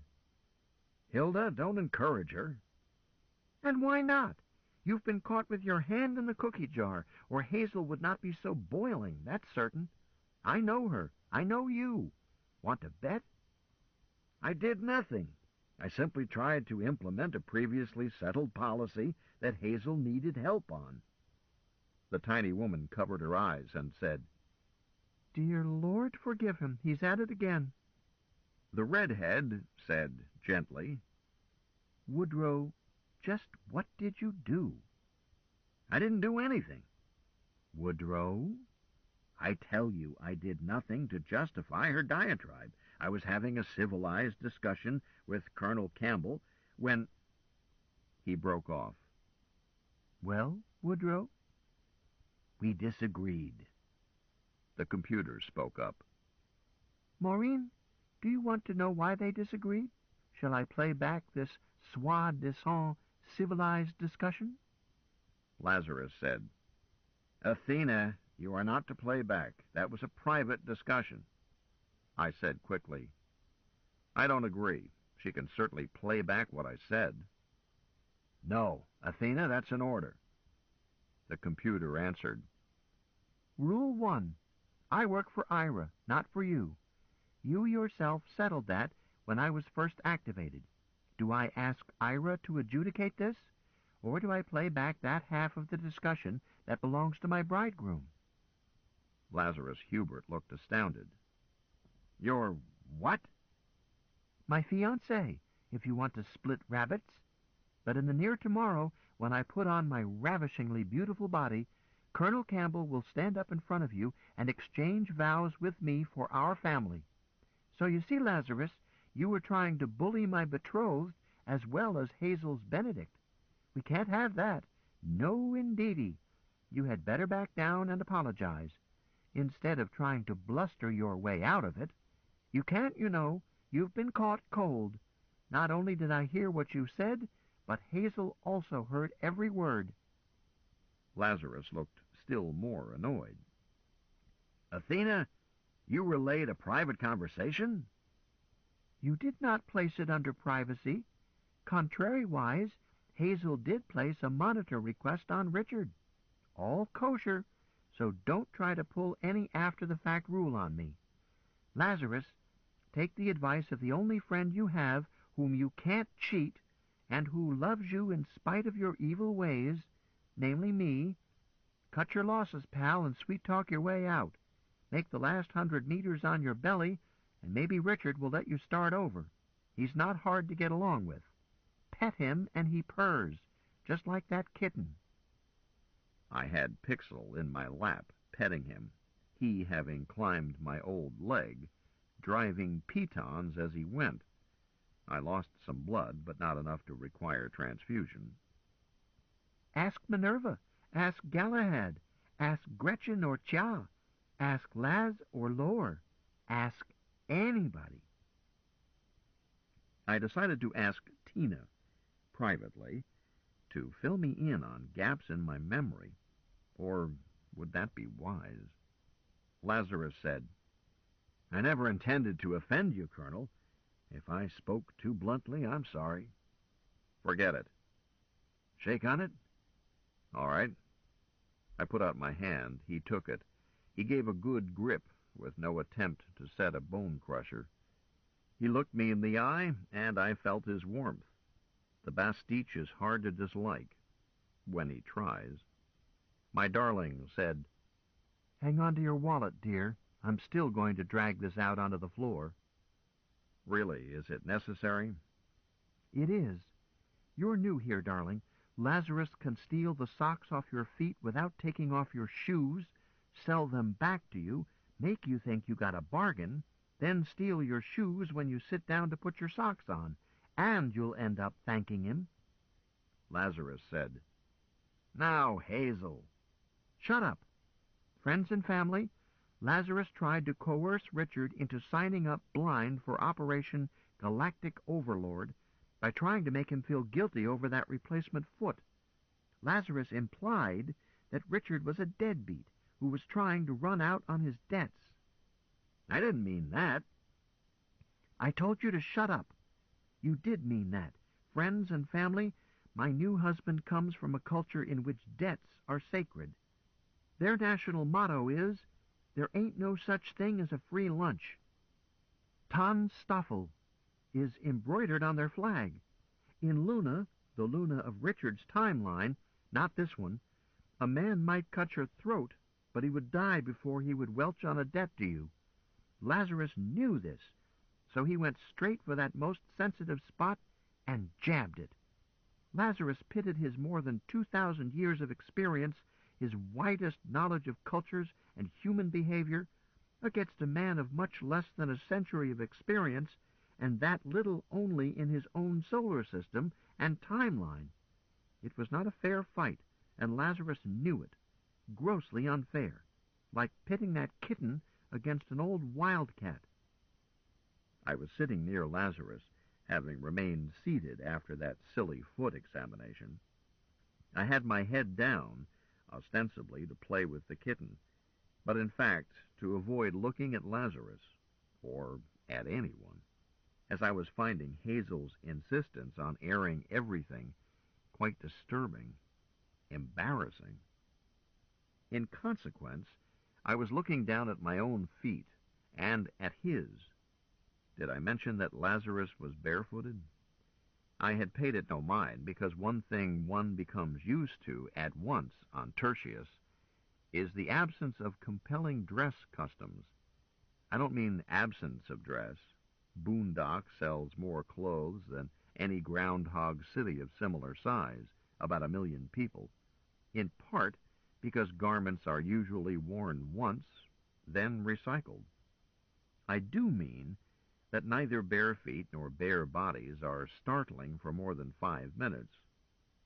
"Hilda, don't encourage her." "And why not? You've been caught with your hand in the cookie jar, or Hazel would not be so boiling, that's certain. I know her. I know you. Want to bet?" "I did nothing. I simply tried to implement a previously settled policy that Hazel needed help on." The tiny woman covered her eyes and said, "Dear Lord, forgive him. He's at it again." The redhead said gently, "Woodrow, just what did you do?" "I didn't do anything." "Woodrow, I tell you I did nothing to justify her diatribe. I was having a civilized discussion with Colonel Campbell when..." He broke off. "Well, Woodrow?" "We disagreed." The computer spoke up. "Maureen, do you want to know why they disagreed? Shall I play back this soi-disant civilized discussion?" Lazarus said, "Athena, you are not to play back. That was a private discussion." I said quickly, "I don't agree. She can certainly play back what I said." "No, Athena, that's an order." The computer answered, "Rule 1. I work for Ira, not for you. You yourself settled that when I was first activated. Do I ask Ira to adjudicate this, or do I play back that half of the discussion that belongs to my bridegroom?" Lazarus Hubert looked astounded. "Your what?" "My fiancé, if you want to split rabbits. But in the near tomorrow, when I put on my ravishingly beautiful body, Colonel Campbell will stand up in front of you and exchange vows with me for our family. So you see, Lazarus, you were trying to bully my betrothed as well as Hazel's Benedict. We can't have that. No, indeedy. You had better back down and apologize, instead of trying to bluster your way out of it. You can't, you know. You've been caught cold. Not only did I hear what you said, but Hazel also heard every word." Lazarus looked still more annoyed. "Athena, you relayed a private conversation?" "You did not place it under privacy. Contrariwise, Hazel did place a monitor request on Richard. All kosher, so don't try to pull any after-the-fact rule on me. Lazarus, take the advice of the only friend you have whom you can't cheat and who loves you in spite of your evil ways, namely me. Cut your losses, pal, and sweet-talk your way out. Make the last 100 meters on your belly, and maybe Richard will let you start over. He's not hard to get along with. Pet him, and he purrs, just like that kitten." I had Pixel in my lap, petting him, he having climbed my old leg, driving pitons as he went. I lost some blood, but not enough to require transfusion. "Ask Minerva, ask Galahad, ask Gretchen or Cha, ask Laz or Lore, ask anybody." I decided to ask Tina, privately, to fill me in on gaps in my memory. Or would that be wise? Lazarus said, "I never intended to offend you, Colonel. If I spoke too bluntly, I'm sorry." "Forget it." "Shake on it?" "All right." I put out my hand. He took it. He gave a good grip, with no attempt to set a bone crusher. He looked me in the eye, and I felt his warmth. The Bastich is hard to dislike, when he tries. My darling said, "Hang on to your wallet, dear. I'm still going to drag this out onto the floor." "Really, is it necessary?" "It is. You're new here, darling. Lazarus can steal the socks off your feet without taking off your shoes, sell them back to you, make you think you got a bargain, then steal your shoes when you sit down to put your socks on, and you'll end up thanking him." Lazarus said, "Now, Hazel." "Shut up. Friends and family, Lazarus tried to coerce Richard into signing up blind for Operation Galactic Overlord by trying to make him feel guilty over that replacement foot. Lazarus implied that Richard was a deadbeat who was trying to run out on his debts." "I didn't mean that." "I told you to shut up. You did mean that. Friends and family, my new husband comes from a culture in which debts are sacred. Their national motto is, there ain't no such thing as a free lunch. Tan Stoffel is embroidered on their flag. In Luna, the Luna of Richard's timeline, not this one, a man might cut your throat, but he would die before he would welch on a debt to you. Lazarus knew this, so he went straight for that most sensitive spot and jabbed it. Lazarus pitted his more than 2,000 years of experience, his widest knowledge of cultures and human behavior, against a man of much less than a century of experience, and that little only in his own solar system and timeline. It was not a fair fight, and Lazarus knew it. Grossly unfair. Like pitting that kitten against an old wildcat. I was sitting near Lazarus, having remained seated after that silly foot examination. I had my head down, ostensibly to play with the kitten, but in fact to avoid looking at Lazarus, or at anyone, as I was finding Hazel's insistence on airing everything quite disturbing, embarrassing. In consequence, I was looking down at my own feet, and at his. Did I mention that Lazarus was barefooted? I had paid it no mind, because one thing one becomes used to at once on Tertius is the absence of compelling dress customs. I don't mean absence of dress. Boondock sells more clothes than any groundhog city of similar size, about 1 million people, in part because garments are usually worn once, then recycled. I do mean that neither bare feet nor bare bodies are startling for more than 5 minutes.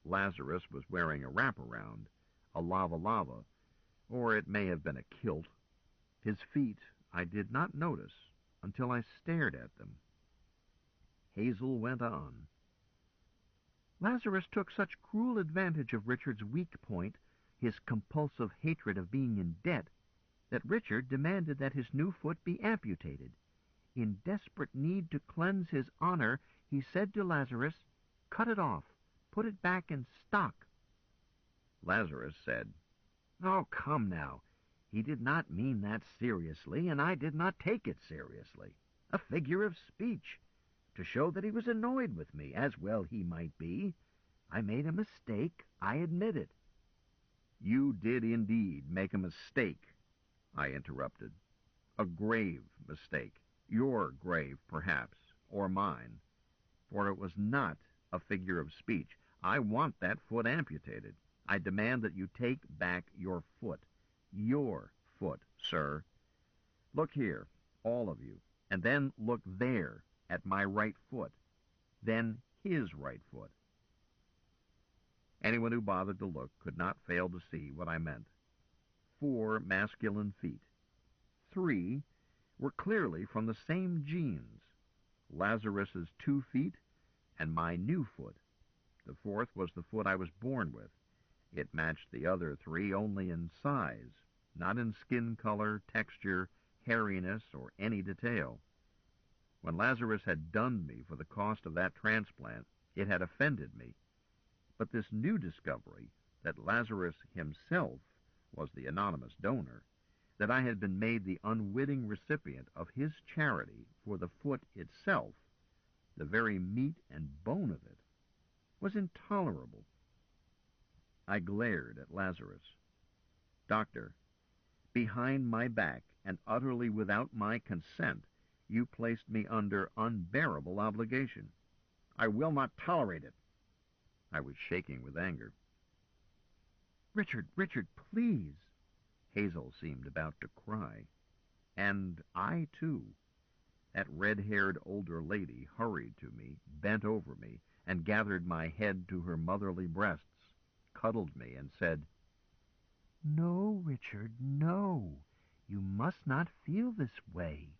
Lazarus was wearing a wraparound, a lava, or it may have been a kilt. His feet I did not notice until I stared at them. Hazel went on. Lazarus took such cruel advantage of Richard's weak point, his compulsive hatred of being in debt, that Richard demanded that his new foot be amputated. In desperate need to cleanse his honor, he said to Lazarus, "Cut it off. Put it back in stock." Lazarus said, "Oh, come now. He did not mean that seriously, and I did not take it seriously. A figure of speech, to show that he was annoyed with me, as well he might be. I made a mistake. I admit it." "You did indeed make a mistake," I interrupted. "A grave mistake. Your grave, perhaps, or mine. For it was not a figure of speech. I want that foot amputated. I demand that you take back your foot. Your foot, sir. Look here, all of you, and then look there at my right foot, then his right foot." Anyone who bothered to look could not fail to see what I meant. 4 masculine feet. 3 were clearly from the same genes. Lazarus's 2 feet and my new foot. The 4th was the foot I was born with. It matched the other 3 only in size, not in skin color, texture, hairiness, or any detail. When Lazarus had dunned me for the cost of that transplant, it had offended me. But this new discovery, that Lazarus himself was the anonymous donor, that I had been made the unwitting recipient of his charity for the foot itself, the very meat and bone of it, was intolerable. I glared at Lazarus. "Doctor, behind my back and utterly without my consent, you placed me under unbearable obligation. I will not tolerate it." I was shaking with anger. Richard, please." Hazel seemed about to cry. And I, too. That red-haired older lady hurried to me, bent over me, and gathered my head to her motherly breasts, cuddled me, and said, "No, Richard, no. You must not feel this way."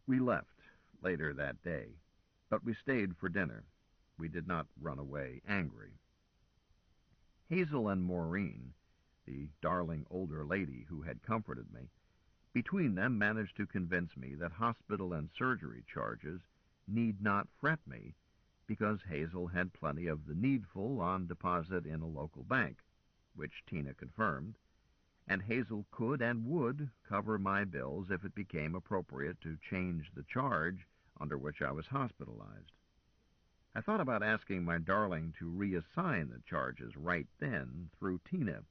We left later that day, but we stayed for dinner. We did not run away angry. Hazel and Maureen, the darling older lady who had comforted me, between them managed to convince me that hospital and surgery charges need not fret me, because Hazel had plenty of the needful on deposit in a local bank, which Tina confirmed, and Hazel could and would cover my bills if it became appropriate to change the charge under which I was hospitalized. I thought about asking my darling to reassign the charges right then through Tina,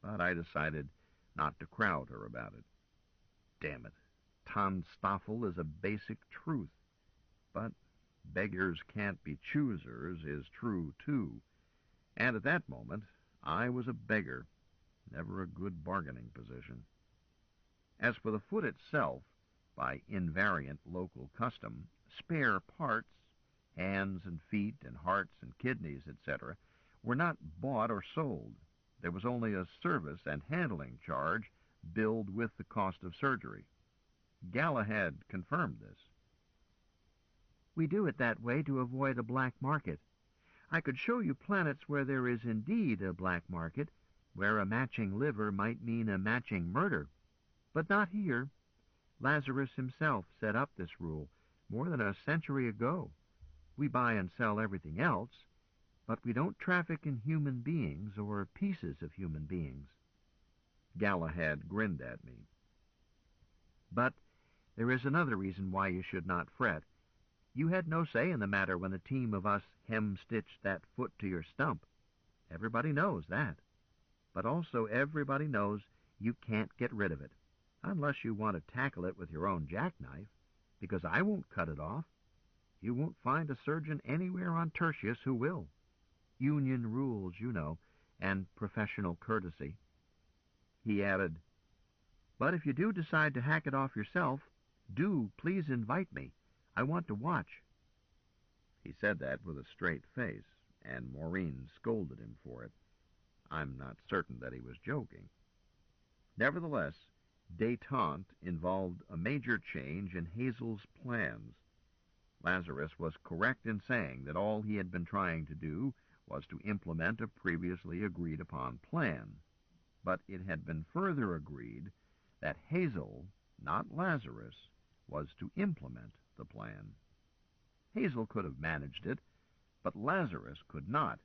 but I decided not to crowd her about it. Damn it, Tonstoffel is a basic truth, but beggars can't be choosers is true, too, and at that moment I was a beggar, never a good bargaining position. As for the foot itself, by invariant local custom, spare parts, hands and feet and hearts and kidneys, etc., were not bought or sold. There was only a service and handling charge billed with the cost of surgery. Galahad confirmed this. "We do it that way to avoid a black market. I could show you planets where there is indeed a black market, where a matching liver might mean a matching murder. But not here. Lazarus himself set up this rule more than a century ago. We buy and sell everything else, But we don't traffic in human beings or pieces of human beings. Galahad grinned at me. But there is another reason why you should not fret. You had no say in the matter when a team of us hem-stitched that foot to your stump. Everybody knows that. But also everybody knows you can't get rid of it, unless you want to tackle it with your own jackknife, because I won't cut it off. You won't find a surgeon anywhere on Tertius who will. Union rules, you know, and professional courtesy. He added, But if you do decide to hack it off yourself, do please invite me. I want to watch. He said that with a straight face, and Maureen scolded him for it. I'm not certain that he was joking. Nevertheless, détente involved a major change in Hazel's plans. Lazarus was correct in saying that all he had been trying to do was to implement a previously agreed-upon plan. But it had been further agreed that Hazel, not Lazarus, was to implement the plan. Hazel could have managed it, but Lazarus could not.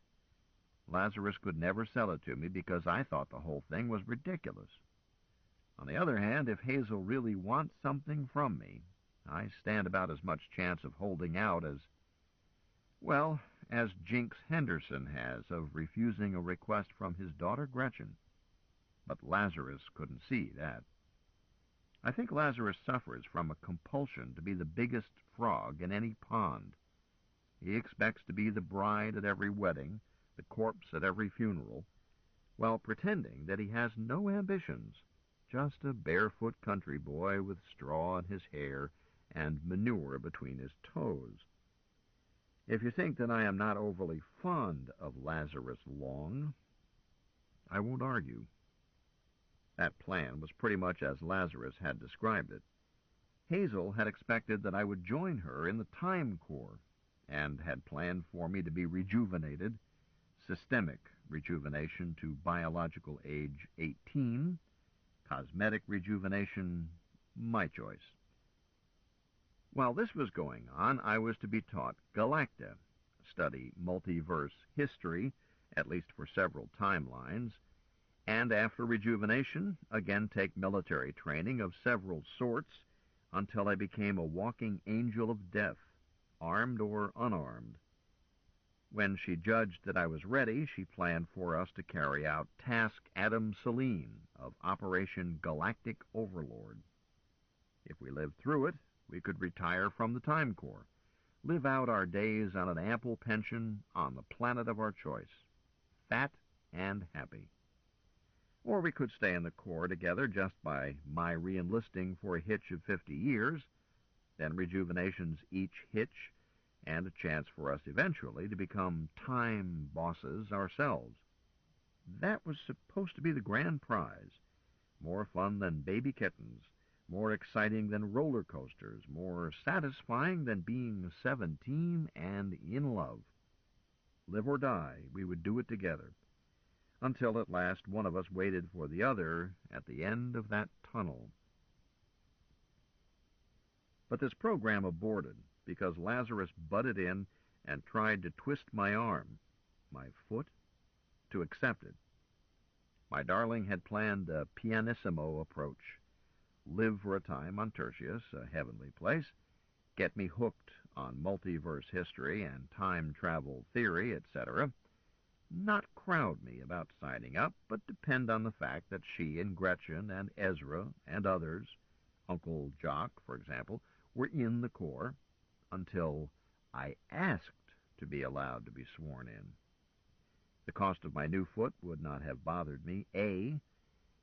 Lazarus could never sell it to me because I thought the whole thing was ridiculous. On the other hand, if Hazel really wants something from me, I stand about as much chance of holding out as Jinx Henderson has of refusing a request from his daughter Gretchen. But Lazarus couldn't see that. I think Lazarus suffers from a compulsion to be the biggest frog in any pond. He expects to be the bride at every wedding, the corpse at every funeral, while pretending that he has no ambitions, just a barefoot country boy with straw in his hair and manure between his toes. If you think that I am not overly fond of Lazarus Long, I won't argue. That plan was pretty much as Lazarus had described it. Hazel had expected that I would join her in the Time Corps, and had planned for me to be rejuvenated, systemic rejuvenation to biological age 18, cosmetic rejuvenation, my choice. While this was going on, I was to be taught Galacta, study multiverse history, at least for several timelines, and after rejuvenation, again take military training of several sorts until I became a walking angel of death, armed or unarmed. When she judged that I was ready, she planned for us to carry out Task Adam Selene of Operation Galactic Overlord. If we lived through it, we could retire from the Time Corps, live out our days on an ample pension on the planet of our choice, fat and happy. Or we could stay in the Corps together just by my re-enlisting for a hitch of 50 years, then rejuvenation's each hitch, and a chance for us eventually to become time bosses ourselves. That was supposed to be the grand prize. More fun than baby kittens, more exciting than roller coasters, more satisfying than being 17 and in love. Live or die, we would do it together, until at last one of us waited for the other at the end of that tunnel. But this program aborted because Lazarus butted in and tried to twist my arm, my foot, to accept it. My darling had planned a pianissimo approach. Live for a time on Tertius, a heavenly place, get me hooked on multiverse history and time travel theory, etc., not crowd me about signing up, but depend on the fact that she and Gretchen and Ezra and others, Uncle Jock, for example, were in the Corps until I asked to be allowed to be sworn in. The cost of my new foot would not have bothered me, A,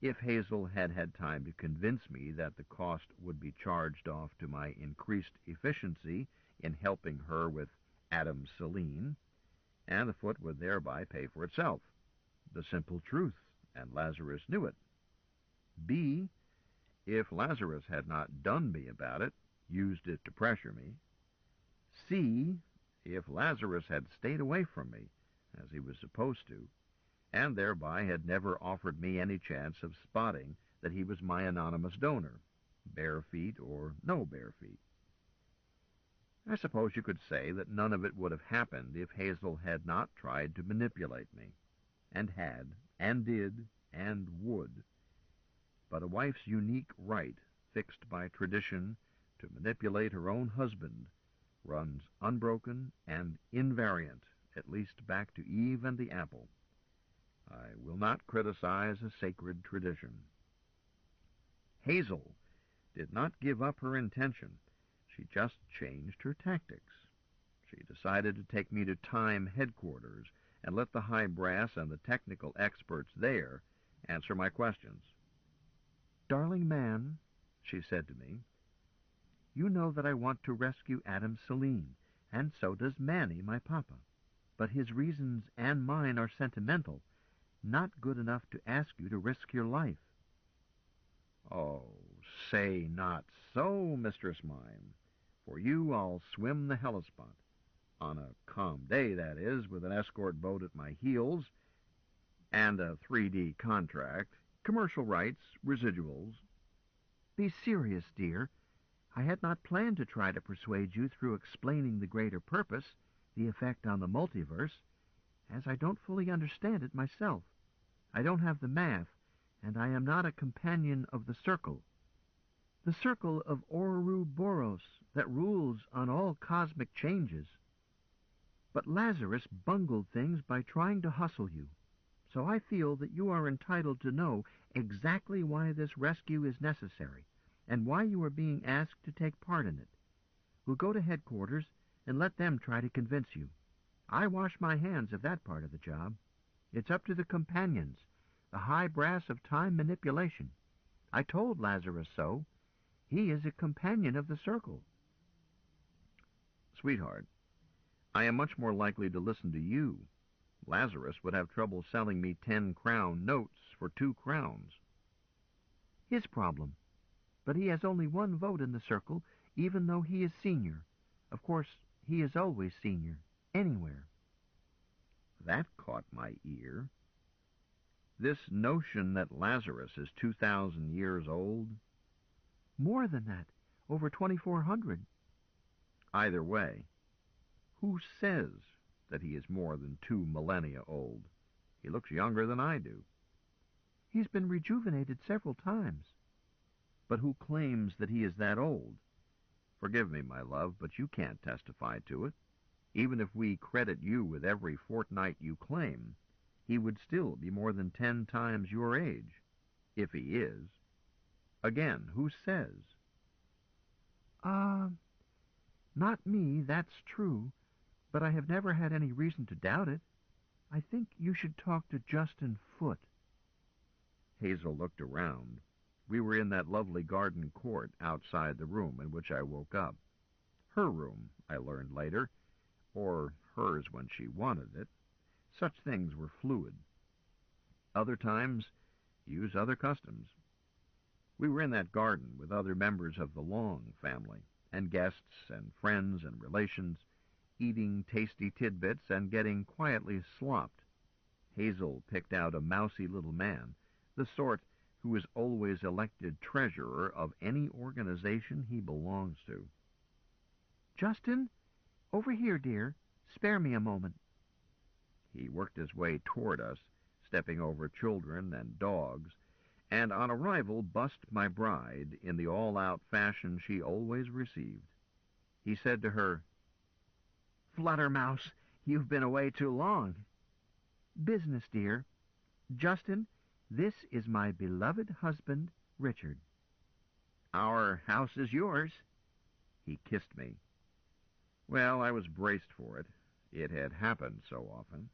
if Hazel had had time to convince me that the cost would be charged off to my increased efficiency in helping her with Adam Selene, and the foot would thereby pay for itself. The simple truth, and Lazarus knew it. B, if Lazarus had not done me about it, used it to pressure me. C, if Lazarus had stayed away from me, as he was supposed to, and thereby had never offered me any chance of spotting that he was my anonymous donor, bare feet or no bare feet. I suppose you could say that none of it would have happened if Hazel had not tried to manipulate me, and had, and did, and would. But a wife's unique right, fixed by tradition, to manipulate her own husband, runs unbroken and invariant, at least back to Eve and the apple. I will not criticize a sacred tradition. Hazel did not give up her intention. She just changed her tactics. She decided to take me to Time headquarters and let the high brass and the technical experts there answer my questions. "Darling man," she said to me, "you know that I want to rescue Adam Celine, and so does Manny, my papa. But his reasons and mine are sentimental, not good enough to ask you to risk your life." "Oh, say not so, mistress mine. For you I'll swim the Hellespont. On a calm day, that is, with an escort boat at my heels, and a 3D contract, commercial rights, residuals." "Be serious, dear. I had not planned to try to persuade you through explaining the greater purpose, the effect on the multiverse, as I don't fully understand it myself. I don't have the math, and I am not a companion of the circle. The circle of Ouroboros that rules on all cosmic changes. But Lazarus bungled things by trying to hustle you. So I feel that you are entitled to know exactly why this rescue is necessary, and why you are being asked to take part in it. We'll go to headquarters and let them try to convince you. I wash my hands of that part of the job. It's up to the companions, the high brass of time manipulation. I told Lazarus so. He is a companion of the circle." "Sweetheart, I am much more likely to listen to you. Lazarus would have trouble selling me 10-crown notes for 2 crowns. "His problem. But he has only one vote in the circle, even though he is senior. Of course, he is always senior, anywhere." That caught my ear. This notion that Lazarus is 2,000 years old? More than that, over 2,400. Either way, who says that he is more than 2 millennia old? He looks younger than I do. He's been rejuvenated several times. But who claims that he is that old? Forgive me, my love, but you can't testify to it. Even if we credit you with every fortnight you claim, he would still be more than 10 times your age, if he is. Again, who says? Not me, that's true, but I have never had any reason to doubt it. I think you should talk to Justin Foote." Hazel looked around. We were in that lovely garden court outside the room in which I woke up. Her room, I learned later, or hers when she wanted it. Such things were fluid. Other times, use other customs. We were in that garden with other members of the Long family, and guests and friends and relations, eating tasty tidbits and getting quietly slopped. Hazel picked out a mousy little man, the sort who is always elected treasurer of any organization he belongs to. "Justin, over here, dear. Spare me a moment." He worked his way toward us, stepping over children and dogs, and on arrival bussed my bride in the all-out fashion she always received. He said to her, "Fluttermouse, you've been away too long." "Business, dear. Justin, this is my beloved husband, Richard." "Our house is yours." He kissed me. Well, I was braced for it. It had happened so often.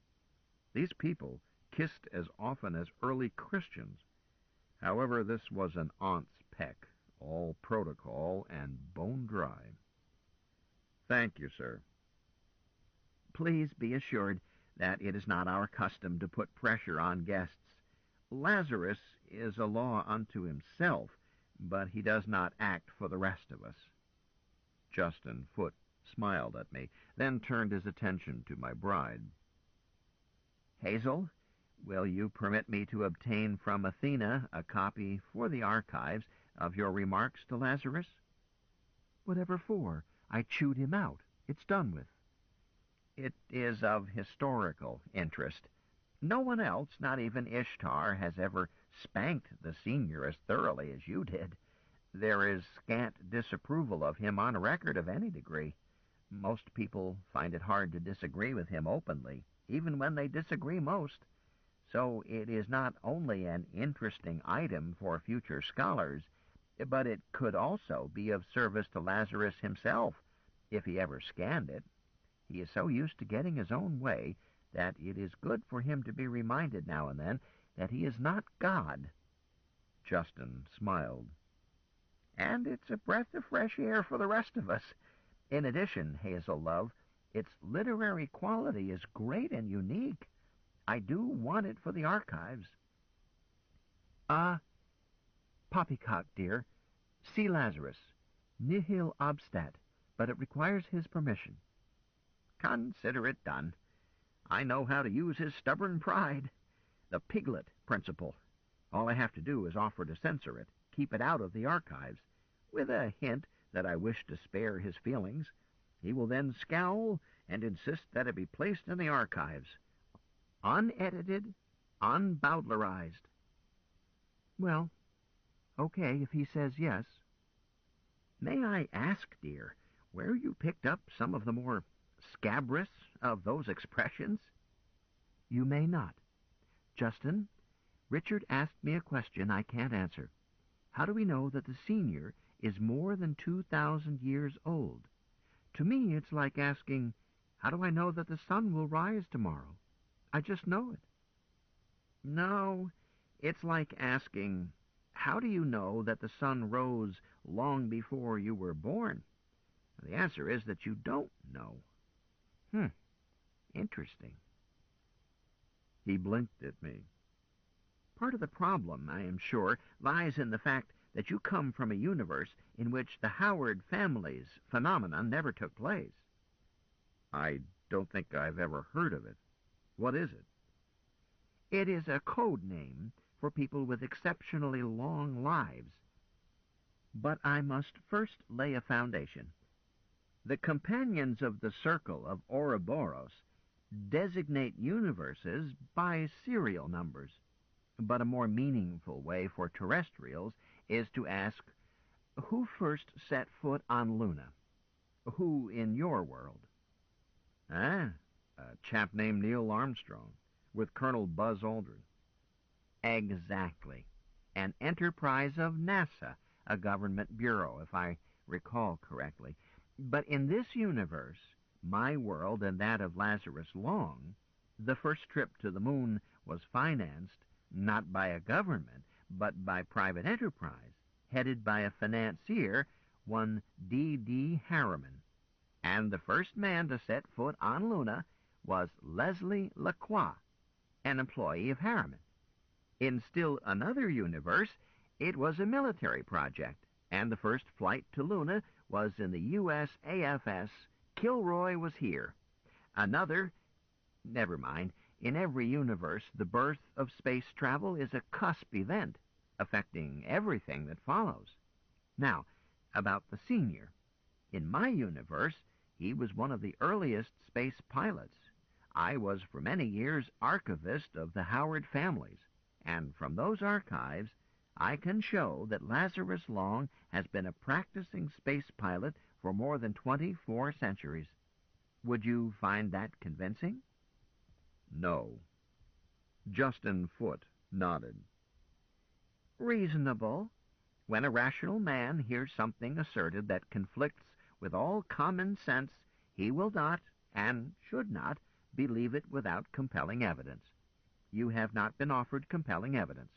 These people kissed as often as early Christians. However, this was an aunt's peck, all protocol and bone dry. "Thank you, sir." "Please be assured that it is not our custom to put pressure on guests. Lazarus is a law unto himself, but he does not act for the rest of us." Justin Foote smiled at me, then turned his attention to my bride. "Hazel, will you permit me to obtain from Athena a copy for the archives of your remarks to Lazarus?" "Whatever for? I chewed him out. It's done with. It is of historical interest. No one else, not even Ishtar, has ever spanked the senior as thoroughly as you did. There is scant disapproval of him on record of any degree. Most people find it hard to disagree with him openly, even when they disagree most. So it is not only an interesting item for future scholars, but it could also be of service to Lazarus himself, if he ever scanned it. He is so used to getting his own way that it is good for him to be reminded now and then that he is not God. Justin smiled. And it's a breath of fresh air for the rest of us. In addition, Hazel love, its literary quality is great and unique. I do want it for the archives. Poppycock, dear, see Lazarus. Nihil obstat, but it requires his permission. Consider it done. I know how to use his stubborn pride. The piglet principle. All I have to do is offer to censor it, keep it out of the archives, with a hint that I wish to spare his feelings. He will then scowl and insist that it be placed in the archives, unedited, unbowdlerized. Well, okay, if he says yes. May I ask, dear, where you picked up some of the more scabrous of those expressions? You may not. Justin, Richard asked me a question I can't answer. How do we know that the senior is more than 2,000 years old? To me, it's like asking, how do I know that the sun will rise tomorrow? I just know it. No, it's like asking, how do you know that the sun rose long before you were born? The answer is that you don't know. Interesting. He blinked at me. Part of the problem, I am sure, lies in the fact that you come from a universe in which the Howard family's phenomenon never took place. I don't think I've ever heard of it. What is it? It is a code name for people with exceptionally long lives. But I must first lay a foundation. The companions of the circle of Ouroboros designate universes by serial numbers, but a more meaningful way for terrestrials is to ask, who first set foot on Luna? Who in your world? A chap named Neil Armstrong, with Colonel Buzz Aldrin. Exactly. An enterprise of NASA, a government bureau, if I recall correctly. But in this universe, my world and that of Lazarus Long, the first trip to the moon was financed not by a government, but by private enterprise, headed by a financier, one D.D. Harriman. And the first man to set foot on Luna was Leslie Lacroix, an employee of Harriman. In still another universe, it was a military project, and the first flight to Luna was in the U.S. AFS Kilroy was here. Never mind, in every universe the birth of space travel is a cusp event, affecting everything that follows. Now, about the senior. In my universe, he was one of the earliest space pilots. I was for many years archivist of the Howard families, and from those archives I can show that Lazarus Long has been a practicing space pilot for more than 24 centuries. Would you find that convincing? No. Justin Foote nodded. Reasonable. When a rational man hears something asserted that conflicts with all common sense, he will not, and should not, believe it without compelling evidence. You have not been offered compelling evidence.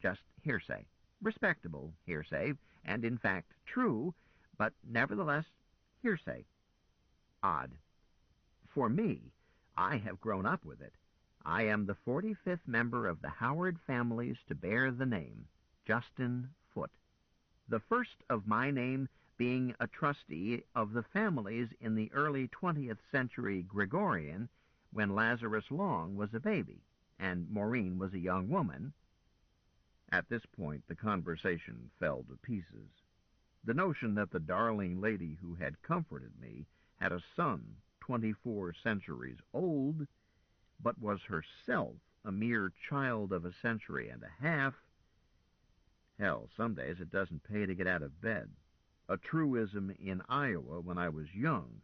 Just hearsay. Respectable hearsay, and in fact true, but nevertheless hearsay. Odd. For me, I have grown up with it. I am the 45th member of the Howard families to bear the name, Justin Foote. The first of my name being a trustee of the families in the early 20th century Gregorian, when Lazarus Long was a baby, and Maureen was a young woman. At this point, the conversation fell to pieces. The notion that the darling lady who had comforted me had a son 24 centuries old, but was herself a mere child of a century and a half. Hell, some days it doesn't pay to get out of bed. A truism in Iowa when I was young,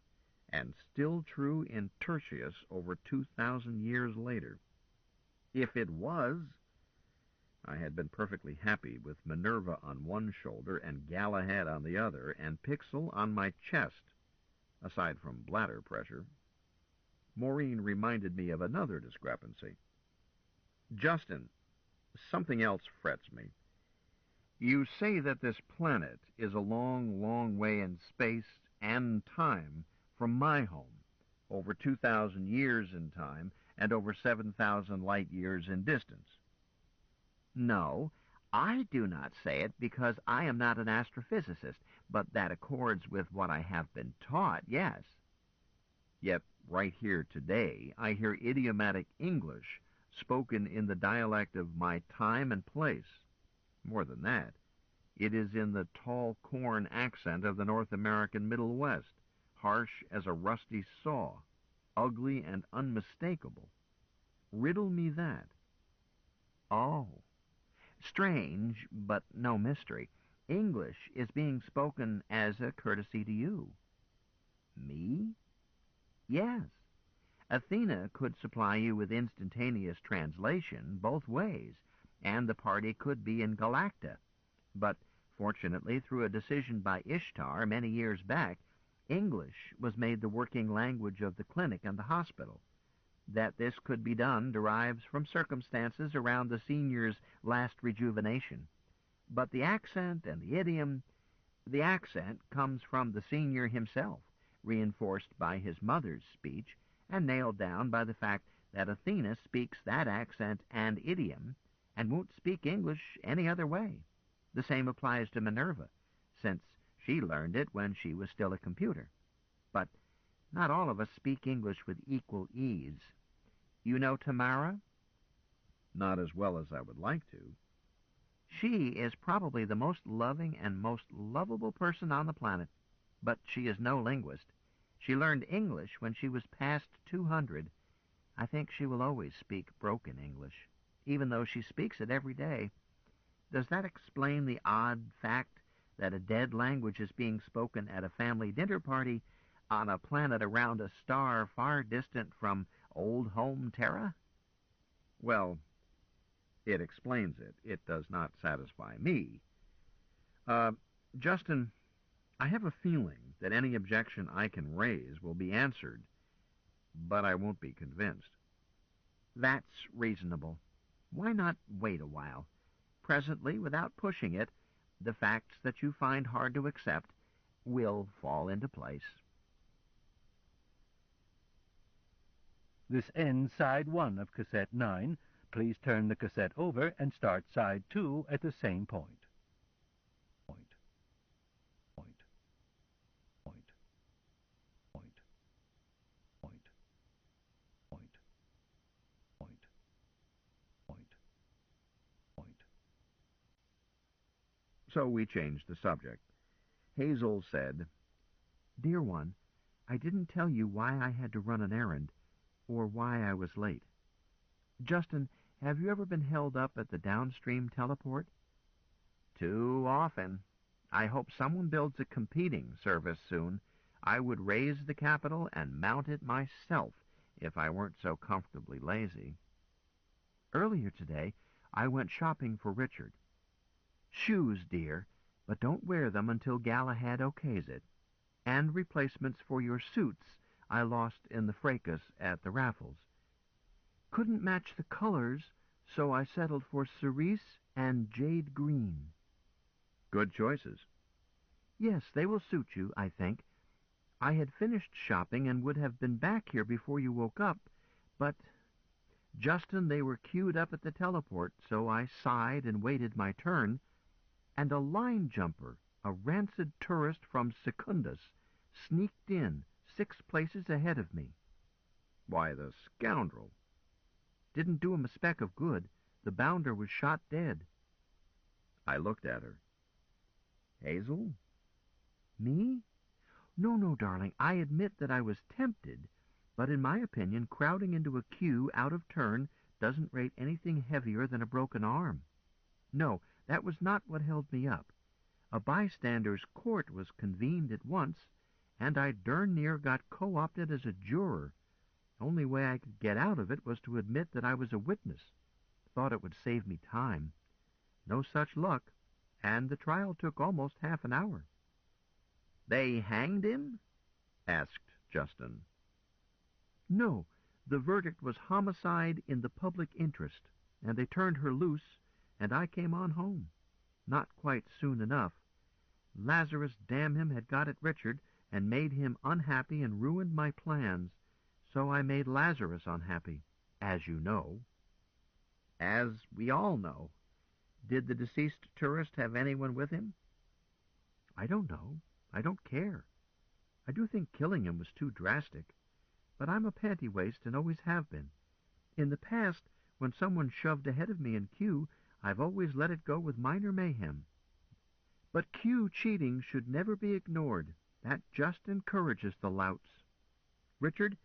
and still true in Tertius over 2,000 years later. If it was, I had been perfectly happy with Minerva on one shoulder and Galahad on the other, and Pixel on my chest, aside from bladder pressure. Maureen reminded me of another discrepancy. Justin, something else frets me. You say that this planet is a long, long way in space and time from my home, over 2,000 years in time and over 7,000 light years in distance. No, I do not say it because I am not an astrophysicist, but that accords with what I have been taught, yes. Yet right here today I hear idiomatic English spoken in the dialect of my time and place. More than that, it is in the tall corn accent of the North American Middle West, harsh as a rusty saw, ugly and unmistakable. Riddle me that. Oh. Strange, but no mystery. English is being spoken as a courtesy to you. Me? Yes. Athena could supply you with instantaneous translation both ways, and the party could be in Galacta. But fortunately, through a decision by Ishtar many years back, English was made the working language of the clinic and the hospital. That this could be done derives from circumstances around the senior's last rejuvenation. But the accent and the idiom, the accent comes from the senior himself, reinforced by his mother's speech, and nailed down by the fact that Athena speaks that accent and idiom, and won't speak English any other way. The same applies to Minerva, since she learned it when she was still a computer. But not all of us speak English with equal ease. You know Tamara? Not as well as I would like to. She is probably the most loving and most lovable person on the planet, but she is no linguist. She learned English when she was past 200. I think she will always speak broken English, even though she speaks it every day. Does that explain the odd fact that a dead language is being spoken at a family dinner party on a planet around a star far distant from old home Terra? Well, it explains it. It does not satisfy me. Justin, I have a feeling that any objection I can raise will be answered, but I won't be convinced. That's reasonable. Why not wait a while? Presently, without pushing it, the facts that you find hard to accept will fall into place. This ends side 1 of cassette 9. Please turn the cassette over and start side 2 at the same point. Point. Point. Point. Point. Point. Point. Point. Point. Point. So we changed the subject. Hazel said, Dear one, I didn't tell you why I had to run an errand, or why I was late. Justin, have you ever been held up at the downstream teleport? Too often. I hope someone builds a competing service soon. I would raise the capital and mount it myself if I weren't so comfortably lazy. Earlier today, I went shopping for Richard. Shoes, dear, but don't wear them until Galahad okays it. And replacements for your suits I lost in the fracas at the raffles. Couldn't match the colors, so I settled for cerise and jade green. Good choices. Yes, they will suit you, I think. I had finished shopping and would have been back here before you woke up, but Justin, they were queued up at the teleport, so I sighed and waited my turn, and a line jumper, a rancid tourist from Secundus, sneaked in 6 places ahead of me. Why, the scoundrel! Didn't do him a speck of good. The bounder was shot dead. I looked at her. Hazel, Me? No, no, darling, I admit that I was tempted, but in my opinion, crowding into a queue out of turn doesn't rate anything heavier than a broken arm. No, that was not what held me up. A bystander's court was convened at once, and I darn near got co-opted as a juror. Only way I could get out of it was to admit that I was a witness. Thought it would save me time. No such luck, and the trial took almost half an hour. They hanged him? Asked Justin. No, the verdict was homicide in the public interest, and they turned her loose, and I came on home. Not quite soon enough. Lazarus, damn him, had got at Richard and made him unhappy and ruined my plans, so I made Lazarus unhappy, as you know. As we all know. Did the deceased tourist have anyone with him? I don't know. I don't care. I do think killing him was too drastic, but I'm a panty-waist and always have been. In the past, when someone shoved ahead of me in queue, I've always let it go with minor mayhem. But queue cheating should never be ignored. That just encourages the louts. Richard,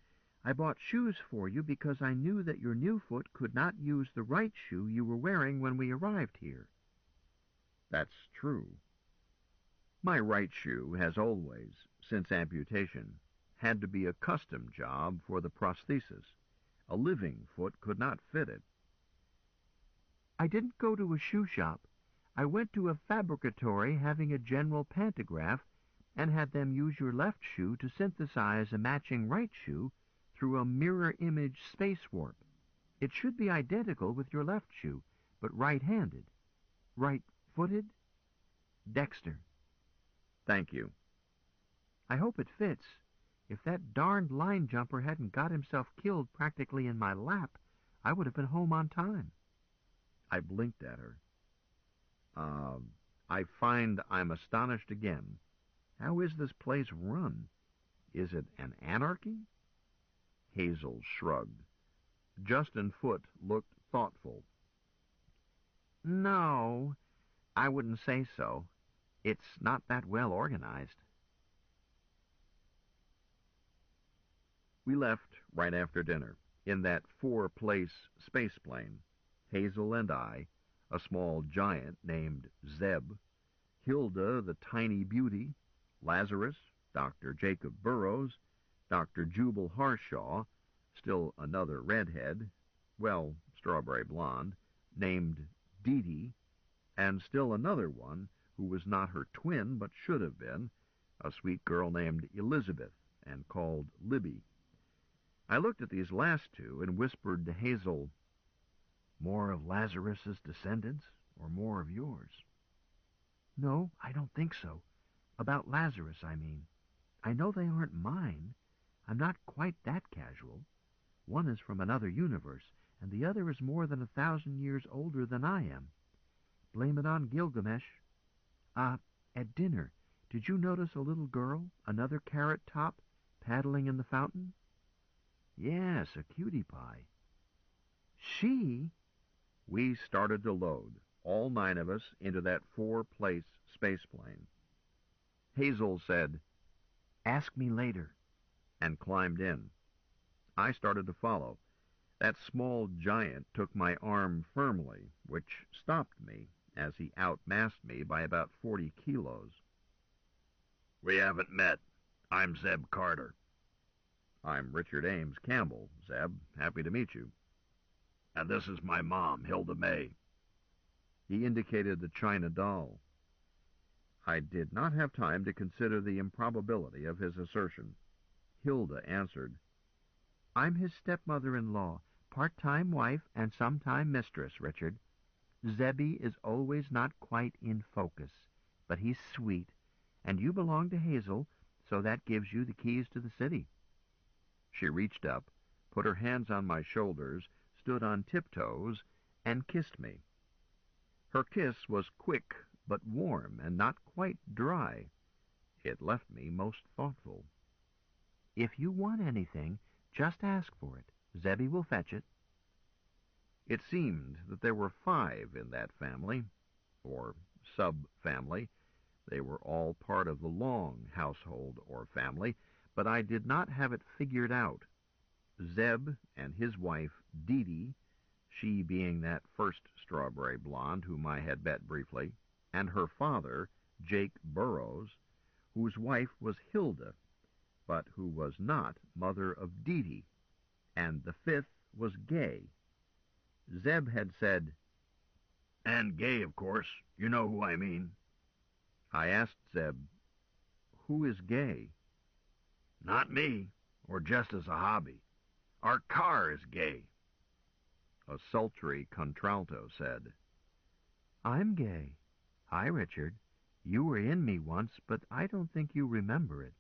I bought shoes for you because I knew that your new foot could not use the right shoe you were wearing when we arrived here. That's true. My right shoe has always, since amputation, had to be a custom job for the prosthesis. A living foot could not fit it. I didn't go to a shoe shop. I went to a fabricatory having a general pantograph and had them use your left shoe to synthesize a matching right shoe through a mirror image space warp. It should be identical with your left shoe, but right-handed. Right-footed? Dexter. Thank you. I hope it fits. If that darned line jumper hadn't got himself killed practically in my lap, I would have been home on time. I blinked at her. I find I'm astonished again. How is this place run? Is it an anarchy? Hazel shrugged. Justin Foote looked thoughtful. No, I wouldn't say so. It's not that well organized. We left right after dinner, in that four-place space plane. Hazel and I, a small giant named Zeb, Hilda the tiny beauty, Lazarus, Dr. Jacob Burroughs, Dr. Jubal Harshaw, still another redhead, well, strawberry blonde, named Dee Dee, and still another one who was not her twin but should have been, a sweet girl named Elizabeth and called Libby. I looked at these last two and whispered to Hazel, "More of Lazarus's descendants or more of yours?" No, I don't think so. About Lazarus, I mean. I know they aren't mine. I'm not quite that casual. One is from another universe, and the other is more than 1,000 years older than I am. Blame it on Gilgamesh. At dinner, did you notice a little girl, another carrot top, paddling in the fountain? Yes, a cutie pie. She? We started to load, all 9 of us, into that four-place space plane. Hazel said, Ask me later, and climbed in. I started to follow. That small giant took my arm firmly, which stopped me, as he outmassed me by about 40 kilos. "We haven't met. I'm Zeb Carter." "I'm Richard Ames Campbell, Zeb. Happy to meet you." "And this is my mom, Hilda May." He indicated the china doll. I did not have time to consider the improbability of his assertion. Hilda answered, I'm his stepmother-in-law, part-time wife and sometime mistress, Richard. Zebby is always not quite in focus, but he's sweet, and you belong to Hazel, so that gives you the keys to the city. She reached up, put her hands on my shoulders, stood on tiptoes, and kissed me. Her kiss was quick but warm and not quite dry. It left me most thoughtful. If you want anything, just ask for it. Zebby will fetch it. It seemed that there were 5 in that family, or sub-family, They were all part of the Long household or family, but I did not have it figured out. Zeb and his wife, Dee Dee, she being that first strawberry blonde whom I had met briefly, and her father, Jake Burroughs, whose wife was Hilda, but who was not mother of Dee Dee, and the fifth was Gay. Zeb had said, "And Gay, of course. You know who I mean." I asked Zeb, "Who is Gay?" "Not me, or just as a hobby. Our car is Gay." A sultry contralto said, I'm Gay. Hi, Richard. You were in me once, but I don't think you remember it.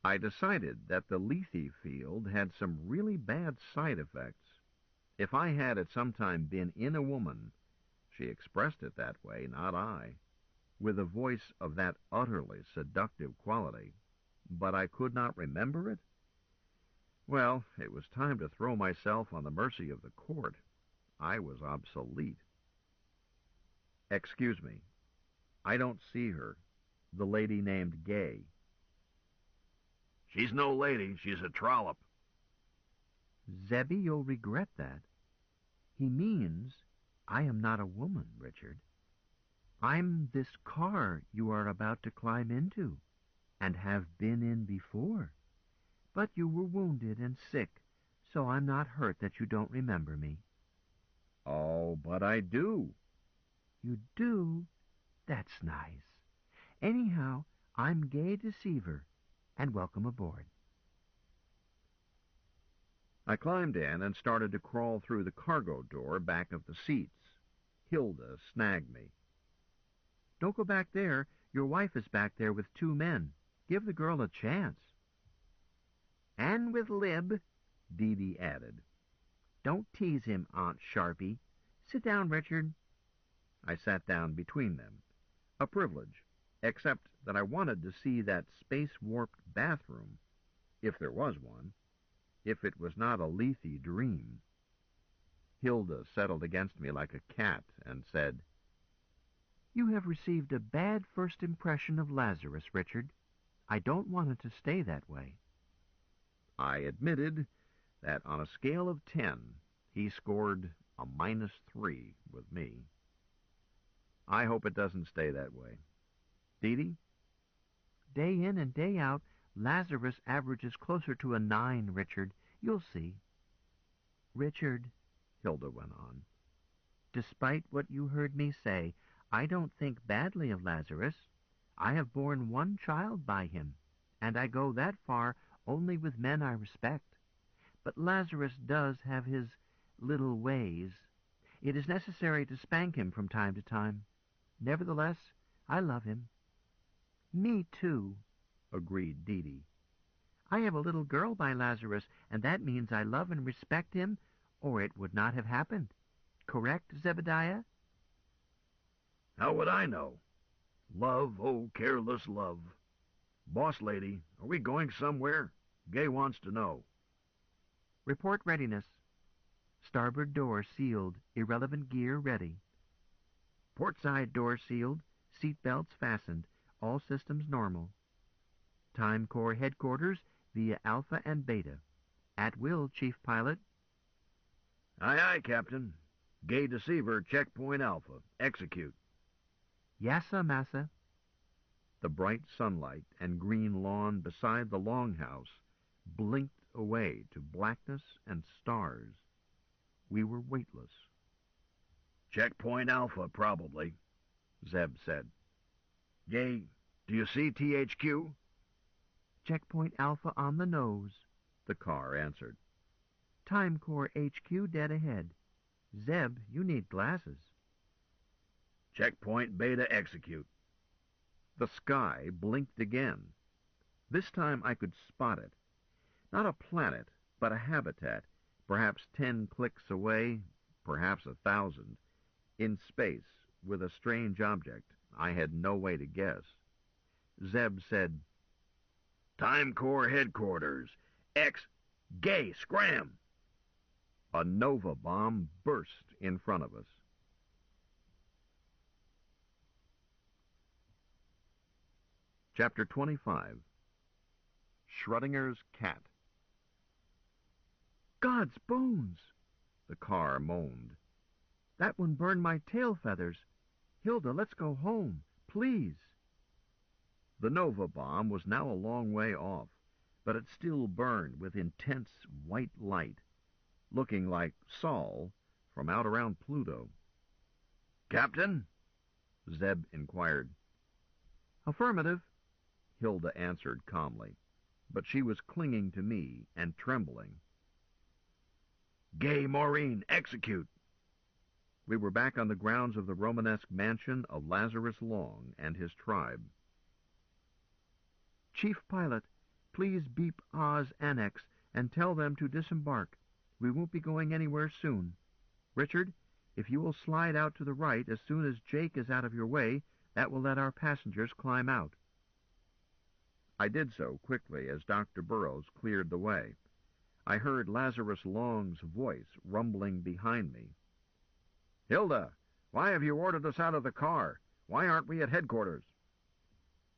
I decided that the Lethe field had some really bad side effects. If I had at some time been in a woman, she expressed it that way, not I, with a voice of that utterly seductive quality, but I could not remember it? Well, it was time to throw myself on the mercy of the court. I was obsolete. "Excuse me. I don't see her. The lady named Gay." "She's no lady. She's a trollop." Zebby, you'll regret that. He means I am not a woman, Richard. I'm this car you are about to climb into, and have been in before. But you were wounded and sick, so I'm not hurt that you don't remember me. "Oh, but I do." You do? That's nice. Anyhow, I'm Gay Deceiver, and welcome aboard. I climbed in and started to crawl through the cargo door back of the seats. Hilda snagged me. Don't go back there. Your wife is back there with 2 men. Give the girl a chance. And with Lib, Dee Dee added. Don't tease him, Aunt Sharpie. Sit down, Richard. I sat down between them. A privilege, except that I wanted to see that space-warped bathroom, if there was one, if it was not a Lethe dream. Hilda settled against me like a cat and said, You have received a bad first impression of Lazarus, Richard. I don't want it to stay that way. I admitted that on a scale of 10, he scored a -3 with me. I hope it doesn't stay that way. Dee Dee? Day in and day out, Lazarus averages closer to a 9, Richard. You'll see. Richard, Hilda went on, despite what you heard me say, I don't think badly of Lazarus. I have borne 1 child by him, and I go that far only with men I respect. But Lazarus does have his little ways. It is necessary to spank him from time to time. Nevertheless, I love him. Me too, agreed Dee Dee. I have a little girl by Lazarus, and that means I love and respect him, or it would not have happened. Correct, Zebediah? How would I know? Love, oh, careless love. Boss lady, are we going somewhere? Gay wants to know. Report readiness. Starboard door sealed. Irrelevant gear ready. Port side door sealed. Seat belts fastened. All systems normal. Time Corps headquarters via Alpha and Beta. At will, Chief Pilot. Aye, aye, Captain. Gay Deceiver, checkpoint Alpha. Execute. Yassa, massa. The bright sunlight and green lawn beside the longhouse blinked away to blackness and stars. We were weightless. Checkpoint Alpha, probably, Zeb said. Gay, do you see THQ? Checkpoint Alpha on the nose, the car answered. Time Corps HQ dead ahead. Zeb, you need glasses. Checkpoint Beta execute. The sky blinked again. This time I could spot it. Not a planet, but a habitat, perhaps 10 clicks away, perhaps 1,000, in space, with a strange object I had no way to guess. Zeb said, Time Corps headquarters. Gay, scram! A Nova bomb burst in front of us. Chapter 25. Schrodinger's Cat. God's bones! The car moaned. That one burned my tail feathers. Hilda, let's go home, please. The Nova bomb was now a long way off, but it still burned with intense white light, looking like Sol from out around Pluto. "Captain?" Zeb inquired. Affirmative. Hilda answered calmly, but she was clinging to me and trembling. "Gay Maureen, execute!" We were back on the grounds of the Romanesque mansion of Lazarus Long and his tribe. Chief Pilot, please beep Oz Annex and tell them to disembark. We won't be going anywhere soon. Richard, if you will slide out to the right as soon as Jake is out of your way, that will let our passengers climb out. I did so quickly as Dr. Burrows cleared the way. I heard Lazarus Long's voice rumbling behind me. "Hilda, why have you ordered us out of the car? Why aren't we at headquarters?"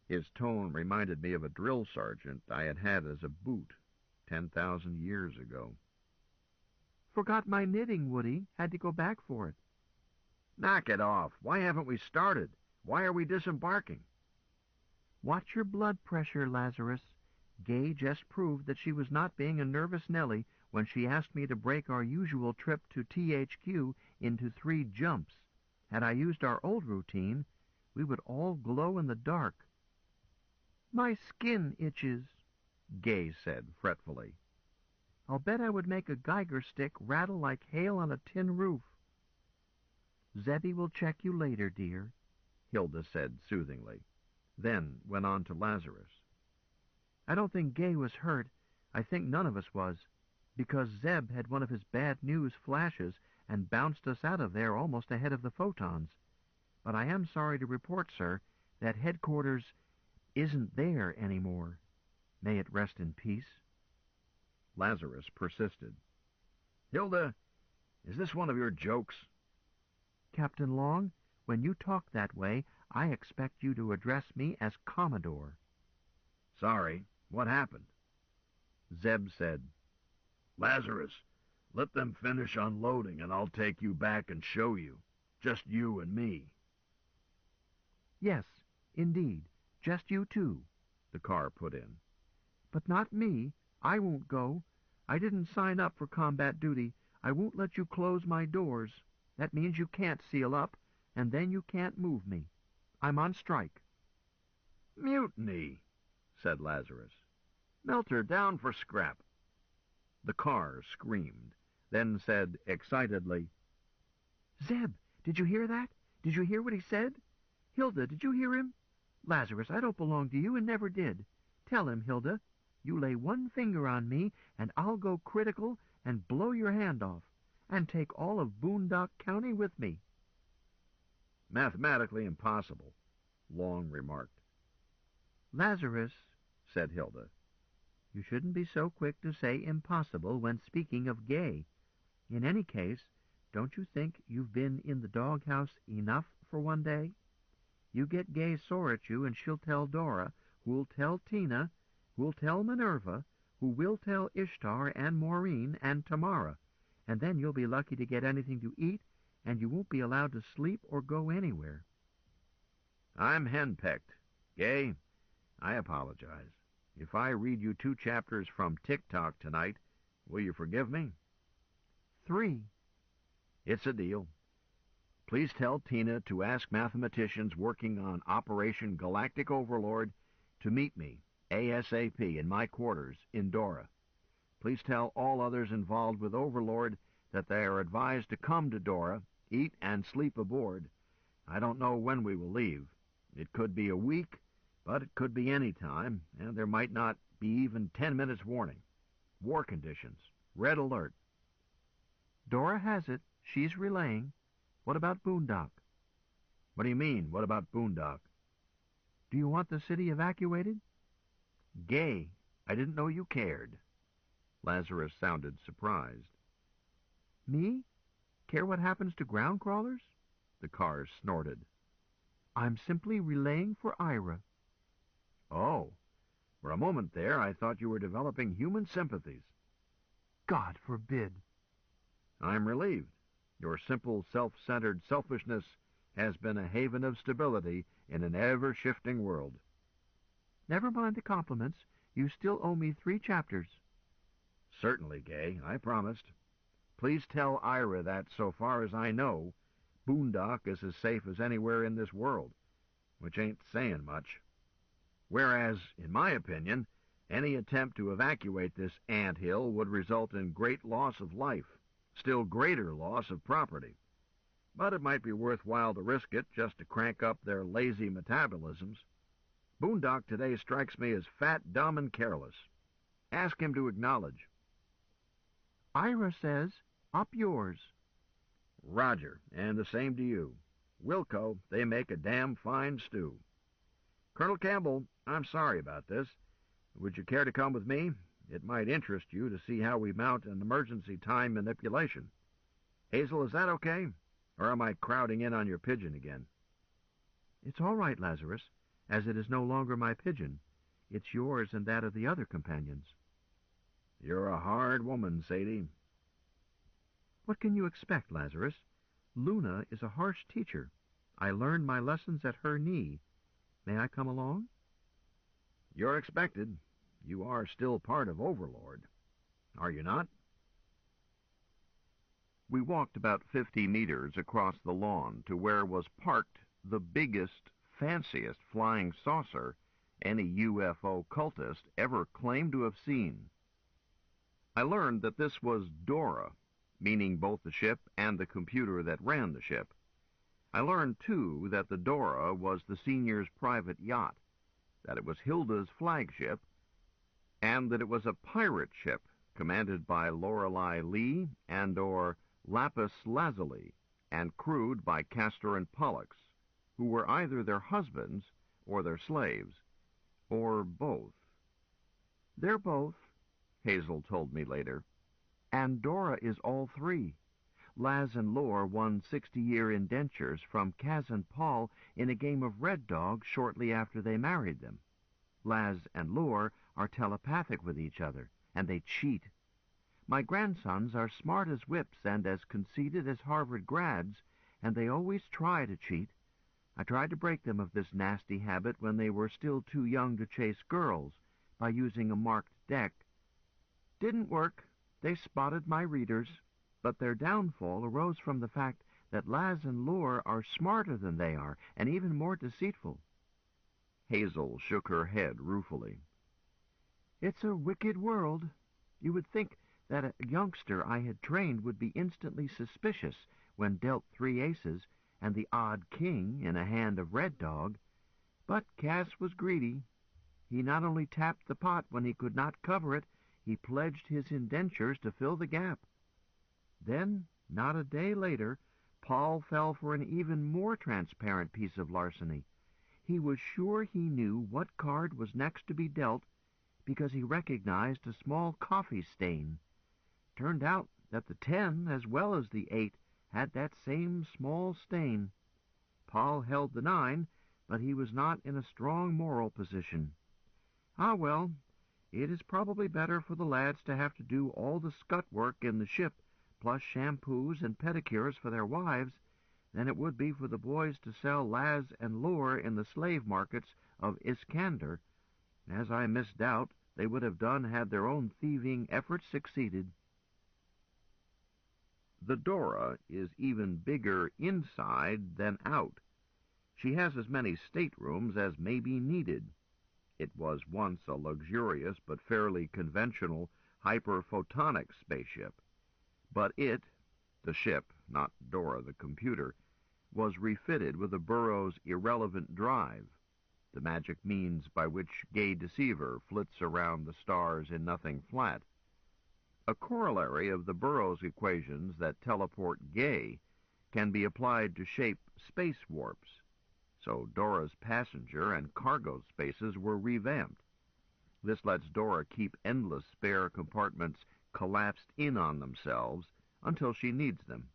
His tone reminded me of a drill sergeant I had had as a boot 10,000 years ago. Forgot my knitting, Woody. Had to go back for it. "Knock it off. Why haven't we started? Why are we disembarking?" Watch your blood pressure, Lazarus. Gay just proved that she was not being a nervous Nellie when she asked me to break our usual trip to THQ into 3 jumps. Had I used our old routine, we would all glow in the dark. My skin itches, Gay said fretfully. I'll bet I would make a Geiger stick rattle like hail on a tin roof. Zebby will check you later, dear, Hilda said soothingly, then went on to Lazarus. I don't think Gay was hurt. I think none of us was, because Zeb had one of his bad news flashes and bounced us out of there almost ahead of the photons. But I am sorry to report, sir, that headquarters isn't there anymore. May it rest in peace. Lazarus persisted. "Hilda, is this one of your jokes?" Captain Long, when you talk that way, I expect you to address me as Commodore. "Sorry. What happened?" Zeb said, "Lazarus, let them finish unloading and I'll take you back and show you. Just you and me." Yes, indeed, just you two, the car put in. But not me. I won't go. I didn't sign up for combat duty. I won't let you close my doors. That means you can't seal up, and then you can't move me. I'm on strike. "Mutiny," said Lazarus. "Melt her down for scrap." The car screamed, then said excitedly, Zeb, did you hear that? Did you hear what he said? Hilda, did you hear him? Lazarus, I don't belong to you and never did. Tell him, Hilda. You lay one finger on me, and I'll go critical and blow your hand off, and take all of Boondock County with me. "Mathematically impossible," Long remarked. Lazarus, said Hilda, you shouldn't be so quick to say impossible when speaking of Gay. In any case, don't you think you've been in the doghouse enough for one day? You get Gay sore at you, and she'll tell Dora, who'll tell Tina, who'll tell Minerva, who will tell Ishtar and Maureen and Tamara, and then you'll be lucky to get anything to eat, and you won't be allowed to sleep or go anywhere. "I'm henpecked. Gay, I apologize. If I read you 2 chapters from TikTok tonight, will you forgive me?" 3. "It's a deal. Please tell Tina to ask mathematicians working on Operation Galactic Overlord to meet me ASAP in my quarters in Dora. Please tell all others involved with Overlord that they are advised to come to Dora, eat and sleep aboard. I don't know when we will leave. It could be a week, but it could be any time, and there might not be even 10 minutes warning. War conditions. Red alert." Dora has it. She's relaying. What about Boondock? "What do you mean, what about Boondock?" Do you want the city evacuated? "Gay, I didn't know you cared." Lazarus sounded surprised. Me? Care what happens to ground crawlers? The car snorted. I'm simply relaying for Ira. Oh, for a moment there I thought you were developing human sympathies. God forbid. I'm relieved. Your simple, self-centered selfishness has been a haven of stability in an ever-shifting world. Never mind the compliments. You still owe me 3 chapters. Certainly, Gay, I promised. Please tell Ira that, so far as I know, Boondock is as safe as anywhere in this world, which ain't saying much. Whereas, in my opinion, any attempt to evacuate this anthill would result in great loss of life, still greater loss of property. But it might be worthwhile to risk it just to crank up their lazy metabolisms. Boondock today strikes me as fat, dumb, and careless. Ask him to acknowledge. Ira says, up yours. Roger, and the same to you. Wilco, they make a damn fine stew. Colonel Campbell, I'm sorry about this. Would you care to come with me? It might interest you to see how we mount an emergency time manipulation. Hazel, is that okay? Or am I crowding in on your pigeon again? It's all right, Lazarus, as it is no longer my pigeon. It's yours and that of the other companions. You're a hard woman, Sadie. What can you expect, Lazarus? Luna is a harsh teacher. I learned my lessons at her knee. May I come along? You're expected. You are still part of Overlord. Are you not? We walked about 50 meters across the lawn to where was parked the biggest, fanciest flying saucer any UFO cultist ever claimed to have seen. I learned that this was Dora, meaning both the ship and the computer that ran the ship. I learned, too, that the Dora was the senior's private yacht, that it was Hilda's flagship, and that it was a pirate ship commanded by Lorelei Lee and/or Lapis Lazuli and crewed by Castor and Pollux, who were either their husbands or their slaves, or both. They're both, Hazel told me later, and Dora is all 3. Laz and Lore won 60-year indentures from Kaz and Paul in a game of Red Dog shortly after they married them. Laz and Lore are telepathic with each other, and they cheat. My grandsons are smart as whips and as conceited as Harvard grads, and they always try to cheat. I tried to break them of this nasty habit when they were still too young to chase girls, by using a marked deck. Didn't work. They spotted my readers, but their downfall arose from the fact that Laz and Lore are smarter than they are, and even more deceitful. Hazel shook her head ruefully. It's a wicked world. You would think that a youngster I had trained would be instantly suspicious when dealt 3 aces and the odd king in a hand of Red Dog, but Cass was greedy. He not only tapped the pot when he could not cover it, he pledged his indentures to fill the gap. Then, not a day later, Paul fell for an even more transparent piece of larceny. He was sure he knew what card was next to be dealt because he recognized a small coffee stain. Turned out that the 10 as well as the 8 had that same small stain. Paul held the 9, but he was not in a strong moral position. Ah, well, it is probably better for the lads to have to do all the scut work in the ship, plus shampoos and pedicures for their wives, than it would be for the boys to sell Laz and Lure in the slave markets of Iskander, as I misdoubt they would have done had their own thieving efforts succeeded. The Dora is even bigger inside than out. She has as many staterooms as may be needed. It was once a luxurious but fairly conventional hyperphotonic spaceship. But it, the ship, not Dora the computer, was refitted with a Burroughs irrelevant drive, the magic means by which Gay Deceiver flits around the stars in nothing flat. A corollary of the Burroughs equations that teleport Gay can be applied to shape space warps, so Dora's passenger and cargo spaces were revamped. This lets Dora keep endless spare compartments collapsed in on themselves until she needs them.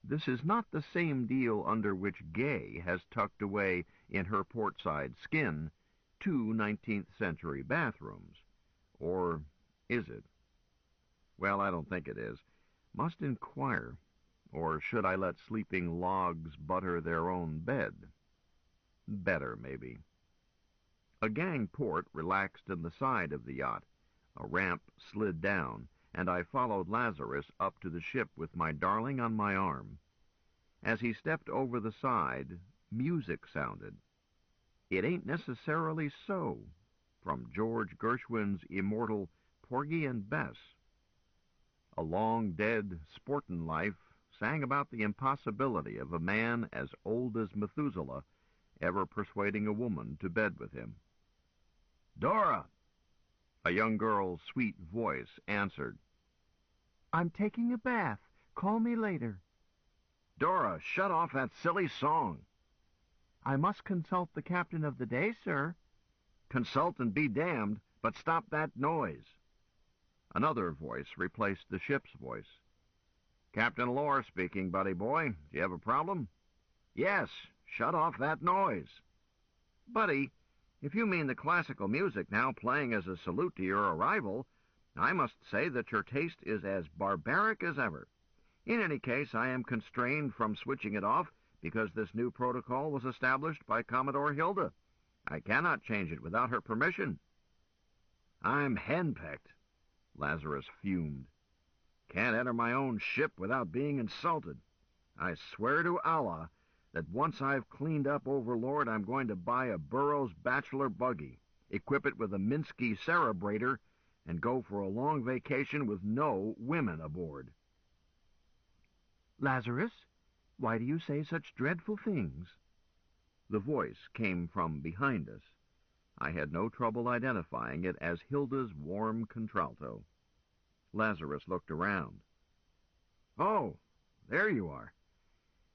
This is not the same deal under which Gay has tucked away in her portside skin 2 19th-century bathrooms. Or is it? Well, I don't think it is. Must inquire. Or should I let sleeping logs butter their own bed? Better, maybe. A gang port relaxed in the side of the yacht. A ramp slid down, and I followed Lazarus up to the ship with my darling on my arm. As he stepped over the side, music sounded. It ain't necessarily so, from George Gershwin's immortal Porgy and Bess. A long-dead sportin' life sang about the impossibility of a man as old as Methuselah ever persuading a woman to bed with him. "Dora!" A young girl's sweet voice answered. "I'm taking a bath. Call me later." "Dora, shut off that silly song." "I must consult the captain of the day, sir." "Consult and be damned, but stop that noise." Another voice replaced the ship's voice. "Captain Lore speaking, buddy boy. Do you have a problem?" "Yes, shut off that noise." "Buddy, if you mean the classical music now playing as a salute to your arrival, I must say that your taste is as barbaric as ever. In any case, I am constrained from switching it off because this new protocol was established by Commodore Hilda. I cannot change it without her permission." "I'm henpecked," Lazarus fumed. "Can't enter my own ship without being insulted. I swear to Allah that once I've cleaned up Overlord, I'm going to buy a Burroughs bachelor buggy, equip it with a Minsky cerebrator, and go for a long vacation with no women aboard." "Lazarus, why do you say such dreadful things?" The voice came from behind us. I had no trouble identifying it as Hilda's warm contralto. Lazarus looked around. "Oh, there you are.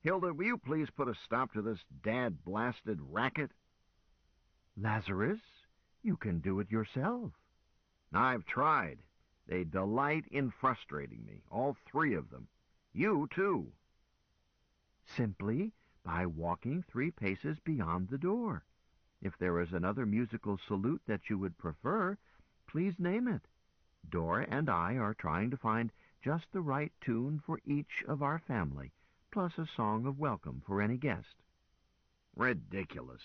Hilda, will you please put a stop to this dad-blasted racket?" "Lazarus, you can do it yourself." "I've tried. They delight in frustrating me, all three of them. You, too." "Simply by walking 3 paces beyond the door. If there is another musical salute that you would prefer, please name it. Dora and I are trying to find just the right tune for each of our family, plus a song of welcome for any guest." "Ridiculous."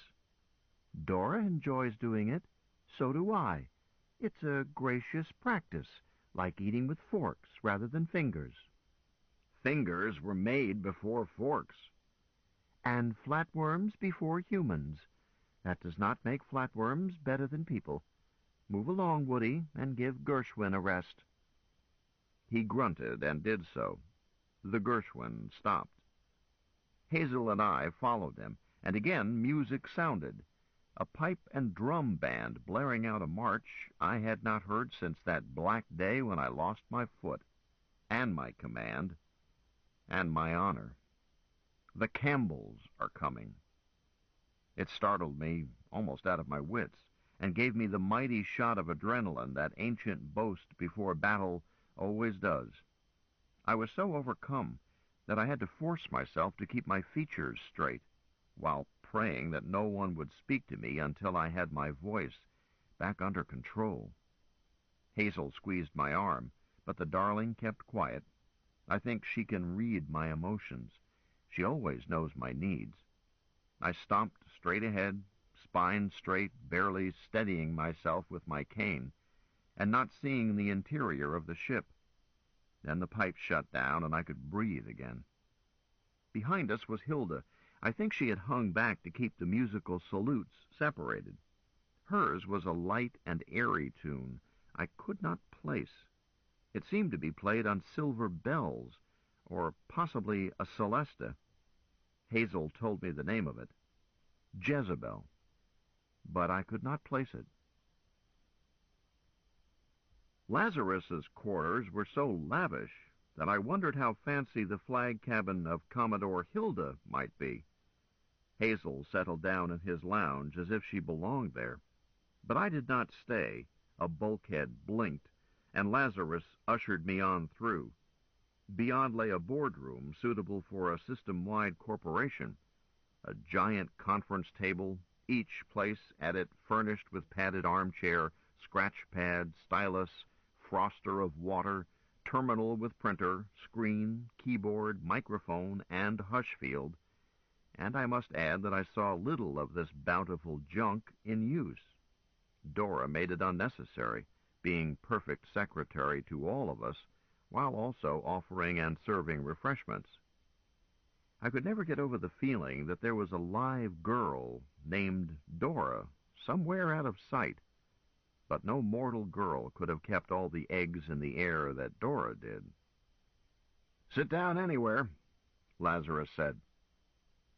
"Dora enjoys doing it. So do I. It's a gracious practice, like eating with forks rather than fingers." "Fingers were made before forks." "And flatworms before humans. That does not make flatworms better than people. Move along, Woody, and give Gershwin a rest." He grunted and did so. The Gershwin stopped. Hazel and I followed him, and again music sounded. A pipe and drum band blaring out a march I had not heard since that black day when I lost my foot, and my command, and my honor. The Campbells are coming. It startled me almost out of my wits, and gave me the mighty shot of adrenaline that ancient boast before battle always does. I was so overcome that I had to force myself to keep my features straight, while praying that no one would speak to me until I had my voice back under control. Hazel squeezed my arm, but the darling kept quiet. I think she can read my emotions. She always knows my needs. I stomped straight ahead, spine straight, barely steadying myself with my cane, and not seeing the interior of the ship. Then the pipe shut down, and I could breathe again. Behind us was Hilda. I think she had hung back to keep the musical salutes separated. Hers was a light and airy tune I could not place. It seemed to be played on silver bells, or possibly a celesta. Hazel told me the name of it. Jezebel. But I could not place it. Lazarus's quarters were so lavish that I wondered how fancy the flag cabin of Commodore Hilda might be. Hazel settled down in his lounge as if she belonged there. But I did not stay. A bulkhead blinked, and Lazarus ushered me on through. Beyond lay a boardroom suitable for a system-wide corporation, a giant conference table, each place at it furnished with padded armchair, scratch pad, stylus, froster of water, terminal with printer, screen, keyboard, microphone, and hush field, and I must add that I saw little of this bountiful junk in use. Dora made it unnecessary, being perfect secretary to all of us, while also offering and serving refreshments. I could never get over the feeling that there was a live girl named Dora somewhere out of sight, but no mortal girl could have kept all the eggs in the air that Dora did. "Sit down anywhere," Lazarus said.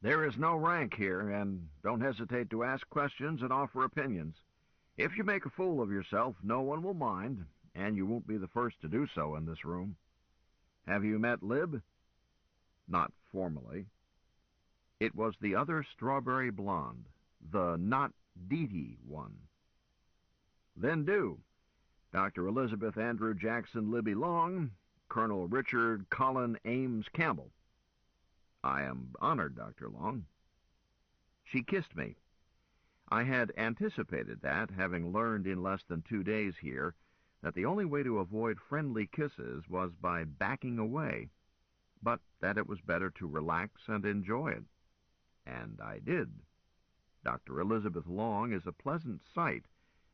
"There is no rank here, and don't hesitate to ask questions and offer opinions. If you make a fool of yourself, no one will mind, and you won't be the first to do so in this room. Have you met Lib?" Not formally. It was the other strawberry blonde, the not Dee one. "Then do. Dr. Elizabeth Andrew Jackson Libby Long, Colonel Richard Colin Ames Campbell." "I am honored, Dr. Long." She kissed me. I had anticipated that, having learned in less than 2 days here that the only way to avoid friendly kisses was by backing away, but that it was better to relax and enjoy it. And I did. Dr. Elizabeth Long is a pleasant sight,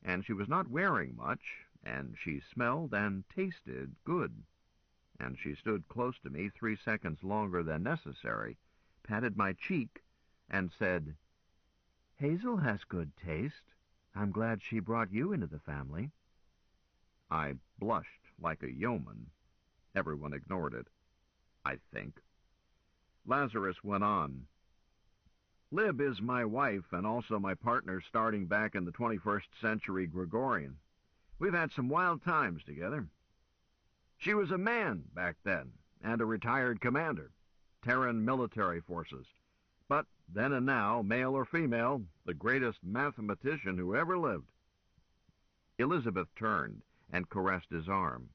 and she was not wearing much, and she smelled and tasted good. And she stood close to me 3 seconds longer than necessary, patted my cheek, and said, "Hazel has good taste. I'm glad she brought you into the family." I blushed like a yeoman. Everyone ignored it, I think. Lazarus went on. "Lib is my wife and also my partner starting back in the 21st century Gregorian. We've had some wild times together. She was a man back then, and a retired commander, Terran military forces. But then and now, male or female, the greatest mathematician who ever lived." Elizabeth turned and caressed his arm.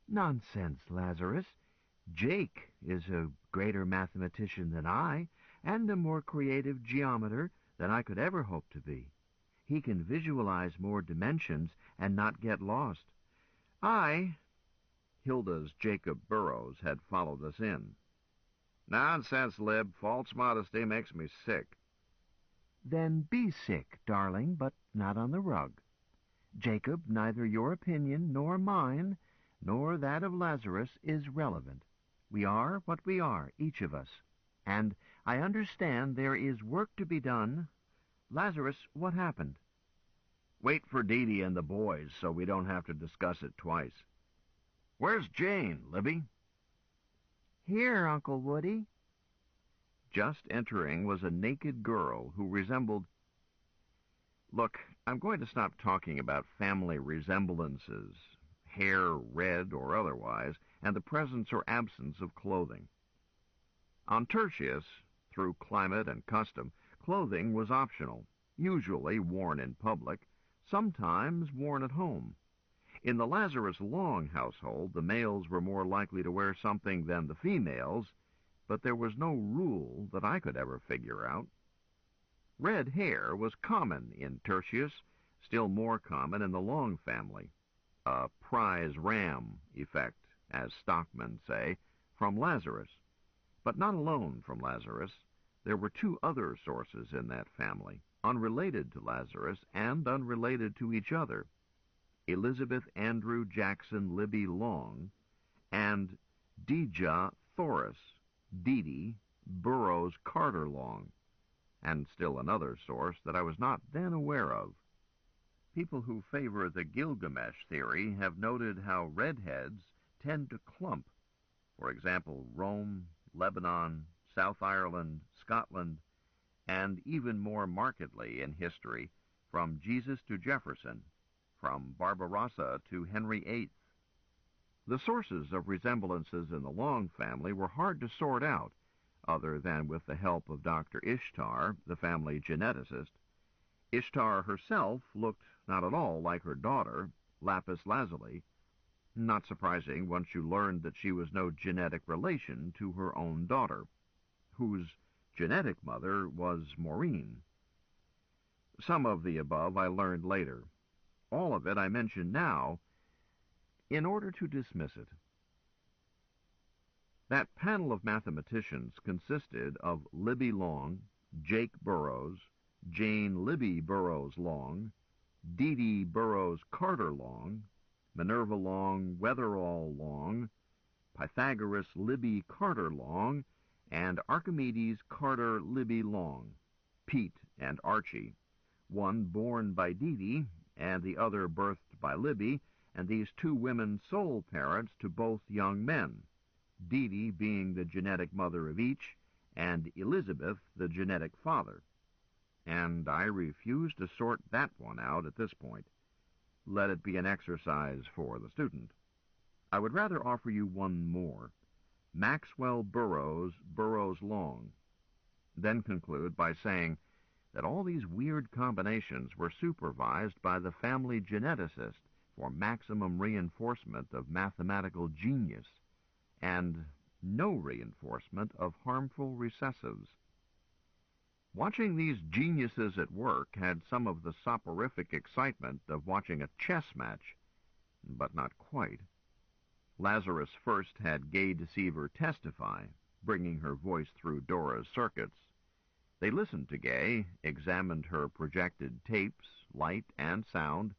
"Nonsense, Lazarus. Jake is a greater mathematician than I, and a more creative geometer than I could ever hope to be. He can visualize more dimensions and not get lost. Hilda's Jacob Burrows had followed us in. "Nonsense, Lib. False modesty makes me sick." "Then be sick, darling, but not on the rug. Jacob, neither your opinion nor mine, nor that of Lazarus, is relevant. We are what we are, each of us. And I understand there is work to be done. Lazarus, what happened?" "Wait for Dee Dee and the boys so we don't have to discuss it twice. Where's Jane, Libby?" "Here, Uncle Woody." Just entering was a naked girl who resembled... Look, I'm going to stop talking about family resemblances, hair red or otherwise, and the presence or absence of clothing. On Tertius, through climate and custom, clothing was optional, usually worn in public, sometimes worn at home. In the Lazarus Long household, the males were more likely to wear something than the females, but there was no rule that I could ever figure out. Red hair was common in Tertius, still more common in the Long family. A prize ram effect, as stockmen say, from Lazarus. But not alone from Lazarus. There were 2 other sources in that family, unrelated to Lazarus and unrelated to each other. Elizabeth Andrew Jackson Libby Long, and Deja Thoris Dee Dee Burroughs Carter Long, and still another source that I was not then aware of. People who favor the Gilgamesh theory have noted how redheads tend to clump. For example, Rome, Lebanon, South Ireland, Scotland, and even more markedly in history, from Jesus to Jefferson, from Barbarossa to Henry VIII. The sources of resemblances in the Long family were hard to sort out, other than with the help of Dr. Ishtar, the family geneticist. Ishtar herself looked not at all like her daughter, Lapis Lazuli. Not surprising once you learned that she was no genetic relation to her own daughter, whose genetic mother was Maureen. Some of the above I learned later. All of it I mention now in order to dismiss it. That panel of mathematicians consisted of Libby Long, Jake Burroughs, Jane Libby Burroughs Long, Dee Dee Burroughs Carter Long, Minerva Long Weatherall Long, Pythagoras Libby Carter Long, and Archimedes Carter Libby Long, Pete and Archie, one born by Dee Dee and the other birthed by Libby, and these two women sole parents to both young men, Dee Dee being the genetic mother of each, and Elizabeth the genetic father. And I refuse to sort that one out at this point. Let it be an exercise for the student. I would rather offer you one more, Maxwell Burroughs Burroughs Long, then conclude by saying that all these weird combinations were supervised by the family geneticist for maximum reinforcement of mathematical genius and no reinforcement of harmful recessives. Watching these geniuses at work had some of the soporific excitement of watching a chess match, but not quite. Lazarus first had Gay Deceiver testify, bringing her voice through Dora's circuits. They listened to Gay, examined her projected tapes, light and sound,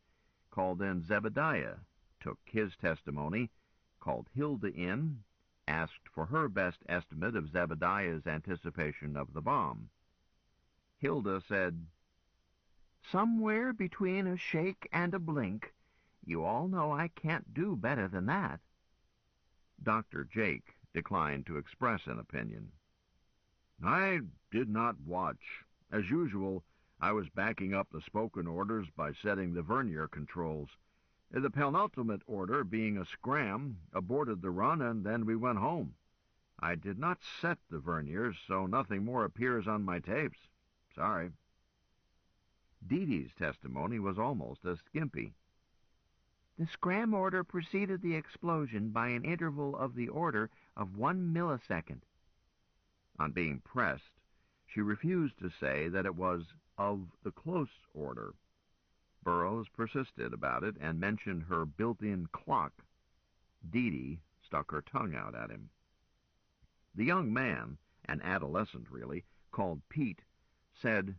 called in Zebediah, took his testimony, called Hilda in, asked for her best estimate of Zebediah's anticipation of the bomb. Hilda said, "Somewhere between a shake and a blink. You all know I can't do better than that." Dr. Jake declined to express an opinion. "I did not watch. As usual, I was backing up the spoken orders by setting the vernier controls. The penultimate order, being a scram, aborted the run, and then we went home. I did not set the verniers, so nothing more appears on my tapes. Sorry." Dee Dee's testimony was almost as skimpy. The scram order preceded the explosion by an interval of the order of 1 millisecond. On being pressed, she refused to say that it was of the close order. Burroughs persisted about it and mentioned her built-in clock. Dee Dee stuck her tongue out at him. The young man, an adolescent really, called Pete, said,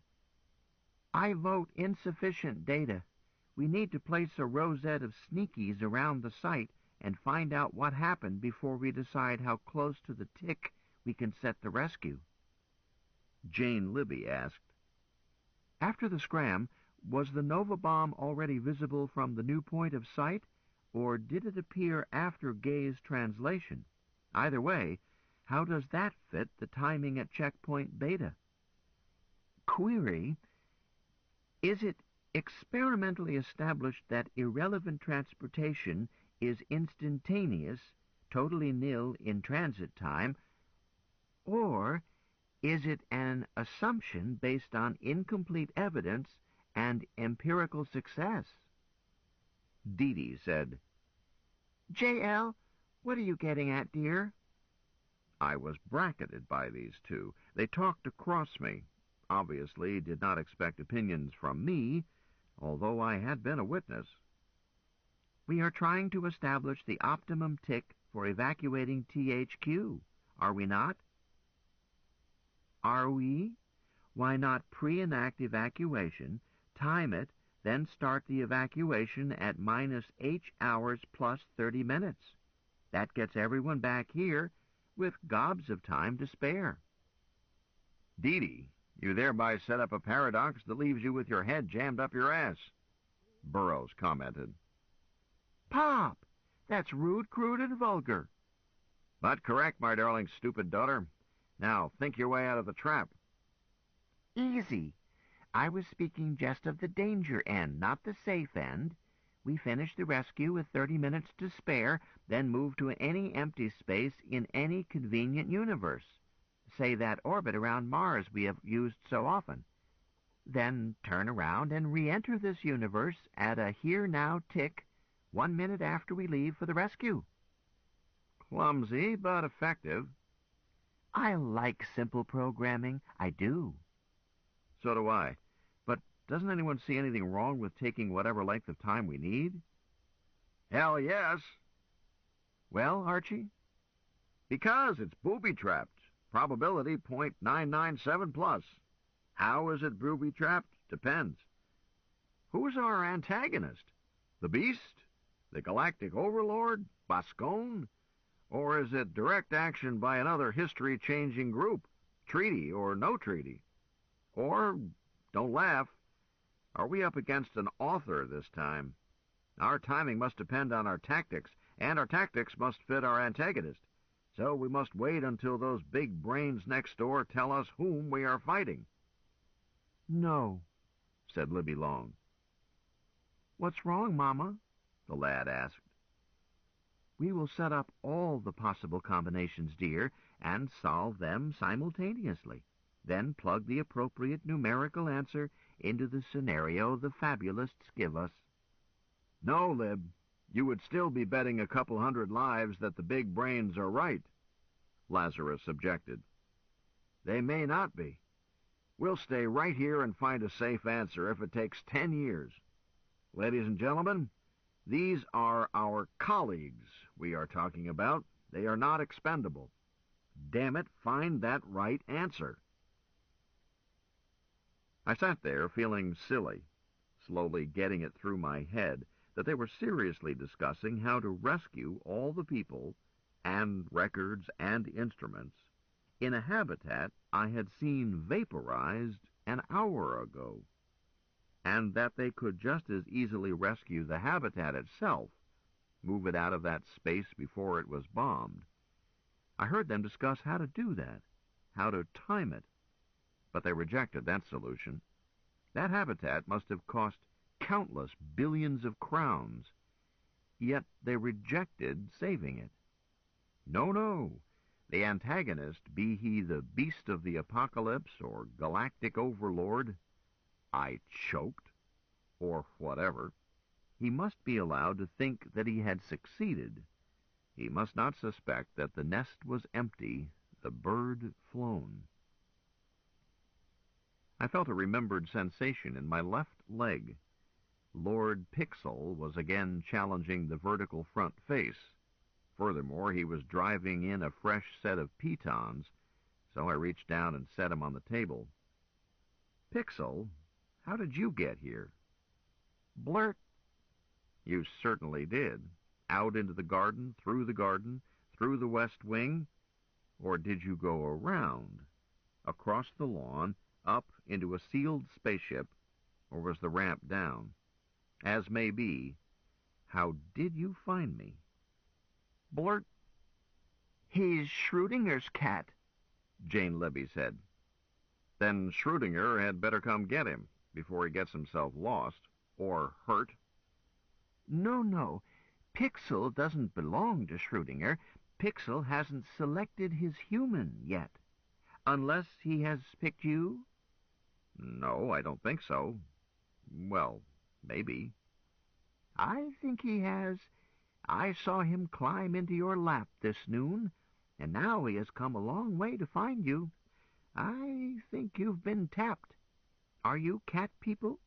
"I vote insufficient data. We need to place a rosette of sneakies around the site and find out what happened before we decide how close to the tick we can set the rescue." Jane Libby asked, "After the scram, was the Nova bomb already visible from the new point of sight, or did it appear after Gay's translation? Either way, how does that fit the timing at checkpoint beta? Query, is it experimentally established that irrelevant transportation is instantaneous, totally nil in transit time, or is it an assumption based on incomplete evidence and empirical success?" Dee Dee said, "JL, what are you getting at, dear?" I was bracketed by these two. They talked across me, obviously did not expect opinions from me, although I had been a witness. "We are trying to establish the optimum tick for evacuating THQ, are we not?" "Are we? Why not pre-enact evacuation, time it, then start the evacuation at -H hours plus 30 minutes. That gets everyone back here with gobs of time to spare." Dee Dee, you thereby set up a paradox that leaves you with your head jammed up your ass, Burroughs commented. "Pop! That's rude, crude, and vulgar." "But correct, my darling stupid daughter. Now think your way out of the trap." "Easy. I was speaking just of the danger end, not the safe end. We finish the rescue with 30 minutes to spare, then move to any empty space in any convenient universe. Say that orbit around Mars we have used so often. Then turn around and re-enter this universe at a here-now tick 1 minute after we leave for the rescue." Clumsy, but effective. I like simple programming. I do. So do I. But Doesn't anyone see anything wrong with taking whatever length of time we need? Hell yes. Well, Archie? Because it's booby-trapped. Probability .997 plus. How is it booby-trapped? Depends. Who's our antagonist? The Beast? The Galactic Overlord? Boscone? Or is it direct action by another history-changing group? Treaty or no treaty? Or, don't laugh, are we up against an author this time? Our timing must depend on our tactics, and our tactics must fit our antagonist. So we must wait until those big brains next door tell us whom we are fighting. No, said Libby Long. What's wrong, Mama? The lad asked. We will set up all the possible combinations, dear, and solve them simultaneously. Then plug the appropriate numerical answer into the scenario the fabulists give us. No, Lib. You would still be betting a couple hundred lives that the big brains are right, Lazarus objected. They may not be. We'll stay right here and find a safe answer if it takes 10 years. Ladies and gentlemen, these are our colleagues we are talking about. They are not expendable. Damn it, find that right answer. I sat there feeling silly, slowly getting it through my head that they were seriously discussing how to rescue all the people and records and instruments in a habitat I had seen vaporized an hour ago, and that they could just as easily rescue the habitat itself, move it out of that space before it was bombed. I heard them discuss how to do that, how to time it, but they rejected that solution. That habitat must have cost countless billions of crowns, yet they rejected saving it. No, no, the antagonist, be he the Beast of the Apocalypse or Galactic Overlord, I choked, or whatever, he must be allowed to think that he had succeeded. He must not suspect that the nest was empty, the bird flown. I felt a remembered sensation in my left leg. Lord Pixel was again challenging the vertical front face. Furthermore, he was driving in a fresh set of pitons, so I reached down and set him on the table. Pixel, how did you get here? Blurt. You certainly did. Out into the garden, through the west wing? Or did you go around, across the lawn, up into a sealed spaceship, or was the ramp down? As may be, how did you find me? Blurt. He's Schrodinger's cat, Jane Libby said. Then Schrödinger had better come get him before he gets himself lost, or hurt. No. Pixel doesn't belong to Schrödinger. Pixel hasn't selected his human yet. Unless he has picked you? No, I don't think so. Well, maybe. I think he has. I saw him climb into your lap this noon, and now he has come a long way to find you. I think you've been tapped. Are you cat people?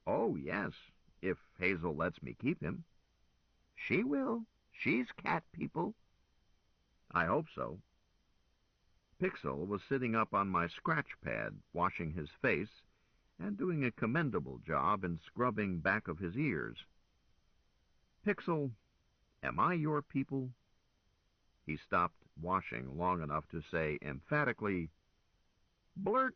Oh, yes, if Hazel lets me keep him. She will. She's cat people. I hope so. Pixel was sitting up on my scratch pad, washing his face, and doing a commendable job in scrubbing back of his ears. Pixel, am I your people? He stopped washing long enough to say emphatically, Blurt.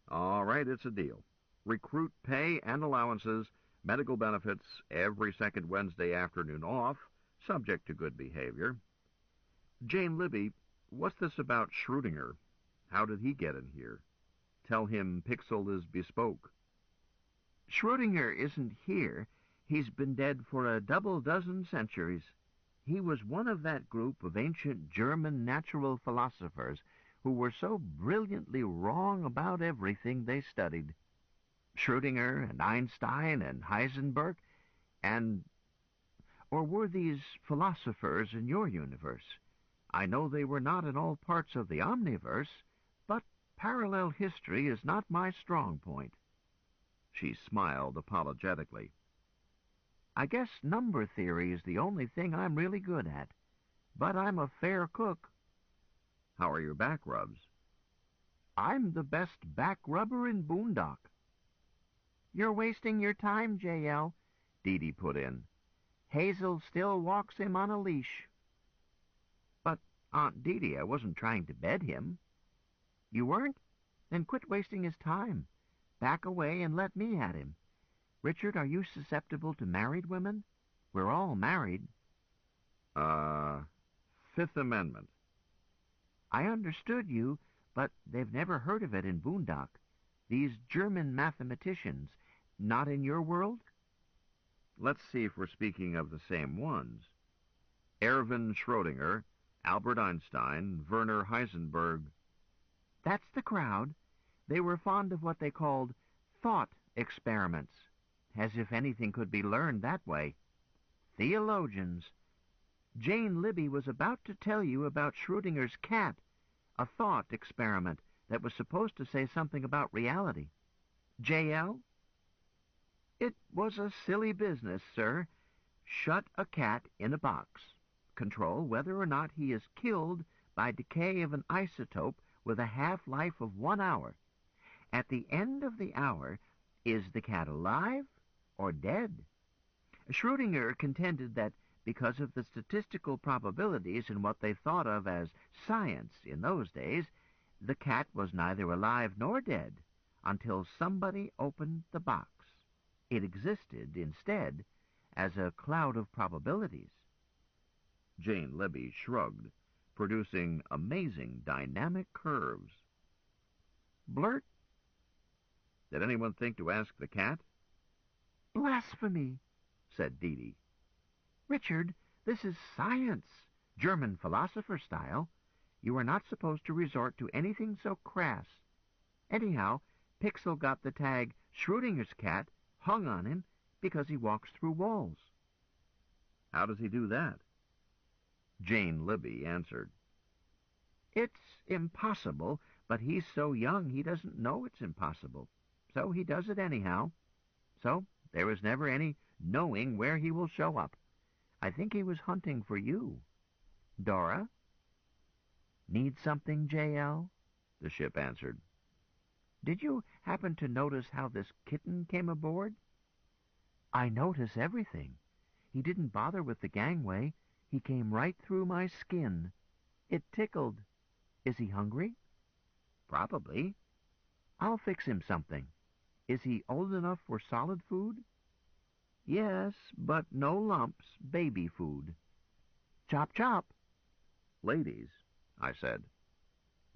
All right, it's a deal. Recruit pay and allowances, medical benefits, every second Wednesday afternoon off, subject to good behavior. Jane Libby, what's this about Schrödinger? How did he get in here? Tell him Pixel is bespoke. Schrödinger isn't here. He's been dead for a double dozen centuries. He was one of that group of ancient German natural philosophers who were so brilliantly wrong about everything they studied. Schrödinger and Einstein and Heisenberg, or were these philosophers in your universe? I know they were not in all parts of the omniverse, but parallel history is not my strong point. She smiled apologetically. I guess number theory is the only thing I'm really good at. But I'm a fair cook. How are your back rubs? I'm the best back rubber in Boondock. You're wasting your time, J.L., Dee Dee put in. Hazel still walks him on a leash. But, Aunt Dee Dee, I wasn't trying to bed him. You weren't? Then quit wasting his time. Back away and let me at him. Richard, are you susceptible to married women? We're all married. Fifth Amendment. I understood you, but they've never heard of it in Boondock. These German mathematicians, not in your world? Let's see if we're speaking of the same ones. Erwin Schrödinger, Albert Einstein, Werner Heisenberg. That's the crowd. They were fond of what they called thought experiments, as if anything could be learned that way. Theologians. Jane Libby was about to tell you about Schrödinger's cat, a thought experiment that was supposed to say something about reality. J.L.? It was a silly business, sir. Shut a cat in a box. Control whether or not he is killed by decay of an isotope with a half-life of 1 hour. At the end of the hour, is the cat alive or dead? Schrödinger contended that because of the statistical probabilities in what they thought of as science in those days, the cat was neither alive nor dead until somebody opened the box. It existed, instead, as a cloud of probabilities. Jane Libby shrugged, producing amazing dynamic curves. Blurt. Did anyone think to ask the cat? Blasphemy, said Dee Dee. Richard, this is science, German philosopher style. You are not supposed to resort to anything so crass. Anyhow, Pixel got the tag Schrödinger's cat hung on him because he walks through walls. How does he do that? Jane Libby answered. It's impossible, but he's so young he doesn't know it's impossible. So he does it anyhow. So there is never any knowing where he will show up. I think he was hunting for you. Dora? Need something, J.L.? The ship answered. Did you happen to notice how this kitten came aboard? I notice everything. He didn't bother with the gangway. He came right through my skin. It tickled. Is he hungry? Probably. I'll fix him something. Is he old enough for solid food? Yes, but no lumps, baby food. Chop, chop. Ladies, I said.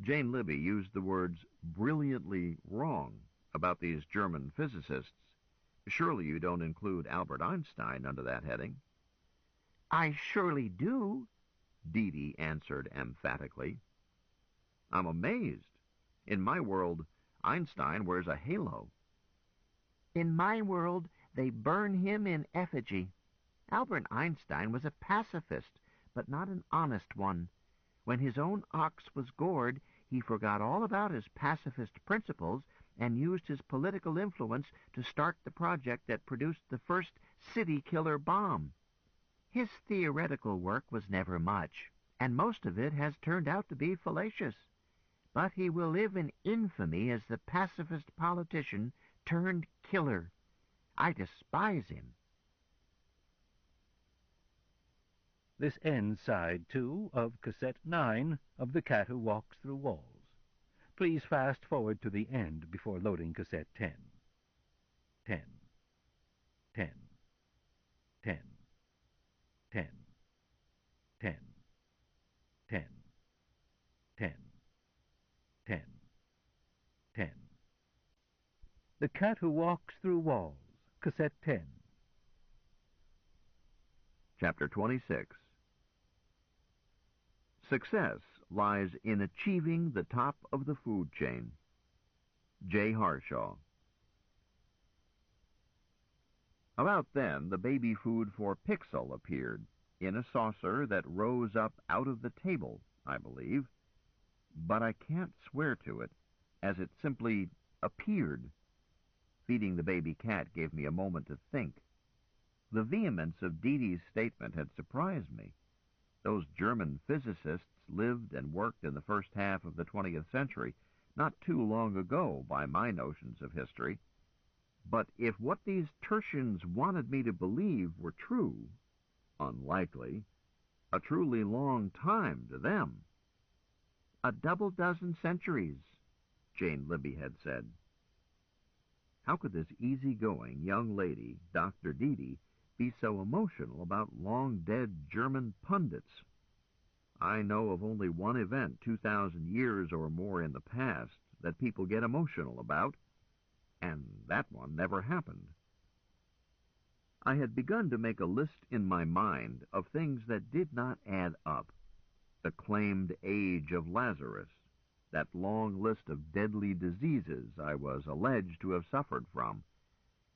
Jane Libby used the words brilliantly wrong about these German physicists. Surely you don't include Albert Einstein under that heading. I surely do, Dee Dee answered emphatically. I'm amazed. In my world, Einstein wears a halo. In my world, they burn him in effigy. Albert Einstein was a pacifist, but not an honest one. When his own ox was gored, he forgot all about his pacifist principles and used his political influence to start the project that produced the first city-killer bomb. His theoretical work was never much, and most of it has turned out to be fallacious. But he will live in infamy as the pacifist politician turned killer. I despise him. This ends side 2 of cassette 9 of The Cat Who Walks Through Walls. Please fast forward to the end before loading cassette 10. 10. 10. 10. 10. 10. 10. 10. 10. 10. The Cat Who Walks Through Walls, cassette 10. Chapter 26. Success lies in achieving the top of the food chain. J. Harshaw. About then, the baby food for Pixel appeared, in a saucer that rose up out of the table, I believe, but I can't swear to it, as it simply appeared. Feeding the baby cat gave me a moment to think. The vehemence of Dee Dee's statement had surprised me. Those German physicists lived and worked in the first half of the 20th century, not too long ago by my notions of history. But if what these tertians wanted me to believe were true, unlikely, a truly long time to them. "A double dozen centuries," Jane Libby had said. How could this easy-going young lady, Dr. Dee Dee, be so emotional about long-dead German pundits? I know of only one event 2,000 years or more in the past that people get emotional about, and that one never happened. I had begun to make a list in my mind of things that did not add up. The claimed age of Lazarus, that long list of deadly diseases I was alleged to have suffered from,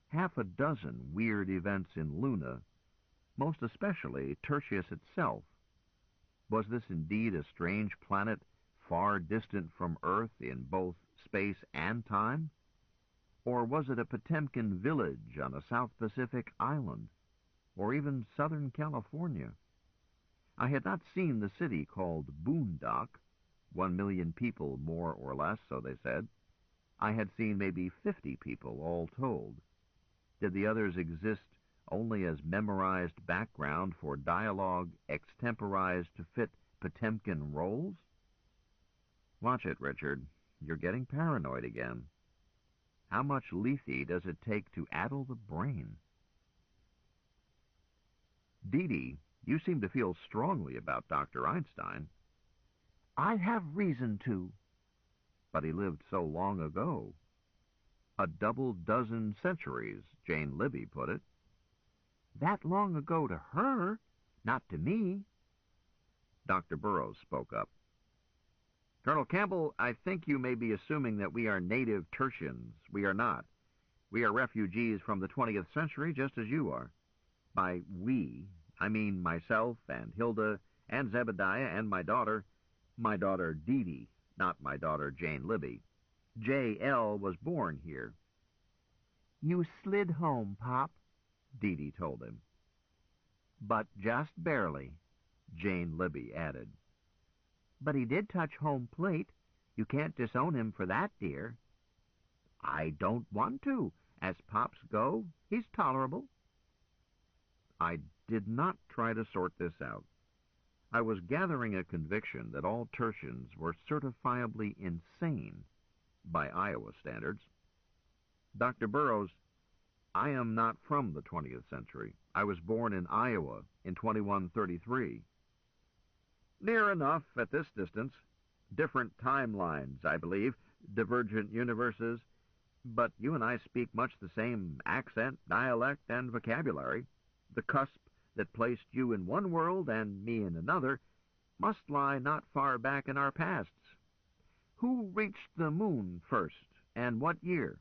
half a dozen weird events in Luna, most especially Tertius itself. Was this indeed a strange planet far distant from Earth in both space and time? Or was it a Potemkin village on a South Pacific island? Or even Southern California? I had not seen the city called Boondock, 1 million people more or less, so they said. I had seen maybe 50 people, all told. Did the others exist only as memorized background for dialogue extemporized to fit Potemkin roles? Watch it, Richard. You're getting paranoid again. How much lethe does it take to addle the brain? Dee Dee, you seem to feel strongly about Dr. Einstein. I have reason to. But he lived so long ago. A double dozen centuries, Jane Libby put it. That long ago to her, not to me. Dr. Burroughs spoke up. Colonel Campbell, I think you may be assuming that we are native tertians. We are not. We are refugees from the 20th century, just as you are. By we, I mean myself and Hilda and Zebediah and my daughter Dee Dee, not my daughter Jane Libby. J.L. was born here. You slid home, Pop, Dee Dee told him. But just barely, Jane Libby added. But he did touch home plate. You can't disown him for that, dear. I don't want to. As Pops go, he's tolerable. I did not try to sort this out. I was gathering a conviction that all tertians were certifiably insane by Iowa standards. Dr. Burroughs, I am not from the 20th century. I was born in Iowa in 2133. Near enough at this distance. Different timelines, I believe, divergent universes, but you and I speak much the same accent, dialect, and vocabulary. The cusp that placed you in one world and me in another must lie not far back in our pasts. Who reached the moon first, and what year?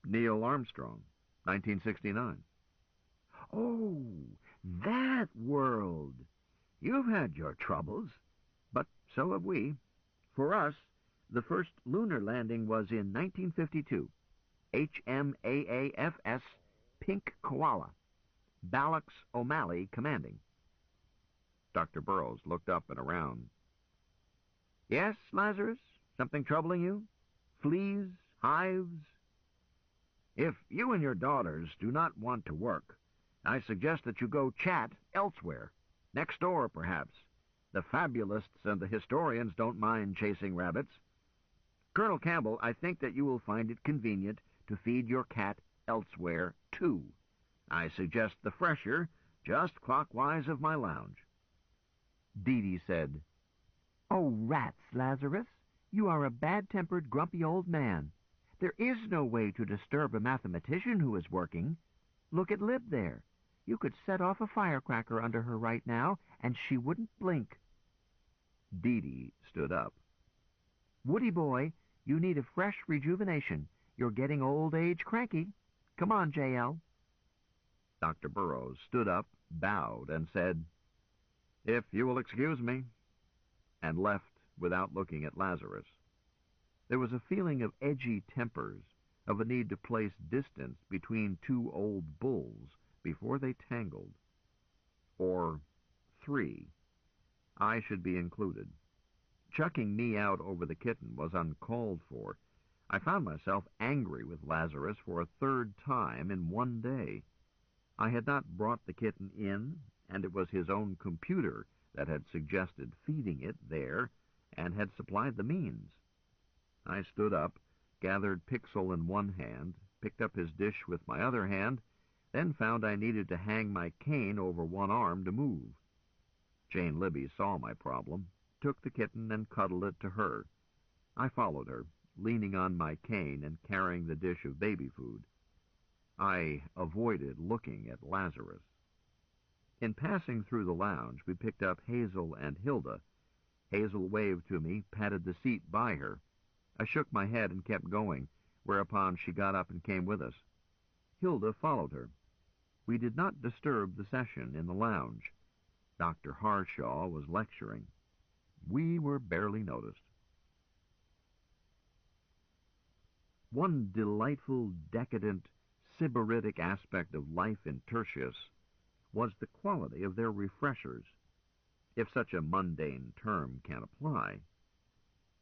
Neil Armstrong, 1969. Oh, that world! You've had your troubles. But so have we. For us, the first lunar landing was in 1952. HMAAFS Pink Koala. Ballux O'Malley commanding. Dr. Burroughs looked up and around. Yes, Lazarus? Something troubling you? Fleas? Hives? If you and your daughters do not want to work, I suggest that you go chat elsewhere. Next door, perhaps. The fabulists and the historians don't mind chasing rabbits. Colonel Campbell, I think that you will find it convenient to feed your cat elsewhere, too. I suggest the fresher, just clockwise of my lounge. Dee Dee said, "Oh, rats, Lazarus! You are a bad-tempered, grumpy old man. There is no way to disturb a mathematician who is working. Look at Lib there. You could set off a firecracker under her right now, and she wouldn't blink." Dee Dee stood up. "Woody boy, you need a fresh rejuvenation. You're getting old age cranky. Come on, J.L." Dr. Burroughs stood up, bowed, and said, "If you will excuse me," and left without looking at Lazarus. There was a feeling of edgy tempers, of a need to place distance between two old bulls before they tangled. Or 3. I should be included. Chucking me out over the kitten was uncalled for. I found myself angry with Lazarus for a third time in one day. I had not brought the kitten in, and it was his own computer that had suggested feeding it there and had supplied the means. I stood up, gathered Pixel in one hand, picked up his dish with my other hand, then found I needed to hang my cane over one arm to move. Jane Libby saw my problem, took the kitten and cuddled it to her. I followed her, leaning on my cane and carrying the dish of baby food. I avoided looking at Lazarus. In passing through the lounge, we picked up Hazel and Hilda. Hazel waved to me, patted the seat by her. I shook my head and kept going, whereupon she got up and came with us. Hilda followed her. We did not disturb the session in the lounge. Dr. Harshaw was lecturing. We were barely noticed. One delightful, decadent, sybaritic aspect of life in Tertius was the quality of their refreshers, if such a mundane term can apply.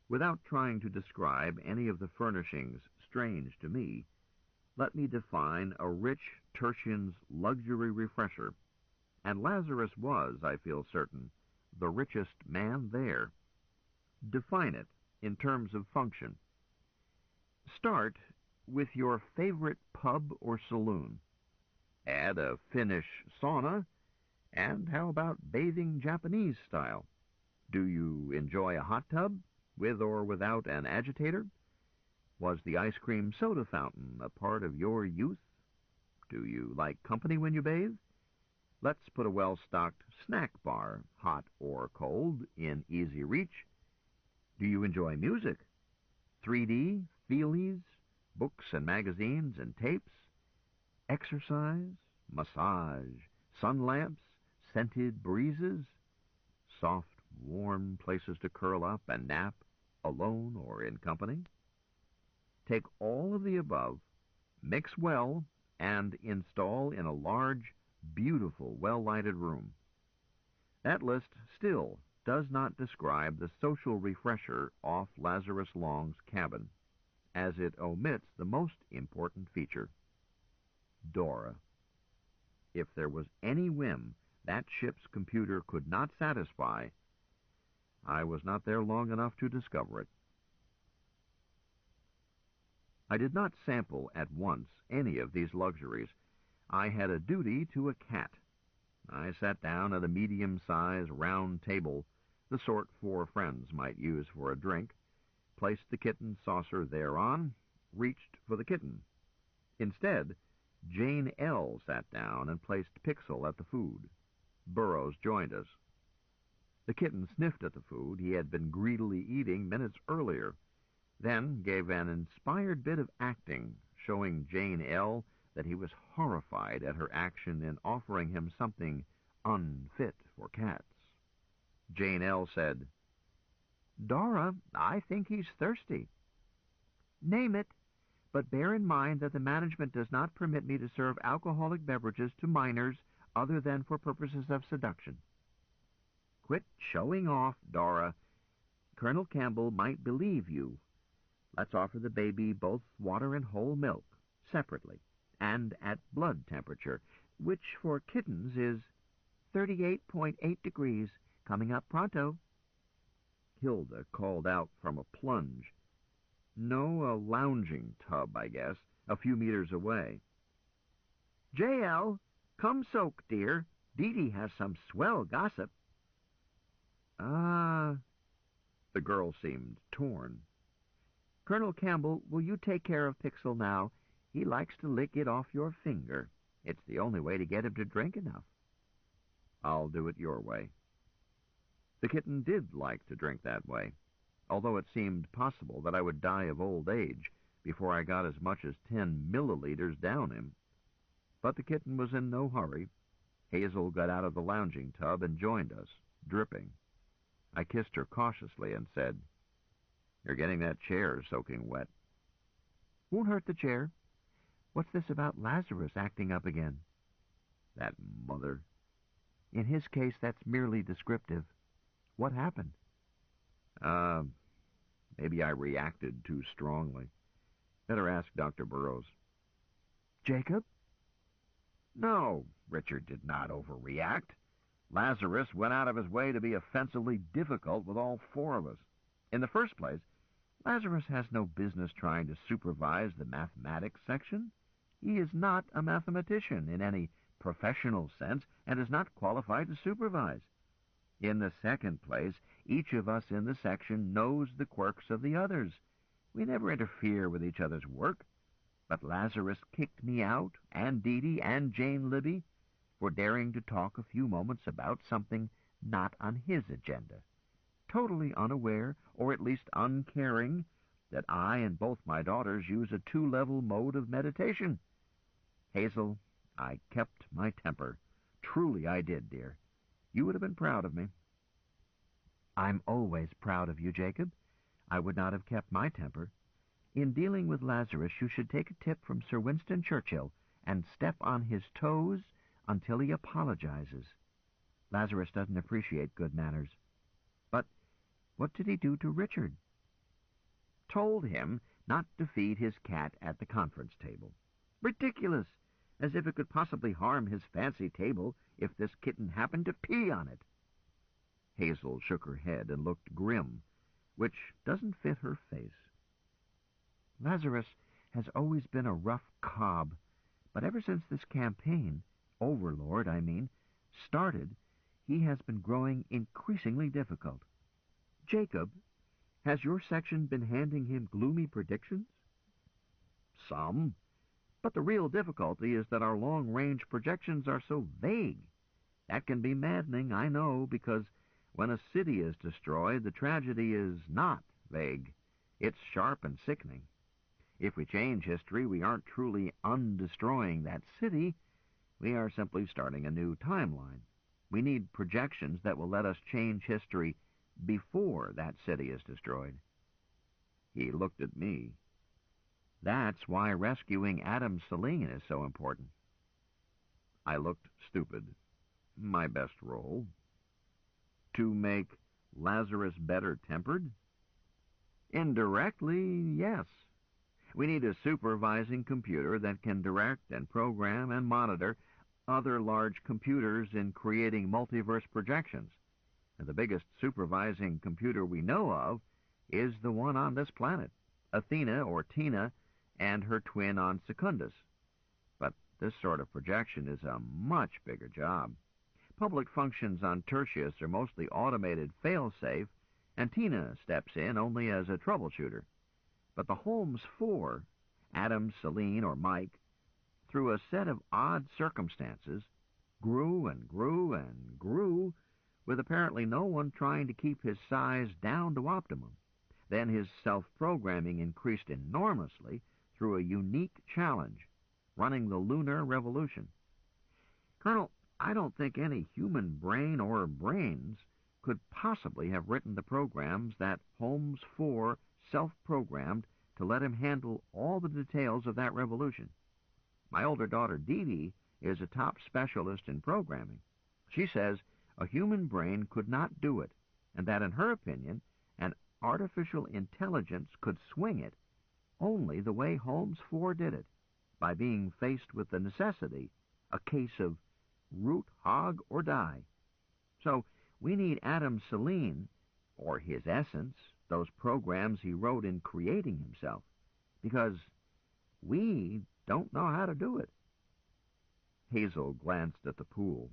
Without trying to describe any of the furnishings strange to me, let me define a rich Tertian's luxury refresher, and Lazarus was, I feel certain, the richest man there. Define it in terms of function. Start with your favorite pub or saloon. Add a Finnish sauna, and how about bathing Japanese style? Do you enjoy a hot tub, with or without an agitator? Was the ice cream soda fountain a part of your youth? Do you like company when you bathe? Let's put a well-stocked snack bar, hot or cold, in easy reach. Do you enjoy music? 3D, feelies, books and magazines and tapes? Exercise, massage, sun lamps, scented breezes? Soft, warm places to curl up and nap, alone or in company? Take all of the above, mix well, and install in a large, beautiful, well-lighted room. That list still does not describe the social refresher off Lazarus Long's cabin, as it omits the most important feature: Dora. If there was any whim that ship's computer could not satisfy, I was not there long enough to discover it. I did not sample at once any of these luxuries. I had a duty to a cat. I sat down at a medium-sized round table, the sort 4 friends might use for a drink, placed the kitten's saucer thereon, reached for the kitten. Instead, Jane L. sat down and placed Pixel at the food. Burroughs joined us. The kitten sniffed at the food he had been greedily eating minutes earlier, then gave an inspired bit of acting, showing Jane L. that he was horrified at her action in offering him something unfit for cats. Jane L. said, "Dora, I think he's thirsty." "Name it, but bear in mind that the management does not permit me to serve alcoholic beverages to minors other than for purposes of seduction." "Quit showing off, Dora. Colonel Campbell might believe you. Let's offer the baby both water and whole milk, separately, and at blood temperature, which for kittens is 38.8 degrees, coming up pronto." Hilda called out from a plunge. No, a lounging tub, I guess, a few meters away. "J.L., come soak, dear. Dee Dee has some swell gossip." "Ah," the girl seemed torn. "Colonel Campbell, will you take care of Pixel now? He likes to lick it off your finger. It's the only way to get him to drink enough." "I'll do it your way." The kitten did like to drink that way, although it seemed possible that I would die of old age before I got as much as 10 milliliters down him. But the kitten was in no hurry. Hazel got out of the lounging tub and joined us, dripping. I kissed her cautiously and said, "You're getting that chair soaking wet." Won't hurt the chair. What's this about Lazarus acting up again? That mother. In his case, that's merely descriptive. What happened? Maybe I reacted too strongly. Better ask Dr. Burroughs. Jacob? No, Richard did not overreact. Lazarus went out of his way to be offensively difficult with all four of us. In the first place, Lazarus has no business trying to supervise the mathematics section. He is not a mathematician in any professional sense and is not qualified to supervise. In the second place, each of us in the section knows the quirks of the others. We never interfere with each other's work. But Lazarus kicked me out, and Dee Dee, and Jane Libby, for daring to talk a few moments about something not on his agenda, totally unaware, or at least uncaring, that I and both my daughters use a two-level mode of meditation. Hazel, I kept my temper. Truly I did, dear. You would have been proud of me. I'm always proud of you, Jacob. I would not have kept my temper. In dealing with Lazarus, you should take a tip from Sir Winston Churchill and step on his toes until he apologizes. Lazarus doesn't appreciate good manners. But what did he do to Richard? Told him not to feed his cat at the conference table. Ridiculous! As if it could possibly harm his fancy table if this kitten happened to pee on it. Hazel shook her head and looked grim, which doesn't fit her face. Lazarus has always been a rough cob, but ever since this campaign, Overlord, I mean, started, he has been growing increasingly difficult. Jacob, has your section been handing him gloomy predictions? Some. But the real difficulty is that our long-range projections are so vague. That can be maddening, I know, because when a city is destroyed, the tragedy is not vague. It's sharp and sickening. If we change history, we aren't truly undestroying that city. We are simply starting a new timeline. We need projections that will let us change history before that city is destroyed. He looked at me. That's why rescuing Adam Celine is so important. I looked stupid. My best role. To make Lazarus better-tempered? Indirectly, yes. We need a supervising computer that can direct and program and monitor other large computers in creating multiverse projections. And the biggest supervising computer we know of is the one on this planet, Athena, or Tina, and her twin on Secundus. But this sort of projection is a much bigger job. Public functions on Tertius are mostly automated fail-safe, and Tina steps in only as a troubleshooter. But the Holmes Four, Adam, Celine, or Mike, through a set of odd circumstances, grew and grew and grew, with apparently no one trying to keep his size down to optimum. Then his self-programming increased enormously through a unique challenge, running the lunar revolution. Colonel, I don't think any human brain or brains could possibly have written the programs that Holmes 4 self-programmed to let him handle all the details of that revolution. My older daughter, Dee Dee, is a top specialist in programming. She says a human brain could not do it, and that, in her opinion, an artificial intelligence could swing it only the way Holmes 4 did it, by being faced with the necessity, a case of root, hog, or die. So we need Adam Celine, or his essence, those programs he wrote in creating himself, because we don't know how to do it. Hazel glanced at the pool.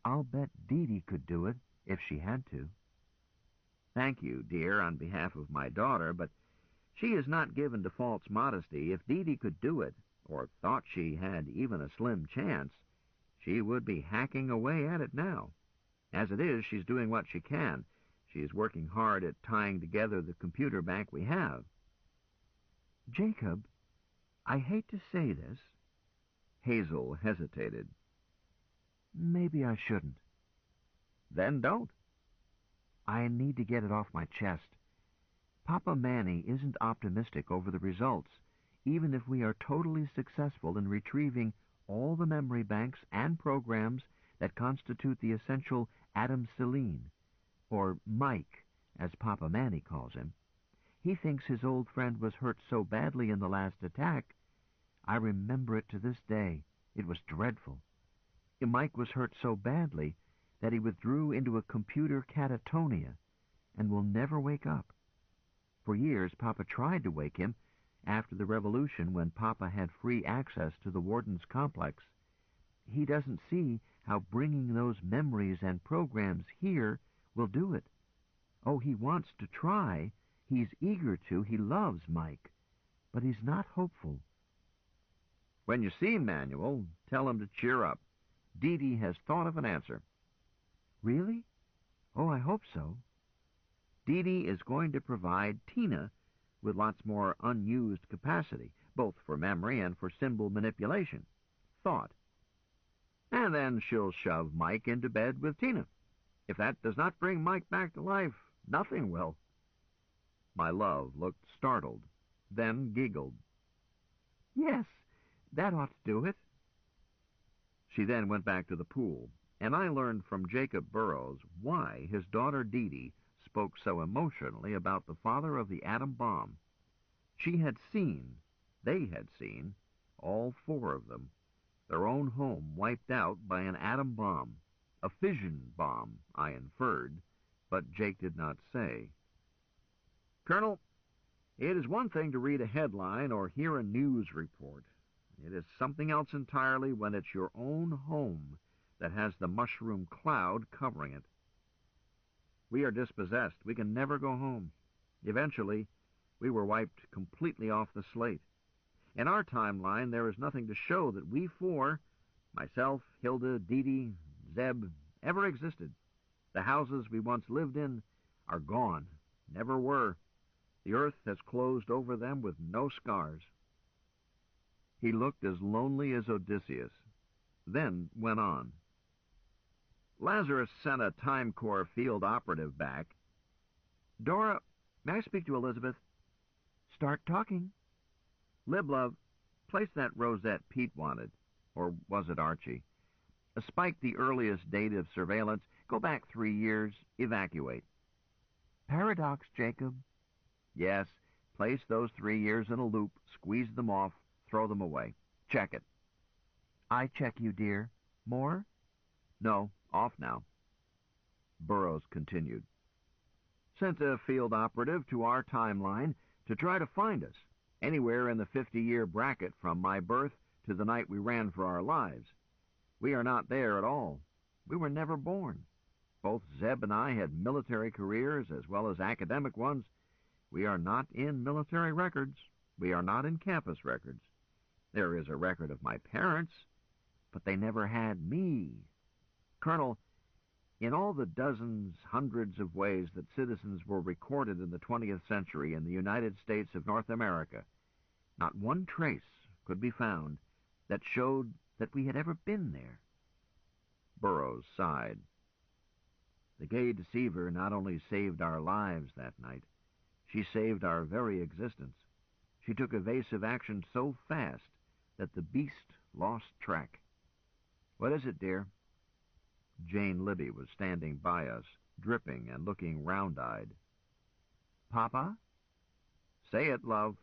I'll bet Dee Dee could do it, if she had to. Thank you, dear, on behalf of my daughter, but she is not given to false modesty. If Dee Dee could do it, or thought she had even a slim chance, she would be hacking away at it now. As it is, she's doing what she can. She is working hard at tying together the computer bank we have. Jacob, I hate to say this. Hazel hesitated. Maybe I shouldn't. Then don't. I need to get it off my chest. Papa Manny isn't optimistic over the results, even if we are totally successful in retrieving all the memory banks and programs that constitute the essential Adam Selene, or Mike, as Papa Manny calls him. He thinks his old friend was hurt so badly in the last attack. I remember it to this day. It was dreadful. Mike was hurt so badly that he withdrew into a computer catatonia and will never wake up. For years, Papa tried to wake him after the revolution when Papa had free access to the warden's complex. He doesn't see how bringing those memories and programs here will do it. Oh, he wants to try. He's eager to. He loves Mike. But he's not hopeful. When you see Manuel, tell him to cheer up. Dee Dee has thought of an answer. Really? Oh, I hope so. Dee Dee is going to provide Tina with lots more unused capacity, both for memory and for symbol manipulation. Thought. And then she'll shove Mike into bed with Tina. If that does not bring Mike back to life, nothing will. My love looked startled, then giggled. Yes, that ought to do it. She then went back to the pool, and I learned from Jacob Burroughs why his daughter Dee Dee spoke so emotionally about the father of the atom bomb. She had seen, they had seen, all four of them, their own home wiped out by an atom bomb. A fission bomb, I inferred, but Jake did not say. Colonel, it is one thing to read a headline or hear a news report. It is something else entirely when it's your own home that has the mushroom cloud covering it. We are dispossessed. We can never go home. Eventually, we were wiped completely off the slate. In our timeline, there is nothing to show that we four, myself, Hilda, Dee Dee, Zeb, ever existed. The houses we once lived in are gone, never were. The earth has closed over them with no scars. He looked as lonely as Odysseus, then went on. Lazarus sent a Time Corps field operative back. Dora, may I speak to Elizabeth? Start talking. Liblove, place that rosette Pete wanted. Or was it Archie? Spike the earliest date of surveillance. Go back 3 years. Evacuate. Paradox, Jacob. Yes, place those 3 years in a loop, squeeze them off, throw them away. Check it. I check you, dear. More? No, off now. Burroughs continued. Sent a field operative to our timeline to try to find us, anywhere in the 50-year bracket from my birth to the night we ran for our lives. We are not there at all. We were never born. Both Zeb and I had military careers as well as academic ones. We are not in military records. We are not in campus records. There is a record of my parents, but they never had me. Colonel, in all the dozens, hundreds of ways that citizens were recorded in the 20th century in the United States of North America, not one trace could be found that showed that we had ever been there. Burroughs sighed. The gay deceiver not only saved our lives that night, she saved our very existence. She took evasive action so fast that the beast lost track. What is it, dear? Jane Libby was standing by us, dripping and looking round-eyed. Papa? Say it, love.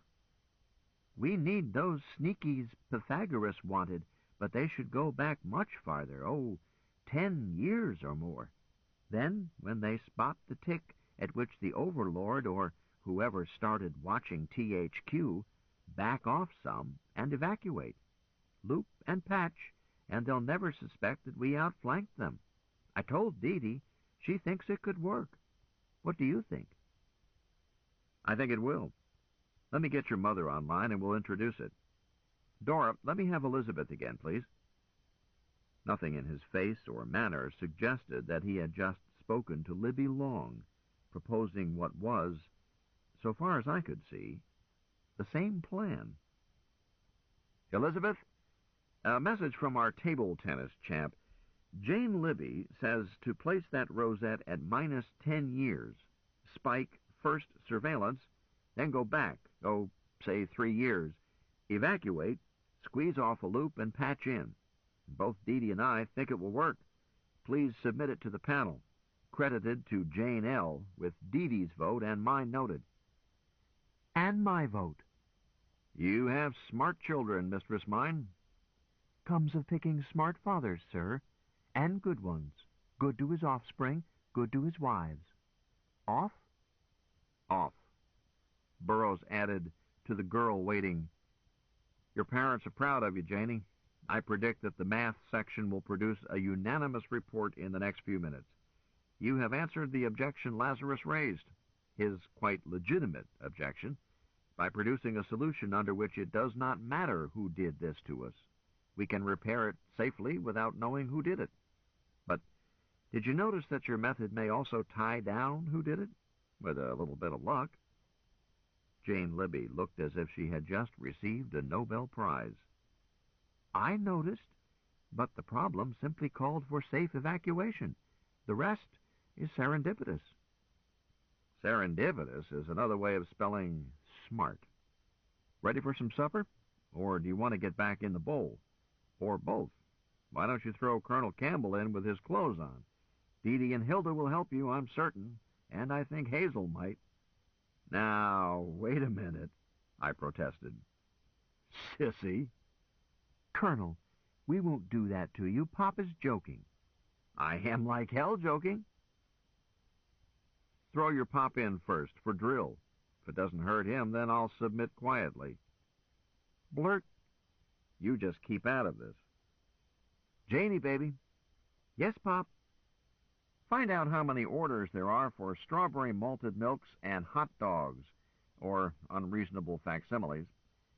We need those sneakies Pythagoras wanted, but they should go back much farther, 10 years or more. Then, when they spot the tick at which the Overlord or whoever started watching THQ, back off some and evacuate. Loop and patch, and they'll never suspect that we outflanked them. I told Dee Dee. She thinks it could work. What do you think? I think it will. Let me get your mother online and we'll introduce it. Dora, let me have Elizabeth again, please. Nothing in his face or manner suggested that he had just spoken to Libby Long, proposing what was, so far as I could see, the same plan. Elizabeth, a message from our table tennis champ. Jane Libby says to place that rosette at -10 years, spike first surveillance, then go back, say 3 years, Evacuate, squeeze off a loop, and patch in. Both Dee Dee and I think it will work. Please submit it to the panel. Credited to Jane L., with Dee Dee's vote and mine noted. And my vote. You have smart children, mistress mine. Comes of picking smart fathers, sir, and good ones. Good to his offspring, good to his wives. Off? Off. Burroughs added to the girl waiting, Your parents are proud of you, Janie. I predict that the math section will produce a unanimous report in the next few minutes. You have answered the objection Lazarus raised, his quite legitimate objection, by producing a solution under which it does not matter who did this to us. We can repair it safely without knowing who did it. But did you notice that your method may also tie down who did it? With a little bit of luck. Jane Libby looked as if she had just received a Nobel Prize. I noticed, but the problem simply called for safe evacuation. The rest is serendipitous. Serendipitous is another way of spelling smart. Ready for some supper? Or do you want to get back in the bowl? Or both? Why don't you throw Colonel Campbell in with his clothes on? Dee Dee and Hilda will help you, I'm certain, and I think Hazel might. Now, wait a minute, I protested. Sissy. Colonel, we won't do that to you. Papa's joking. I am like hell joking. Throw your pop in first, for drill. If it doesn't hurt him, then I'll submit quietly. Blurt. You just keep out of this. Janie, baby. Yes, Pop? Find out how many orders there are for strawberry malted milks and hot dogs, or unreasonable facsimiles.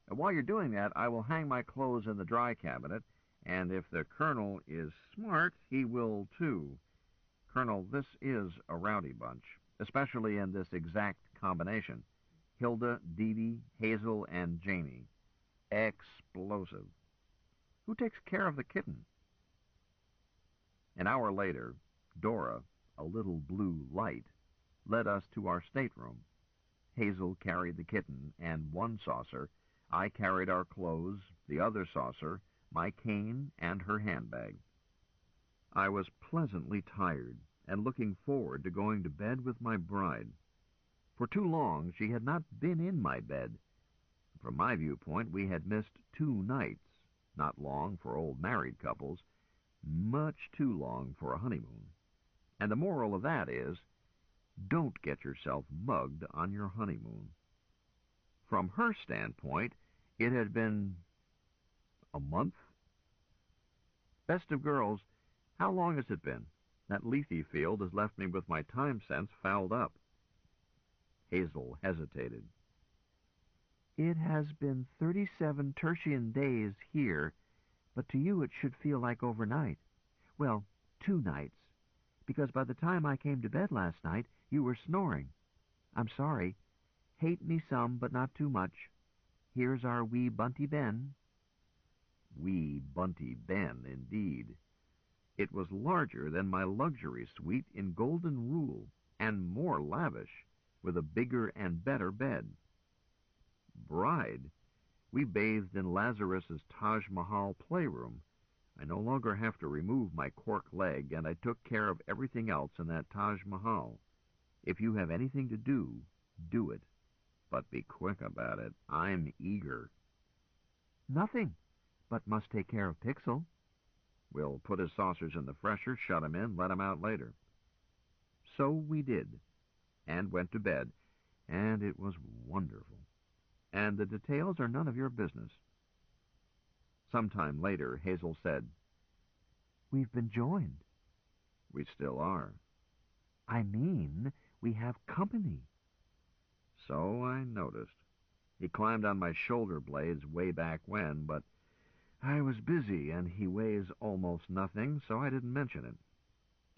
And while you're doing that, I will hang my clothes in the dry cabinet, and if the Colonel is smart, he will too. Colonel, this is a rowdy bunch, especially in this exact combination. Hilda, Dee Dee, Hazel, and Janie. Explosive. Who takes care of the kitten? An hour later, Dora, a little blue light, led us to our stateroom. Hazel carried the kitten and one saucer. I carried our clothes, the other saucer, my cane, and her handbag. I was pleasantly tired and looking forward to going to bed with my bride. For too long she had not been in my bed. From my viewpoint, we had missed 2 nights, not long for old married couples, much too long for a honeymoon. And the moral of that is, don't get yourself mugged on your honeymoon. From her standpoint, it had been a month. Best of girls, how long has it been? That Lethe field has left me with my time sense fouled up. Hazel hesitated. It has been 37 tertian days here, but to you it should feel like overnight. Well, 2 nights, because by the time I came to bed last night, you were snoring. I'm sorry. Hate me some, but not too much. Here's our wee Bunty Ben. Wee Bunty Ben, indeed. It was larger than my luxury suite in Golden Rule, and more lavish, with a bigger and better bed. Bride, we bathed in Lazarus's Taj Mahal playroom. I no longer have to remove my cork leg, and I took care of everything else in that Taj Mahal. If you have anything to do, do it. But be quick about it. I'm eager. Nothing, but must take care of Pixel. We'll put his saucers in the fresher, shut him in, let him out later. So we did, and went to bed, and it was wonderful. And the details are none of your business. Sometime later, Hazel said, We've been joined. We still are. I mean, we have company. So I noticed. He climbed on my shoulder blades way back when, but I was busy, and he weighs almost nothing, so I didn't mention it.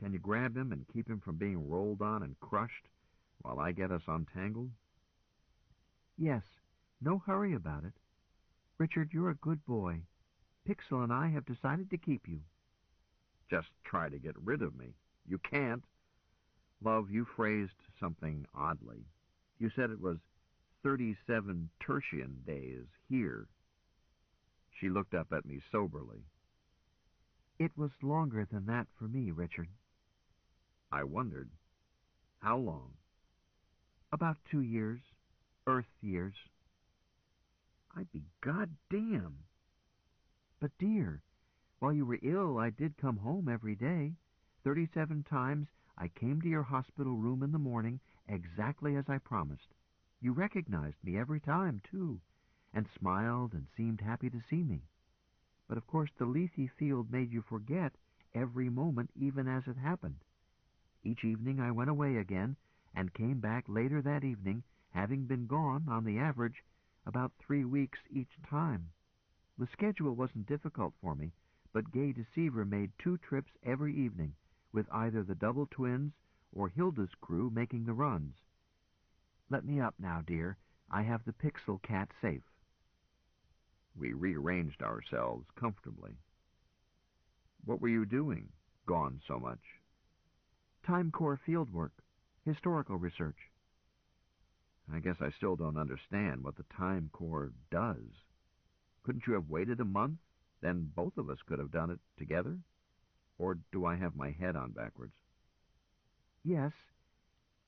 Can you grab him and keep him from being rolled on and crushed while I get us untangled? Yes, no hurry about it. Richard, you're a good boy. Pixel and I have decided to keep you. Just try to get rid of me. You can't. Love, you phrased something oddly. You said it was 37 tertian days here. She looked up at me soberly. It was longer than that for me, Richard. I wondered. How long? About 2 years. Earth years. I'd be goddamn. But, dear, while you were ill, I did come home every day. 37 times I came to your hospital room in the morning exactly as I promised. You recognized me every time, too, and smiled and seemed happy to see me. But of course the Lethe field made you forget every moment even as it happened. Each evening I went away again and came back later that evening, having been gone, on the average, about 3 weeks each time. The schedule wasn't difficult for me, but Gay Deceiver made 2 trips every evening, with either the double twins or Hilda's crew making the runs. Let me up now, dear. I have the Pixel cat safe. We rearranged ourselves comfortably. What were you doing, gone so much? Time Corps field work. Historical research. I guess I still don't understand what the Time Corps does. Couldn't you have waited a month? Then both of us could have done it together? Or do I have my head on backwards? Yes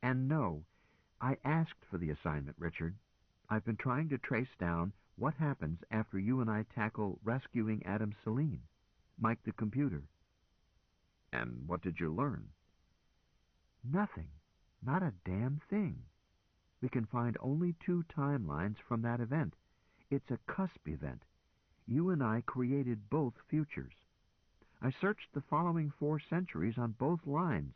and no. I asked for the assignment, Richard. I've been trying to trace down what happens after you and I tackle rescuing Adam Selene, Mike the computer. And what did you learn? Nothing. Not a damn thing. We can find only 2 timelines from that event. It's a cusp event. You and I created both futures. I searched the following 4 centuries on both lines.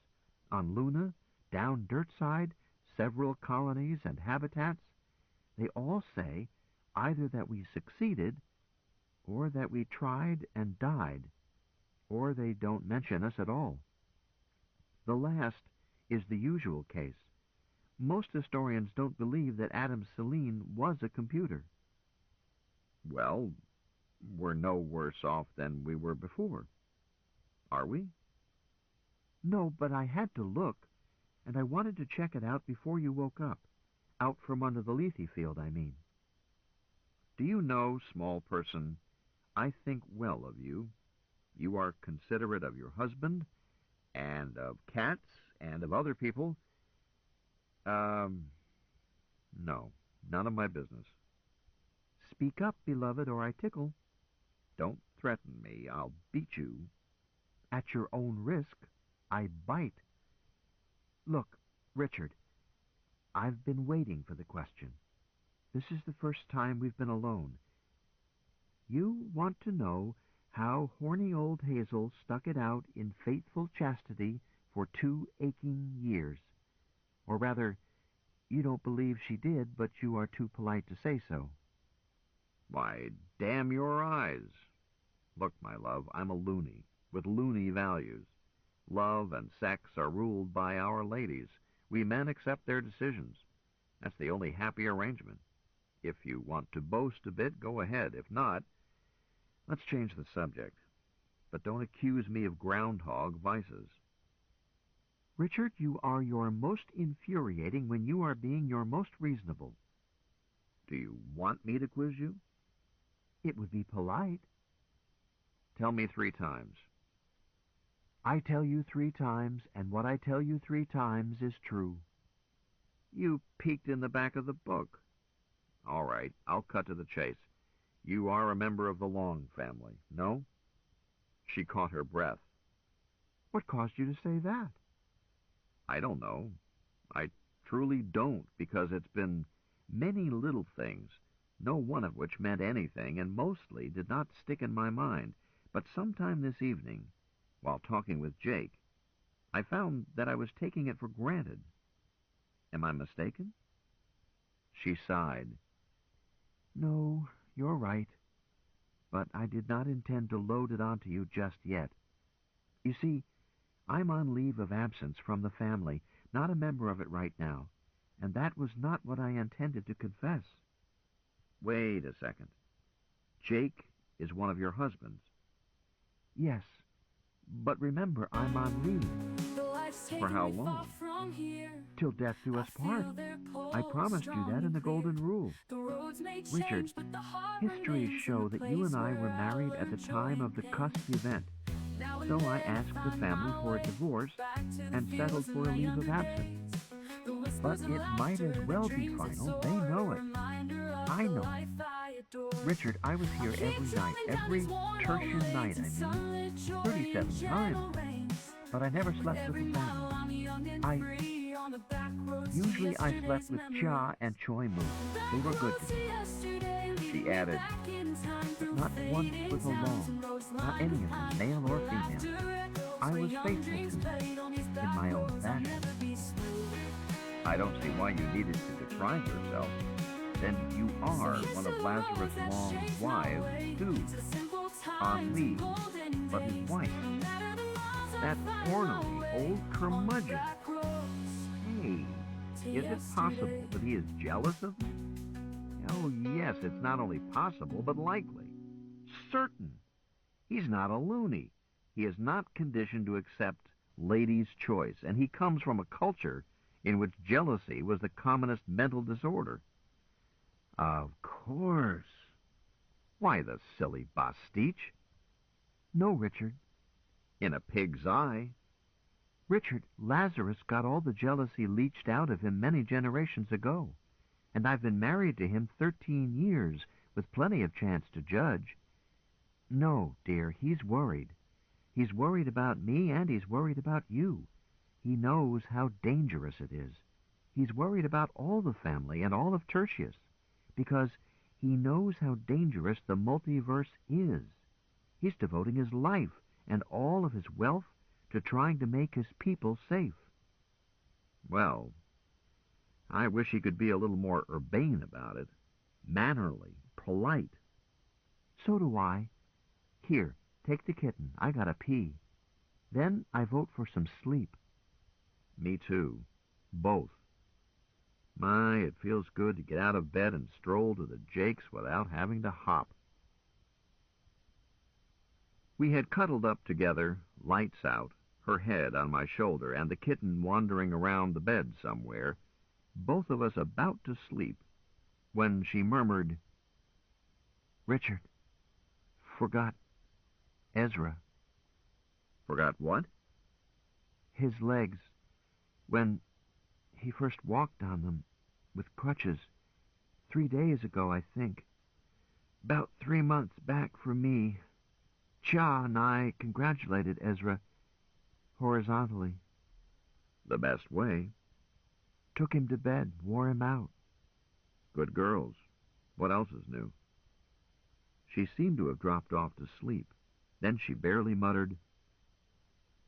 On Luna, down Dirtside, several colonies and habitats. They all say either that we succeeded, or that we tried and died, or they don't mention us at all. The last is the usual case. Most historians don't believe that Adam Selene was a computer. Well, we're no worse off than we were before. Are we? No, but I had to look, and I wanted to check it out before you woke up. Out from under the Lethe field, I mean. Do you know, small person, I think well of you. You are considerate of your husband, and of cats, and of other people. No, none of my business. Speak up, beloved, or I tickle. Don't threaten me. I'll beat you. At your own risk, I bite. Look, Richard, I've been waiting for the question. This is the first time we've been alone. You want to know how horny old Hazel stuck it out in faithful chastity for 2 aching years. Or rather, you don't believe she did, but you are too polite to say so. Why, damn your eyes. Look, my love, I'm a loony, with loony values. Love and sex are ruled by our ladies. We men accept their decisions. That's the only happy arrangement. If you want to boast a bit, go ahead. If not, let's change the subject. But don't accuse me of groundhog vices. Richard, you are your most infuriating when you are being your most reasonable. Do you want me to quiz you? It would be polite. Tell me 3 times. I tell you 3 times, and what I tell you 3 times is true. You peeked in the back of the book. All right, I'll cut to the chase. You are a member of the Long family, no? She caught her breath. What caused you to say that? I don't know. I truly don't, because it's been many little things, no one of which meant anything, and mostly did not stick in my mind. But sometime this evening, while talking with Jake, I found that I was taking it for granted. Am I mistaken? She sighed. No, you're right. But I did not intend to load it onto you just yet. You see, I'm on leave of absence from the family, not a member of it right now, and that was not what I intended to confess. Wait a second. Jake is one of your husbands. Yes, but remember, I'm on leave. For how long? Till death do us part. I promised you that in the Golden Rule. Richard, histories show that you and I were married at the time of the cusp event. So I asked the family for a divorce and settled for a leave of absence. But it might as well be final. They know it. I know it. Richard, I was here every night, every tertian night, 37 times. But I never slept with the family. Usually I slept with Cha and Choi Moo. They were good to me. She added, But not once was alone. Not any of them, male or female. I was faithful to them in my own fashion. I don't see why you needed to deprive yourself. Then you are one of Lazarus Long's wives, too. On leave, but his wife. That ornery old curmudgeon. Hey, is it possible that he is jealous of me? Oh, yes, it's not only possible, but likely. Certain. He's not a loony. He is not conditioned to accept ladies' choice, and he comes from a culture in which jealousy was the commonest mental disorder. Of course. Why, the silly pastiche. No, Richard. In a pig's eye. Richard, Lazarus got all the jealousy leached out of him many generations ago, and I've been married to him 13 years, with plenty of chance to judge. No, dear, he's worried. He's worried about me, and he's worried about you. He knows how dangerous it is. He's worried about all the family and all of Tertius, because he knows how dangerous the multiverse is. He's devoting his life and all of his wealth to trying to make his people safe. Well, I wish he could be a little more urbane about it. Mannerly, polite. So do I. Here, take the kitten. I gotta pee. Then I vote for some sleep. Me too. Both. My, it feels good to get out of bed and stroll to the Jakes without having to hop. We had cuddled up together, lights out, her head on my shoulder, and the kitten wandering around the bed somewhere, both of us about to sleep, when she murmured, Richard, forgot Ezra. Forgot what? His legs, when he first walked on them with crutches 3 days ago, I think. About 3 months back for me, Cha and I congratulated Ezra horizontally. The best way. Took him to bed, wore him out. Good girls. What else is new? She seemed to have dropped off to sleep. Then she barely muttered,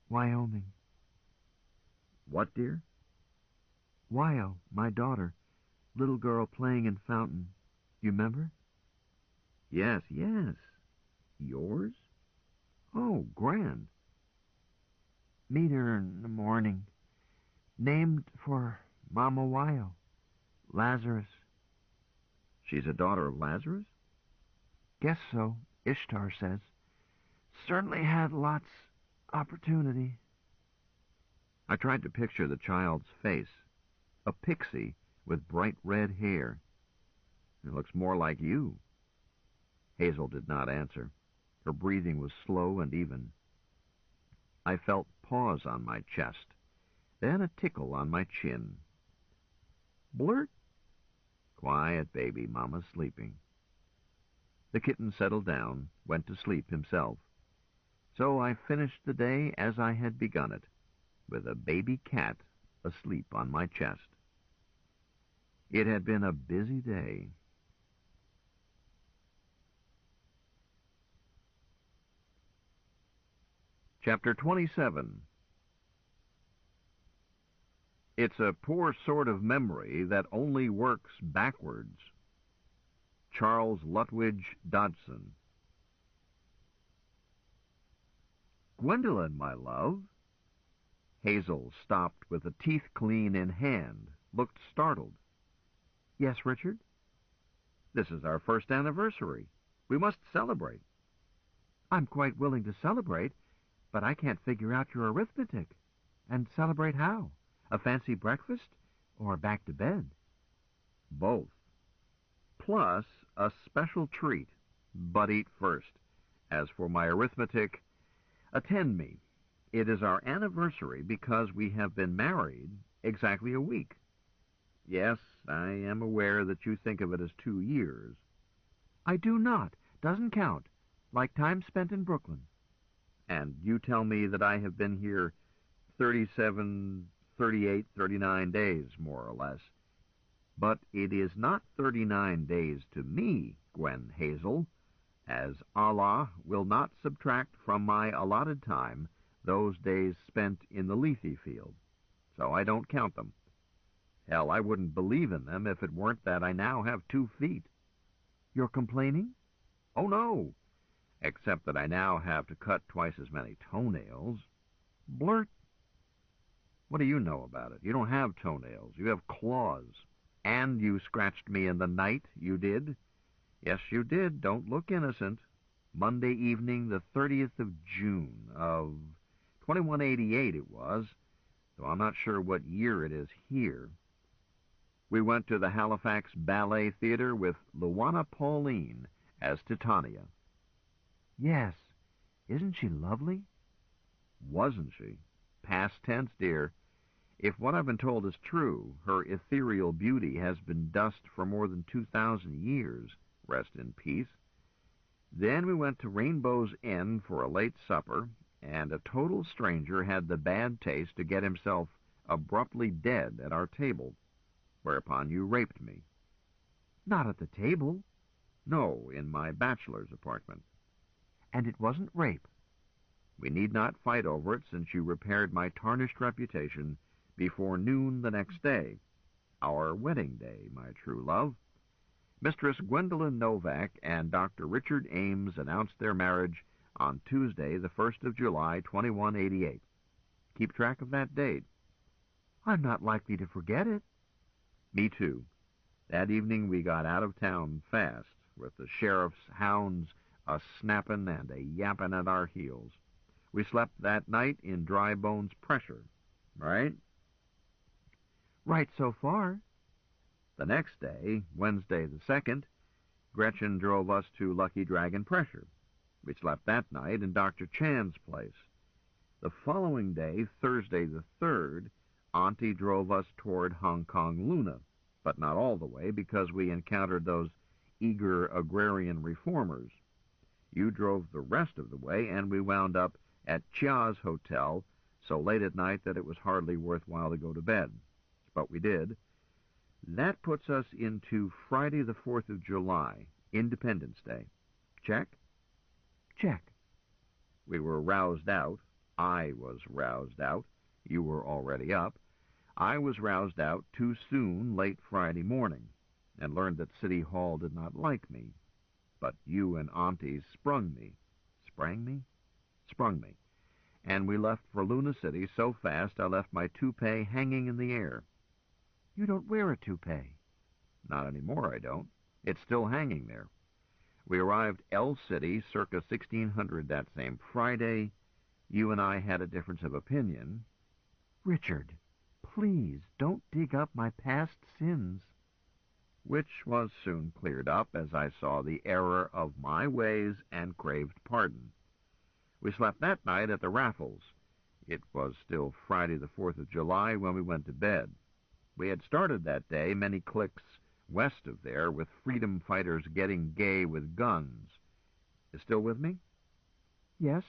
Wyoming. What, dear? Wyo, my daughter. Little girl playing in fountain. You remember? Yes, yes. Yours? Oh, grand. Meet her in the morning. Named for Mama Wyo. Lazarus. She's a daughter of Lazarus? Guess so, Ishtar says. Certainly had lots opportunity. I tried to picture the child's face. A pixie with bright red hair. It looks more like you. Hazel did not answer. Her breathing was slow and even. I felt paws on my chest, then a tickle on my chin. Blurt. Quiet, baby, Mama's sleeping. The kitten settled down, went to sleep himself. So I finished the day as I had begun it, with a baby cat asleep on my chest. It had been a busy day. Chapter 27. It's a poor sort of memory that only works backwards. Charles Lutwidge Dodson. Gwendolen, my love. Hazel stopped with the teeth clean in hand, looked startled. Yes, Richard? This is our first anniversary. We must celebrate. I'm quite willing to celebrate, but I can't figure out your arithmetic. And celebrate how? A fancy breakfast or back to bed? Both. Plus a special treat, but eat first. As for my arithmetic, attend me. It is our anniversary because we have been married exactly a week. Yes, I am aware that you think of it as 2 years. I do not. Doesn't count. Like time spent in Brooklyn. And you tell me that I have been here 37, 38, 39 days, more or less. But it is not 39 days to me, Gwen Hazel, as Allah will not subtract from my allotted time those days spent in the Lethe field. So I don't count them. Hell, I wouldn't believe in them if it weren't that I now have 2 feet. You're complaining? Oh, no, except that I now have to cut twice as many toenails. Blurt. What do you know about it? You don't have toenails. You have claws. And you scratched me in the night, you did? Yes, you did. Don't look innocent. Monday evening, the 30th of June of 2188 it was, though I'm not sure what year it is here. We went to the Halifax Ballet Theater with Luana Pauline as Titania. Yes. Isn't she lovely? Wasn't she? Past tense, dear. If what I've been told is true, her ethereal beauty has been dust for more than 2,000 years. Rest in peace. Then we went to Rainbow's Inn for a late supper, and a total stranger had the bad taste to get himself abruptly dead at our table, whereupon you raped me. Not at the table. No, in my bachelor's apartment. And it wasn't rape. We need not fight over it, since you repaired my tarnished reputation before noon the next day, our wedding day, my true love. Mistress Gwendolyn Novak and Dr. Richard Ames announced their marriage on Tuesday, the 1st of July, 2188. Keep track of that date. I'm not likely to forget it. Me too. That evening we got out of town fast, with the sheriff's hounds a-snappin' and a-yappin' at our heels. We slept that night in Dry Bones Pressure, right? Right so far. The next day, Wednesday the 2nd, Gretchen drove us to Lucky Dragon Pressure. We slept that night in Dr. Chan's place. The following day, Thursday the 3rd, Auntie drove us toward Hong Kong Luna, but not all the way because we encountered those eager agrarian reformers. You drove the rest of the way, and we wound up at Chia's Hotel so late at night that it was hardly worthwhile to go to bed. But we did. That puts us into Friday the 4th of July, Independence Day. Check? Check. We were roused out. I was roused out. You were already up. I was roused out too soon late Friday morning, and learned that City Hall did not like me. But you and Auntie sprung me. Sprang me? Sprung me. And we left for Luna City so fast I left my toupee hanging in the air. You don't wear a toupee. Not anymore, I don't. It's still hanging there. We arrived L City circa 1600 that same Friday. You and I had a difference of opinion. Richard, please don't dig up my past sins. Which was soon cleared up as I saw the error of my ways and craved pardon. We slept that night at the Raffles. It was still Friday the 4th of July when we went to bed. We had started that day many cliques west of there with freedom fighters getting gay with guns. You still with me? Yes.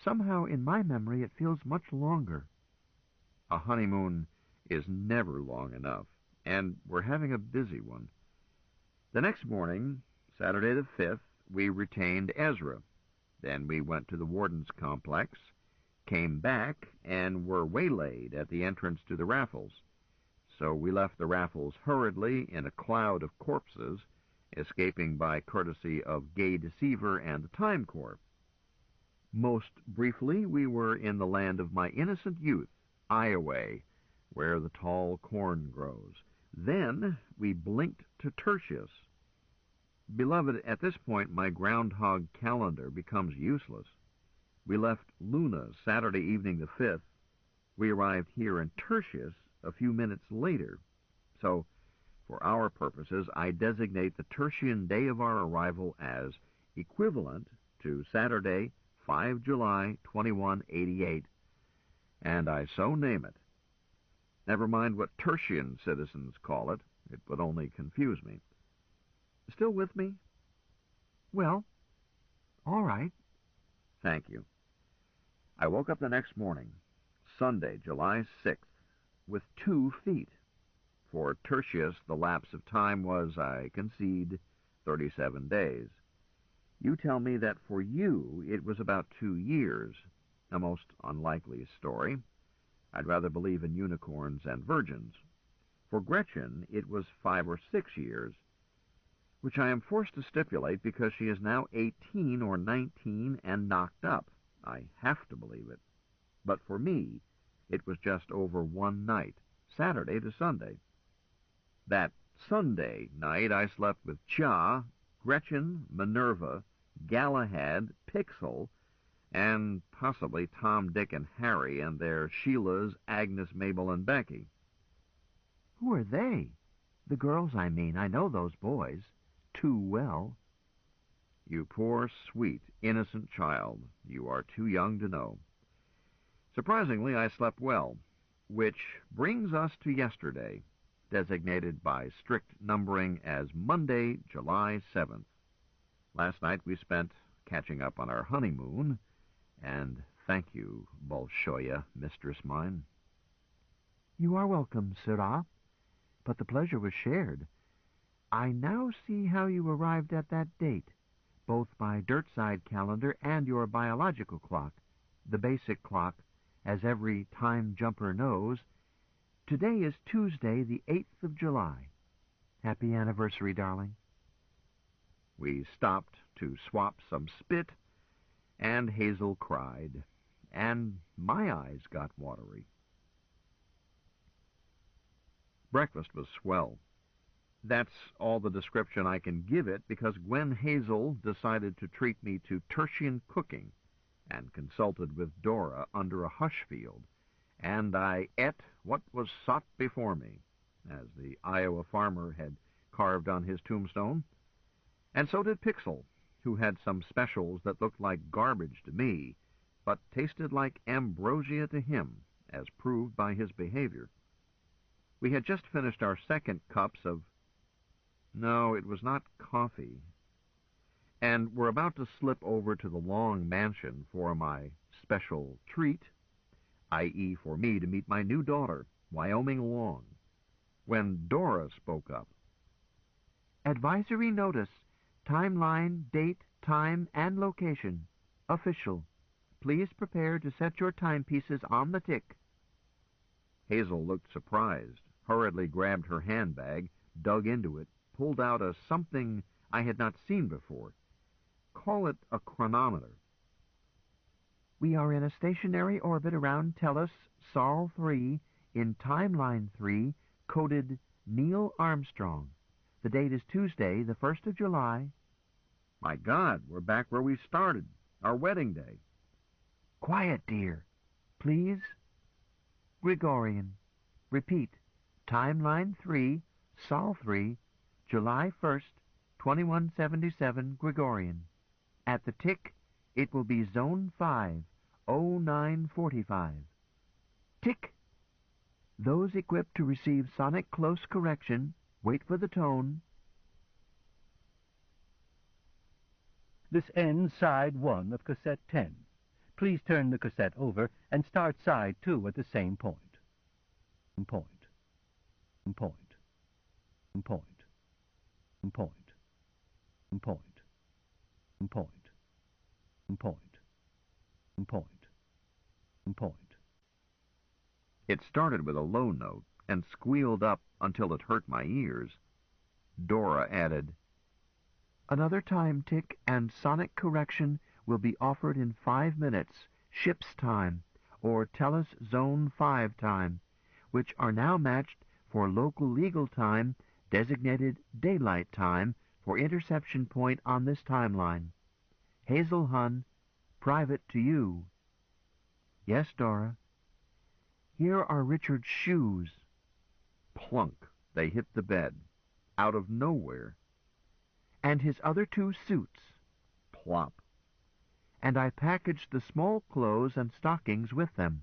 Somehow in my memory it feels much longer. A honeymoon is never long enough, and we're having a busy one. The next morning, Saturday the 5th, we retained Ezra. Then we went to the warden's complex, came back, and were waylaid at the entrance to the Raffles. So we left the Raffles hurriedly in a cloud of corpses, escaping by courtesy of Gay Deceiver and the Time Corps. Most briefly, we were in the land of my innocent youth, Iowa, where the tall corn grows. Then we blinked to Tertius. Beloved, at this point my groundhog calendar becomes useless. We left Luna Saturday evening the 5th, We arrived here in Tertius a few minutes later, so for our purposes I designate the Tertian day of our arrival as equivalent to Saturday, 5 July 2188, and I so name it. Never mind what Tertian citizens call it. It would only confuse me. Still with me? Well, all right. Thank you. I woke up the next morning, Sunday, July 6th, with 2 feet. For Tertius, the lapse of time was, I concede, 37 days. You tell me that for you it was about 2 years. A most unlikely story. I'd rather believe in unicorns and virgins. For Gretchen, it was 5 or 6 years, which I am forced to stipulate because she is now 18 or 19 and knocked up. I have to believe it. But for me, it was just over 1 night, Saturday to Sunday. That Sunday night I slept with Cha, Gretchen, Minerva, Galahad, Pixel, and possibly Tom, Dick, and Harry and their Sheilas, Agnes, Mabel, and Becky. Who are they? The girls, I mean. I know those boys. Too well. You poor, sweet, innocent child. You are too young to know. Surprisingly, I slept well, which brings us to yesterday, designated by strict numbering as Monday, July 7th. Last night we spent catching up on our honeymoon, and thank you, Bolshoya, mistress mine. You are welcome, Sirrah, but the pleasure was shared. I now see how you arrived at that date, both by Dirtside calendar and your biological clock, the basic clock, as every time jumper knows. Today is Tuesday, the 8th of July. Happy anniversary, darling. We stopped to swap some spit, and Hazel cried, and my eyes got watery. Breakfast was swell. That's all the description I can give it because Gwen Hazel decided to treat me to Tertian cooking and consulted with Dora under a hush field, and I ate what was sought before me, as the Iowa farmer had carved on his tombstone. And so did Pixel, who had some specials that looked like garbage to me, but tasted like ambrosia to him, as proved by his behavior. We had just finished our second cups of... No, it was not coffee. And were about to slip over to the Long Mansion for my special treat, i.e. for me to meet my new daughter, Wyoming Long, when Dora spoke up. Advisory notice. Timeline, date, time, and location. Official. Please prepare to set your timepieces on the tick. Hazel looked surprised, hurriedly grabbed her handbag, dug into it, pulled out a something I had not seen before. Call it a chronometer. We are in a stationary orbit around Tellus, Sol 3, in Timeline 3, coded Neil Armstrong. The date is Tuesday, the 1st of July. My God, we're back where we started, our wedding day. Quiet, dear. Please. Gregorian. Repeat. Timeline 3, Sol 3, July 1st, 2177 Gregorian. At the tick, it will be Zone 5, 0945. Tick. Those equipped to receive sonic close correction, wait for the tone. This ends side 1 of cassette 10. Please turn the cassette over and start side 2 at the same point. Point. Point. Point. Point. Point. Point. Point. Point. Point. It started with a low note and squealed up until it hurt my ears. Dora added, Another time tick and sonic correction will be offered in 5 minutes, ship's time, or Tellus Zone 5 time, which are now matched for local legal time, designated daylight time, for interception point on this timeline. Hazel Hun, private to you. Yes, Dora. Here are Richard's shoes. Plunk! They hit the bed. Out of nowhere. And his other 2 suits. Plop! And I packaged the small clothes and stockings with them.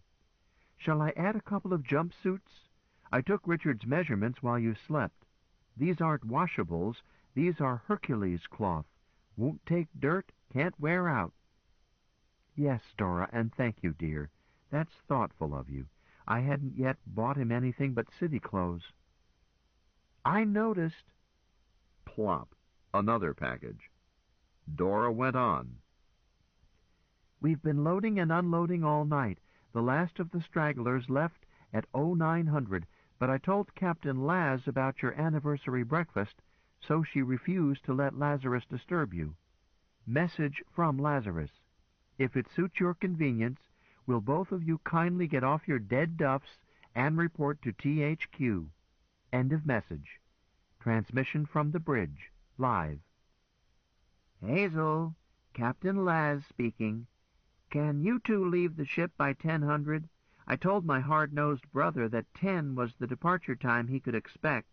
Shall I add a couple of jumpsuits? I took Richard's measurements while you slept. These aren't washables. These are Hercules cloth. Won't take dirt, can't wear out. Yes, Dora, and thank you, dear. That's thoughtful of you. I hadn't yet bought him anything but city clothes. I noticed. Plop! Another package. Dora went on. We've been loading and unloading all night. The last of the stragglers left at 0900, but I told Captain Laz about your anniversary breakfast, so she refused to let Lazarus disturb you. Message from Lazarus. If it suits your convenience, will both of you kindly get off your dead duffs and report to THQ. End of message. Transmission from the bridge. Live. Hazel, Captain Laz speaking. Can you 2 leave the ship by 1000? I told my hard-nosed brother that 10 was the departure time he could expect.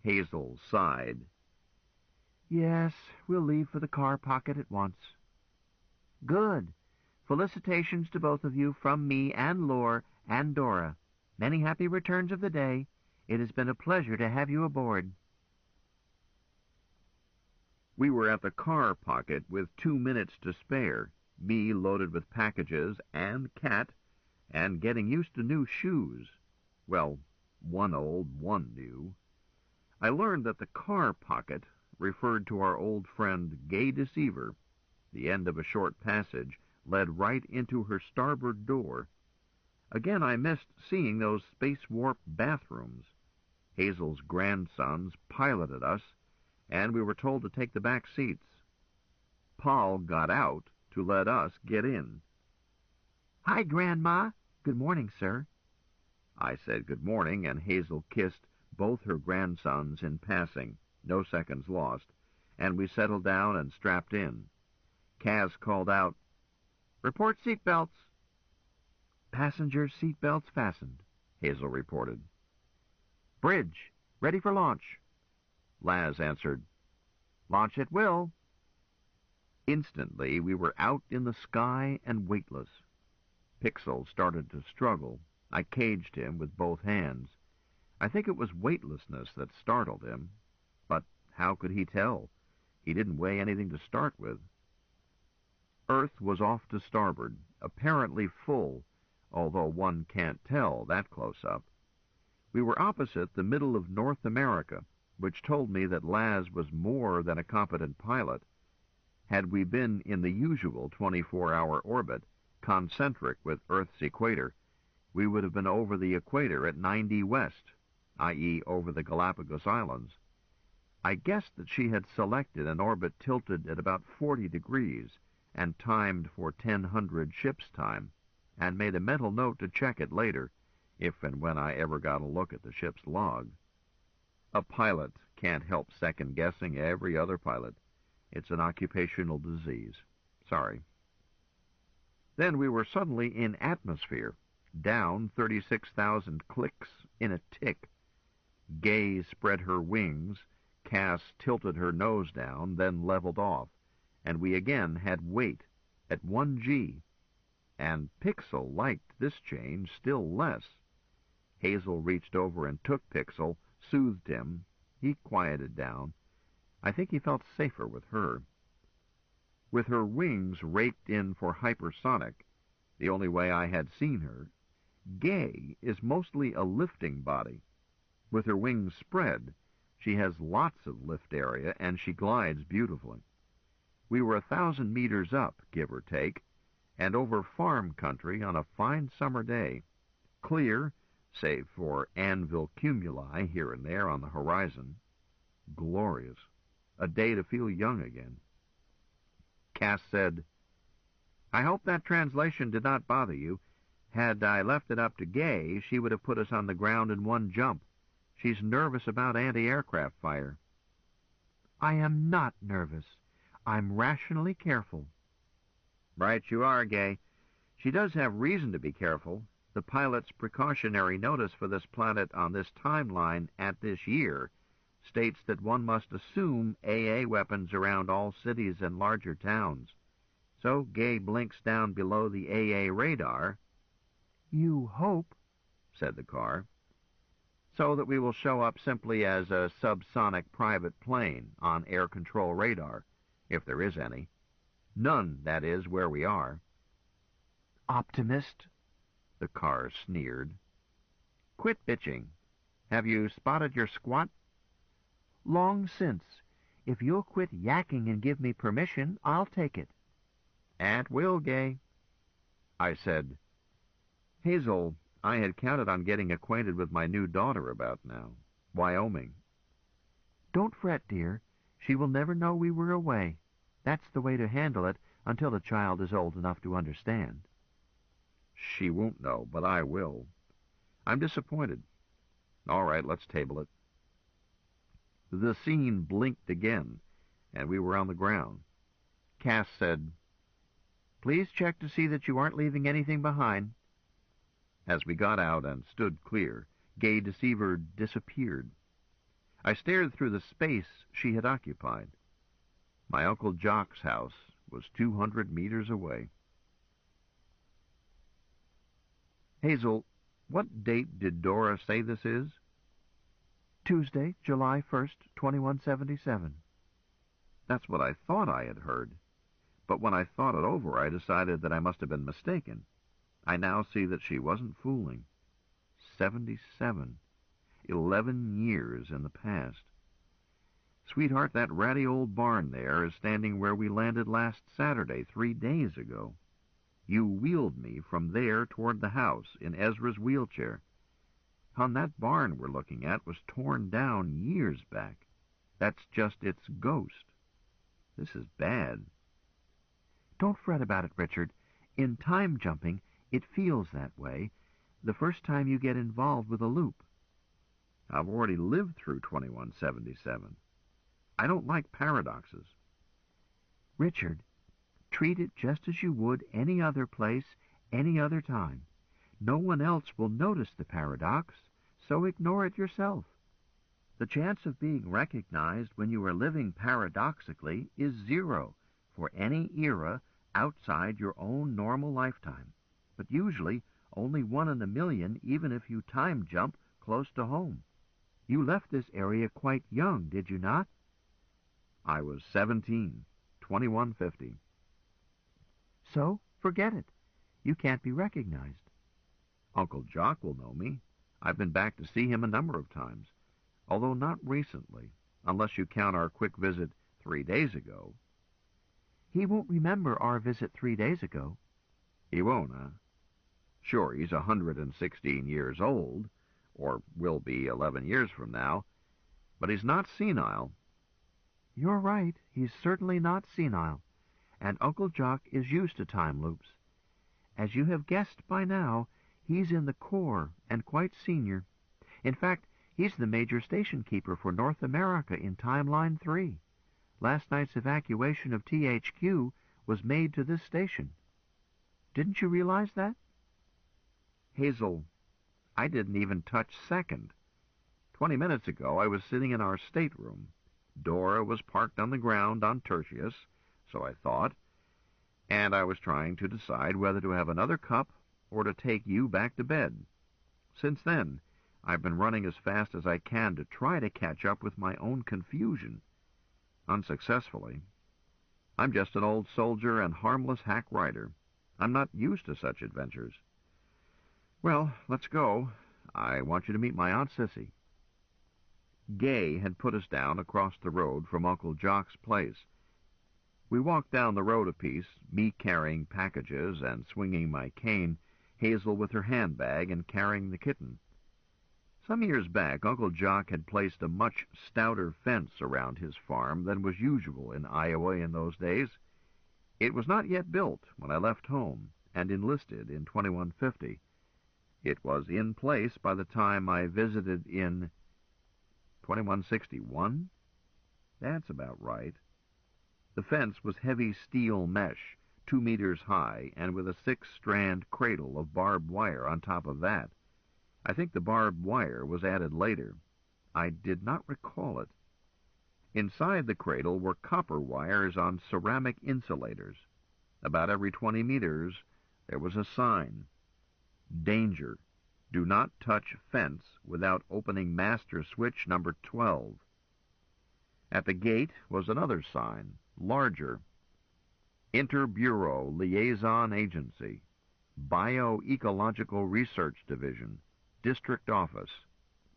Hazel sighed. Yes, we'll leave for the car pocket at once. Good. Felicitations to both of you from me and Lore and Dora. Many happy returns of the day. It has been a pleasure to have you aboard. We were at the car pocket with 2 minutes to spare, me loaded with packages and Cat, and getting used to new shoes. Well, one old, one new. I learned that the car pocket referred to our old friend Gay Deceiver. The end of a short passage led right into her starboard door. Again I missed seeing those space-warp bathrooms. Hazel's grandsons piloted us, and we were told to take the back seats. Paul got out to let us get in. Hi, Grandma. Good morning, sir. I said good morning, and Hazel kissed both her grandsons in passing, no seconds lost, and we settled down and strapped in. Kaz called out, "Report seatbelts." Passenger seatbelts fastened, Hazel reported. Bridge, ready for launch. Laz answered, Launch it will. Instantly we were out in the sky and weightless. Pixel started to struggle. I caged him with both hands. I think it was weightlessness that startled him. But how could he tell? He didn't weigh anything to start with. Earth was off to starboard, apparently full, although one can't tell that close up. We were opposite the middle of North America, which told me that Laz was more than a competent pilot. Had we been in the usual 24-hour orbit, concentric with Earth's equator, we would have been over the equator at 90 west, i.e. over the Galapagos Islands. I guessed that she had selected an orbit tilted at about 40 degrees and timed for 1000 ship's time, and made a mental note to check it later, if and when I ever got a look at the ship's log. A pilot can't help second-guessing every other pilot. It's an occupational disease. Sorry. Then we were suddenly in atmosphere, down 36,000 clicks in a tick. Gay spread her wings, Cass tilted her nose down, then leveled off, and we again had weight at 1G. And Pixel liked this change still less. Hazel reached over and took Pixel, soothed him. He quieted down. I think he felt safer with her. With her wings raked in for hypersonic, the only way I had seen her, Gay is mostly a lifting body. With her wings spread, she has lots of lift area, and she glides beautifully. We were 1,000 meters up, give or take, and over farm country on a fine summer day. Clear, save for anvil cumuli here and there on the horizon. Glorious. A day to feel young again. Cass said, "I hope that translation did not bother you. Had I left it up to Gay, she would have put us on the ground in one jump. She's nervous about anti-aircraft fire." "I am not nervous. I'm rationally careful." "Right you are, Gay. She does have reason to be careful. The pilot's precautionary notice for this planet on this timeline at this year states that one must assume AA weapons around all cities and larger towns. So Gay blinks down below the AA radar. You hope, said the car, so that we will show up simply as a subsonic private plane on air control radar, if there is any. None, that is, where we are. Optimist, the car sneered. Quit bitching. Have you spotted your squat? Long since. If you'll quit yakking and give me permission, I'll take it. At will, Gay. I said, Hazel, I had counted on getting acquainted with my new daughter about now. Wyoming. Don't fret, dear. She will never know we were away. That's the way to handle it until the child is old enough to understand. She won't know, but I will. I'm disappointed. All right, let's table it. The scene blinked again, and we were on the ground. Cass said, Please check to see that you aren't leaving anything behind. As we got out and stood clear, Gay Deceiver disappeared. I stared through the space she had occupied. My Uncle Jock's house was 200 meters away. Hazel, what date did Dora say this is? Tuesday, July 1st, 2177. That's what I thought I had heard. But when I thought it over, I decided that I must have been mistaken. I now see that she wasn't fooling. 77. 11 years in the past. Sweetheart, that ratty old barn there is standing where we landed last Saturday, 3 days ago. You wheeled me from there toward the house in Ezra's wheelchair. Hon, that barn we're looking at was torn down years back. That's just its ghost. This is bad. Don't fret about it, Richard. In time jumping, it feels that way the first time you get involved with a loop. I've already lived through 2177. I don't like paradoxes. Richard, treat it just as you would any other place, any other time. No one else will notice the paradox, so ignore it yourself. The chance of being recognized when you are living paradoxically is 0 for any era outside your own normal lifetime, but usually only 1 in a million even if you time jump close to home. You left this area quite young, did you not? I was 17, 2150. So, forget it. You can't be recognized. Uncle Jock will know me. I've been back to see him a number of times, although not recently, unless you count our quick visit 3 days ago. He won't remember our visit 3 days ago. He won't, huh? Sure, he's 116 years old, or will be 11 years from now, but he's not senile. You're right, he's certainly not senile, and Uncle Jock is used to time loops. As you have guessed by now, he's in the Corps and quite senior. In fact, he's the major station keeper for North America in Timeline 3. Last night's evacuation of THQ was made to this station. Didn't you realize that? Hazel, I didn't even touch second. 20 minutes ago, I was sitting in our stateroom. Dora was parked on the ground on Tertius, so I thought, and I was trying to decide whether to have another cup or to take you back to bed. Since then, I've been running as fast as I can to try to catch up with my own confusion. Unsuccessfully. I'm just an old soldier and harmless hack writer. I'm not used to such adventures. Well, let's go. I want you to meet my Aunt Sissy. Gay had put us down across the road from Uncle Jock's place. We walked down the road a piece, me carrying packages and swinging my cane, Hazel with her handbag and carrying the kitten. Some years back, Uncle Jock had placed a much stouter fence around his farm than was usual in Iowa in those days. It was not yet built when I left home and enlisted in 2150. It was in place by the time I visited in 2161? That's about right. The fence was heavy steel mesh, 2 meters high and with a 6-strand cradle of barbed wire on top of that. I think the barbed wire was added later. I did not recall it. Inside the cradle were copper wires on ceramic insulators. About every 20 meters, there was a sign. Danger. Do not touch fence without opening master switch number 12. At the gate was another sign, larger. Inter-Bureau Liaison Agency, Bioecological Research Division, District Office.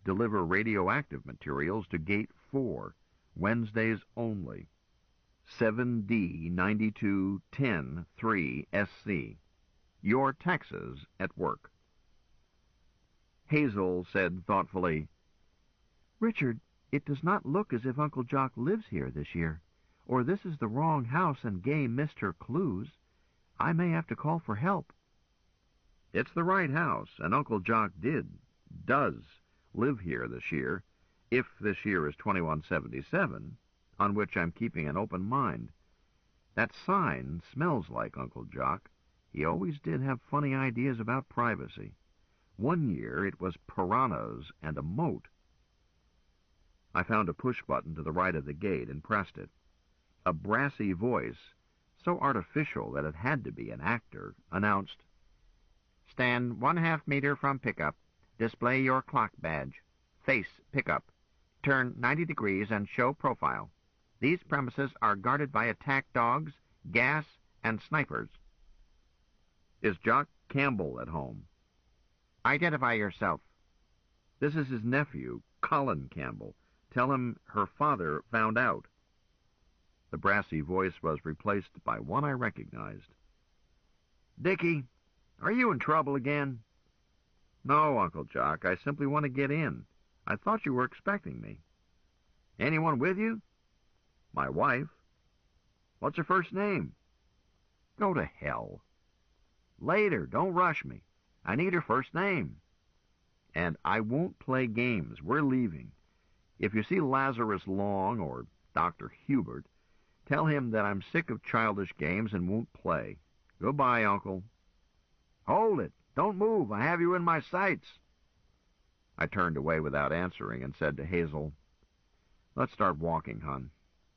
Deliver radioactive materials to Gate 4, Wednesdays only. 7D 9210 3SC. Your taxes at work. Hazel said thoughtfully, Richard, it does not look as if Uncle Jock lives here this year, or this is the wrong house and Gay missed her clues. I may have to call for help. It's the right house, and Uncle Jock does live here this year, if this year is 2177, on which I'm keeping an open mind. That sign smells like Uncle Jock. He always did have funny ideas about privacy. One year it was piranhas and a moat. I found a push button to the right of the gate and pressed it. A brassy voice, so artificial that it had to be an actor, announced, Stand 1/2 meter from pickup. Display your clock badge. Face pickup. Turn 90 degrees and show profile. These premises are guarded by attack dogs, gas, and snipers. Is Jock Campbell at home? Identify yourself. This is his nephew, Colin Campbell. Tell him her father found out. The brassy voice was replaced by one I recognized. Dickie, are you in trouble again? No, Uncle Jock, I simply want to get in. I thought you were expecting me. Anyone with you? My wife. What's her first name? Go to hell. Later, don't rush me. I need her first name. And I won't play games. We're leaving. If you see Lazarus Long or Dr. Hubert, tell him that I'm sick of childish games and won't play. Goodbye, Uncle. Hold it. Don't move. I have you in my sights. I turned away without answering and said to Hazel, Let's start walking, hon.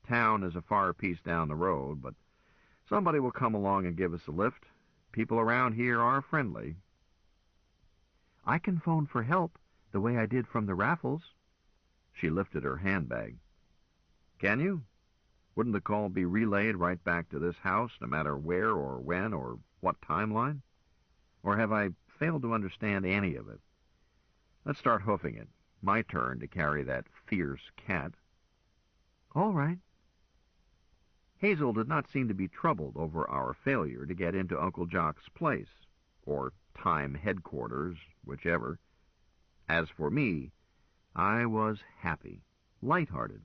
Town is a far piece down the road, but somebody will come along and give us a lift. People around here are friendly. I can phone for help, the way I did from the Raffles. She lifted her handbag. Can you? Wouldn't the call be relayed right back to this house, no matter where or when or what timeline? Or have I failed to understand any of it? Let's start hoofing it. My turn to carry that fierce cat. All right. Hazel did not seem to be troubled over our failure to get into Uncle Jock's place, or time headquarters, whichever. As for me, I was happy, light-hearted.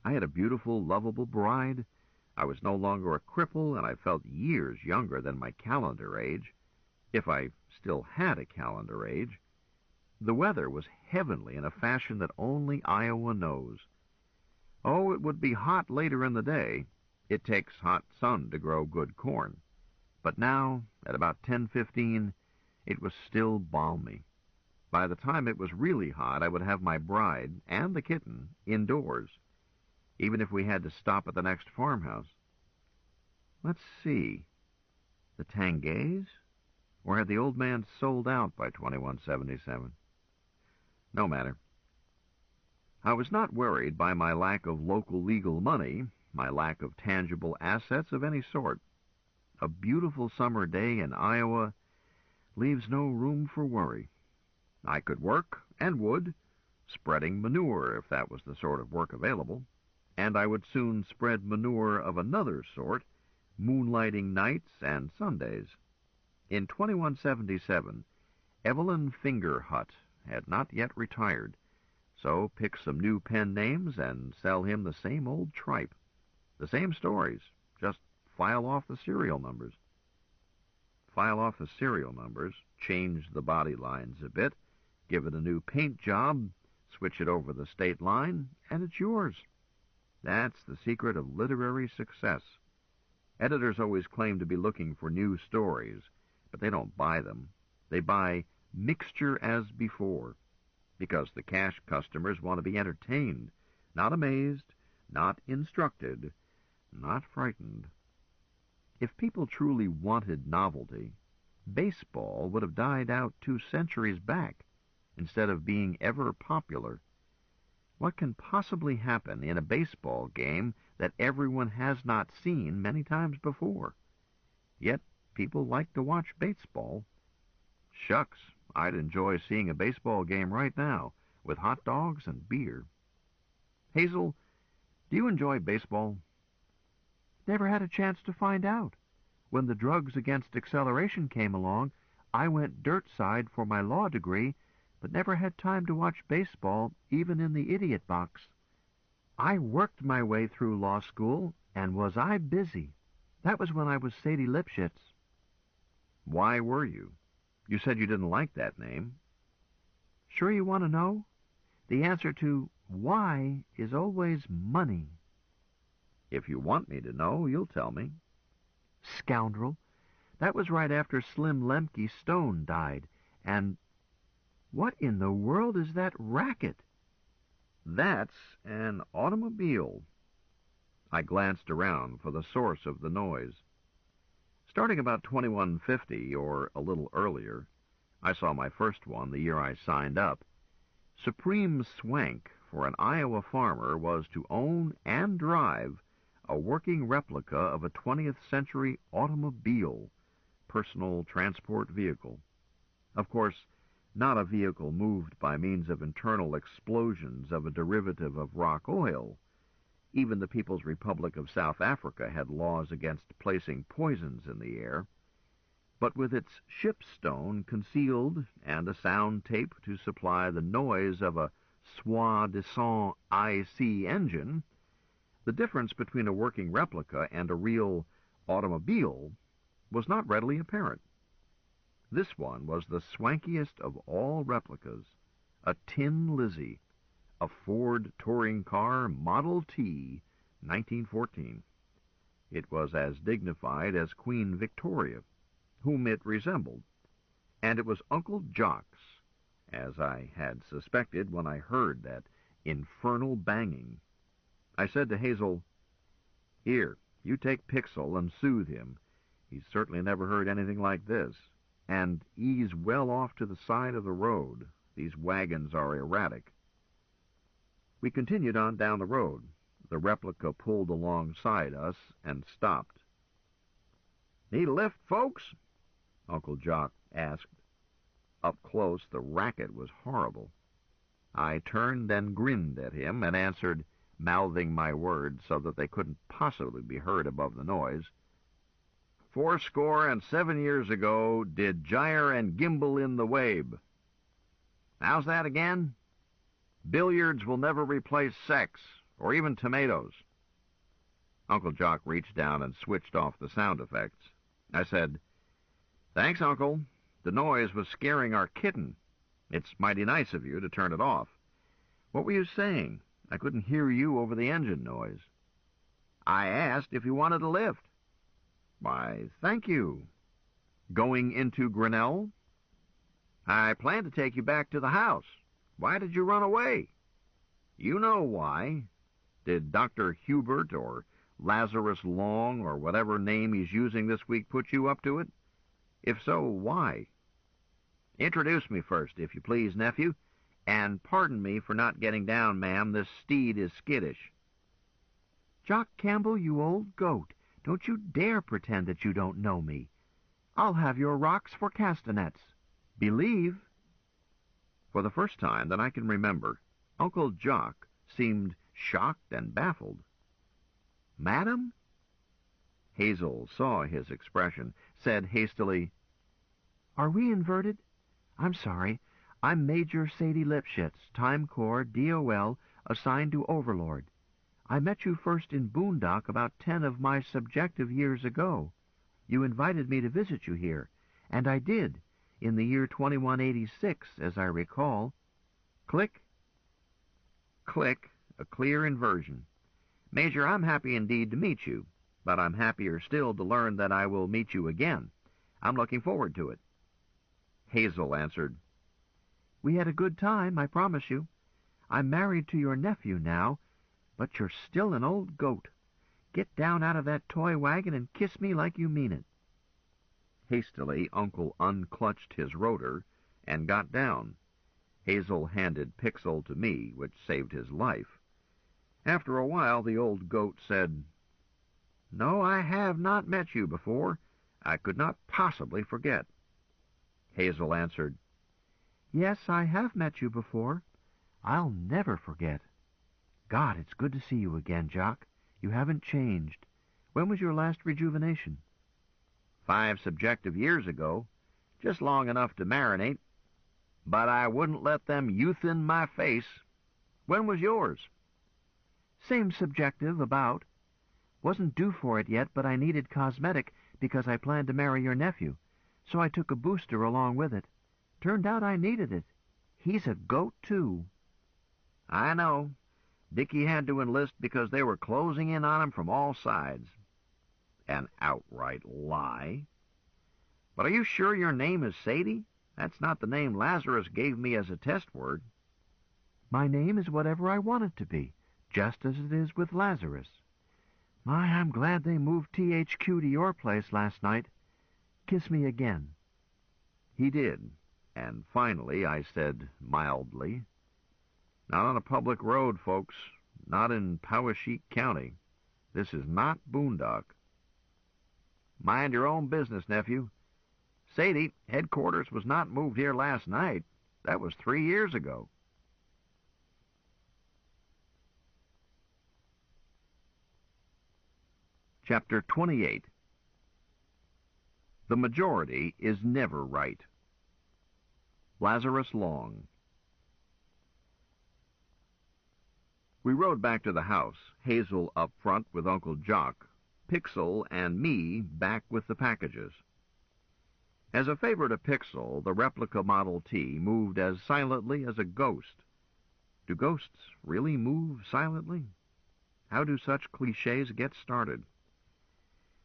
I had a beautiful, lovable bride. I was no longer a cripple, and I felt years younger than my calendar age, if I still had a calendar age. The weather was heavenly in a fashion that only Iowa knows. Oh, it would be hot later in the day. It takes hot sun to grow good corn. But now, at about 10:15, it was still balmy. By the time it was really hot, I would have my bride and the kitten indoors, even if we had to stop at the next farmhouse. Let's see. The Tangays? Or had the old man sold out by 2177? No matter. I was not worried by my lack of local legal money, my lack of tangible assets of any sort. A beautiful summer day in Iowa leaves no room for worry. I could work, and would, spreading manure if that was the sort of work available, and I would soon spread manure of another sort, moonlighting nights and Sundays. In 2177, Evelyn Fingerhut had not yet retired, so pick some new pen names and sell him the same old tripe. The same stories, just file off the serial numbers. File off the serial numbers, change the body lines a bit, give it a new paint job, switch it over the state line, and it's yours. That's the secret of literary success. Editors always claim to be looking for new stories, but they don't buy them. They buy mixture as before, because the cash customers want to be entertained, not amazed, not instructed, not frightened. If people truly wanted novelty, baseball would have died out 2 centuries back, instead of being ever popular. What can possibly happen in a baseball game that everyone has not seen many times before? Yet people like to watch baseball. Shucks, I'd enjoy seeing a baseball game right now, with hot dogs and beer. Hazel, do you enjoy baseball? Never had a chance to find out. When the drugs against acceleration came along, I went dirt side for my law degree, but never had time to watch baseball, even in the idiot box. I worked my way through law school, and was I busy. That was when I was Sadie Lipschitz. Why were you? You said you didn't like that name. Sure you want to know? The answer to why is always money. If you want me to know, you'll tell me. Scoundrel. That was right after Slim Lemke Stone died, and what in the world is that racket? That's an automobile. I glanced around for the source of the noise. Starting about 2150, or a little earlier, I saw my first one the year I signed up. Supreme swank for an Iowa farmer was to own and drive a working replica of a 20th century automobile, personal transport vehicle. Of course, not a vehicle moved by means of internal explosions of a derivative of rock oil. Even the People's Republic of South Africa had laws against placing poisons in the air. But with its shipstone concealed and a sound tape to supply the noise of a soi-disant IC engine, the difference between a working replica and a real automobile was not readily apparent. This one was the swankiest of all replicas, a Tin Lizzie, a Ford touring car Model T, 1914. It was as dignified as Queen Victoria, whom it resembled, and it was Uncle Jock's, as I had suspected when I heard that infernal banging. I said to Hazel, "Here, you take Pixel and soothe him. He's certainly never heard anything like this. And ease well off to the side of the road. These wagons are erratic." We continued on down the road. The replica pulled alongside us and stopped. "Need a lift, folks?" Uncle Jock asked. Up close, the racket was horrible. I turned and grinned at him and answered, mouthing my words so that they couldn't possibly be heard above the noise. "fourscore and 7 years ago did gyre and gimble in the wabe." How's that again? "Billiards will never replace sex, or even tomatoes." Uncle Jock reached down and switched off the sound effects. I said, "Thanks, Uncle. The noise was scaring our kitten. It's mighty nice of you to turn it off. What were you saying? I couldn't hear you over the engine noise." "I asked if you wanted a lift." "Why, thank you." "Going into Grinnell?" "I plan to take you back to the house. Why did you run away?" "You know why. Did Dr. Hubert or Lazarus Long or whatever name he's using this week put you up to it? If so, why?" "Introduce me first, if you please, nephew, and pardon me for not getting down, ma'am. This steed is skittish." "Jock Campbell, you old goat, don't you dare pretend that you don't know me. I'll have your rocks for castanets. Believe." For the first time that I can remember, Uncle Jock seemed shocked and baffled. "Madam?" Hazel saw his expression, said hastily, "Are we inverted? I'm sorry. I'm Major Sadie Lipschitz, Time Corps, DOL, assigned to Overlord. I met you first in Boondock about 10 of my subjective years ago. You invited me to visit you here, and I did, in the year 2186, as I recall." Click. Click, a clear inversion. "Major, I'm happy indeed to meet you. but I'm happier still to learn that I will meet you again. I'm looking forward to it." Hazel answered, "We had a good time, I promise you. I'm married to your nephew now, but you're still an old goat. Get down out of that toy wagon and kiss me like you mean it." Hastily, Uncle unclutched his rotor and got down. Hazel handed Pixel to me, which saved his life. After a while, the old goat said, "No, I have not met you before. I could not possibly forget." Hazel answered, "Yes, I have met you before. I'll never forget. God, it's good to see you again, Jock. You haven't changed. When was your last rejuvenation?" 5 subjective years ago, just long enough to marinate. But I wouldn't let them youthen my face. When was yours? Same subjective, about. Wasn't due for it yet, but I needed cosmetic because I planned to marry your nephew, so I took a booster along with it. Turned out I needed it. He's a goat, too. I know. Dickie had to enlist because they were closing in on him from all sides. An outright lie. But are you sure your name is Sadie? That's not the name Lazarus gave me as a test word. My name is whatever I want it to be, just as it is with Lazarus. My, I'm glad they moved THQ to your place last night. Kiss me again." He did, and finally I said mildly, "Not on a public road, folks. Not in Poweshiek County. This is not Boondock." "Mind your own business, nephew. Sadie, headquarters was not moved here last night. That was 3 years ago." Chapter 28. The majority is never right. Lazarus Long. We rode back to the house, Hazel up front with Uncle Jock, Pixel and me back with the packages. As a favor to Pixel, the replica Model T moved as silently as a ghost. Do ghosts really move silently? How do such clichés get started?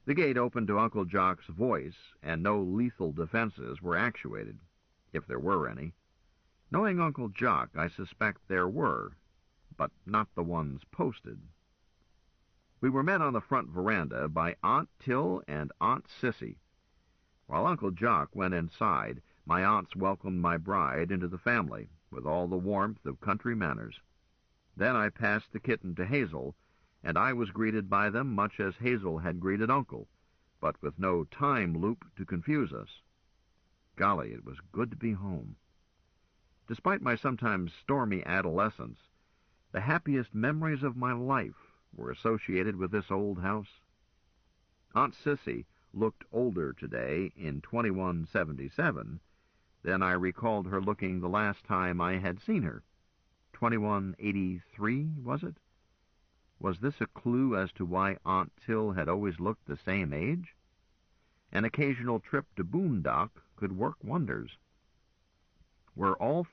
The gate opened to Uncle Jock's voice, and no lethal defenses were actuated, if there were any. Knowing Uncle Jock, I suspect there were, but not the ones posted. We were met on the front veranda by Aunt Till and Aunt Sissy. While Uncle Jock went inside, my aunts welcomed my bride into the family with all the warmth of country manners. Then I passed the kitten to Hazel, and I was greeted by them much as Hazel had greeted Uncle, but with no time loop to confuse us. Golly, it was good to be home. Despite my sometimes stormy adolescence, the happiest memories of my life were associated with this old house. Aunt Sissy looked older today in 2177 than I recalled her looking the last time I had seen her. 2183, was it? Was this a clue as to why Aunt Till had always looked the same age? An occasional trip to Boondock could work wonders. Were all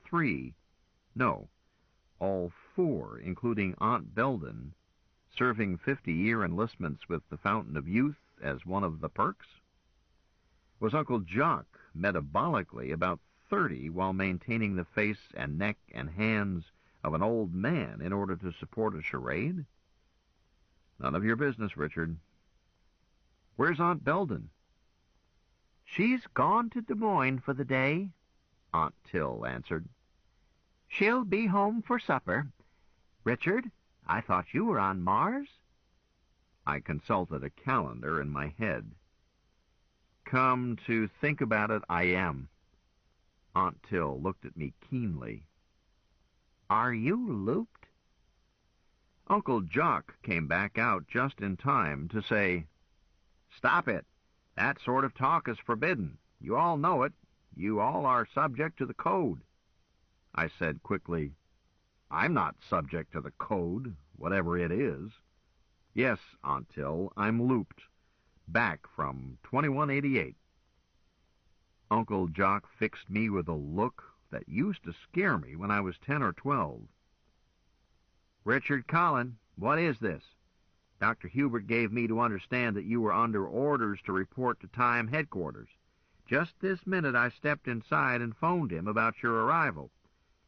four, including Aunt Belden, serving 50-year enlistments with the Fountain of Youth as one of the perks? Was Uncle Jock metabolically about 30 while maintaining the face and neck and hands of an old man in order to support a charade? None of your business, Richard. Where's Aunt Belden? "She's gone to Des Moines for the day," Aunt Till answered. "She'll be home for supper. Richard, I thought you were on Mars?" I consulted a calendar in my head. Come to think about it, I am. Aunt Till looked at me keenly. "Are you looped?" Uncle Jock came back out just in time to say, "Stop it. That sort of talk is forbidden. You all know it. You all are subject to the code." I said quickly, "I'm not subject to the code, whatever it is." "Yes, Aunt Till, I'm looped. Back from 2188. Uncle Jock fixed me with a look that used to scare me when I was 10 or 12. "Richard Collin, what is this? Dr. Hubert gave me to understand that you were under orders to report to Time headquarters. Just this minute I stepped inside and phoned him about your arrival.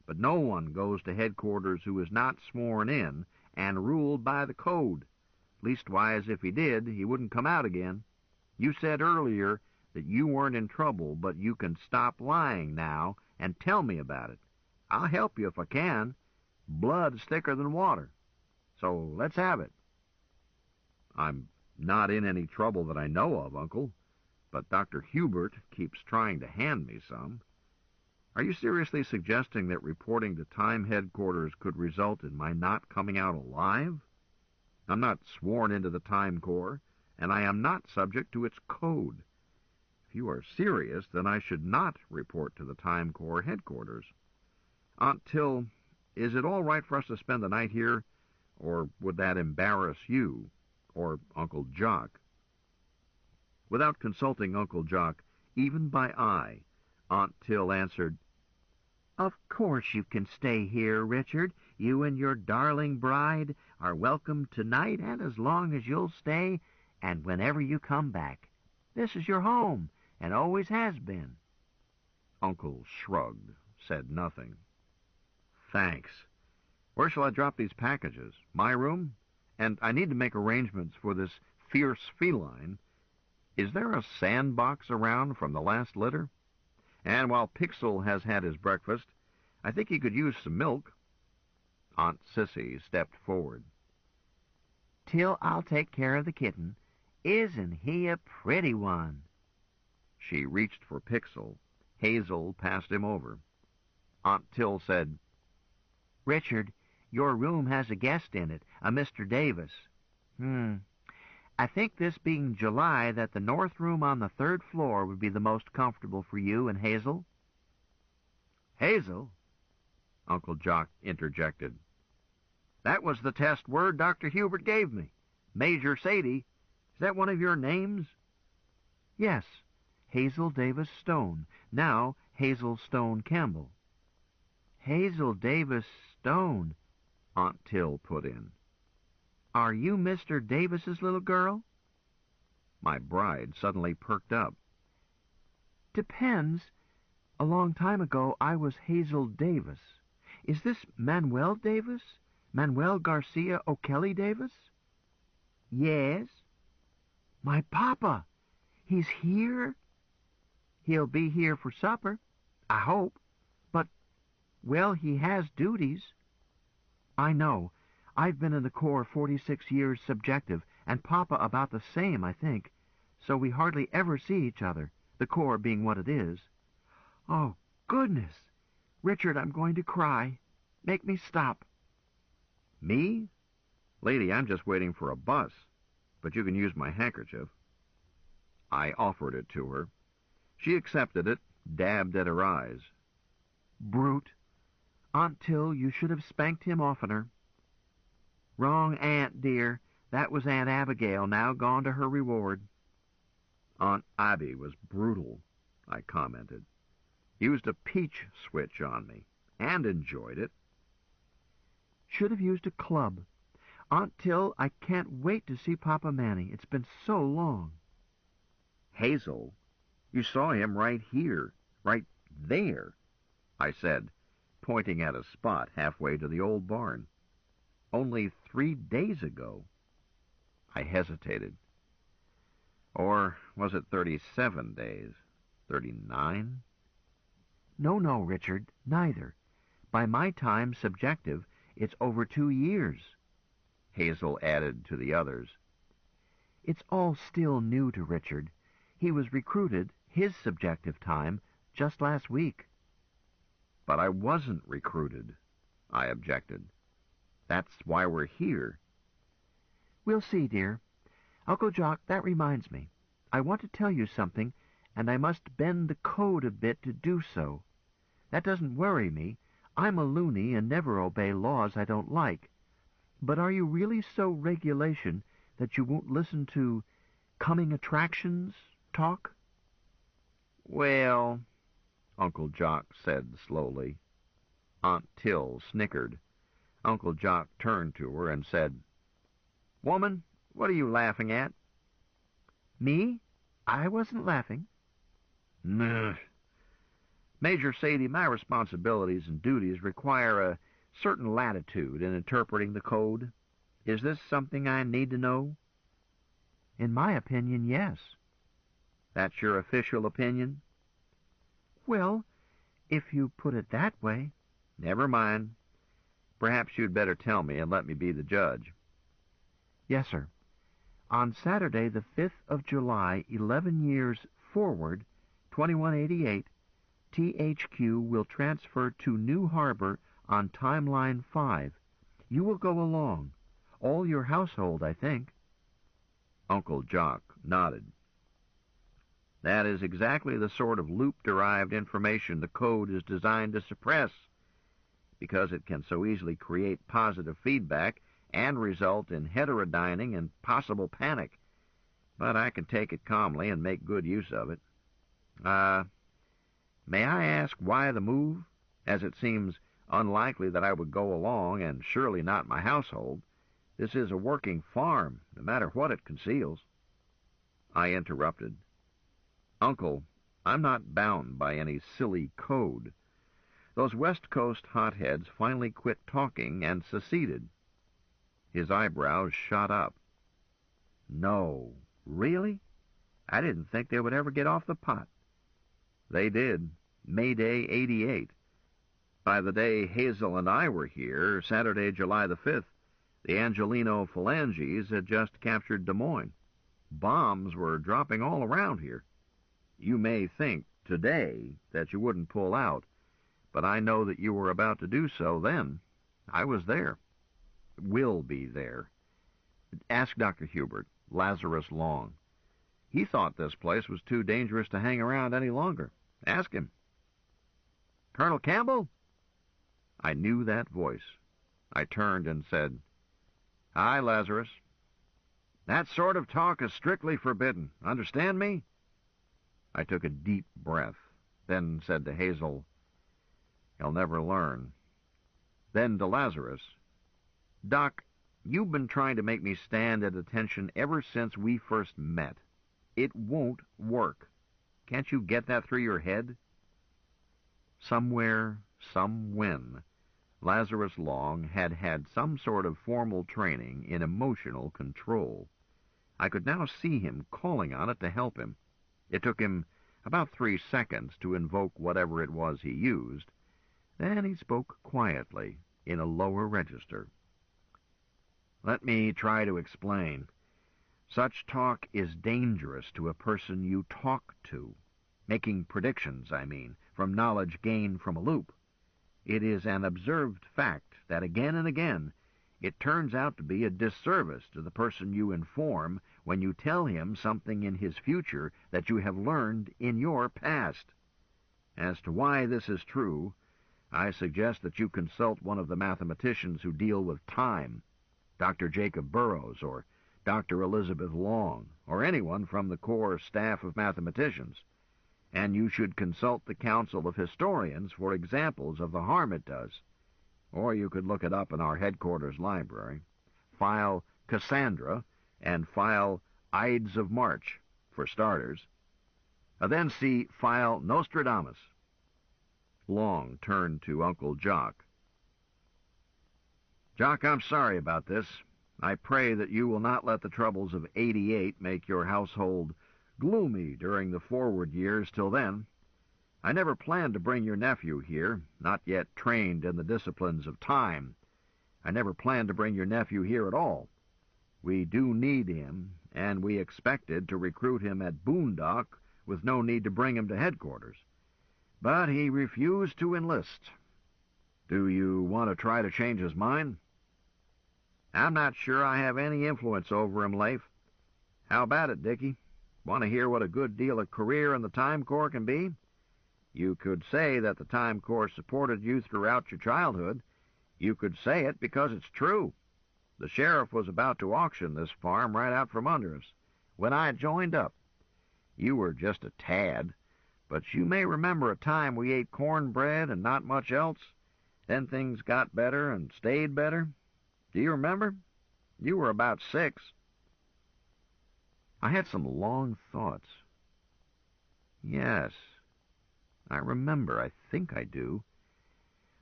But no one goes to headquarters who is not sworn in and ruled by the code. Leastwise, if he did, he wouldn't come out again. You said earlier that you weren't in trouble, but you can stop lying now and tell me about it. I'll help you if I can. Blood's thicker than water. So let's have it. I'm not in any trouble that I know of, Uncle, but Dr. Hubert keeps trying to hand me some. Are you seriously suggesting that reporting to Time headquarters could result in my not coming out alive? I'm not sworn into the Time Corps, and I am not subject to its code. If you are serious, then I should not report to the Time Corps headquarters. Aunt Till, is it all right for us to spend the night here, or would that embarrass you, or Uncle Jock? Without consulting Uncle Jock, even by eye, Aunt Till answered, "Of course you can stay here, Richard. You and your darling bride are welcome tonight and as long as you'll stay and whenever you come back. This is your home, and always has been." Uncle shrugged, said nothing. Thanks. Where shall I drop these packages? My room? And I need to make arrangements for this fierce feline. Is there a sandbox around from the last litter? And while Pixel has had his breakfast, I think he could use some milk. Aunt Sissy stepped forward. "Till, I'll take care of the kitten. Isn't he a pretty one?" She reached for Pixel. Hazel passed him over. Aunt Till said, "Richard, your room has a guest in it, a Mr. Davis. I think, this being July, that the north room on the 3rd floor would be the most comfortable for you and Hazel." Hazel? Uncle Jock interjected. That was the test word Dr. Hubert gave me. Major Sadie. Is that one of your names? "Yes, Hazel Davis Stone. Now Hazel Stone Campbell." "Hazel Davis Stone," Aunt Till put in. "Are you Mr. Davis's little girl?" My bride suddenly perked up. "Depends. A long time ago I was Hazel Davis. Is this Manuel Davis? Manuel Garcia O'Kelly Davis?" "Yes." "My papa! He's here?" "He'll be here for supper, I hope. But, well, he has duties." "I know. I've been in the Corps 46 years subjective, and Papa about the same, I think. So we hardly ever see each other, the Corps being what it is. Oh, goodness! Richard, I'm going to cry. Make me stop." Me? Lady, I'm just waiting for a bus, but you can use my handkerchief. I offered it to her. She accepted it, dabbed at her eyes. "Brute! Aunt Till, you should have spanked him oftener." "Wrong aunt, dear. That was Aunt Abigail, now gone to her reward." Aunt Abby was brutal, I commented. Used a peach switch on me, and enjoyed it. "Should have used a club. Aunt Till, I can't wait to see Papa Manny. It's been so long." Hazel, you saw him right here, right there, I said, pointing at a spot halfway to the old barn. Only 3 days ago. I hesitated. Or was it 37 days? 39? No, Richard, neither. By my time, subjective, it's over 2 years." Hazel added to the others. "It's all still new to Richard. He was recruited, his subjective time, just last week." But I wasn't recruited, I objected. That's why we're here. "We'll see, dear. Uncle Jock, that reminds me. I want to tell you something, and I must bend the code a bit to do so. That doesn't worry me. I'm a loony and never obey laws I don't like. But are you really so regulation that you won't listen to coming attractions talk?" Well, Uncle Jock said slowly. Aunt Till snickered. Uncle Jock turned to her and said, "Woman, What are you laughing at? Me? I wasn't laughing. Nah. Major Sadie, my responsibilities and duties require a certain latitude in interpreting the code. Is this something I need to know? In my opinion, yes. That's your official opinion? Well, if you put it that way. Never mind. Perhaps you'd better tell me and let me be the judge. Yes, sir. On Saturday, the 5th of July, 11 years forward, 2188, THQ will transfer to New Harbor on Timeline 5. You will go along. All your household, I think. Uncle Jock nodded. That is exactly the sort of loop-derived information the code is designed to suppress, because it can so easily create positive feedback and result in heterodyning and possible panic. But I can take it calmly and make good use of it. May I ask why the move? As it seems unlikely that I would go along, and surely not my household. This is a working farm, no matter what it conceals. I interrupted. Uncle, I'm not bound by any silly code. Those West Coast hotheads finally quit talking and seceded. His eyebrows shot up. No, really? I didn't think they would ever get off the pot. They did. Mayday 88. By the day Hazel and I were here, Saturday, July the 5th, the Angelino Phalanges had just captured Des Moines. Bombs were dropping all around here. You may think today that you wouldn't pull out, but I know that you were about to do so then. I was there. Will be there. Ask Dr. Hubert, Lazarus Long. He thought this place was too dangerous to hang around any longer. Ask him. Colonel Campbell? I knew that voice. I turned and said, Hi, Lazarus. That sort of talk is strictly forbidden. Understand me? I took a deep breath, then said to Hazel, He'll never learn. Then to Lazarus, Doc, you've been trying to make me stand at attention ever since we first met. It won't work. Can't you get that through your head? Somewhere, somewhen, Lazarus Long had had some sort of formal training in emotional control. I could now see him calling on it to help him. It took him about 3 seconds to invoke whatever it was he used. Then he spoke quietly, in a lower register. Let me try to explain. Such talk is dangerous to a person you talk to. Making predictions, I mean, from knowledge gained from a loop. It is an observed fact that again and again it turns out to be a disservice to the person you inform when you tell him something in his future that you have learned in your past. As to why this is true, I suggest that you consult one of the mathematicians who deal with time, Dr. Jacob Burrows or Dr. Elizabeth Long, or anyone from the core staff of mathematicians. And you should consult the Council of Historians for examples of the harm it does. Or you could look it up in our headquarters library. File Cassandra and file Ides of March, for starters. Then see file Nostradamus. Long turned to Uncle Jock. Jock, I'm sorry about this. I pray that you will not let the troubles of 88 make your household gloomy during the forward years till then. I never planned to bring your nephew here, not yet trained in the disciplines of time. I never planned to bring your nephew here at all. We do need him, and we expected to recruit him at Boondock with no need to bring him to headquarters. But he refused to enlist. Do you want to try to change his mind? I'm not sure I have any influence over him, Leif. How about it, Dickie? Want to hear what a good deal of career in the Time Corps can be? You could say that the Time Corps supported you throughout your childhood. You could say it because it's true. The sheriff was about to auction this farm right out from under us when I joined up. You were just a tad, but you may remember a time we ate cornbread and not much else. Then things got better and stayed better. Do you remember? You were about 6. I had some long thoughts. Yes, I remember. I think I do.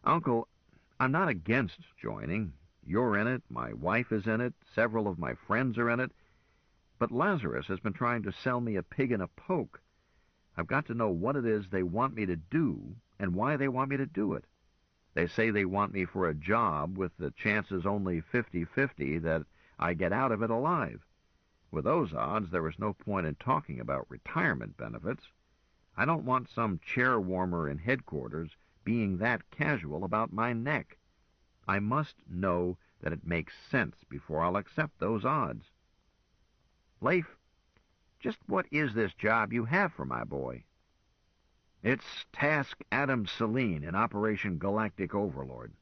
Uncle, I'm not against joining. You're in it, my wife is in it, several of my friends are in it, but Lazarus has been trying to sell me a pig in a poke. I've got to know what it is they want me to do and why they want me to do it. They say they want me for a job with the chances only 50-50 that I get out of it alive. With those odds, there is no point in talking about retirement benefits. I don't want some chair warmer in headquarters being that casual about my neck. I must know that it makes sense before I'll accept those odds. Leif, just what is this job you have for my boy? It's Task Adam Selene in Operation Galactic Overlord.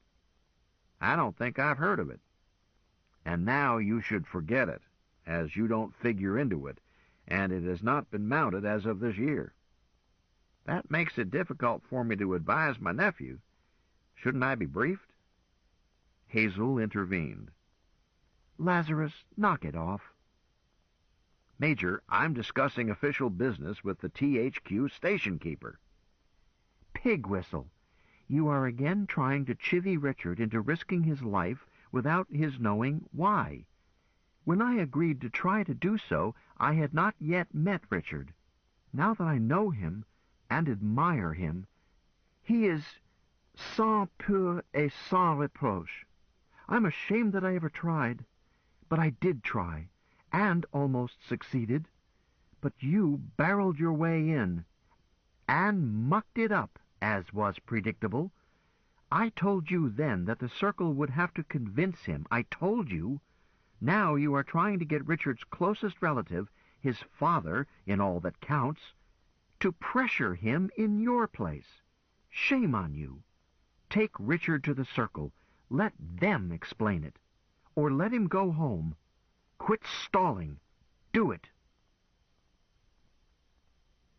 I don't think I've heard of it. And now you should forget it, as you don't figure into it, and it has not been mounted as of this year. That makes it difficult for me to advise my nephew. Shouldn't I be briefed? Hazel intervened. Lazarus, knock it off. Major, I'm discussing official business with the THQ station keeper. Pig whistle. You are again trying to chivvy Richard into risking his life without his knowing why. When I agreed to try to do so, I had not yet met Richard. Now that I know him and admire him, he is sans peur et sans reproche. I'm ashamed that I ever tried, but I did try, and almost succeeded. But you barreled your way in, and mucked it up, as was predictable. I told you then that the Circle would have to convince him. I told you. Now you are trying to get Richard's closest relative, his father, in all that counts, to pressure him in your place. Shame on you. Take Richard to the Circle. Let them explain it. Or let him go home. Quit stalling. Do it.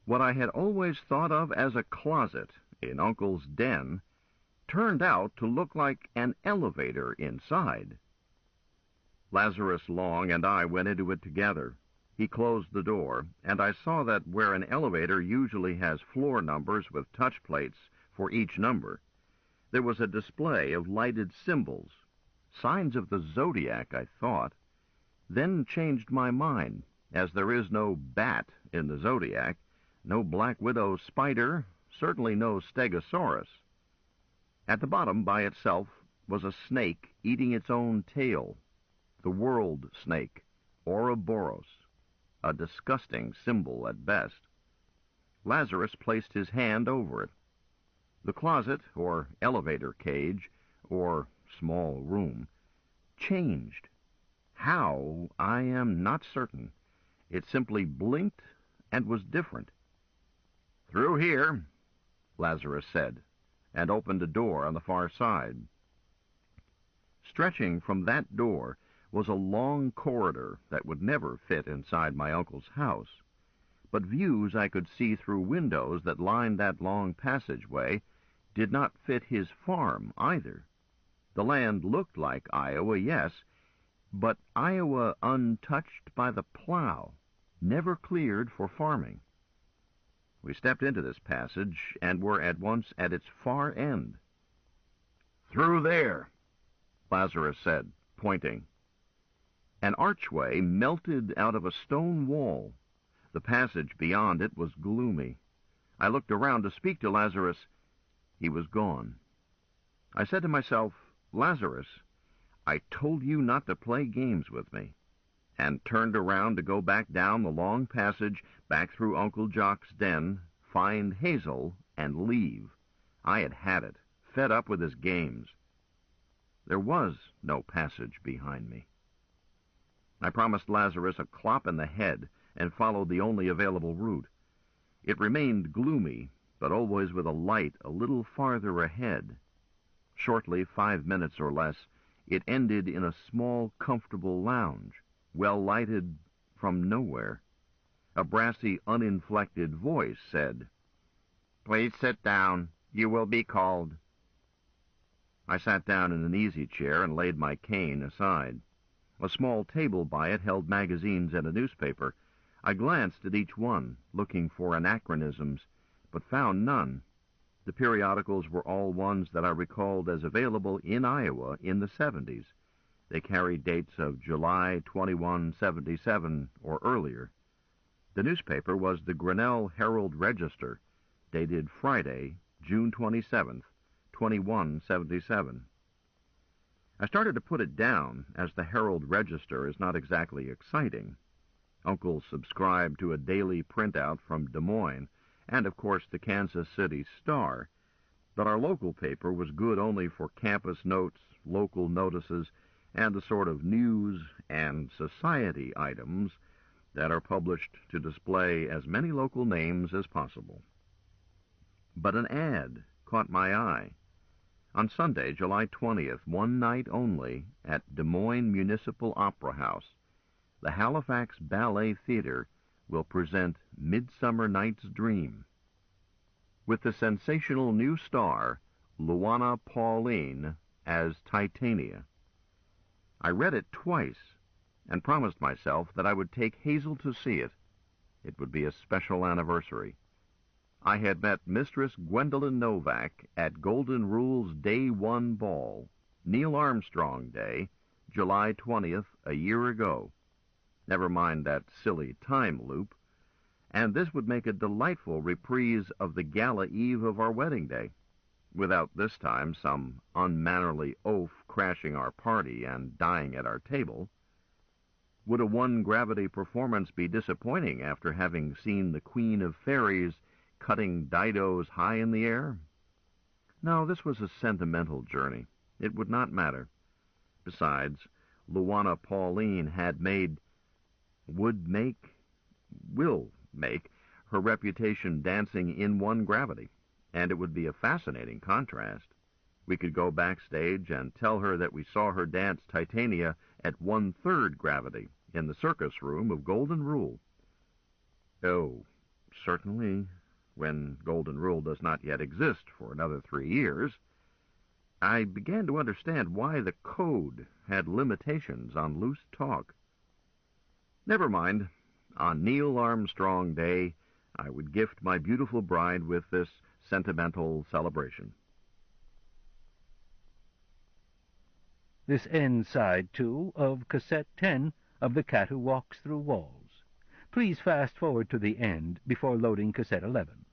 What I had always thought of as a closet in Uncle's den turned out to look like an elevator inside. Lazarus Long and I went into it together. He closed the door, and I saw that where an elevator usually has floor numbers with touch plates for each number, there was a display of lighted symbols, signs of the zodiac, I thought, then changed my mind, as there is no bat in the zodiac, no black widow spider, certainly no stegosaurus. At the bottom, by itself, was a snake eating its own tail, the world snake, Ouroboros, a disgusting symbol at best. Lazarus placed his hand over it. The closet, or elevator cage, or small room, changed. How, I am not certain. It simply blinked and was different. "Through here," Lazarus said, and opened a door on the far side. Stretching from that door was a long corridor that would never fit inside my uncle's house, but views I could see through windows that lined that long passageway did not fit his farm either. The land looked like Iowa, yes, but Iowa untouched by the plow, never cleared for farming. We stepped into this passage and were at once at its far end. "Through there," Lazarus said, pointing. An archway melted out of a stone wall. The passage beyond it was gloomy. I looked around to speak to Lazarus. He was gone. I said to myself, "Lazarus, I told you not to play games with me," and turned around to go back down the long passage, back through Uncle Jock's den, find Hazel, and leave. I had had it, fed up with his games. There was no passage behind me. I promised Lazarus a clop in the head and followed the only available route. It remained gloomy, but always with a light a little farther ahead. Shortly, 5 minutes or less, it ended in a small, comfortable lounge, well lighted from nowhere. A brassy, uninflected voice said, "Please sit down. You will be called." I sat down in an easy chair and laid my cane aside. A small table by it held magazines and a newspaper. I glanced at each one, looking for anachronisms, but found none. The periodicals were all ones that I recalled as available in Iowa in the 70s. They carried dates of July 21, 77 or earlier. The newspaper was the Grinnell Herald-Register, dated Friday, June 27th, 2177. I started to put it down, as the Herald-Register is not exactly exciting. Uncle subscribed to a daily printout from Des Moines, and of course the Kansas City Star, but our local paper was good only for campus notes, local notices, and the sort of news and society items that are published to display as many local names as possible. But an ad caught my eye. On Sunday, July 20th, one night only, at Des Moines Municipal Opera House, the Halifax Ballet Theater will present Midsummer Night's Dream, with the sensational new star, Luana Pauline, as Titania. I read it twice, and promised myself that I would take Hazel to see it. It would be a special anniversary. I had met Mistress Gwendolyn Novak at Golden Rule's Day 1 ball, Neil Armstrong Day, July 20th, a year ago. Never mind that silly time loop. And this would make a delightful reprise of the gala eve of our wedding day, without this time some unmannerly oaf crashing our party and dying at our table. Would a one-gravity performance be disappointing after having seen the Queen of Fairies cutting didos high in the air? No, this was a sentimental journey. It would not matter. Besides, Luana Pauline will make her reputation dancing in one gravity, and it would be a fascinating contrast. We could go backstage and tell her that we saw her dance Titania at 1/3 gravity in the circus room of Golden Rule. Oh, certainly, when Golden Rule does not yet exist for another 3 years. I began to understand why the code had limitations on loose talk. Never mind. On Neil Armstrong Day, I would gift my beautiful bride with this sentimental celebration. This ends side 2 of cassette 10 of The Cat Who Walks Through Walls. Please fast forward to the end before loading cassette 11.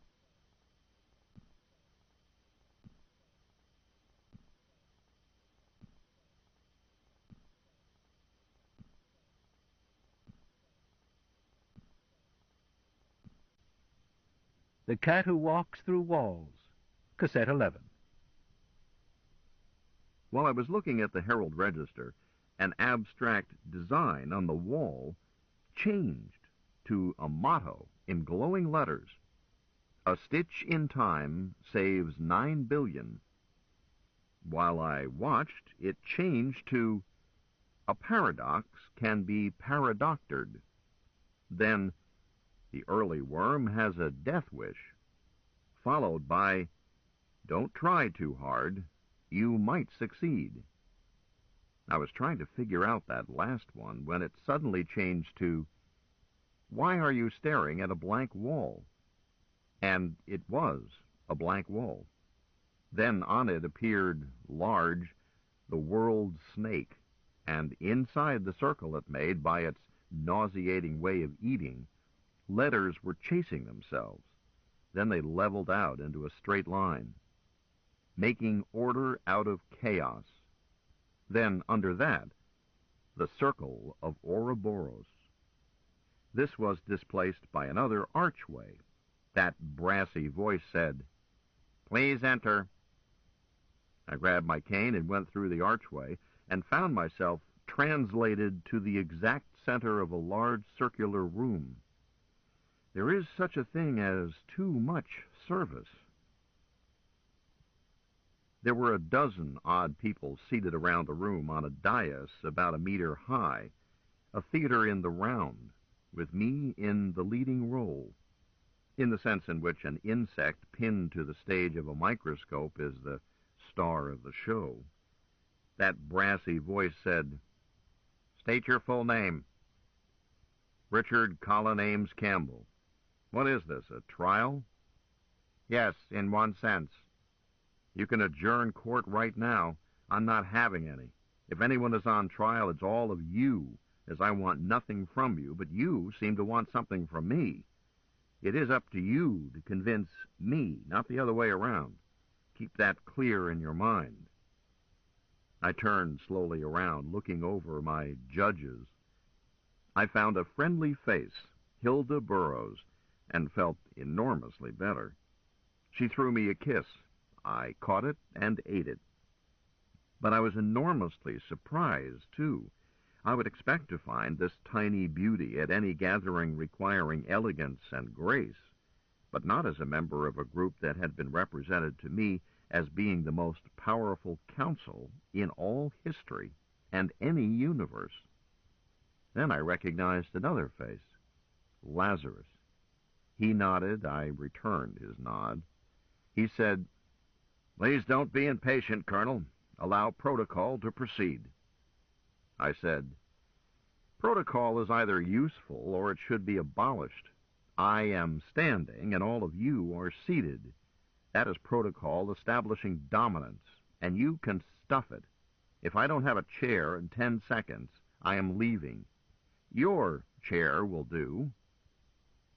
The Cat Who Walks Through Walls, cassette 11. While I was looking at the Herald-Register, an abstract design on the wall changed to a motto in glowing letters. A stitch in time saves 9 billion. While I watched, it changed to a paradox can be paradoctored. Then, the early worm has a death wish, followed by, don't try too hard, you might succeed. I was trying to figure out that last one when it suddenly changed to, why are you staring at a blank wall? And it was a blank wall. Then on it appeared, large, the world's snake, and inside the circle it made by its nauseating way of eating, letters were chasing themselves. Then they leveled out into a straight line, making order out of chaos. Then, under that, the circle of Ouroboros. This was displaced by another archway. That brassy voice said, "Please enter." I grabbed my cane and went through the archway and found myself translated to the exact center of a large circular room. There is such a thing as too much service. There were a dozen odd people seated around the room on a dais about a meter high, a theater in the round, with me in the leading role, in the sense in which an insect pinned to the stage of a microscope is the star of the show. That brassy voice said, "State your full name." Richard Colin Ames Campbell. What is this, a trial? Yes, in one sense. You can adjourn court right now. I'm not having any. If anyone is on trial, it's all of you, as I want nothing from you, but you seem to want something from me. It is up to you to convince me, not the other way around. Keep that clear in your mind. I turned slowly around, looking over my judges. I found a friendly face, Hilda Burroughs, and felt enormously better. She threw me a kiss. I caught it and ate it. But I was enormously surprised, too. I would expect to find this tiny beauty at any gathering requiring elegance and grace, but not as a member of a group that had been represented to me as being the most powerful council in all history and any universe. Then I recognized another face, Lazarus. He nodded. I returned his nod. He said, "Please don't be impatient, Colonel. Allow protocol to proceed." I said, "Protocol is either useful or it should be abolished. I am standing and all of you are seated. That is protocol establishing dominance, and you can stuff it. If I don't have a chair in 10 seconds, I am leaving. Your chair will do."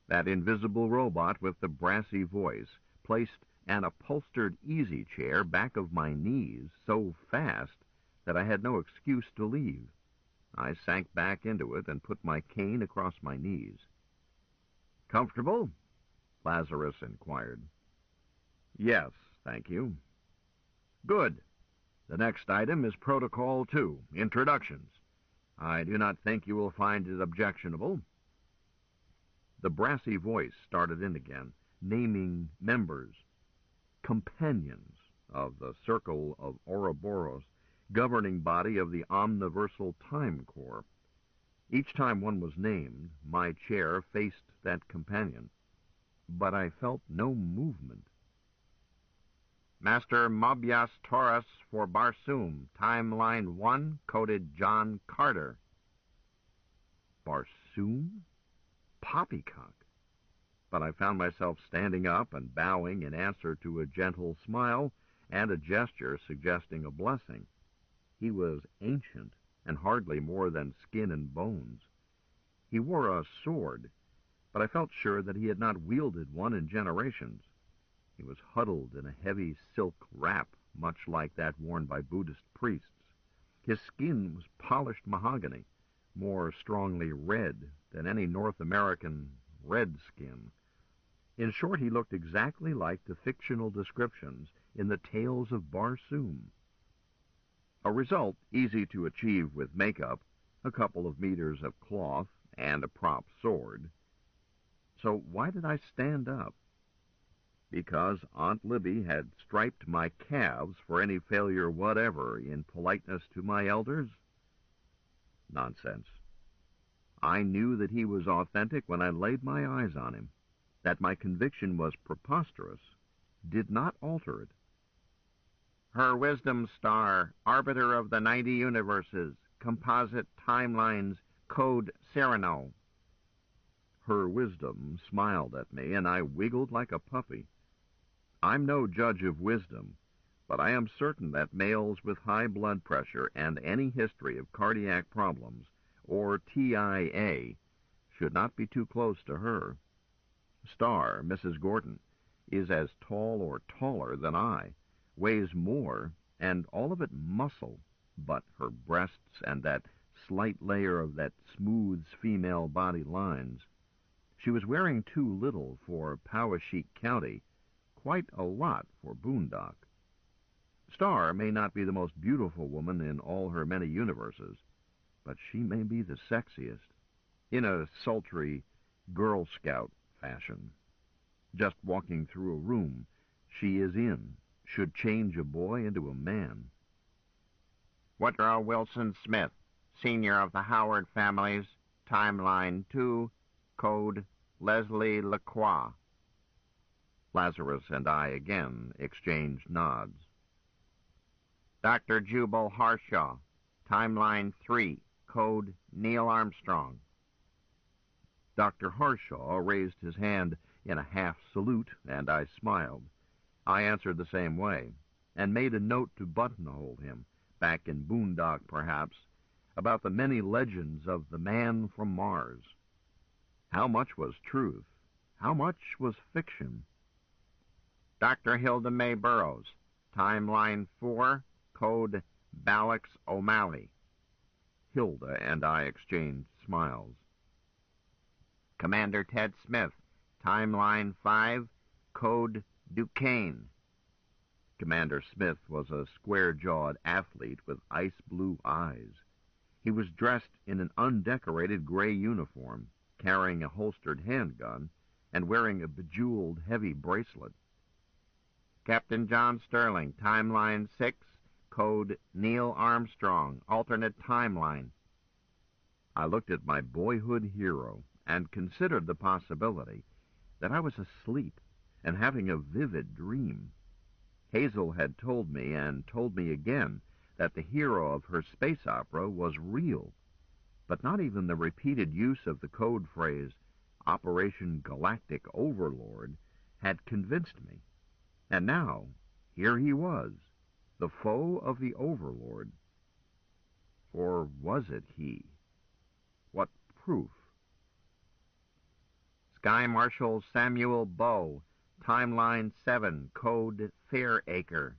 That invisible robot with the brassy voice placed an upholstered easy chair back of my knees so fast that I had no excuse to leave. I sank back into it and put my cane across my knees. "Comfortable?" Lazarus inquired. "Yes, thank you." "Good. The next item is Protocol 2, Introductions. I do not think you will find it objectionable." The brassy voice started in again, naming members, companions of the Circle of Ouroboros, governing body of the Omniversal Time Corps. Each time one was named, my chair faced that companion, but I felt no movement. Master Mobius Taurus for Barsoom, Timeline 1, coded John Carter. Barsoom? Poppycock. But I found myself standing up and bowing in answer to a gentle smile and a gesture suggesting a blessing. He was ancient and hardly more than skin and bones. He wore a sword, but I felt sure that he had not wielded one in generations. He was huddled in a heavy silk wrap, much like that worn by Buddhist priests. His skin was polished mahogany, more strongly red than any North American red skin. In short, he looked exactly like the fictional descriptions in the Tales of Barsoom. A result easy to achieve with makeup, a couple of meters of cloth, and a prop sword. So why did I stand up? Because Aunt Libby had striped my calves for any failure whatever in politeness to my elders? Nonsense. I knew that he was authentic when I laid my eyes on him. That my conviction was preposterous did not alter it. Her wisdom star, arbiter of the 90 universes, composite timelines, code Cyrano. Her wisdom smiled at me, and I wiggled like a puppy. I'm no judge of wisdom, but I am certain that males with high blood pressure and any history of cardiac problems, or TIA, should not be too close to her. Star, Mrs. Gordon, is as tall or taller than I, weighs more, and all of it muscle, but her breasts and that slight layer of that smooths female body lines. She was wearing too little for Poweshiek County, quite a lot for Boondock. Star may not be the most beautiful woman in all her many universes, but she may be the sexiest, in a sultry Girl Scout fashion. Just walking through a room she is in should change a boy into a man. Woodrow Wilson Smith, senior of the Howard families, Timeline 2, code Leslie Lacroix. Lazarus and I again exchanged nods. Dr. Jubal Harshaw, Timeline 3, code Neil Armstrong. Dr. Harshaw raised his hand in a half salute, and I smiled. I answered the same way, and made a note to buttonhole him, back in Boondock perhaps, about the many legends of the man from Mars. How much was truth? How much was fiction? Dr. Hilda May Burroughs, Timeline 4, Code Balax O'Malley. Hilda and I exchanged smiles. Commander Ted Smith, Timeline 5, Code Duquesne. Commander Smith was a square-jawed athlete with ice-blue eyes. He was dressed in an undecorated gray uniform, carrying a holstered handgun, and wearing a bejeweled heavy bracelet. Captain John Sterling, Timeline 6, Code Neil Armstrong, alternate timeline. I looked at my boyhood hero and considered the possibility that I was asleep and having a vivid dream. Hazel had told me and told me again that the hero of her space opera was real, but not even the repeated use of the code phrase, Operation Galactic Overlord, had convinced me. And now, here he was, the foe of the Overlord. Or was it he? What proof? Sky Marshal Samuel Bow, Timeline 7, Code Fairacre.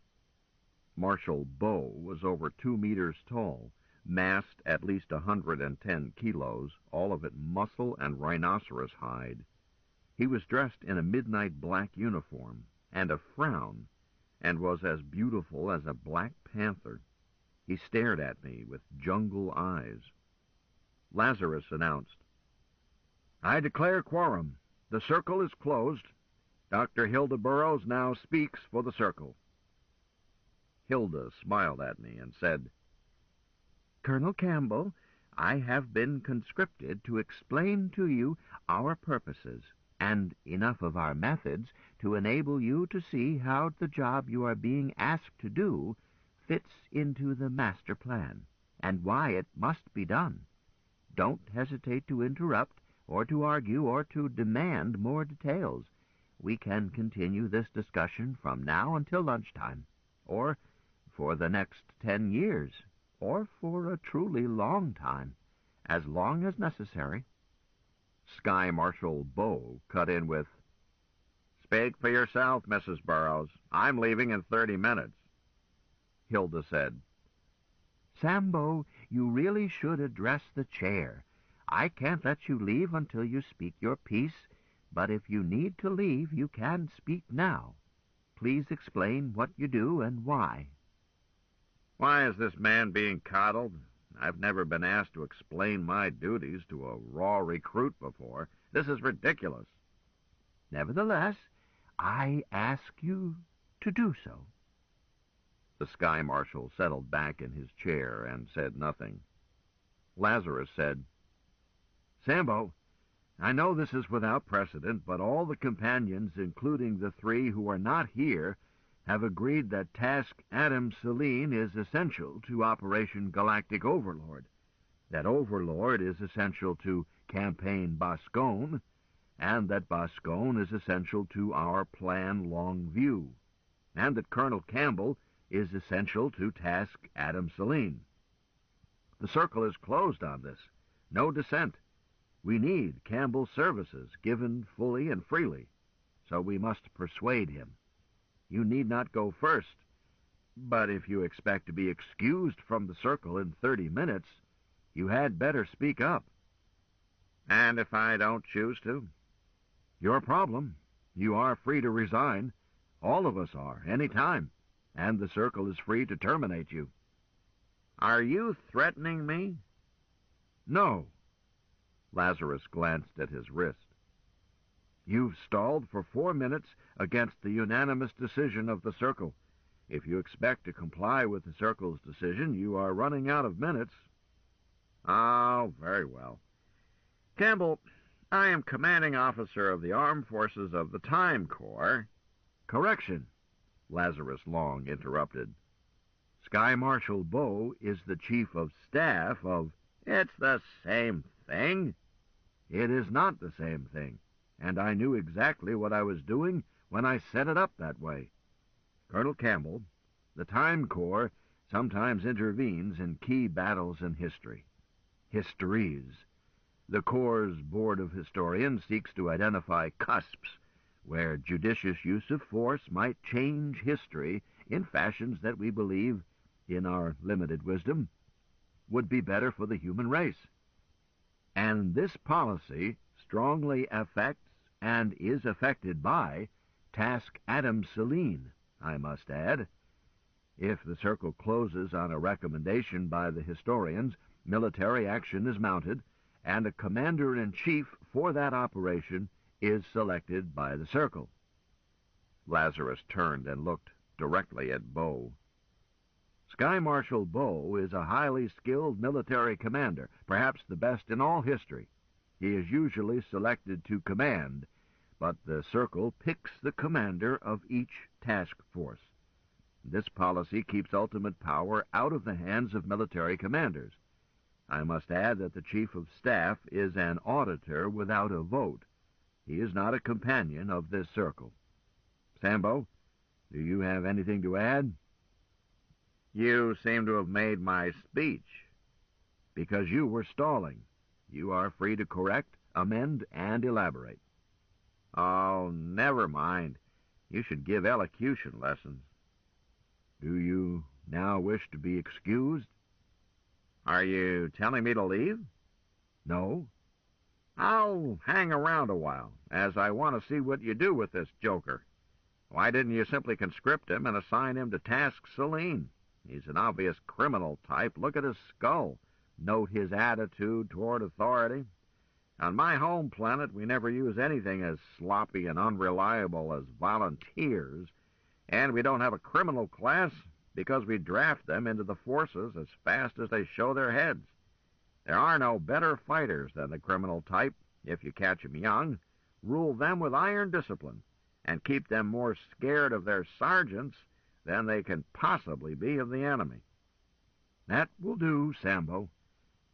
Marshal Bow was over 2 meters tall, massed at least 110 kilos, all of it muscle and rhinoceros hide. He was dressed in a midnight black uniform and a frown, and was as beautiful as a black panther. He stared at me with jungle eyes. Lazarus announced, "I declare quorum. The circle is closed. Dr. Hilda Burroughs now speaks for the circle." Hilda smiled at me and said, "Colonel Campbell, I have been conscripted to explain to you our purposes, and enough of our methods to enable you to see how the job you are being asked to do fits into the master plan, and why it must be done. Don't hesitate to interrupt, or to argue, or to demand more details. We can continue this discussion from now until lunchtime, or for the next 10 years, or for a truly long time, as long as necessary." Sky Marshal Bow cut in with, "Speak for yourself, Mrs. Burroughs. I'm leaving in 30 minutes. Hilda said, "Sambo, you really should address the chair. I can't let you leave until you speak your piece, but if you need to leave, you can speak now. Please explain what you do and why." "Why is this man being coddled? I've never been asked to explain my duties to a raw recruit before. This is ridiculous." "Nevertheless, I ask you to do so." The Sky Marshal settled back in his chair and said nothing. Lazarus said, "Sambo, I know this is without precedent, but all the companions, including the 3 who are not here, have agreed that Task Adam Selene is essential to Operation Galactic Overlord, that Overlord is essential to Campaign Boscone, and that Boscone is essential to our Plan Longview, and that Colonel Campbell is essential to Task Adam Selene. The circle is closed on this. No dissent. We need Campbell's services, given fully and freely, so we must persuade him. You need not go first, but if you expect to be excused from the circle in 30 minutes, you had better speak up." "And if I don't choose to?" "Your problem. You are free to resign. All of us are, any time, and the circle is free to terminate you." "Are you threatening me?" "No." Lazarus glanced at his wrist. "You've stalled for 4 minutes against the unanimous decision of the circle. If you expect to comply with the circle's decision, you are running out of minutes." "Oh, very well. Campbell, I am commanding officer of the Armed Forces of the Time Corps." "Correction," Lazarus Long interrupted. "Sky Marshal Bow is the Chief of Staff of—" "It's the same thing." It is not the same thing, and I knew exactly what I was doing when I set it up that way. Colonel Campbell, the Time Corps sometimes intervenes in key battles in history. Histories. The Corps' Board of Historians seeks to identify cusps where judicious use of force might change history in fashions that we believe, in our limited wisdom, would be better for the human race. And this policy strongly affects and is affected by Task Adam Selene, I must add. If the circle closes on a recommendation by the historians, military action is mounted, and a commander-in-chief for that operation is selected by the circle. Lazarus turned and looked directly at Bow. Sky Marshal Bow is a highly skilled military commander, perhaps the best in all history. He is usually selected to command, but the circle picks the commander of each task force. This policy keeps ultimate power out of the hands of military commanders. I must add that the Chief of Staff is an auditor without a vote. He is not a companion of this circle. Sambo, do you have anything to add? You seem to have made my speech. Because you were stalling. You are free to correct, amend, and elaborate. Oh, never mind. You should give elocution lessons. Do you now wish to be excused? Are you telling me to leave? No. I'll hang around a while, as I want to see what you do with this joker. Why didn't you simply conscript him and assign him to Task Selene? He's an obvious criminal type. Look at his skull. Note his attitude toward authority. On my home planet, we never use anything as sloppy and unreliable as volunteers, and we don't have a criminal class because we draft them into the forces as fast as they show their heads. There are no better fighters than the criminal type if you catch them young, rule them with iron discipline, and keep them more scared of their sergeants than they can possibly be of the enemy. That will do, Sambo.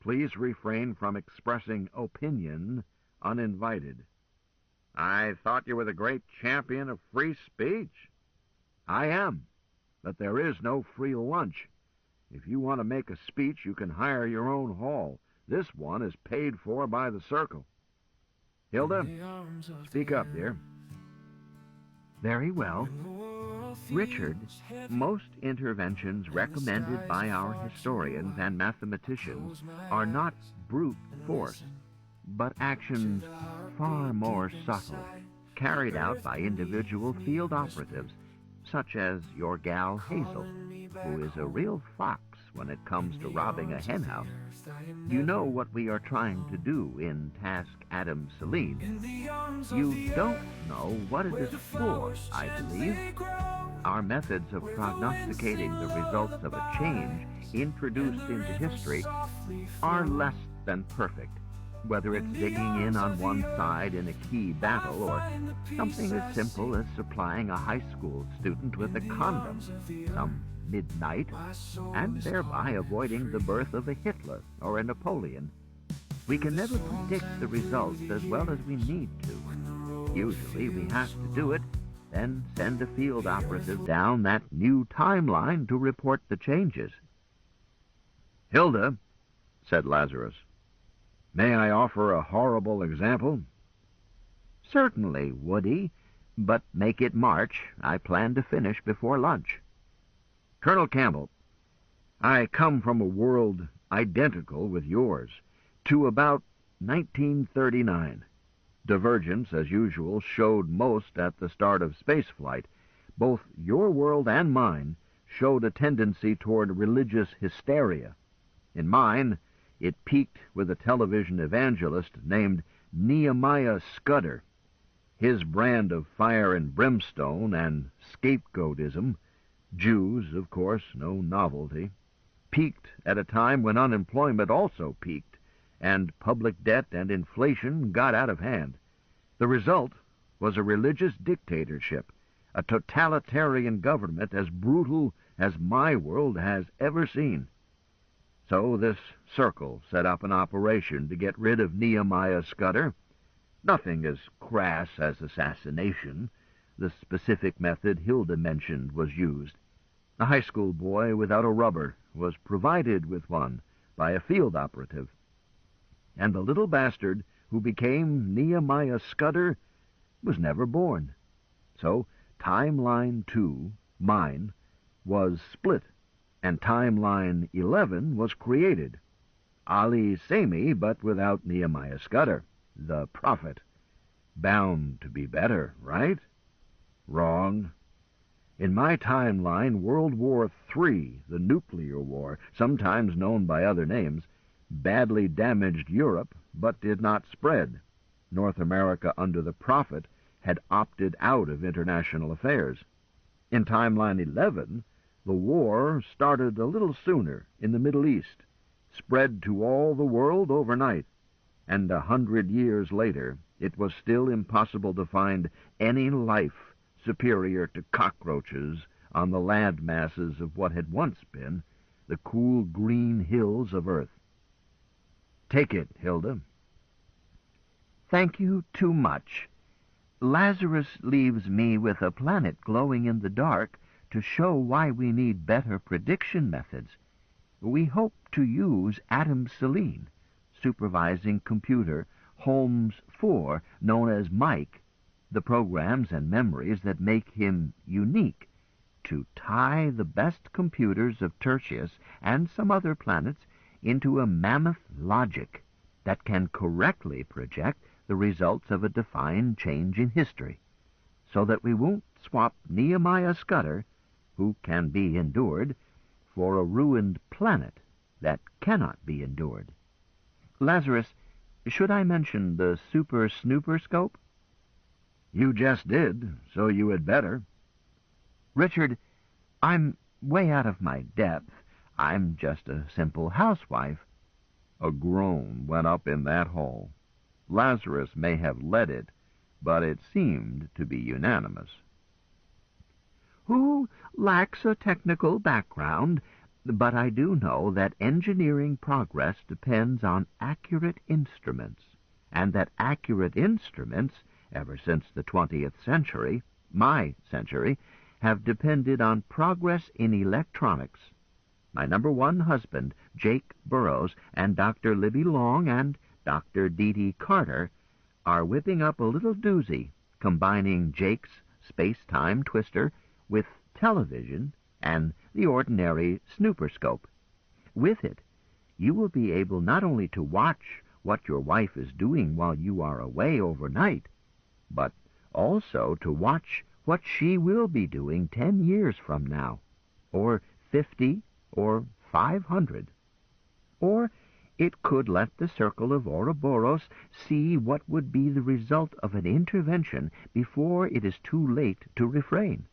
Please refrain from expressing opinion uninvited. I thought you were the great champion of free speech. I am, but there is no free lunch. If you want to make a speech, you can hire your own hall. This one is paid for by the circle. Hilda, speak up, dear. Very well. Richard, most interventions recommended by our historians and mathematicians are not brute force, but actions far more subtle, carried out by individual field operatives, such as your gal Hazel, who is a real fox when it comes to robbing a henhouse. You know what we are trying to do in Task Adam Selene. You don't know what it is for, I believe. Our methods of prognosticating the results of a change introduced into history are less than perfect, whether it's digging in on one side in a key battle or something as simple as supplying a high school student with a condom some midnight and thereby avoiding the birth of a Hitler or a Napoleon. We can never predict the results as well as we need to. Usually we have to do it, then send a field operative down that new timeline to report the changes. Hilda, said Lazarus, may I offer a horrible example? Certainly, Woody, but make it March. I plan to finish before lunch. Colonel Campbell, I come from a world identical with yours to about 1939. Divergence, as usual, showed most at the start of spaceflight. Both your world and mine showed a tendency toward religious hysteria. In mine, it peaked with a television evangelist named Nehemiah Scudder. His brand of fire and brimstone and scapegoatism, Jews, of course, no novelty, peaked at a time when unemployment also peaked, and public debt and inflation got out of hand. The result was a religious dictatorship, a totalitarian government as brutal as my world has ever seen. So this circle set up an operation to get rid of Nehemiah Scudder. Nothing as crass as assassination. The specific method Hilda mentioned was used. A high school boy without a rubber was provided with one by a field operative. And the little bastard who became Nehemiah Scudder was never born. So Timeline 2, mine, was split, and Timeline 11 was created. Ali Sami, but without Nehemiah Scudder, the prophet. Bound to be better, right? Wrong. In my timeline, World War III, the nuclear war, sometimes known by other names, badly damaged Europe, but did not spread. North America under the prophet had opted out of international affairs. In Timeline 11, the war started a little sooner in the Middle East, spread to all the world overnight, and 100 years later it was still impossible to find any life superior to cockroaches on the land masses of what had once been the cool green hills of Earth. Take it, Hilda. Thank you too much. Lazarus leaves me with a planet glowing in the dark to show why we need better prediction methods. We hope to use Adam Selene, supervising computer Holmes 4, known as Mike, the programs and memories that make him unique, to tie the best computers of Tertius and some other planets into a mammoth logic that can correctly project the results of a defined change in history, so that we won't swap Nehemiah Scudder, who can be endured, for a ruined planet that cannot be endured. Lazarus, should I mention the Super Snooper Scope? You just did, so you had better. Richard, I'm way out of my depth. I'm just a simple housewife. A groan went up in that hall. Lazarus may have led it, but it seemed to be unanimous. Who lacks a technical background, but I do know that engineering progress depends on accurate instruments, and that accurate instruments, ever since the 20th century, my century, have depended on progress in electronics. My number one husband, Jake Burroughs, and Dr. Libby Long, and Dr. D.D. Carter are whipping up a little doozy, combining Jake's space-time twister with television and the ordinary snooperscope. With it, you will be able not only to watch what your wife is doing while you are away overnight, but also to watch what she will be doing 10 years from now, or 50, or 500. Or it could let the circle of Ouroboros see what would be the result of an intervention before it is too late to refrain.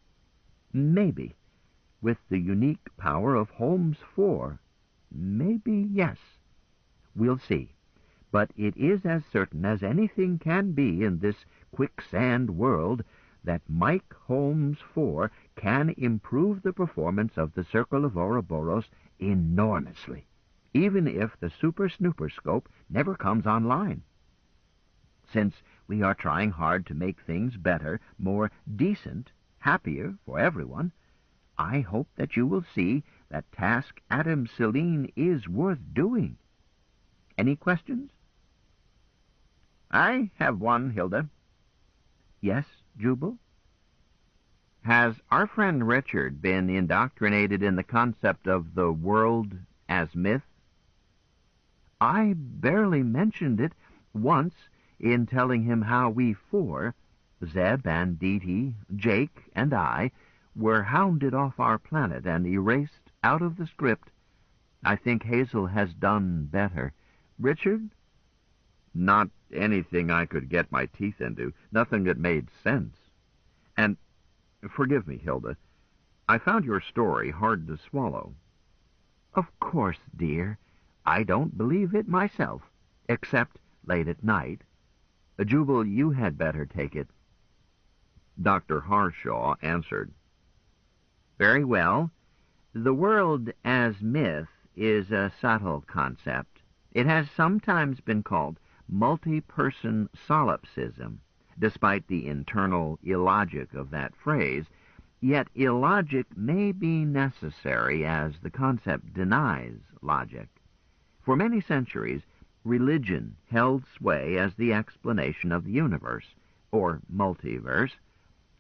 Maybe, with the unique power of Holmes 4, maybe yes. We'll see. But it is as certain as anything can be in this quicksand world that Mike Holmes 4 can improve the performance of the Circle of Ouroboros enormously, even if the Super Snooperscope never comes online. Since we are trying hard to make things better, more decent, happier for everyone, I hope that you will see that task Adam Selene is worth doing. Any questions? I have one, Hilda. Yes, Jubal? Has our friend Richard been indoctrinated in the concept of the world as myth? I barely mentioned it once in telling him how we four, Zeb and Dee, Jake and I, were hounded off our planet and erased out of the script. I think Hazel has done better. Richard? Not anything I could get my teeth into, nothing that made sense. And, forgive me, Hilda, I found your story hard to swallow. Of course, dear. I don't believe it myself, except late at night. Jubal, you had better take it. Dr. Harshaw answered. Very well. The world as myth is a subtle concept. It has sometimes been called multi-person solipsism, despite the internal illogic of that phrase. Yet illogic may be necessary, as the concept denies logic. For many centuries, religion held sway as the explanation of the universe, or multiverse.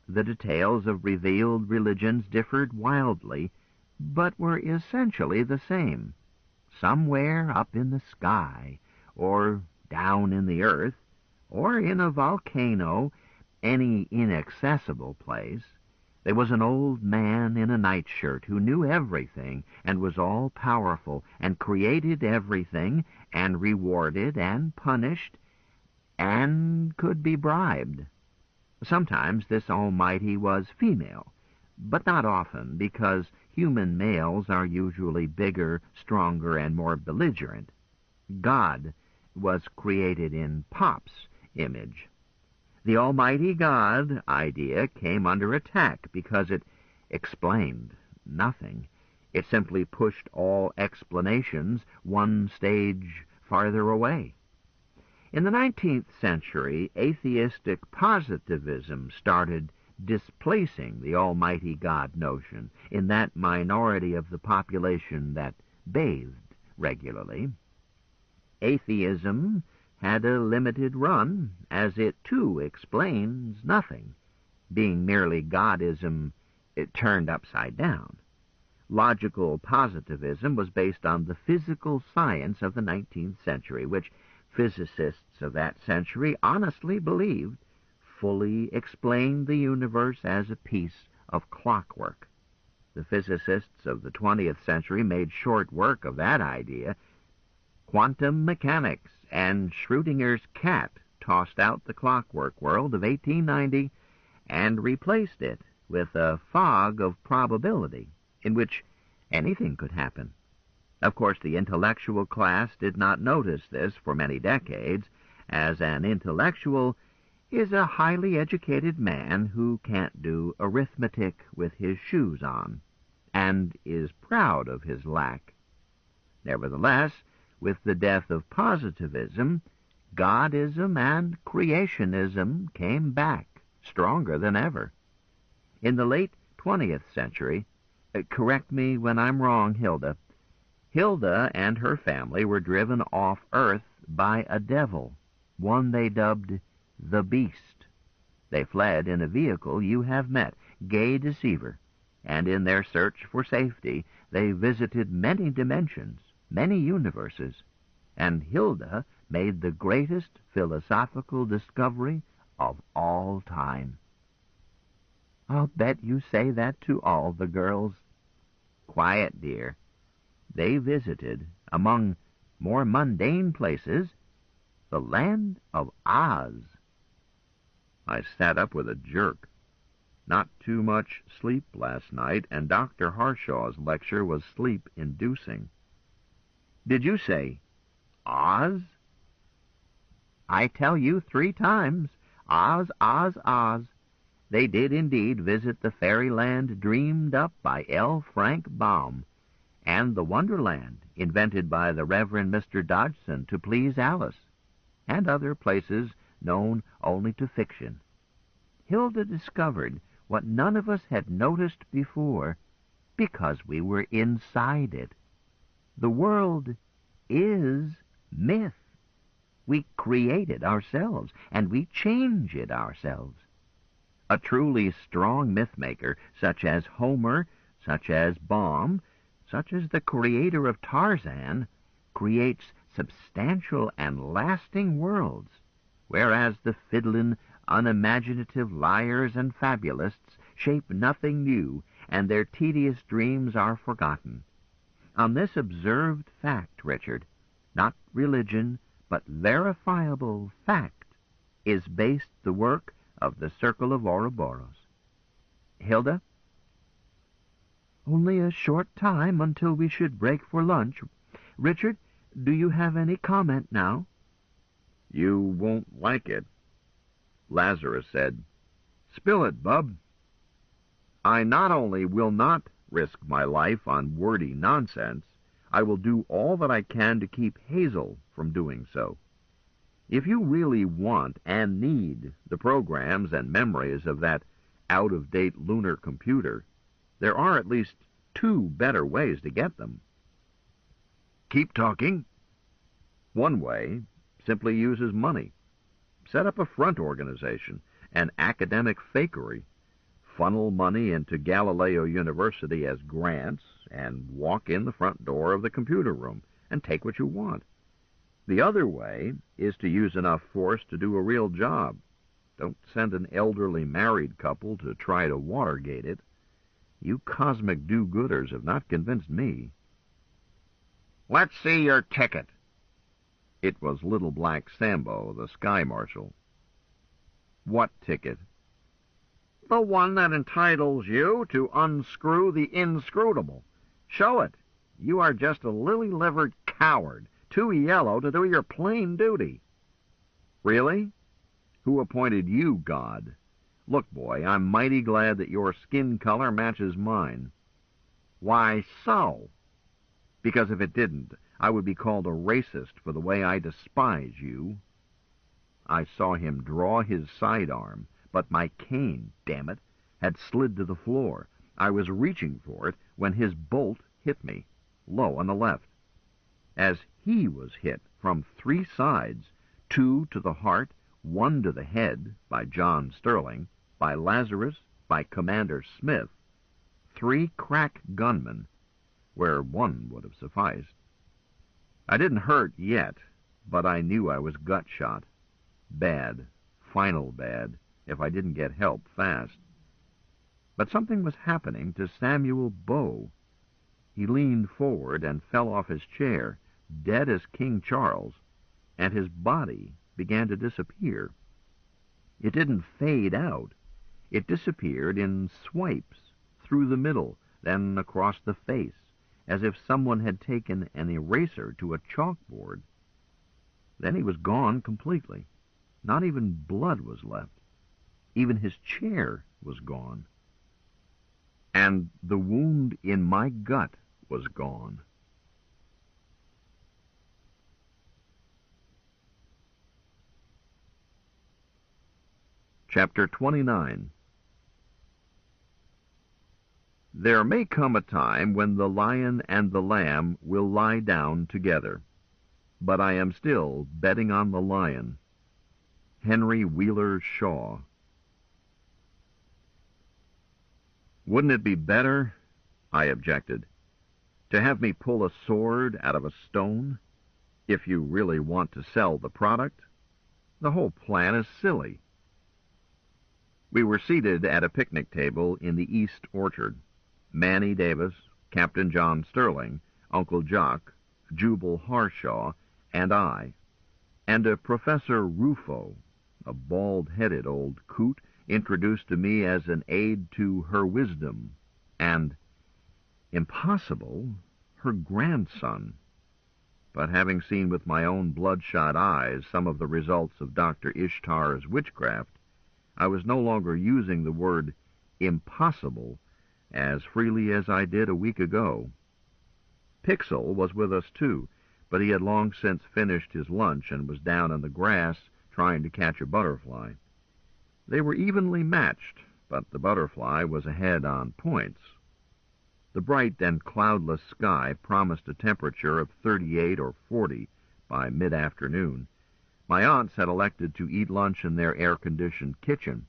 The details of revealed religions differed wildly, but were essentially the same. Somewhere up in the sky, or down in the earth, or in a volcano, any inaccessible place, there was an old man in a nightshirt who knew everything and was all-powerful and created everything and rewarded and punished and could be bribed. Sometimes this Almighty was female, but not often, because human males are usually bigger, stronger, and more belligerent. God was created in Pop's image. The Almighty God idea came under attack because it explained nothing. It simply pushed all explanations one stage farther away. In the 19th century, atheistic positivism started displacing the Almighty God notion in that minority of the population that bathed regularly. Atheism had a limited run, as it too explains nothing, being merely Godism turned upside down. Logical positivism was based on the physical science of the 19th century, which physicists of that century honestly believed fully explained the universe as a piece of clockwork. The physicists of the 20th century made short work of that idea. Quantum mechanics and Schrödinger's cat tossed out the clockwork world of 1890 and replaced it with a fog of probability in which anything could happen. Of course, the intellectual class did not notice this for many decades, as an intellectual is a highly educated man who can't do arithmetic with his shoes on, and is proud of his lack. Nevertheless, with the death of positivism, Godism and creationism came back, stronger than ever. In the late 20th century, correct me when I'm wrong, Hilda and her family were driven off Earth by a devil, one they dubbed the Beast. They fled in a vehicle you have met, Gay Deceiver, and in their search for safety, they visited many dimensions, many universes, and Hilda made the greatest philosophical discovery of all time. I'll bet you say that to all the girls. Quiet, dear. They visited, among more mundane places, the land of Oz. I sat up with a jerk. Not too much sleep last night, and Dr. Harshaw's lecture was sleep-inducing. Did you say Oz? I tell you 3 times, Oz, Oz, Oz. They did indeed visit the fairyland dreamed up by L. Frank Baum, and the Wonderland invented by the Reverend Mr. Dodgson to please Alice, and other places known only to fiction. Hilda discovered what none of us had noticed before, because we were inside it. The world is myth. We create it ourselves, and we change it ourselves. A truly strong myth-maker, such as Homer, such as Baum, such as the creator of Tarzan, creates substantial and lasting worlds, whereas the fiddlin', unimaginative liars and fabulists shape nothing new, and their tedious dreams are forgotten. On this observed fact, Richard, not religion, but verifiable fact, is based the work of the Circle of Ouroboros. Hilda? Only a short time until we should break for lunch. Richard, do you have any comment now? You won't like it. Lazarus said, Spill it, bub. I not only will not risk my life on wordy nonsense, I will do all that I can to keep Hazel from doing so. If you really want and need the programs and memories of that out-of-date lunar computer, there are at least 2 better ways to get them. Keep talking. One way simply uses money. Set up a front organization, an academic fakery, funnel money into Galileo University as grants, and walk in the front door of the computer room and take what you want. The other way is to use enough force to do a real job. Don't send an elderly married couple to try to Watergate it. You cosmic do-gooders have not convinced me. Let's see your ticket. It was Little Black Sambo, the Sky Marshal. What ticket? The one that entitles you to unscrew the inscrutable. Show it. You are just a lily-livered coward, too yellow to do your plain duty. Really? Who appointed you God? Look, boy, I'm mighty glad that your skin color matches mine. Why so? Because if it didn't, I would be called a racist for the way I despise you. I saw him draw his sidearm, but my cane, damn it, had slid to the floor. I was reaching for it when his bolt hit me, low on the left. As he was hit from 3 sides, 2 to the heart, 1 to the head by John Sterling, by Lazarus, by Commander Smith, 3 crack gunmen, where 1 would have sufficed. I didn't hurt yet, but I knew I was gut-shot. Bad, final bad, if I didn't get help fast. But something was happening to Samuel Bow. He leaned forward and fell off his chair, dead as King Charles, and his body began to disappear. It didn't fade out. It disappeared in swipes, through the middle, then across the face, as if someone had taken an eraser to a chalkboard. Then he was gone completely. Not even blood was left. Even his chair was gone. And the wound in my gut was gone. Chapter 29. There may come a time when the lion and the lamb will lie down together, but I am still betting on the lion. Henry Wheeler Shaw. Wouldn't it be better, I objected, to have me pull a sword out of a stone? If you really want to sell the product, the whole plan is silly. We were seated at a picnic table in the East Orchard. Manny Davis, Captain John Sterling, Uncle Jock, Jubal Harshaw, and I, and a Professor Rufo, a bald-headed old coot introduced to me as an aide to Her Wisdom, and, impossible, her grandson. But having seen with my own bloodshot eyes some of the results of Dr. Ishtar's witchcraft, I was no longer using the word impossible as freely as I did a week ago. Pixel was with us too, but he had long since finished his lunch and was down in the grass trying to catch a butterfly. They were evenly matched, but the butterfly was ahead on points. The bright and cloudless sky promised a temperature of 38 or 40 by mid-afternoon. My aunts had elected to eat lunch in their air-conditioned kitchen,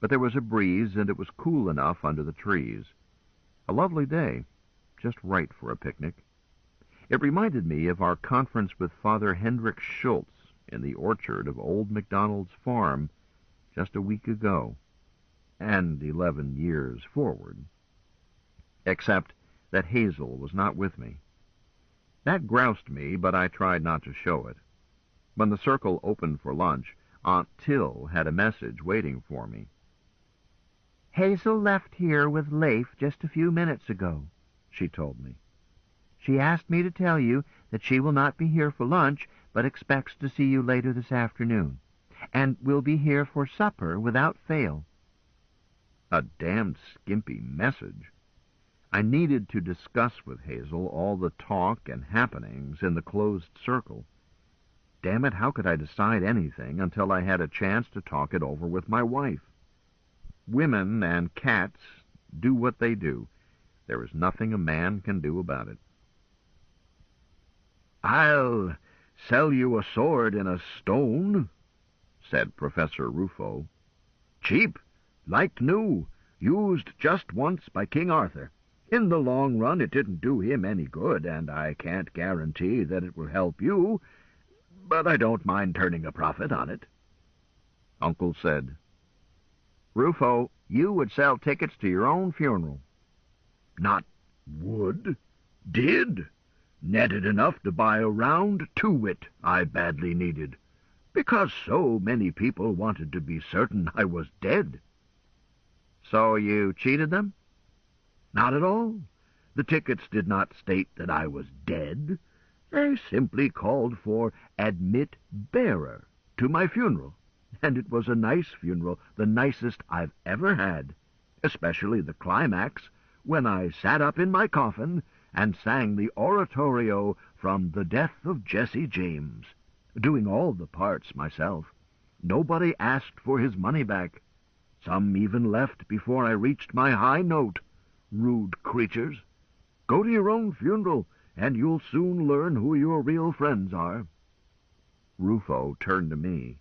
but there was a breeze and it was cool enough under the trees. A lovely day, just right for a picnic. It reminded me of our conference with Father Hendrik Schultz in the orchard of Old MacDonald's farm just a week ago, and 11 years forward. Except that Hazel was not with me. That groused me, but I tried not to show it. When the circle opened for lunch, Aunt Till had a message waiting for me. Hazel left here with Leif just a few minutes ago, she told me. She asked me to tell you that she will not be here for lunch, but expects to see you later this afternoon, and will be here for supper without fail. A damned skimpy message. I needed to discuss with Hazel all the talk and happenings in the closed circle. Damn it, how could I decide anything until I had a chance to talk it over with my wife? Women and cats do what they do. There is nothing a man can do about it. "I'll sell you a sword in a stone," said Professor Rufo. "Cheap, like new, used just once by King Arthur. In the long run it didn't do him any good, and I can't guarantee that it will help you, but I don't mind turning a profit on it." Uncle said, "Rufo, you would sell tickets to your own funeral." "Not would. Did. Netted enough to buy a round two-wit I badly needed, because so many people wanted to be certain I was dead." "So you cheated them?" "Not at all. The tickets did not state that I was dead. They simply called for admit bearer to my funeral, and it was a nice funeral, the nicest I've ever had, especially the climax, when I sat up in my coffin and sang the oratorio from The Death of Jesse James, doing all the parts myself. Nobody asked for his money back. Some even left before I reached my high note. Rude creatures. Go to your own funeral, and you'll soon learn who your real friends are." Rufo turned to me.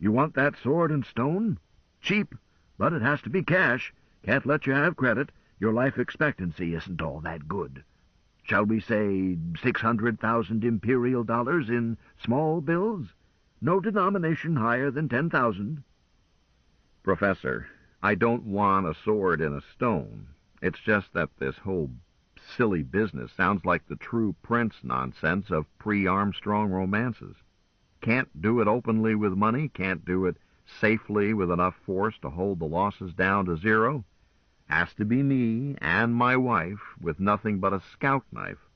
"You want that sword and stone? Cheap, but it has to be cash. Can't let you have credit. Your life expectancy isn't all that good. Shall we say 600,000 imperial dollars in small bills? No denomination higher than 10,000. "Professor, I don't want a sword in a stone. It's just that this whole silly business sounds like the true Prince nonsense of pre-Armstrong romances. Can't do it openly with money, can't do it safely with enough force to hold the losses down to zero. Has to be me and my wife with nothing but a scout knife.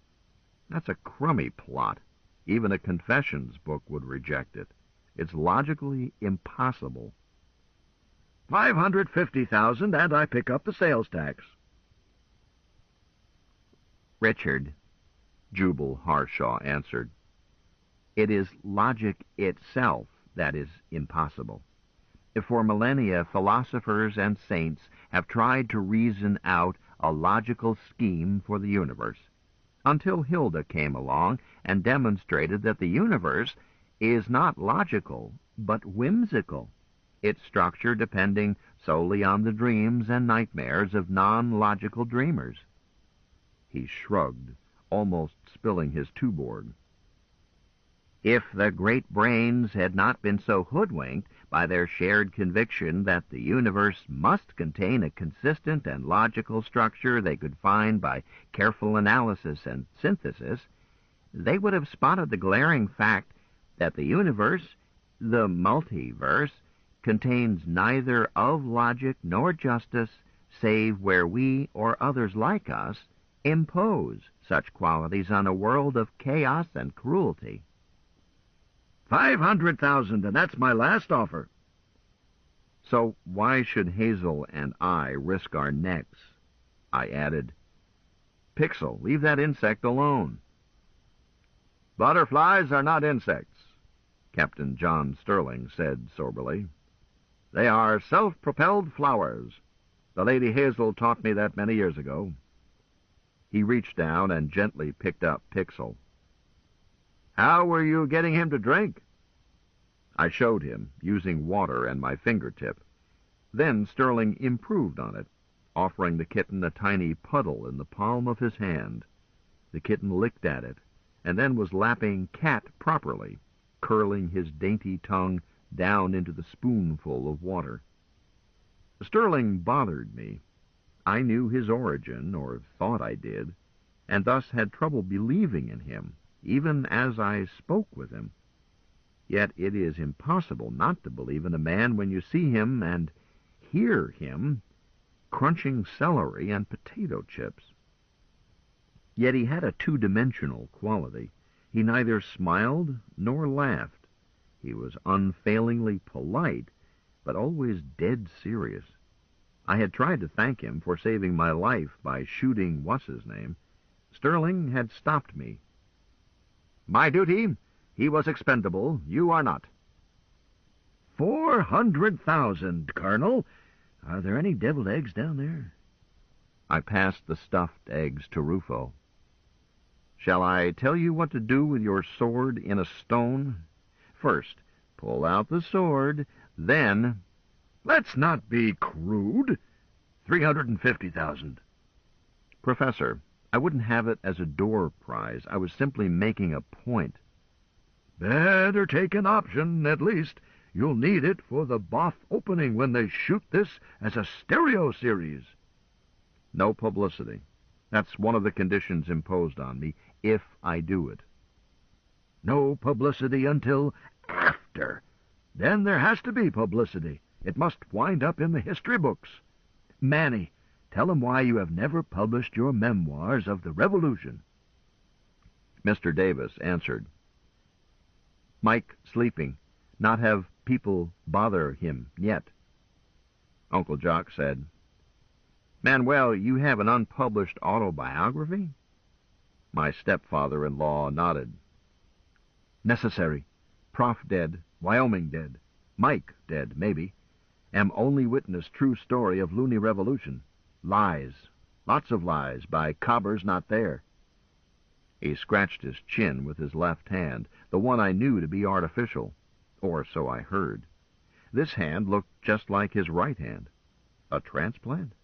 That's a crummy plot. Even a confessions book would reject it. It's logically impossible." 550,000, and I pick up the sales tax." "Richard," Jubal Harshaw answered, "it is logic itself that is impossible. For millennia, philosophers and saints have tried to reason out a logical scheme for the universe, until Hilda came along and demonstrated that the universe is not logical, but whimsical, its structure depending solely on the dreams and nightmares of non-logical dreamers." He shrugged, almost spilling his two-board. "If the great brains had not been so hoodwinked by their shared conviction that the universe must contain a consistent and logical structure they could find by careful analysis and synthesis, they would have spotted the glaring fact that the universe, the multiverse, contains neither of logic nor justice, save where we or others like us impose such qualities on a world of chaos and cruelty." 500,000, and that's my last offer." "So why should Hazel and I risk our necks?" I added. "Pixel, leave that insect alone." "Butterflies are not insects," Captain John Sterling said soberly. "They are self-propelled flowers. The Lady Hazel taught me that many years ago." He reached down and gently picked up Pixel. "How were you getting him to drink?" I showed him, using water and my fingertip. Then Sterling improved on it, offering the kitten a tiny puddle in the palm of his hand. The kitten licked at it, and then was lapping cat properly, curling his dainty tongue down into the spoonful of water. Sterling bothered me. I knew his origin, or thought I did, and thus had trouble believing in him, even as I spoke with him. Yet it is impossible not to believe in a man when you see him and hear him crunching celery and potato chips. Yet he had a two-dimensional quality. He neither smiled nor laughed. He was unfailingly polite, but always dead serious. I had tried to thank him for saving my life by shooting what's-his-name. Sterling had stopped me. "My duty. He was expendable. You are not." 400,000, Colonel. Are there any deviled eggs down there? I passed the stuffed eggs to Rufo. "Shall I tell you what to do with your sword in a stone? First, pull out the sword, then—" Let's not be crude. 350,000. "Professor, I wouldn't have it as a door prize. I was simply making a point." Better take an option, at least. You'll need it for the Boff opening when they shoot this as a stereo series. No publicity. That's one of the conditions imposed on me, if I do it. No publicity until after. Then there has to be publicity. It must wind up in the history books. Manny, tell them why you have never published your memoirs of the Revolution. Mr. Davis answered, "Mike sleeping, not have people bother him yet." Uncle Jock said, "Manuel, you have an unpublished autobiography?" My stepfather-in-law nodded. "Necessary. Prof dead, Wyoming dead, Mike dead, maybe. Am only witness true story of loony revolution. Lies. Lots of lies by cobbers not there." He scratched his chin with his left hand, the one I knew to be artificial, or so I heard. This hand looked just like his right hand. A transplant?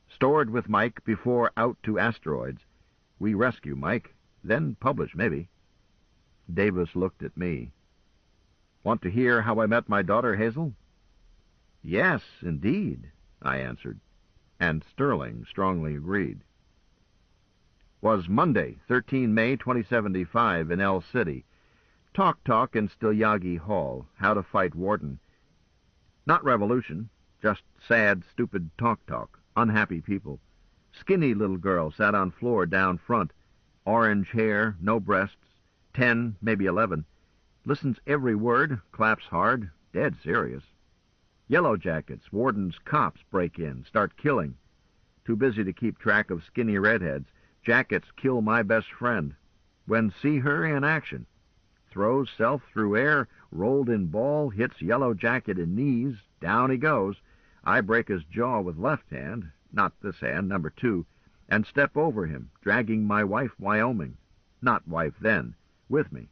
"Stored with Mike before out to asteroids. We rescue Mike, then publish, maybe." Davis looked at me. "Want to hear how I met my daughter Hazel?" "Yes, indeed," I answered, and Sterling strongly agreed. "Was Monday, 13 May 2075, in El City. Talk in Stilyagi Hall, how to fight Warden. Not revolution, just sad, stupid talk, unhappy people. Skinny little girl sat on floor down front, orange hair, no breasts, 10, maybe 11. Listens every word, claps hard, dead serious. Yellow jackets, warden's cops break in, start killing. Too busy to keep track of skinny redheads. Jackets kill my best friend. When see her in action. Throws self through air, rolled in ball, hits yellow jacket in knees, down he goes. I break his jaw with left hand, not this hand, number 2, and step over him, dragging my wife Wyoming, not wife then, with me.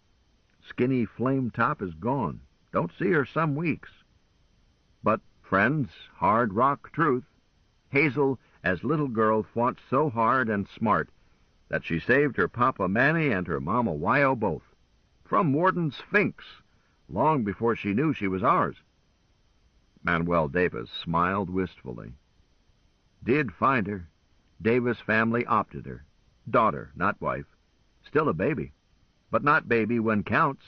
Skinny flame top is gone. Don't see her some weeks. But, friends, hard rock truth. Hazel, as little girl, fought so hard and smart that she saved her Papa Manny and her Mama Wyo both. From Warden Sphinx, long before she knew she was ours." Manuel Davis smiled wistfully. "Did find her. Davis family opted her. Daughter, not wife. Still a baby. But not baby when counts.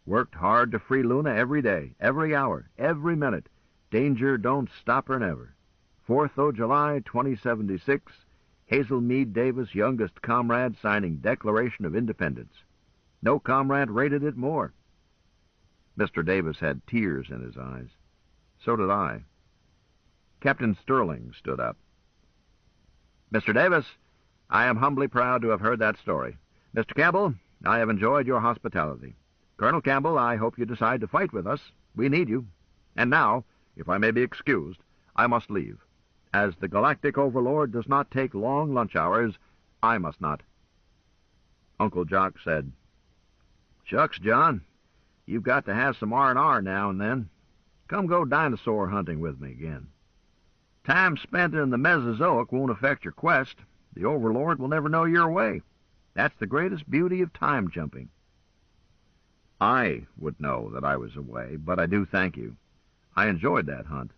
Worked hard to free Luna every day, every hour, every minute. Danger don't stop her never. 4th o' July, 2076, Hazel Meade Davis, youngest comrade, signing Declaration of Independence. No comrade rated it more." Mr. Davis had tears in his eyes. So did I. Captain Sterling stood up. "Mr. Davis, I am humbly proud to have heard that story. Mr. Campbell, I have enjoyed your hospitality. Colonel Campbell, I hope you decide to fight with us. We need you. And now, if I may be excused, I must leave. As the Galactic Overlord does not take long lunch hours, I must not." Uncle Jock said, "Shucks, John, you've got to have some R&R now and then. Come go dinosaur hunting with me again. Time spent in the Mesozoic won't affect your quest. The Overlord will never know you're away. That's the greatest beauty of time jumping." I would know that I was away, but I do thank you. I enjoyed that hunt.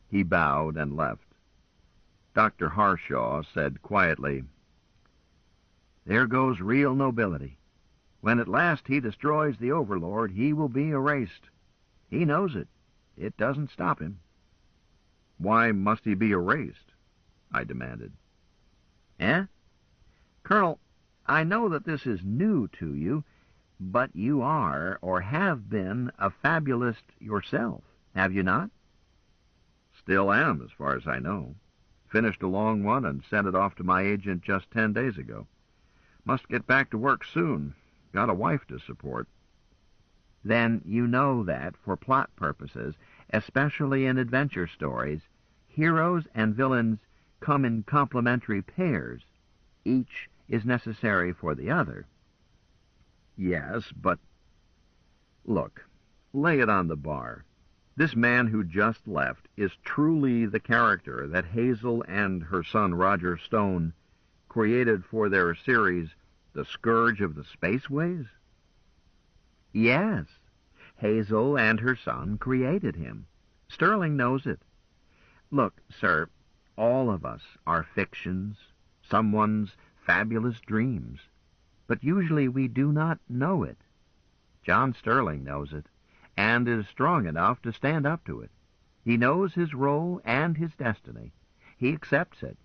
He bowed and left. Dr. Harshaw said quietly, "There goes real nobility. When at last he destroys the Overlord, he will be erased. He knows it. It doesn't stop him." "Why must he be erased?" I demanded. "Eh? Colonel, I know that this is new to you, but you are, or have been, a fabulist yourself, have you not?" Still am, as far as I know. Finished a long one and sent it off to my agent just 10 days ago. Must get back to work soon. Got a wife to support. Then you know that, for plot purposes, especially in adventure stories, heroes and villains come in complementary pairs. Each is necessary for the other. Yes, but... Look, lay it on the bar. This man who just left is truly the character that Hazel and her son Roger Stone created for their series, The Scourge of the Spaceways? Yes, Hazel and her son created him. Sterling knows it. Look, sir, all of us are fictions, someone's fabulous dreams, but usually we do not know it. John Sterling knows it, and is strong enough to stand up to it. He knows his role and his destiny. He accepts it.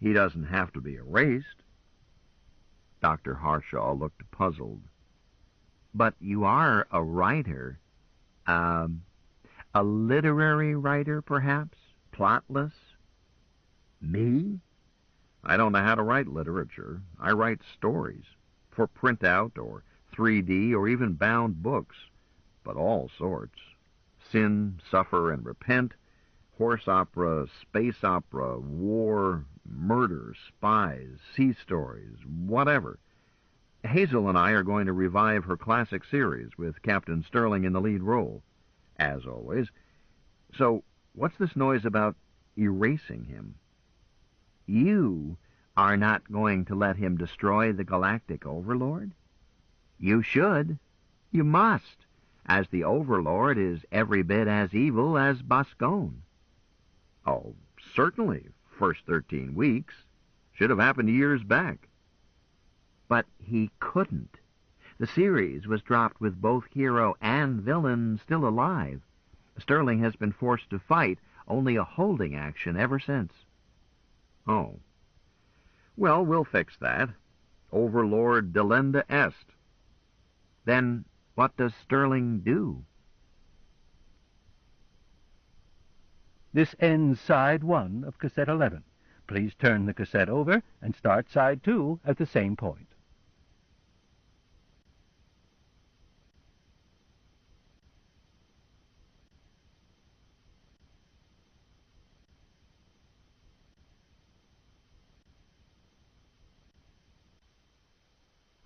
He doesn't have to be erased. Dr. Harshaw looked puzzled. But you are a writer. A literary writer, perhaps? Plotless? Me? I don't know how to write literature. I write stories, for printout or 3D or even bound books, but all sorts. Sin, Suffer, and Repent, horse opera, space opera, war, murder, spies, sea stories, whatever. Hazel and I are going to revive her classic series with Captain Sterling in the lead role, as always. So, what's this noise about erasing him? You are not going to let him destroy the Galactic Overlord? You should. You must, as the Overlord is every bit as evil as Boscone. Oh, certainly. First 13 weeks. Should have happened years back. But he couldn't. The series was dropped with both hero and villain still alive. Sterling has been forced to fight only a holding action ever since. Oh. Well, we'll fix that. Overlord delenda est. Then what does Sterling do? This ends side 1 of cassette 11. Please turn the cassette over and start side 2 at the same point.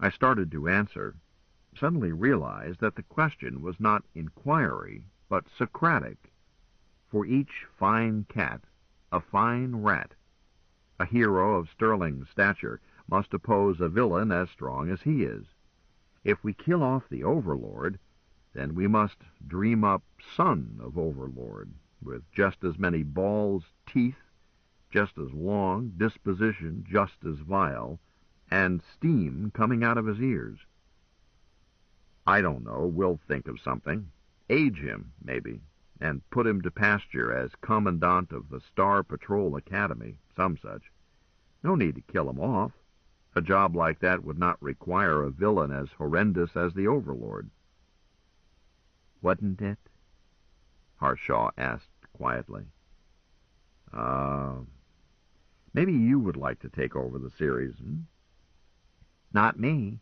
I started to answer, suddenly realized that the question was not inquiry, but Socratic. For each fine cat, a fine rat. A hero of Sterling's stature must oppose a villain as strong as he is. If we kill off the Overlord, then we must dream up son of Overlord, with just as many balls, teeth, just as long, disposition just as vile, and steam coming out of his ears. I don't know, we'll think of something. Age him, maybe, and put him to pasture as Commandant of the Star Patrol Academy, some such. No need to kill him off. A job like that would not require a villain as horrendous as the Overlord. Wouldn't it? Harshaw asked quietly. Maybe you would like to take over the series, Not me.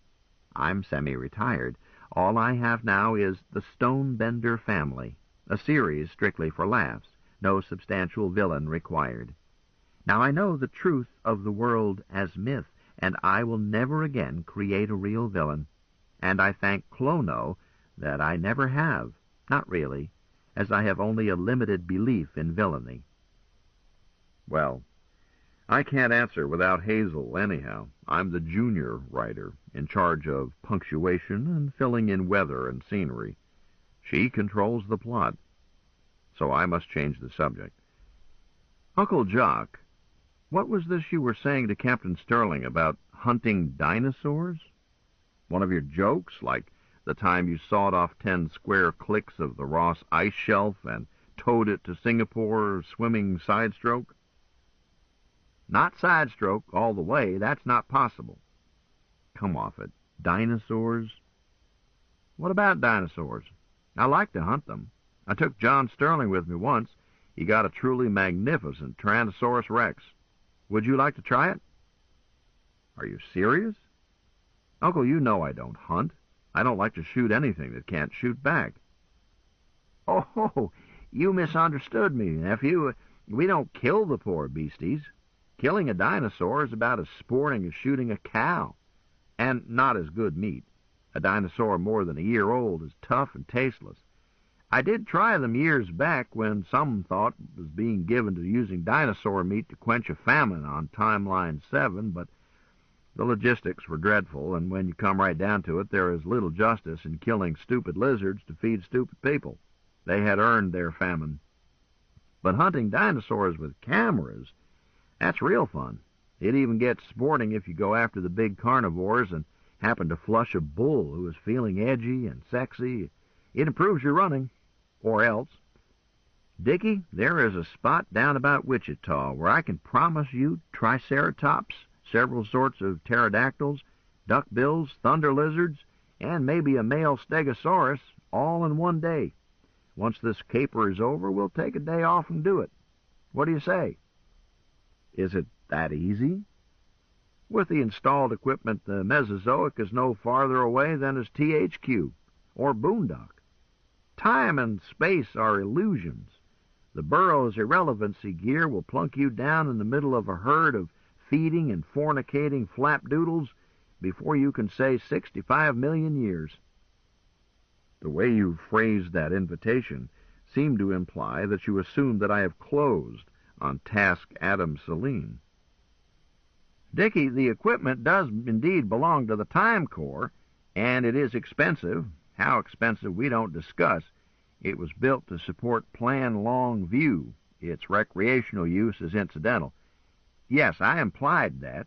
I'm semi-retired. All I have now is The Stonebender Family, a series strictly for laughs, no substantial villain required. Now I know the truth of the world as myth, and I will never again create a real villain. And I thank Clono that I never have, not really, as I have only a limited belief in villainy. Well, I can't answer without Hazel, anyhow. I'm the junior writer, in charge of punctuation and filling in weather and scenery. She controls the plot, so I must change the subject. Uncle Jock, what was this you were saying to Captain Sterling about hunting dinosaurs? One of your jokes, like the time you sawed off 10 square clicks of the Ross ice shelf and towed it to Singapore swimming sidestroke? Not sidestroke all the way, that's not possible. Come off it. Dinosaurs? What about dinosaurs? I like to hunt them. I took John Sterling with me once. He got a truly magnificent Tyrannosaurus Rex. Would you like to try it? Are you serious? Uncle, you know I don't hunt. I don't like to shoot anything that can't shoot back. Oh, you misunderstood me, nephew. We don't kill the poor beasties. Killing a dinosaur is about as sporting as shooting a cow, and not as good meat. A dinosaur more than a year old is tough and tasteless. I did try them years back when some thought was being given to using dinosaur meat to quench a famine on Timeline 7, but the logistics were dreadful, and when you come right down to it, there is little justice in killing stupid lizards to feed stupid people. They had earned their famine. But hunting dinosaurs with cameras, that's real fun. It even gets sporting if you go after the big carnivores and happen to flush a bull who is feeling edgy and sexy. It improves your running, or else. Dickie, there is a spot down about Wichita where I can promise you triceratops, several sorts of pterodactyls, duckbills, thunder lizards, and maybe a male stegosaurus, all in one day. Once this caper is over, we'll take a day off and do it. What do you say? Is it that easy? With the installed equipment, the Mesozoic is no farther away than is THQ, or Boondock. Time and space are illusions. The burro's irrelevancy gear will plunk you down in the middle of a herd of feeding and fornicating flapdoodles before you can say 65 million years. The way you phrased that invitation seemed to imply that you assume that I have closed on Task Adam Celine. Dickie, the equipment does indeed belong to the Time Corps, and it is expensive. How expensive we don't discuss. It was built to support Plan Long View. Its recreational use is incidental. Yes, I implied that.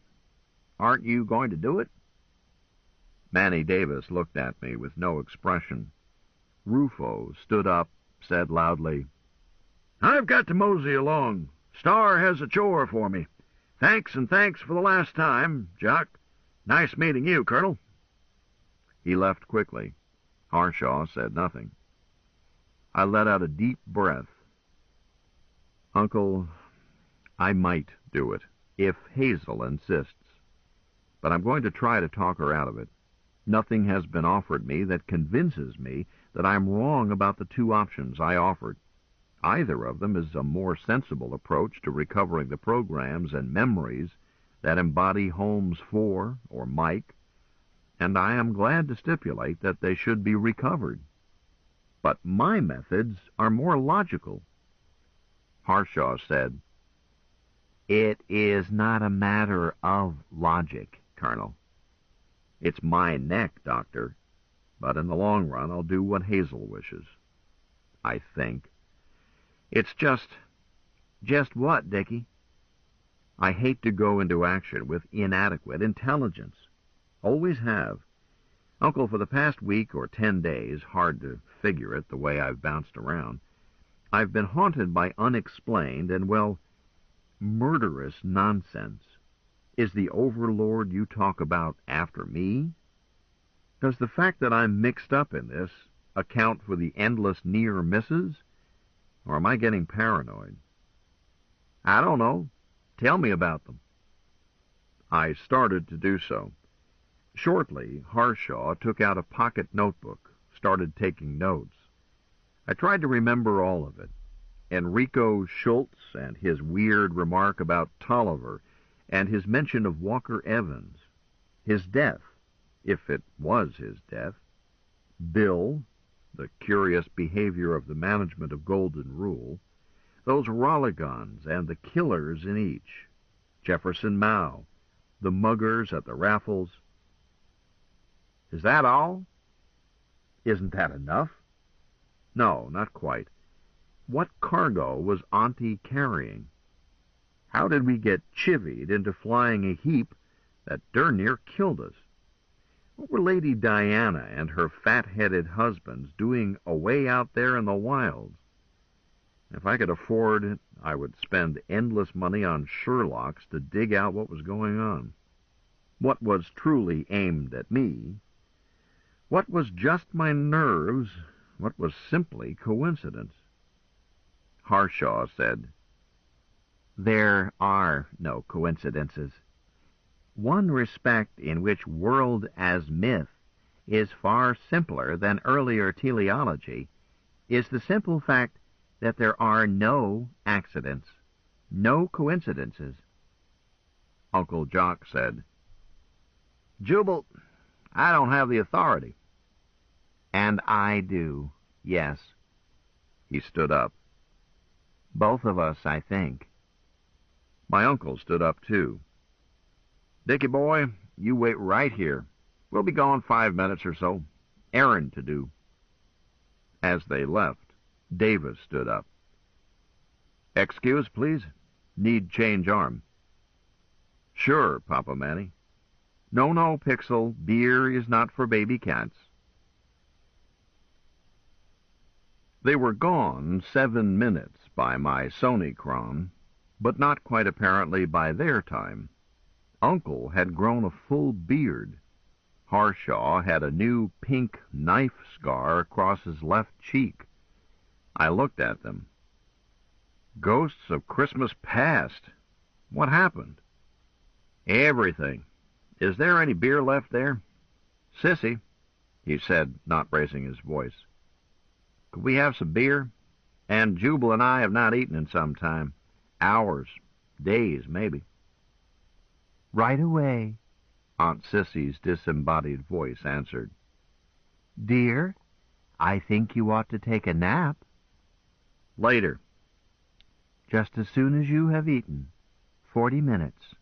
Aren't you going to do it? Manny Davis looked at me with no expression. Rufo stood up, said loudly, I've got to mosey along. Star has a chore for me. Thanks, and thanks for the last time, Jock. Nice meeting you, Colonel. He left quickly. Harshaw said nothing. I let out a deep breath. Uncle, I might do it, if Hazel insists. But I'm going to try to talk her out of it. Nothing has been offered me that convinces me that I'm wrong about the two options I offered. Either of them is a more sensible approach to recovering the programs and memories that embody Holmes 4 or Mike, and I am glad to stipulate that they should be recovered. But my methods are more logical. Harshaw said, It is not a matter of logic, Colonel. It's my neck, Doctor, but in the long run I'll do what Hazel wishes. I think. It's just what, Dickie? I hate to go into action with inadequate intelligence. Always have. Uncle, for the past week or 10 days, hard to figure it the way I've bounced around, I've been haunted by unexplained and, well, murderous nonsense. Is the overlord you talk about after me? Does the fact that I'm mixed up in this account for the endless near misses? Or am I getting paranoid? I don't know. Tell me about them. I started to do so. Shortly, Harshaw took out a pocket notebook, started taking notes. I tried to remember all of it. Enrico Schultz and his weird remark about Tolliver and his mention of Walker Evans. His death, if it was his death. Bill, the curious behavior of the management of Golden Rule. Those Rolligons and the killers in each. Jefferson Mao, the muggers at the raffles. Is that all? Isn't that enough? No, not quite. What cargo was Auntie carrying? How did we get chivied into flying a heap that darn near killed us? What were Lady Diana and her fat-headed husbands doing away out there in the wilds? If I could afford it, I would spend endless money on Sherlocks to dig out what was going on. What was truly aimed at me? What was just my nerves? What was simply coincidence? Harshaw said, "There are no coincidences. One respect in which world as myth is far simpler than earlier teleology is the simple fact that there are no accidents, no coincidences." Uncle Jock said, "Jubal, I don't have the authority." "And I do, yes." He stood up. "Both of us, I think." My uncle stood up, too. "Dickie boy, you wait right here. We'll be gone 5 minutes or so. Errand to do." As they left, Davis stood up. "Excuse, please. Need change arm." "Sure, Papa Manny." No, Pixel, beer is not for baby cats." They were gone 7 minutes by my Sony-chron, but not quite apparently by their time. Uncle had grown a full beard. Harshaw had a new pink knife scar across his left cheek. I looked at them. Ghosts of Christmas past. What happened? "Everything. Is there any beer left there?" "Sissy," he said, not raising his voice, "could we have some beer? And Jubal and I have not eaten in some time. Hours, days, maybe." "Right away," Aunt Sissy's disembodied voice answered. "Dear, I think you ought to take a nap." "Later." "Just as soon as you have eaten. 40 minutes.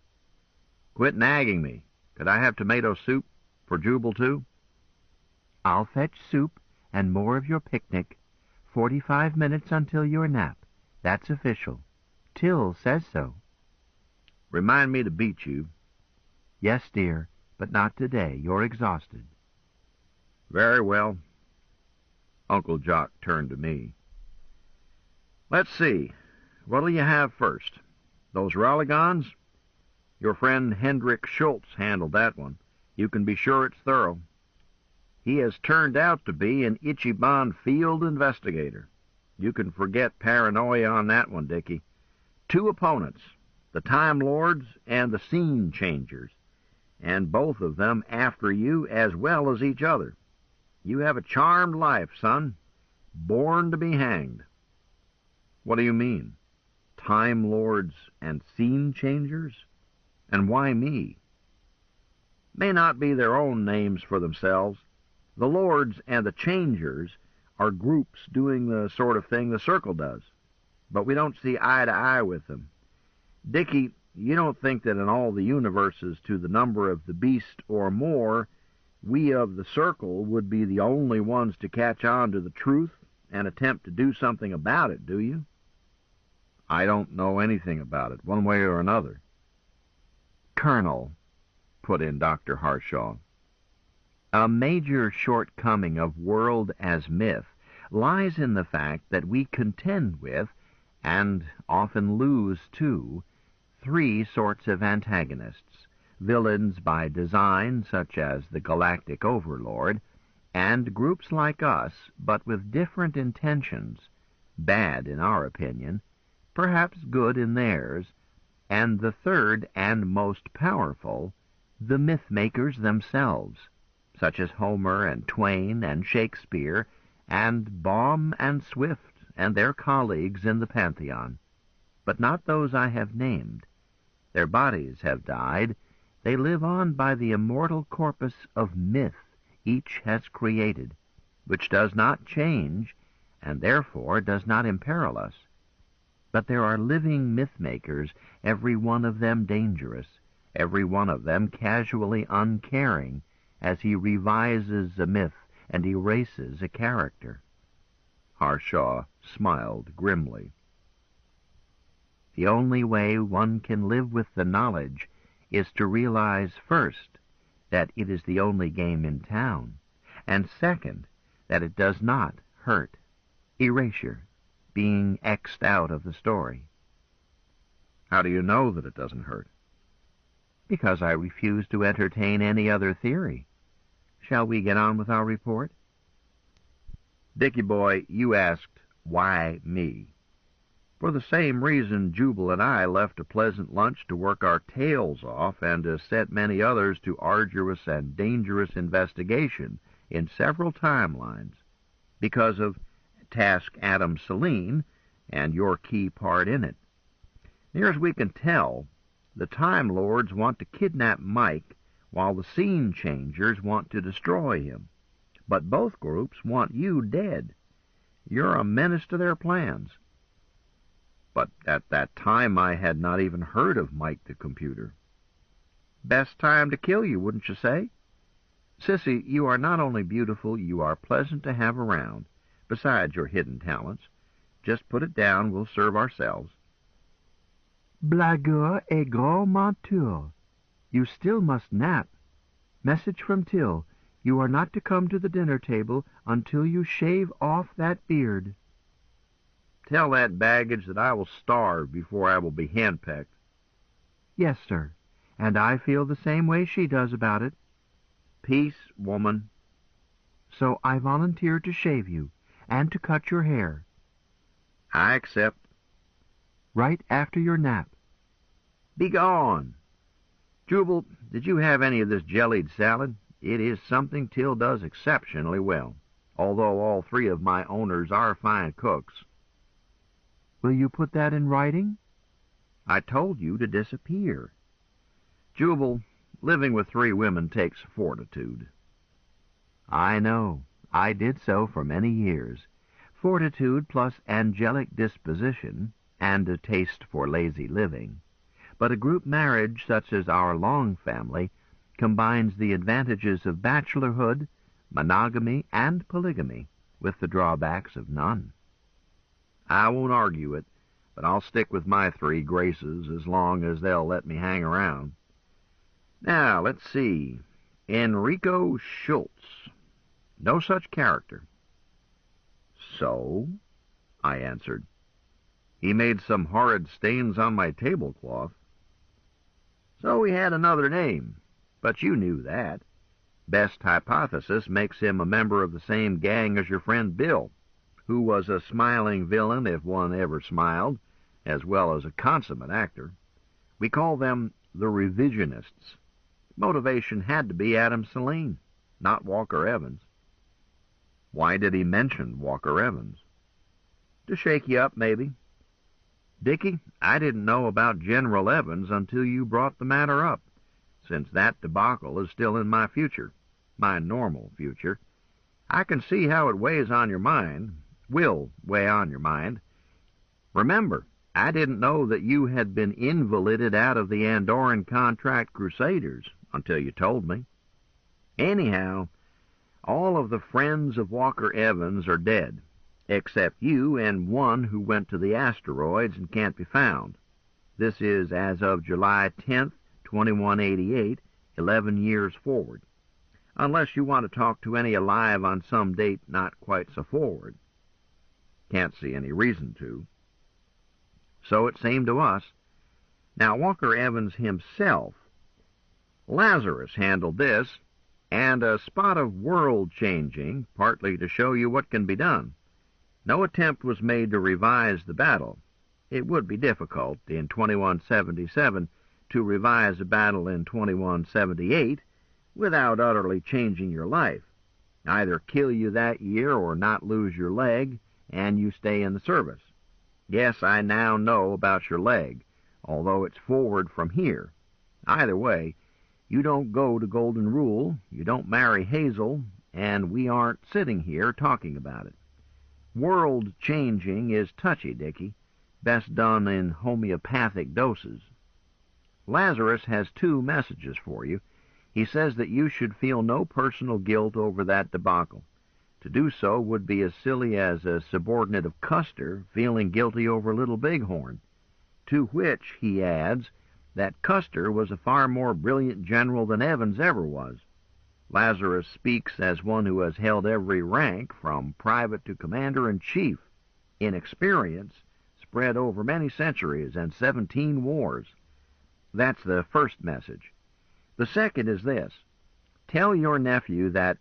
"Quit nagging me. Could I have tomato soup? For Jubal, too?" I'll fetch soup and more of your picnic. 45 minutes until your nap. That's official. Till says so." "Remind me to beat you." "Yes, dear, but not today. You're exhausted." "Very well." Uncle Jock turned to me. "Let's see. What'll you have first? Those Rolligons? Your friend Hendrik Schultz handled that one. You can be sure it's thorough. He has turned out to be an Ichiban field investigator. You can forget paranoia on that one, Dickie. 2 opponents, the Time Lords and the Scene Changers, and both of them after you as well as each other. You have a charmed life, son. Born to be hanged." "What do you mean? Time Lords and Scene Changers? And why me?" "May not be their own names for themselves. The Lords and the Changers are groups doing the sort of thing the Circle does. But we don't see eye to eye with them. Dickie, you don't think that in all the universes to the number of the beast or more, we of the Circle would be the only ones to catch on to the truth and attempt to do something about it, do you?" "I don't know anything about it, one way or another." "Colonel," put in Dr. Harshaw, "a major shortcoming of world as myth lies in the fact that we contend with, and often lose too, 3 sorts of antagonists: villains by design, such as the Galactic Overlord, and groups like us, but with different intentions, bad in our opinion, perhaps good in theirs, and the third and most powerful, the myth-makers themselves, such as Homer and Twain and Shakespeare and Baum and Swift and their colleagues in the Pantheon, but not those I have named. Their bodies have died. They live on by the immortal corpus of myth each has created, which does not change, and therefore does not imperil us. But there are living myth-makers, every one of them dangerous, every one of them casually uncaring, as he revises a myth and erases a character." Harshaw smiled grimly. "The only way one can live with the knowledge is to realize, first, that it is the only game in town, and second, that it does not hurt. Erasure, being X'd out of the story." "How do you know that it doesn't hurt?" "Because I refuse to entertain any other theory. Shall we get on with our report?" "Dickie boy, you asked, why me?" For the same reason, Jubal and I left a pleasant lunch to work our tails off and to set many others to arduous and dangerous investigation in several timelines because of Task Adam Celine and your key part in it. Near as we can tell, the Time Lords want to kidnap Mike while the Scene Changers want to destroy him. But both groups want you dead. You're a menace to their plans. But at that time I had not even heard of Mike the computer. Best time to kill you, wouldn't you say? Sissy, you are not only beautiful, you are pleasant to have around, besides your hidden talents. Just put it down, we'll serve ourselves. Blagueur et gros menteur. You still must nap. Message from Till. You are not to come to the dinner table until you shave off that beard. Tell that baggage that I will starve before I will be henpecked. Yes, sir. And I feel the same way she does about it. Peace, woman. So I volunteer to shave you, and to cut your hair. I accept. Right after your nap. Begone! Jubal, did you have any of this jellied salad? It is something Till does exceptionally well, although all three of my owners are fine cooks. Will you put that in writing? I told you to disappear. Jubal, living with three women takes fortitude. I know. I did so for many years. Fortitude plus angelic disposition and a taste for lazy living. But a group marriage such as our Long family combines the advantages of bachelorhood, monogamy, and polygamy, with the drawbacks of none. I won't argue it, but I'll stick with my three graces as long as they'll let me hang around. Now, let's see. Enrico Schultz. No such character. So? I answered. He made some horrid stains on my tablecloth. So he had another name, but you knew that. Best hypothesis makes him a member of the same gang as your friend Bill, who was a smiling villain if one ever smiled, as well as a consummate actor. We call them the revisionists. Motivation had to be Adam Celine, not Walker Evans. Why did he mention Walker Evans? To shake you up, maybe. Dickie, I didn't know about General Evans until you brought the matter up, since that debacle is still in my future, my normal future. I can see how it weighs on your mind, will weigh on your mind. Remember, I didn't know that you had been invalided out of the Andorran Contract Crusaders until you told me. Anyhow, all of the friends of Walker Evans are dead, except you and one who went to the asteroids and can't be found. This is as of July 10th, 2188, 11 years forward, unless you want to talk to any alive on some date not quite so forward. Can't see any reason to. So it seemed to us. Now, Walker Evans himself, Lazarus handled this, and a spot of world-changing, partly to show you what can be done. No attempt was made to revise the battle. It would be difficult in 2177 to revise a battle in 2178 without utterly changing your life. Either kill you that year or not lose your leg, and you stay in the service. Yes, I now know about your leg, although it's forward from here. Either way, you don't go to Golden Rule, you don't marry Hazel, and we aren't sitting here talking about it. World-changing is touchy, Dickie, best done in homeopathic doses. Lazarus has two messages for you. He says that you should feel no personal guilt over that debacle. To do so would be as silly as a subordinate of Custer feeling guilty over Little Bighorn, to which, he adds, that Custer was a far more brilliant general than Evans ever was. Lazarus speaks as one who has held every rank, from private to commander-in-chief, in experience spread over many centuries and 17 wars. That's the first message. The second is this. Tell your nephew that,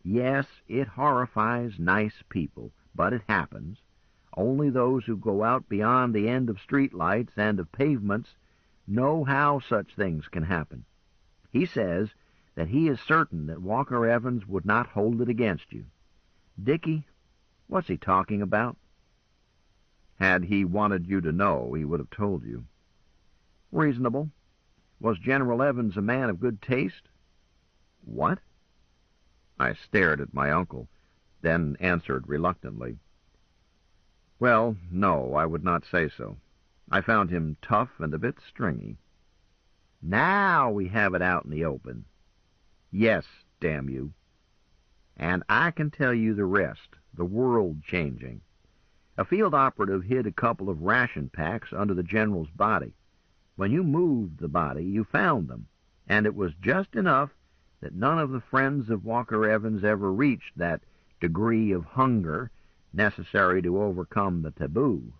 yes, it horrifies nice people, but it happens. Only those who go out beyond the end of streetlights and of pavements know how such things can happen. He says that he is certain that Walker Evans would not hold it against you. Dickie, what's he talking about? Had he wanted you to know, he would have told you. Reasonable. Was General Evans a man of good taste? What? I stared at my uncle, then answered reluctantly. Well, no, I would not say so. I found him tough and a bit stringy. Now we have it out in the open. Yes, damn you. And I can tell you the rest, the world changing. A field operative hid a couple of ration packs under the general's body. When you moved the body, you found them, and it was just enough that none of the friends of Walker Evans ever reached that degree of hunger necessary to overcome the taboo.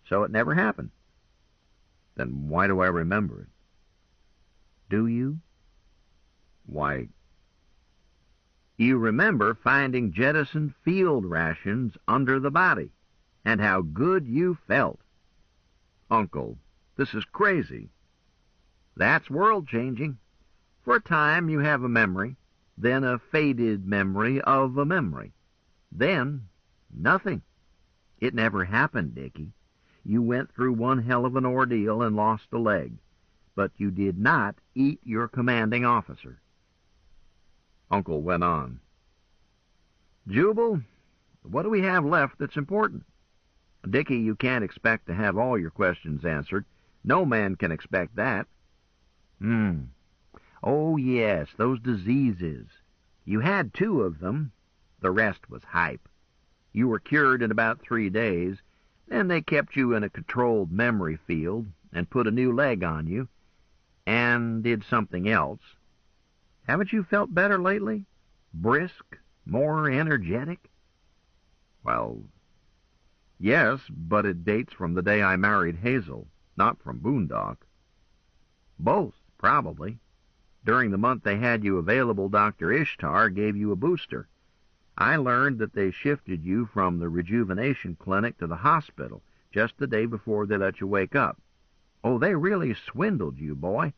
So it never happened. Then why do I remember it? Do you? Why, you remember finding jettisoned field rations under the body, and how good you felt. Uncle, this is crazy. That's world-changing. For a time you have a memory, then a faded memory of a memory. Then, nothing. It never happened, Dickie. You went through one hell of an ordeal and lost a leg, but you did not eat your commanding officer. Uncle went on. Jubal, what do we have left that's important? Dickie, you can't expect to have all your questions answered. No man can expect that. Oh, yes, those diseases. You had 2 of them. The rest was hype. You were cured in about 3 days. Then they kept you in a controlled memory field and put a new leg on you and did something else. Haven't you felt better lately? Brisk? More energetic? Well, yes, but it dates from the day I married Hazel, not from Boondock. Both, probably. During the month they had you available, Dr. Ishtar gave you a booster. I learned that they shifted you from the rejuvenation clinic to the hospital just the day before they let you wake up. Oh, they really swindled you, boy.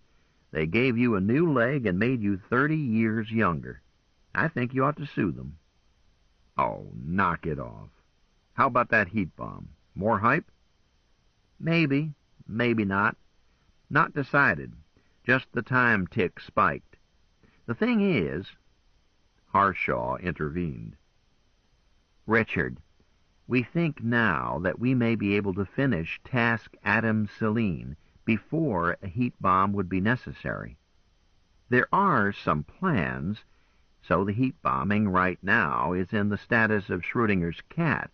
They gave you a new leg and made you 30 years younger. I think you ought to sue them. Oh, knock it off. How about that heat bomb? More hype? Maybe, maybe not. Not decided. Just the time tick spiked. The thing is... Harshaw intervened. Richard, we think now that we may be able to finish Task Adam Selene before a heat bomb would be necessary. There are some plans, so the heat bombing right now is in the status of Schrodinger's cat.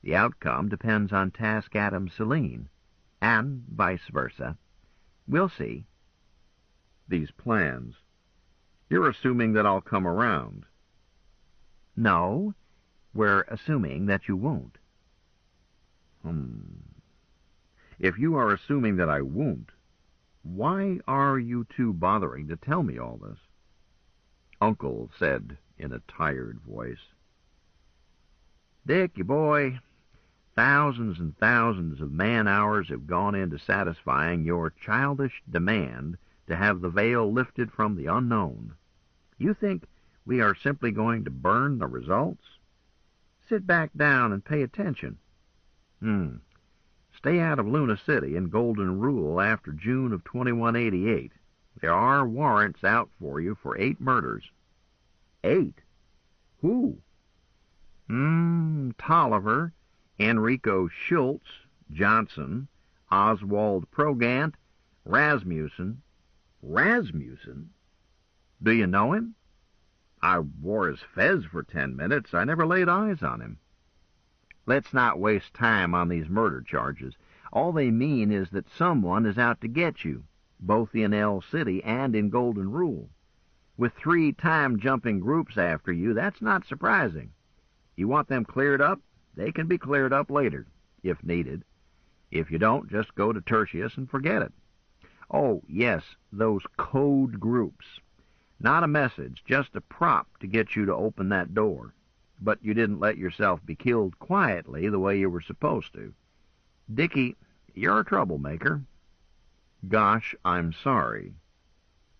The outcome depends on Task Adam Selene, and vice versa. We'll see. These plans. You're assuming that I'll come around. No, we're assuming that you won't. If you are assuming that I won't, why are you two bothering to tell me all this? Uncle said in a tired voice. Dick, you boy, thousands and thousands of man-hours have gone into satisfying your childish demand to have the veil lifted from the unknown. You think we are simply going to burn the results? Sit back down and pay attention. Stay out of Luna City and Golden Rule after June of 2188. There are warrants out for you for 8 murders. 8? Who? Tolliver, Enrico Schultz, Johnson, Oswald Progant, Rasmussen. Rasmussen? Do you know him? I wore his fez for 10 minutes. I never laid eyes on him. Let's not waste time on these murder charges. All they mean is that someone is out to get you, both in El City and in Golden Rule. With 3 time-jumping groups after you, that's not surprising. You want them cleared up? They can be cleared up later, if needed. If you don't, just go to Tertius and forget it. Oh, yes, those code groups. Not a message, just a prop to get you to open that door. but you didn't let yourself be killed quietly the way you were supposed to. Dickie, you're a troublemaker. Gosh, I'm sorry.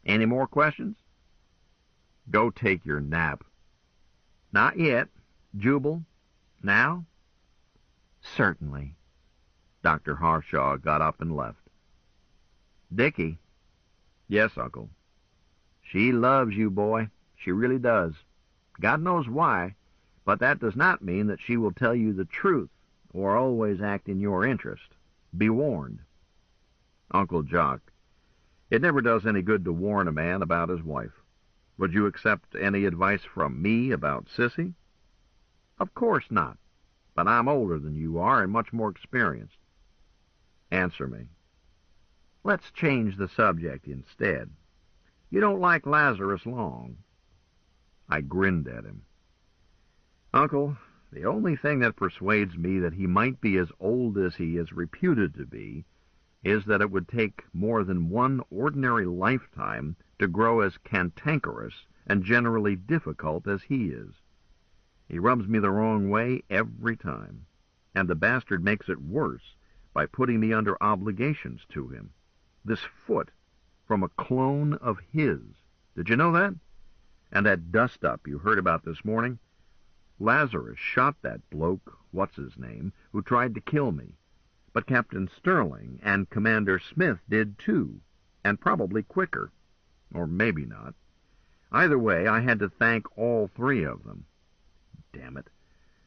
Any more questions? Go take your nap. Not yet. Jubal, now? Certainly. Dr. Harshaw got up and left. Dickie. Yes, Uncle. She loves you, boy. She really does. God knows why, but that does not mean that she will tell you the truth or always act in your interest. Be warned. Uncle Jock. It never does any good to warn a man about his wife. Would you accept any advice from me about Sissy? Of course not, but I'm older than you are and much more experienced. Answer me. Let's change the subject instead. You don't like Lazarus Long. I grinned at him. Uncle, the only thing that persuades me that he might be as old as he is reputed to be is that it would take more than one ordinary lifetime to grow as cantankerous and generally difficult as he is. He rubs me the wrong way every time, and the bastard makes it worse by putting me under obligations to him. This foot from a clone of his. Did you know that? And that dust-up you heard about this morning? Lazarus shot that bloke, what's-his-name, who tried to kill me. But Captain Sterling and Commander Smith did too, and probably quicker. Or maybe not. Either way, I had to thank all three of them. Damn it.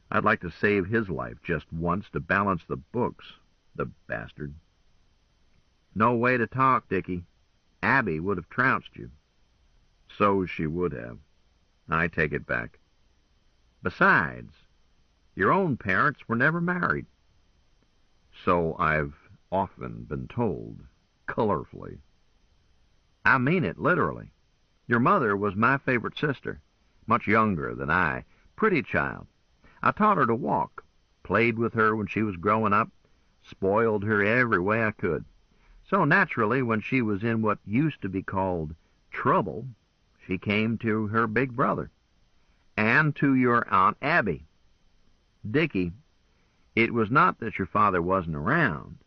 I'd like to save his life just once to balance the books, the bastard. No way to talk, Dickie. Abby would have trounced you. So she would have. I take it back. Besides, your own parents were never married. So I've often been told, colorfully. I mean it literally. Your mother was my favorite sister, much younger than I, pretty child. I taught her to walk, played with her when she was growing up, spoiled her every way I could. So naturally, when she was in what used to be called trouble, she came to her big brother, and to your Aunt Abby. Dickie, it was not that your father wasn't around.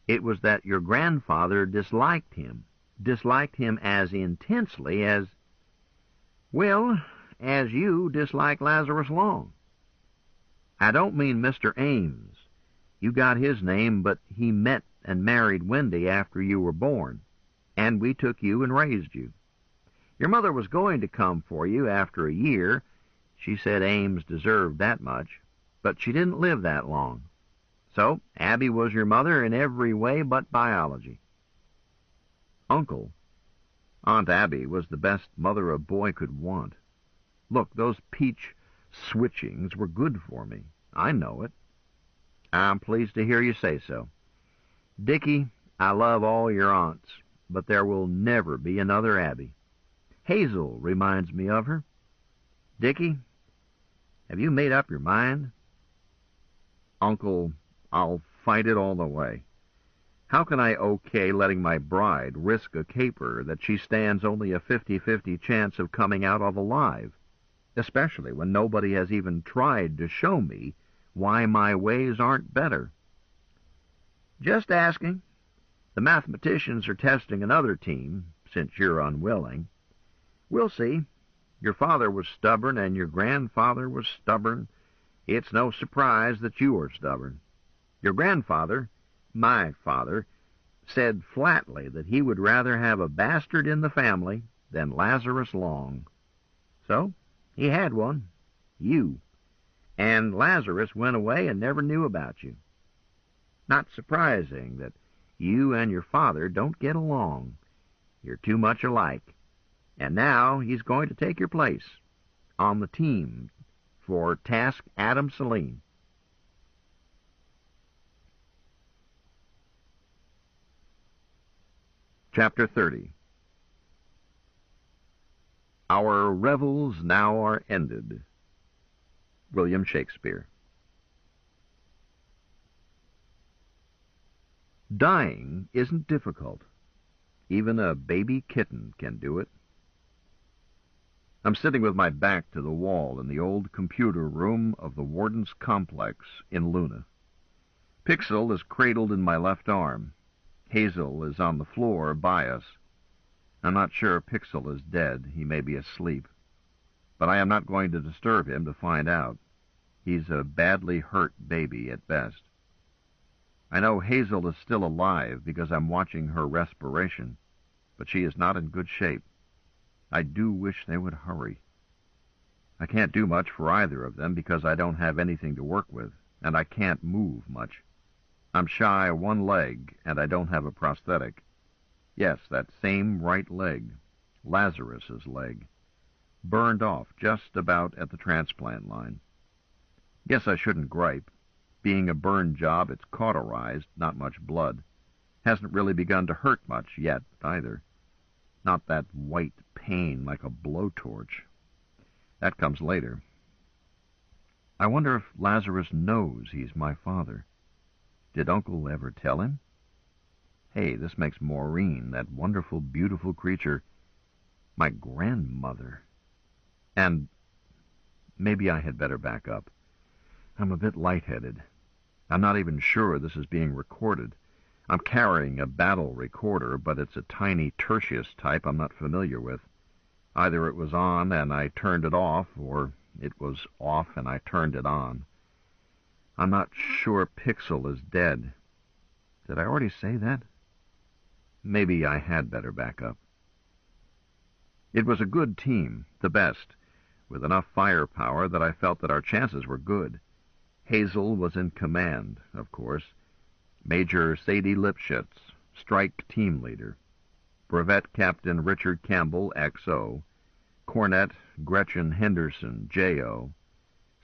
It was that your grandfather disliked him as intensely as, well, as you dislike Lazarus Long. I don't mean Mr. Ames. You got his name, but he met and married Wendy after you were born, and we took you and raised you. Your mother was going to come for you after a year. She said Ames deserved that much, but she didn't live that long. So Abby was your mother in every way but biology. Uncle, Aunt Abby was the best mother a boy could want. Look, those peach switchings were good for me. I know it. I'm pleased to hear you say so. Dickie, I love all your aunts, but there will never be another Abby. Hazel reminds me of her. Dickie, have you made up your mind? Uncle, I'll fight it all the way. How can I okay letting my bride risk a caper that she stands only a 50-50 chance of coming out of alive, especially when nobody has even tried to show me why my ways aren't better? Just asking. The mathematicians are testing another team, since you're unwilling. We'll see. Your father was stubborn, and your grandfather was stubborn. It's no surprise that you are stubborn. Your grandfather, my father, said flatly that he would rather have a bastard in the family than Lazarus Long. So, he had one, you, and Lazarus went away and never knew about you. Not surprising that you and your father don't get along. You're too much alike. And now he's going to take your place on the team for Task Adam Saline. Chapter 30. Our revels now are ended. William Shakespeare. Dying isn't difficult. Even a baby kitten can do it. I'm sitting with my back to the wall in the old computer room of the Warden's Complex in Luna. Pixel is cradled in my left arm. Hazel is on the floor by us. I'm not sure Pixel is dead. He may be asleep. But I am not going to disturb him to find out. He's a badly hurt baby at best. I know Hazel is still alive because I'm watching her respiration, but she is not in good shape. I do wish they would hurry. I can't do much for either of them because I don't have anything to work with, and I can't move much. I'm shy of one leg, and I don't have a prosthetic. Yes, that same right leg, Lazarus's leg, burned off just about at the transplant line. Guess I shouldn't gripe. Being a burn job, it's cauterized, not much blood. Hasn't really begun to hurt much yet, either. Not that white pain like a blowtorch. That comes later. I wonder if Lazarus knows he's my father. Did Uncle ever tell him? Hey, this makes Maureen, that wonderful, beautiful creature, my grandmother. And maybe I had better back up. I'm a bit lightheaded. I'm not even sure this is being recorded. I'm carrying a battle recorder, but it's a tiny Tertius type I'm not familiar with. Either it was on and I turned it off, or it was off and I turned it on. I'm not sure Pixel is dead. Did I already say that? Maybe I had better back up. It was a good team, the best, with enough firepower that I felt that our chances were good. Hazel was in command, of course. Major Sadie Lipschitz, strike team leader. Brevet Captain Richard Campbell, XO. Cornet Gretchen Henderson, JO.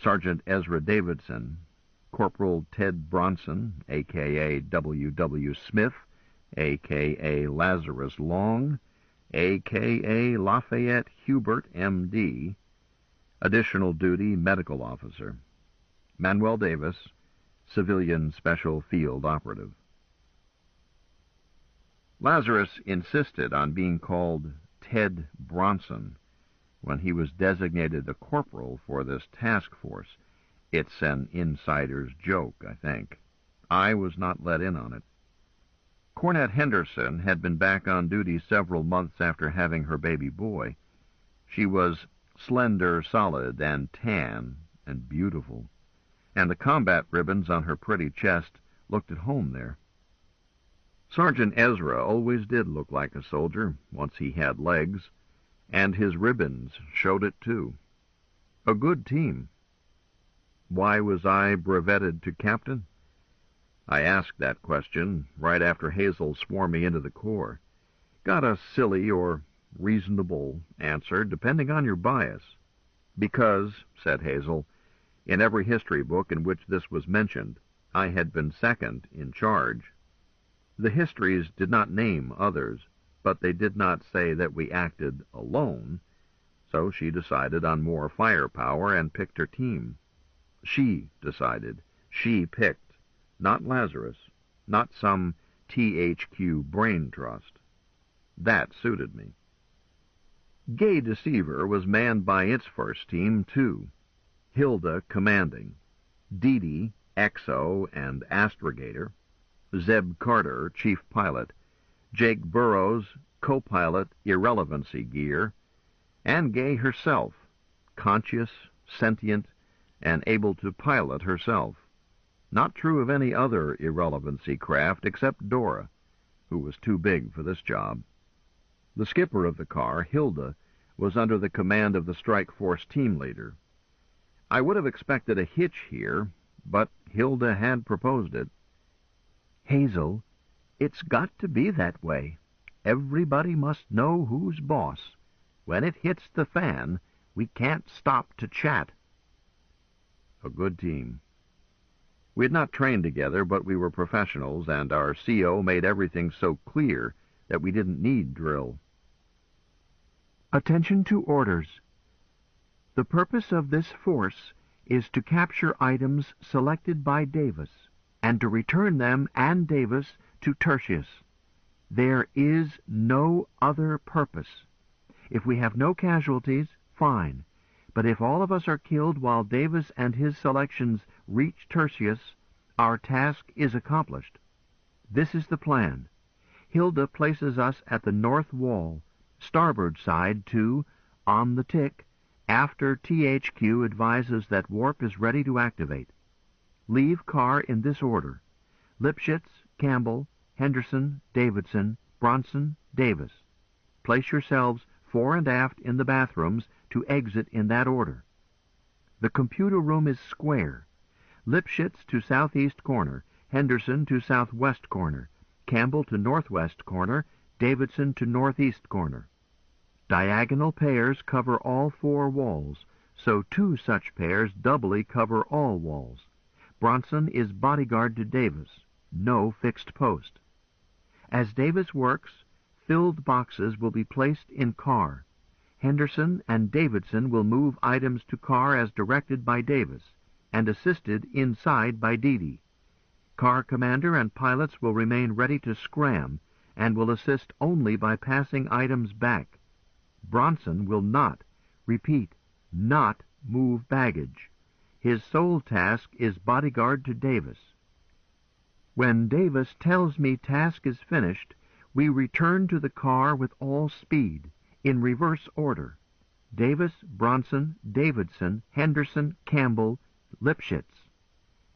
Sergeant Ezra Davidson. Corporal Ted Bronson, a.k.a. W.W. Smith, a.k.a. Lazarus Long, a.k.a. Lafayette Hubert, M.D., additional duty medical officer. Manuel Davis, civilian special field operative. Lazarus insisted on being called Ted Bronson when he was designated a corporal for this task force. It's an insider's joke, I think. I was not let in on it. Cornet Henderson had been back on duty several months after having her baby boy. She was slender, solid, and tan, and beautiful, and the combat ribbons on her pretty chest looked at home there. Sergeant Ezra always did look like a soldier once he had legs, and his ribbons showed it too. A good team. Why was I brevetted to captain? I asked that question right after Hazel swore me into the Corps. Got a silly or reasonable answer, depending on your bias. Because, said Hazel, in every history book in which this was mentioned, I had been second in charge. The histories did not name others, but they did not say that we acted alone, so she decided on more firepower and picked her team. She decided. She picked. Not Lazarus. Not some THQ brain trust. That suited me. Gay Deceiver was manned by its first team, too. Hilda commanding. Dee Dee, XO and astrogator. Zeb Carter, chief pilot. Jake Burrows, co-pilot, irrelevancy gear. And Gay herself, conscious, sentient, and able to pilot herself. Not true of any other irrelevancy craft except Dora, who was too big for this job. The skipper of the car, Hilda, was under the command of the strike force team leader. I would have expected a hitch here, but Hilda had proposed it. Hazel, it's got to be that way. Everybody must know who's boss. When it hits the fan, we can't stop to chat. A good team. We had not trained together, but we were professionals, and our CO made everything so clear that we didn't need drill. Attention to orders. The purpose of this force is to capture items selected by Davis, and to return them and Davis to Tertius. There is no other purpose. If we have no casualties, fine. But if all of us are killed while Davis and his selections reach Tertius, our task is accomplished. This is the plan. Hilda places us at the north wall, starboard side to, on the tick, after THQ advises that warp is ready to activate. Leave car in this order: Lipschitz, Campbell, Henderson, Davidson, Bronson, Davis. Place yourselves fore and aft in the bathrooms to exit in that order. The computer room is square. Lipschitz to southeast corner, Henderson to southwest corner, Campbell to northwest corner, Davidson to northeast corner. Diagonal pairs cover all four walls, so two such pairs doubly cover all walls. Bronson is bodyguard to Davis. No fixed post. As Davis works, filled boxes will be placed in car. Henderson and Davidson will move items to car as directed by Davis, and assisted inside by Dee. Car commander and pilots will remain ready to scram, and will assist only by passing items back. Bronson will not, repeat, not move baggage. His sole task is bodyguard to Davis. When Davis tells me task is finished, we return to the car with all speed, in reverse order: Davis, Bronson, Davidson, Henderson, Campbell, Lipschitz.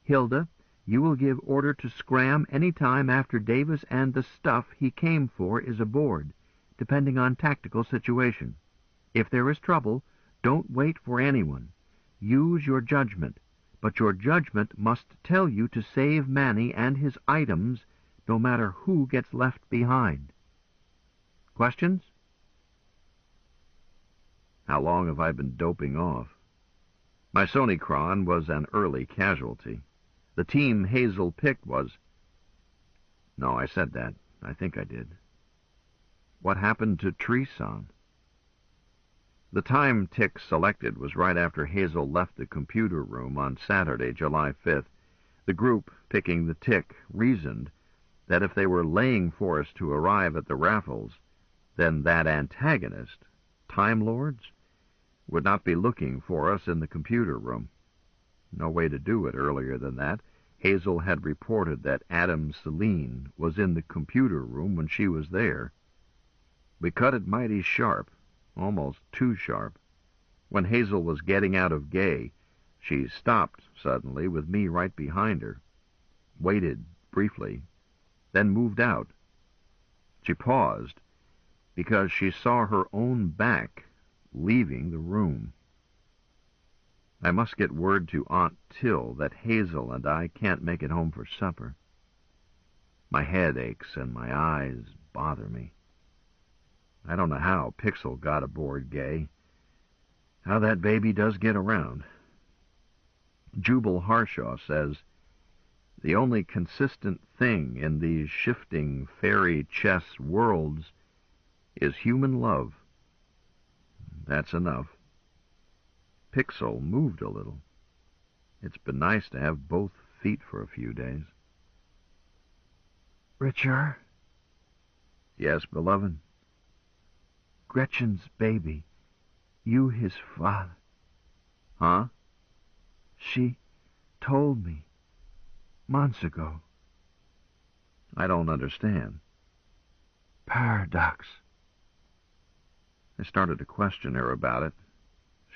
Hilda, you will give order to scram any time after Davis and the stuff he came for is aboard, depending on tactical situation. If there is trouble, don't wait for anyone. Use your judgment, but your judgment must tell you to save Manny and his items, no matter who gets left behind. Questions? How long have I been doping off? My Sonicron was an early casualty. The team Hazel picked was... No, I said that. I think I did. What happened to Treeson? The time tick selected was right after Hazel left the computer room on Saturday, July 5th. The group picking the tick reasoned that if they were laying for us to arrive at the raffles, then that antagonist, Time Lords, would not be looking for us in the computer room. No way to do it earlier than that. Hazel had reported that Adam Celine was in the computer room when she was there. We cut it mighty sharp, almost too sharp. When Hazel was getting out of Gay, she stopped suddenly with me right behind her, waited briefly, then moved out. She paused because she saw her own back leaving the room. I must get word to Aunt Till that Hazel and I can't make it home for supper. My head aches and my eyes bother me. I don't know how Pixel got aboard Gay. How that baby does get around. Jubal Harshaw says, the only consistent thing in these shifting fairy chess worlds is human love. That's enough. Pixel moved a little. It's been nice to have both feet for a few days. Richard? Yes, beloved? Gretchen's baby. You his father. Huh? She told me months ago. I don't understand. Paradox. I started to question her about it.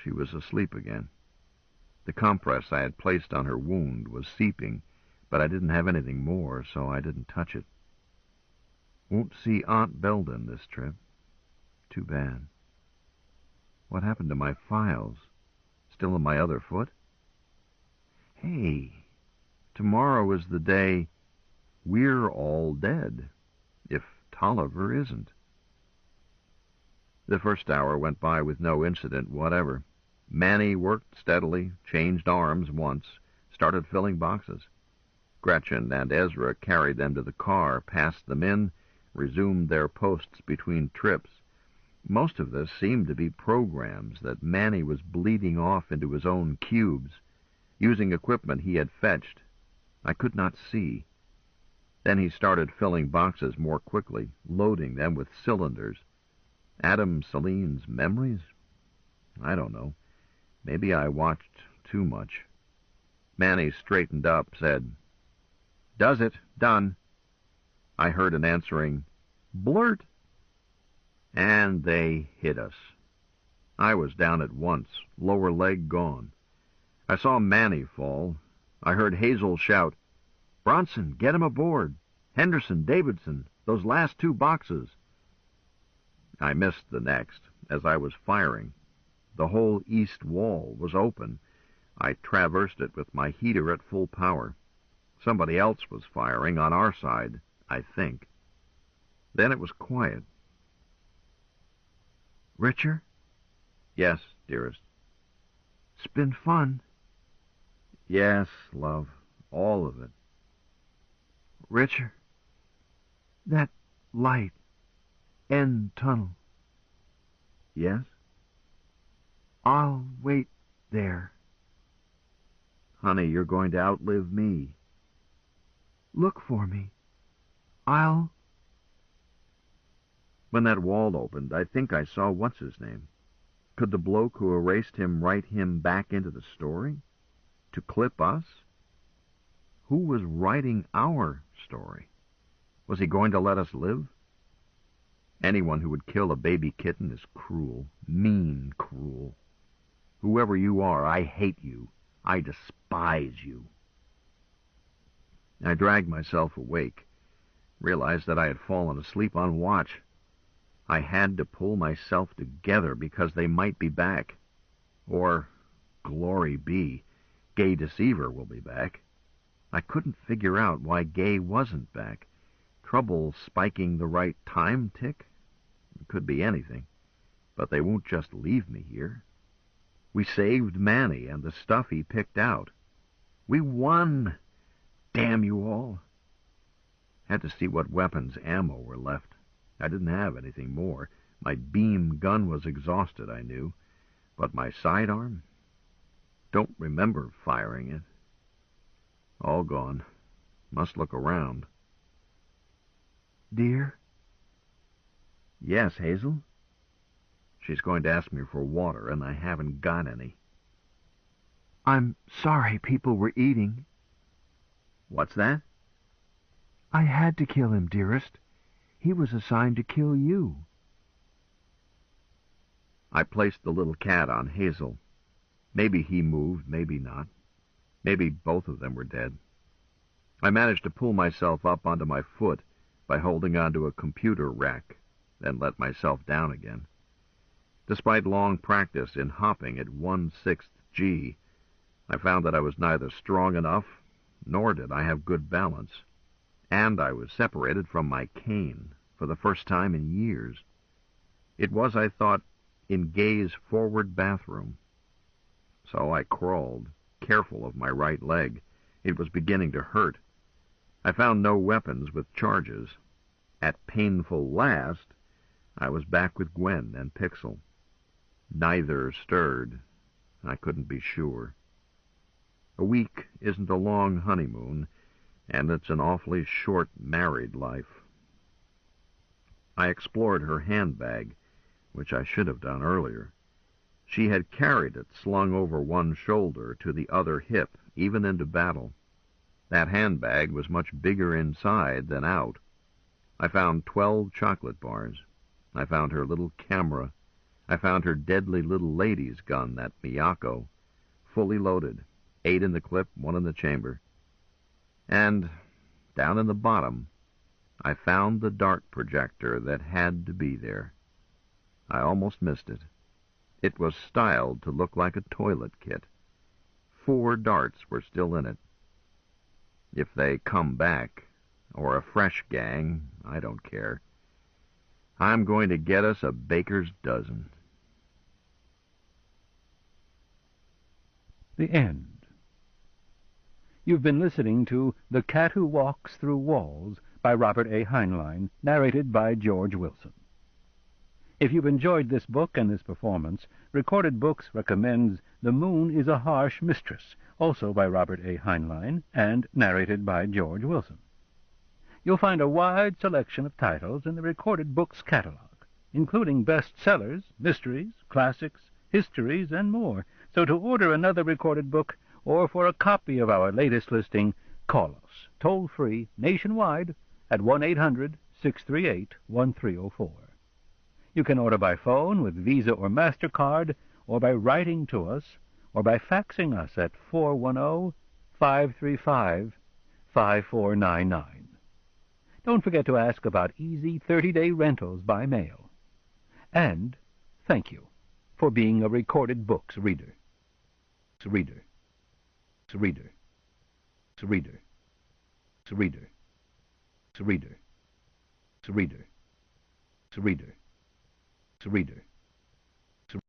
She was asleep again. The compress I had placed on her wound was seeping, but I didn't have anything more, so I didn't touch it. Won't see Aunt Belden this trip. Too bad. What happened to my files? Still in my other foot? Hey, tomorrow is the day we're all dead, if Tolliver isn't. The first hour went by with no incident whatever. Manny worked steadily, changed arms once, started filling boxes. Gretchen and Ezra carried them to the car, passed them in, resumed their posts between trips. Most of this seemed to be programs that Manny was bleeding off into his own cubes, using equipment he had fetched. I could not see. Then he started filling boxes more quickly, loading them with cylinders. Adam Celine's memories? I don't know. Maybe I watched too much. Manny straightened up, said, "Does it. Done." I heard an answering, "Blurt." And they hit us. I was down at once, lower leg gone. I saw Manny fall. I heard Hazel shout, "Bronson, get him aboard. Henderson, Davidson, those last 2 boxes." I missed the next, as I was firing. The whole east wall was open. I traversed it with my heater at full power. Somebody else was firing on our side, I think. Then it was quiet. Richard? "Yes, dearest." It's been fun. "Yes, love, all of it." Richard, that light, end tunnel. "Yes?" I'll wait there. "Honey, you're going to outlive me." Look for me. I'll... When that wall opened, I think I saw what's-his-name. Could the bloke who erased him write him back into the story? To clip us? Who was writing our story? Was he going to let us live? Anyone who would kill a baby kitten is cruel, mean cruel. Whoever you are, I hate you. I despise you. I dragged myself awake, realized that I had fallen asleep on watch. I had to pull myself together because they might be back. Or, glory be, Gay Deceiver will be back. I couldn't figure out why Gay wasn't back. Trouble spiking the right time tick? It could be anything. But they won't just leave me here. We saved Manny and the stuff he picked out. We won! Damn you all! Had to see what weapons ammo were left. I didn't have anything more. My beam gun was exhausted, I knew. But my sidearm? Don't remember firing it. All gone. Must look around. Dear? Yes, Hazel? She's going to ask me for water, and I haven't got any. I'm sorry people were eating. What's that? I had to kill him, dearest. He was assigned to kill you. I placed the little cat on Hazel. Maybe he moved, maybe not. Maybe both of them were dead. I managed to pull myself up onto my foot by holding onto a computer rack, then let myself down again. Despite long practice in hopping at 1/6 G, I found that I was neither strong enough, nor did I have good balance. And I was separated from my cane for the first time in years. It was, I thought, in Gay's forward bathroom. So I crawled, careful of my right leg. It was beginning to hurt. I found no weapons with charges. At painful last, I was back with Gwen and Pixel. Neither stirred. I couldn't be sure. A week isn't a long honeymoon, and it's an awfully short married life. I explored her handbag, which I should have done earlier. She had carried it slung over one shoulder to the other hip, even into battle. That handbag was much bigger inside than out. I found 12 chocolate bars. I found her little camera. I found her deadly little lady's gun, that Miyako, fully loaded, 8 in the clip, 1 in the chamber. And, down in the bottom, I found the dart projector that had to be there. I almost missed it. It was styled to look like a toilet kit. 4 darts were still in it. If they come back, or a fresh gang, I don't care. I'm going to get us a baker's dozen. The end. You've been listening to The Cat Who Walks Through Walls by Robert A. Heinlein, narrated by George Wilson. If you've enjoyed this book and this performance, Recorded Books recommends The Moon is a Harsh Mistress, also by Robert A. Heinlein, and narrated by George Wilson. You'll find a wide selection of titles in the Recorded Books catalog, including bestsellers, mysteries, classics, histories, and more. So to order another recorded book or for a copy of our latest listing, call us, toll-free, nationwide, at 1-800-638-1304. You can order by phone with Visa or MasterCard, or by writing to us, or by faxing us at 410-535-5499. Don't forget to ask about easy 30-day rentals by mail. And thank you for being a Recorded Books reader. Reader. Reader. Reader. Reader. Reader. Reader. Reader. Reader.